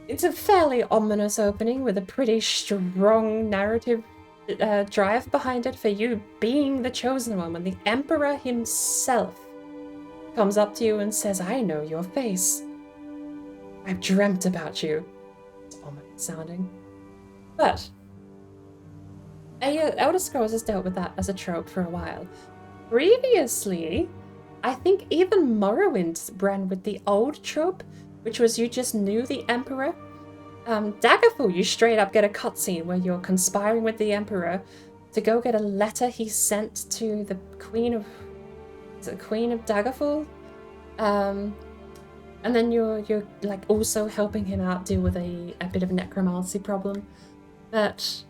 It's a fairly ominous opening with a pretty strong narrative drive behind it for you being the chosen one when the Emperor himself comes up to you and says, I know your face. I've dreamt about you. It's ominous sounding. But Elder Scrolls has dealt with that as a trope for a while. Previously, I think even Morrowind ran with the old trope, which was you just knew the Emperor. Daggerfall, you straight up get a cutscene where you're conspiring with the Emperor to go get a letter he sent to the Queen of... is it the Queen of Daggerfall? And then you're like also helping him out deal with a bit of a necromancy problem. But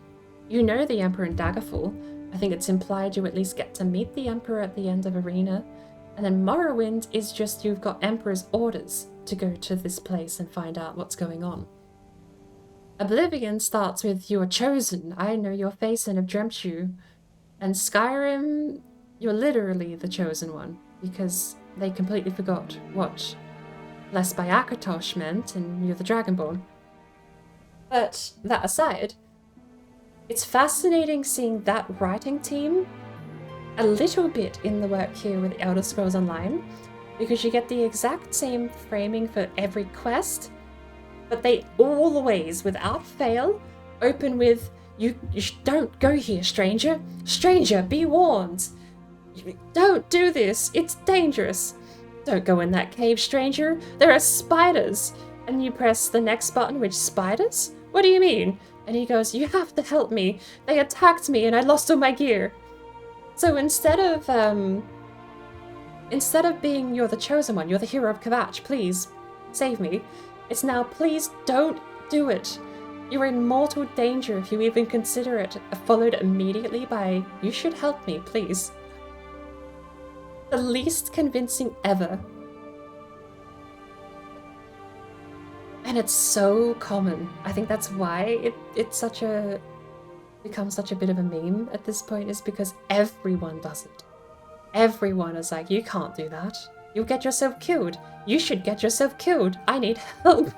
you know the Emperor in Daggerfall. I think it's implied you at least get to meet the Emperor at the end of Arena. And then Morrowind is just you've got Emperor's orders to go to this place and find out what's going on. Oblivion starts with you are chosen, I know your face and have dreamt you. And Skyrim, you're literally the chosen one, because they completely forgot what Blessed by Akatosh meant, and you're the Dragonborn. But that aside, it's fascinating seeing that writing team a little bit in the work here with Elder Scrolls Online, because you get the exact same framing for every quest, but they always, without fail, open with, you don't go here, stranger. Stranger, be warned. Don't do this, it's dangerous. Don't go in that cave, stranger. There are spiders. And you press the next button, which spiders? What do you mean? And he goes, you have to help me. They attacked me and I lost all my gear. So instead of being you're the chosen one, you're the hero of KHAJIIT, please save me. It's now, please don't do it. You're in mortal danger if you even consider it, followed immediately by, you should help me, please. The least convincing ever. And it's so common. I think that's why it's becomes such a bit of a meme at this point, is because everyone does it. Everyone is like, you can't do that. You'll get yourself killed. You should get yourself killed. I need help.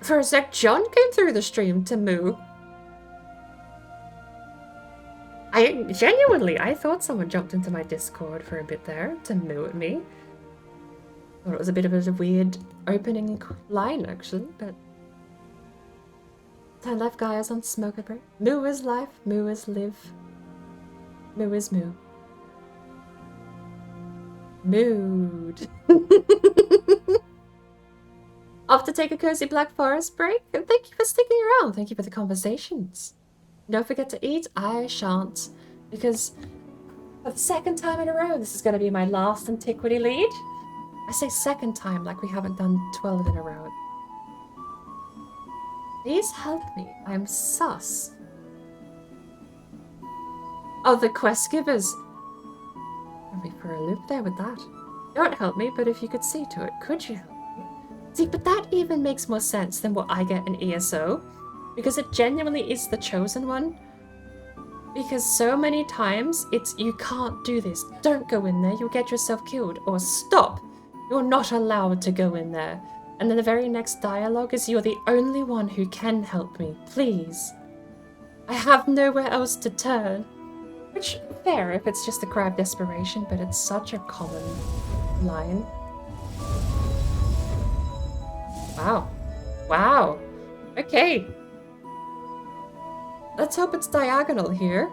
For a sec, John came through the stream to moo. I thought someone jumped into my Discord for a bit there to moo at me. Thought it was a bit of a weird opening line, actually, but I left Gaia's on smoker break. Moo is life, moo is live. Moo is moo. Mood. Off to take a cozy Black Forest break, and thank you for sticking around. Thank you for the conversations. Don't forget to eat. I shan't, because for the second time in a row, this is going to be my last antiquity lead. I say second time like we haven't done 12 in a row. Please help me. I'm sus. Oh, the quest givers. I'll be for a loop there with that. Don't help me, but if you could see to it, could you help me? See, but that even makes more sense than what I get in ESO, because it genuinely is the chosen one. Because so many times it's, you can't do this. Don't go in there, you'll get yourself killed. Or stop, you're not allowed to go in there. And then the very next dialogue is, you're the only one who can help me, please. I have nowhere else to turn. Which, fair if it's just a cry of desperation, but it's such a common line. Wow. Wow. Okay. Let's hope it's diagonal here.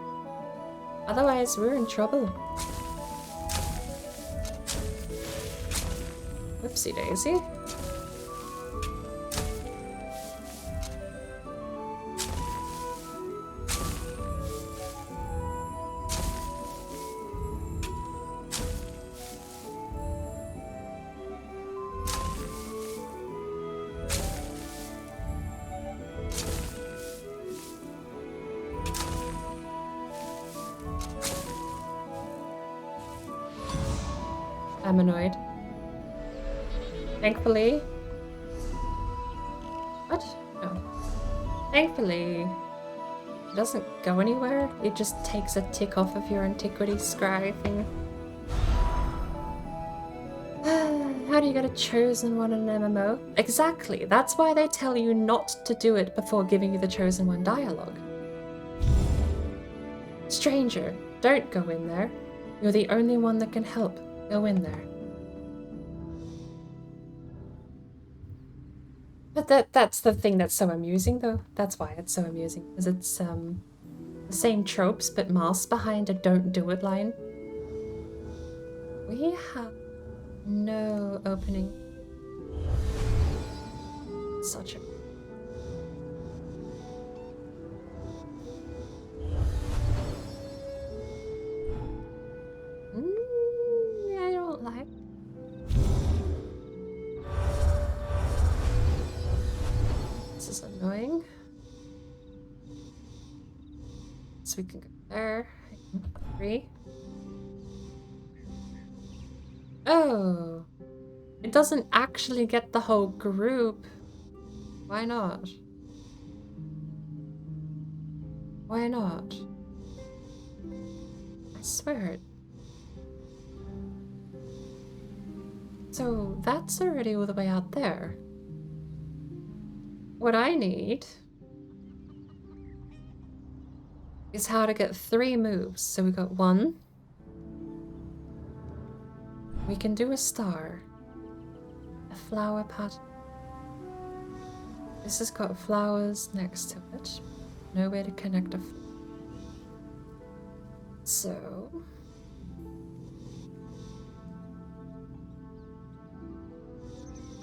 Otherwise, we're in trouble. Whoopsie daisy. I'm annoyed. Thankfully... What? No. Thankfully, it doesn't go anywhere. It just takes a tick off of your antiquity scry thing. How do you get a chosen one in an MMO? Exactly. That's why they tell you not to do it before giving you the chosen one dialogue. Stranger, don't go in there. You're the only one that can help. Go in there. But that's the thing that's so amusing, though. That's why it's so amusing, because it's the same tropes but masked behind a "don't do it" line. We have no opening. Such a... I don't like. This is annoying. So we can go there. 3. Oh, it doesn't actually get the whole group. Why not? Why not? I swear it. So that's already all the way out there. What I need is how to get 3 moves. So we got 1. We can do a star. A flower pattern. This has got flowers next to it. No way to connect a so...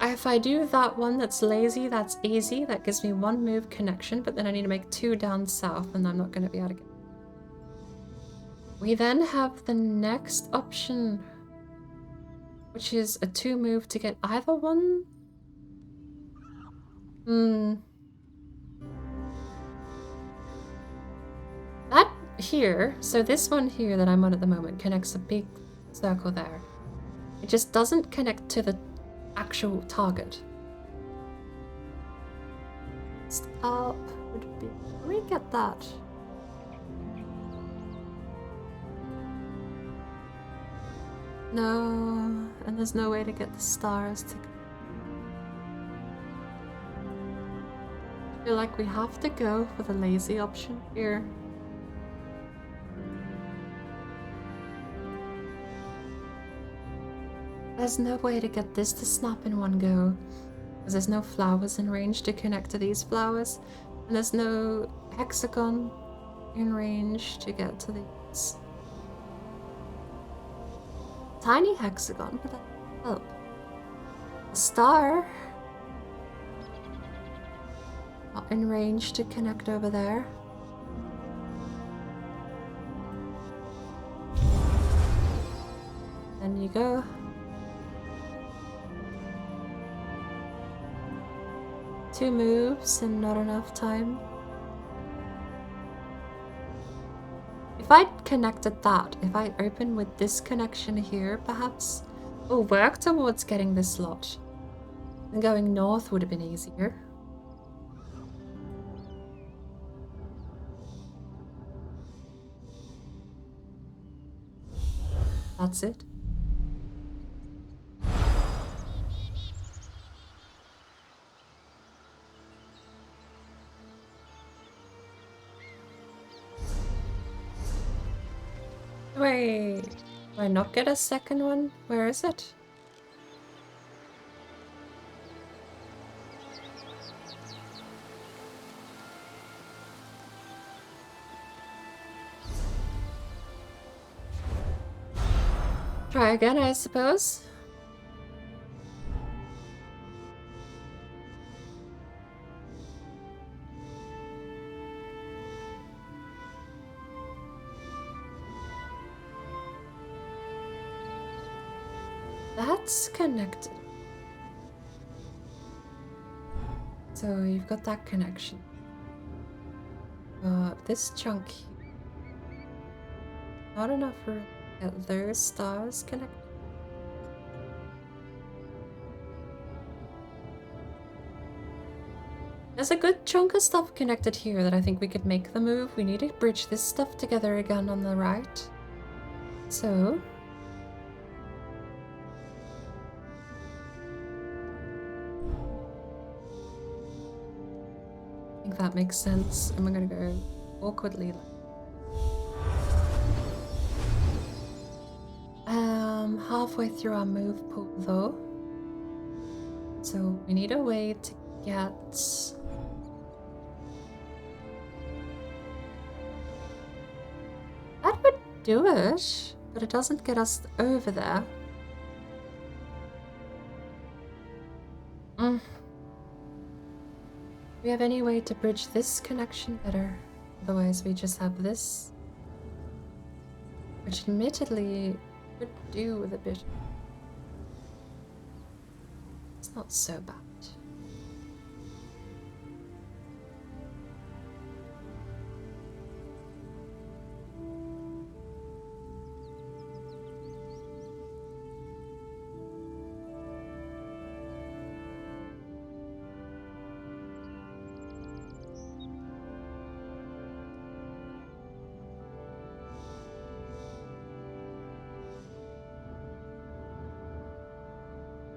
If I do that one that's lazy, that's easy. That gives me 1 move connection, but then I need to make 2 down south, and I'm not going to be able to get... We then have the next option, which is a 2 move to get either one. That here, so this one here that I'm on at the moment connects a big circle there. It just doesn't connect to the actual target. Up would be... Let me get that. No, and there's no way to get the stars to... I feel like we have to go for the lazy option here. There's no way to get this to snap in one go, because there's no flowers in range to connect to these flowers. And there's no hexagon in range to get to these. Tiny hexagon, but that help. A star. Not in range to connect over there. Then you go. Two moves and not enough time. If I connected that, if I open with this connection here, perhaps, or work towards getting this slot, then going north would have been easier. That's it. Wait, do I not get a second one? Where is it? Try again, I suppose. That's connected. So you've got that connection. This chunk here. Not enough for those stars connected. There's a good chunk of stuff connected here that I think we could make the move. We need to bridge this stuff together again on the right. So I think that makes sense. And we're gonna go awkwardly. Halfway through our move pool though. So we need a way to get that would do it, but it doesn't get us over there. Do we have any way to bridge this connection better? Otherwise we just have this, which admittedly could do with a bit. It's not so bad.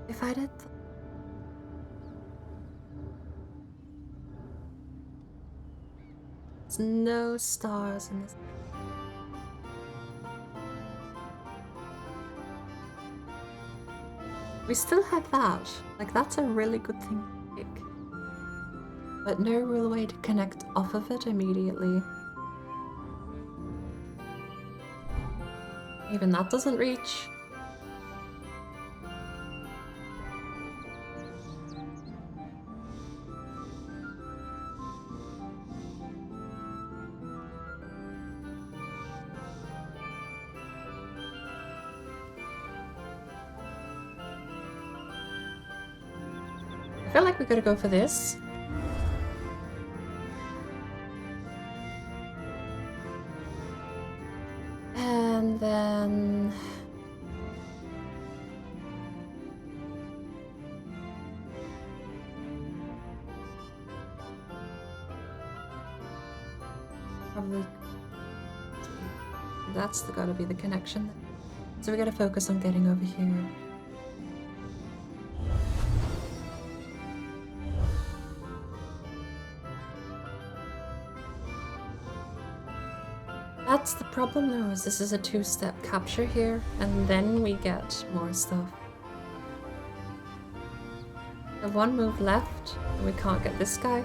If I did there's no stars in this. We still have that. Like, that's a really good thing to pick. But no real way to connect off of it immediately. Even that doesn't reach. I feel like we gotta go for this. And then probably that's gotta be the connection. So we gotta focus on getting over here. That's the problem though, is this is a two-step capture here, and then we get more stuff. We have one move left, and we can't get this guy.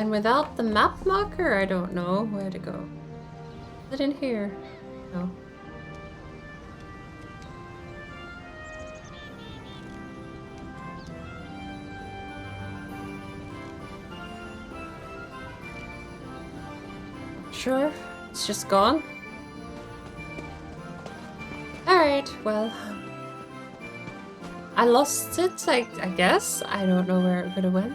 And without the map marker, I don't know where to go. Is it in here? No. Sure, it's just gone. Alright, well. I lost it, I guess. I don't know where it could have went.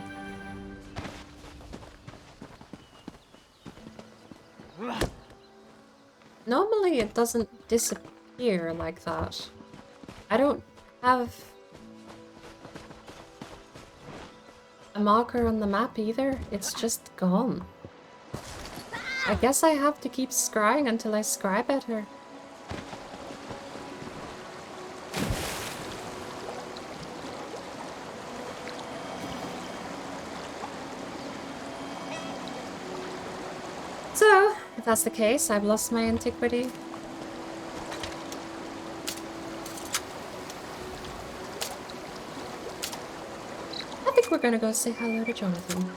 Normally it doesn't disappear like that. I don't have a marker on the map either. It's just gone. I guess I have to keep scrying until I scry better. So, if that's the case, I've lost my antiquity. I think we're gonna go say hello to Jonathan.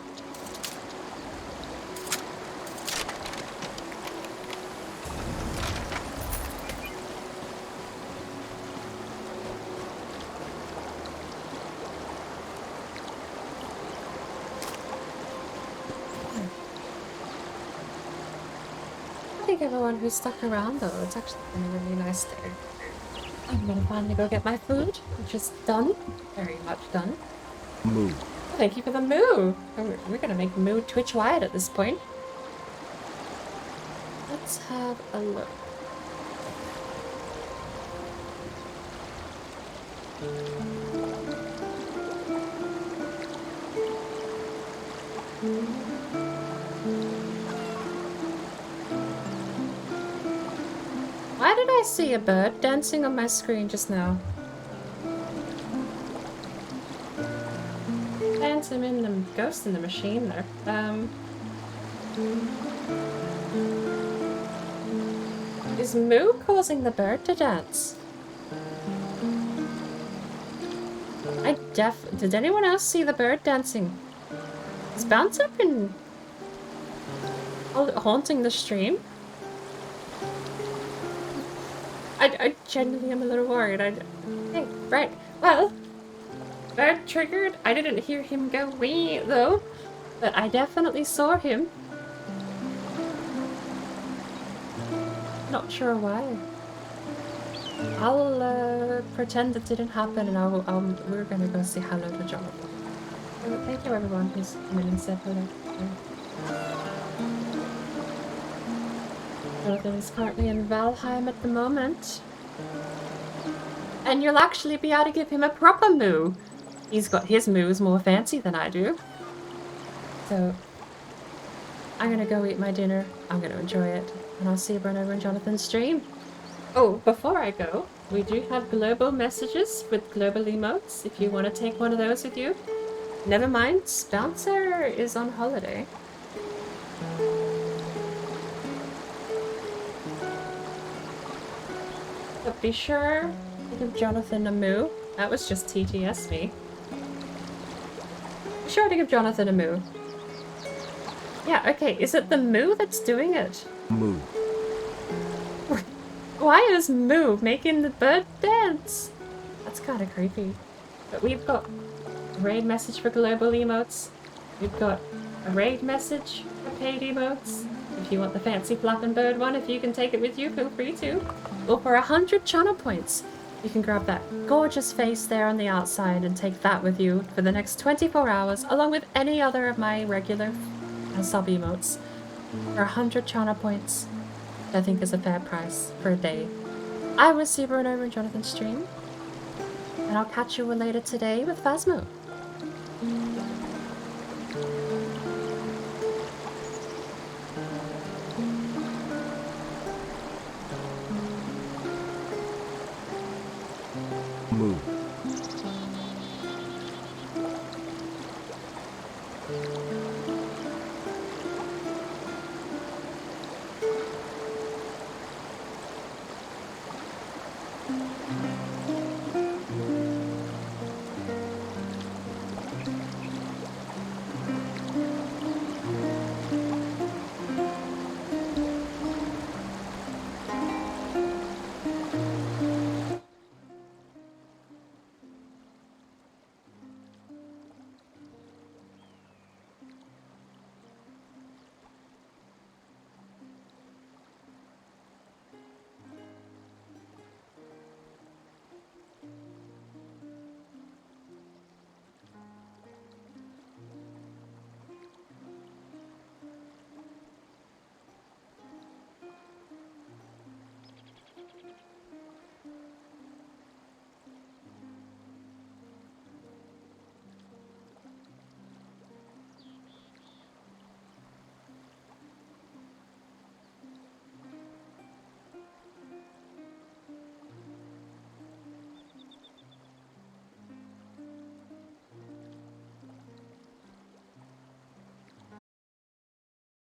Everyone who stuck around though, it's actually been a really nice day. I'm gonna finally go get my food, which is done. Very much done. Moo. Oh, thank you for the moo! We're gonna make moo Twitch wide at this point. Let's have a look. Why did I see a bird dancing on my screen just now? Phantom in the ghost in the machine there. Is Moo causing the bird to dance? Did anyone else see the bird dancing? Is Bouncer been haunting the stream? I genuinely am a little worried. Hey, right. Well, bird triggered. I didn't hear him go wee though, but I definitely saw him. Not sure why. I'll pretend it didn't happen, and we're gonna go say hello to Jonathan. So thank you everyone who's come in and said hello. Jonathan is currently in Valheim at the moment. And you'll actually be able to give him a proper moo. He's got his moos more fancy than I do. So, I'm gonna go eat my dinner. I'm gonna enjoy it. And I'll see everyone over in Jonathan's stream. Oh, before I go, we do have global messages with global emotes if you want to take one of those with you. Never mind, Bouncer is on holiday. But be sure to give Jonathan a moo. That was just TTS me. Be sure to give Jonathan a moo. Yeah, okay, is it the moo that's doing it? Moo. Why is Moo making the bird dance? That's kind of creepy. But we've got a raid message for global emotes. We've got a raid message for paid emotes. If you want the fancy flapping bird one, if you can take it with you, feel free to. Or for 100 channel points, you can grab that gorgeous face there on the outside and take that with you for the next 24 hours, along with any other of my regular sub emotes. For 100 channel points, I think is a fair price for a day. I will see everyone over in Jonathan's stream, and I'll catch you all later today with Phasmo.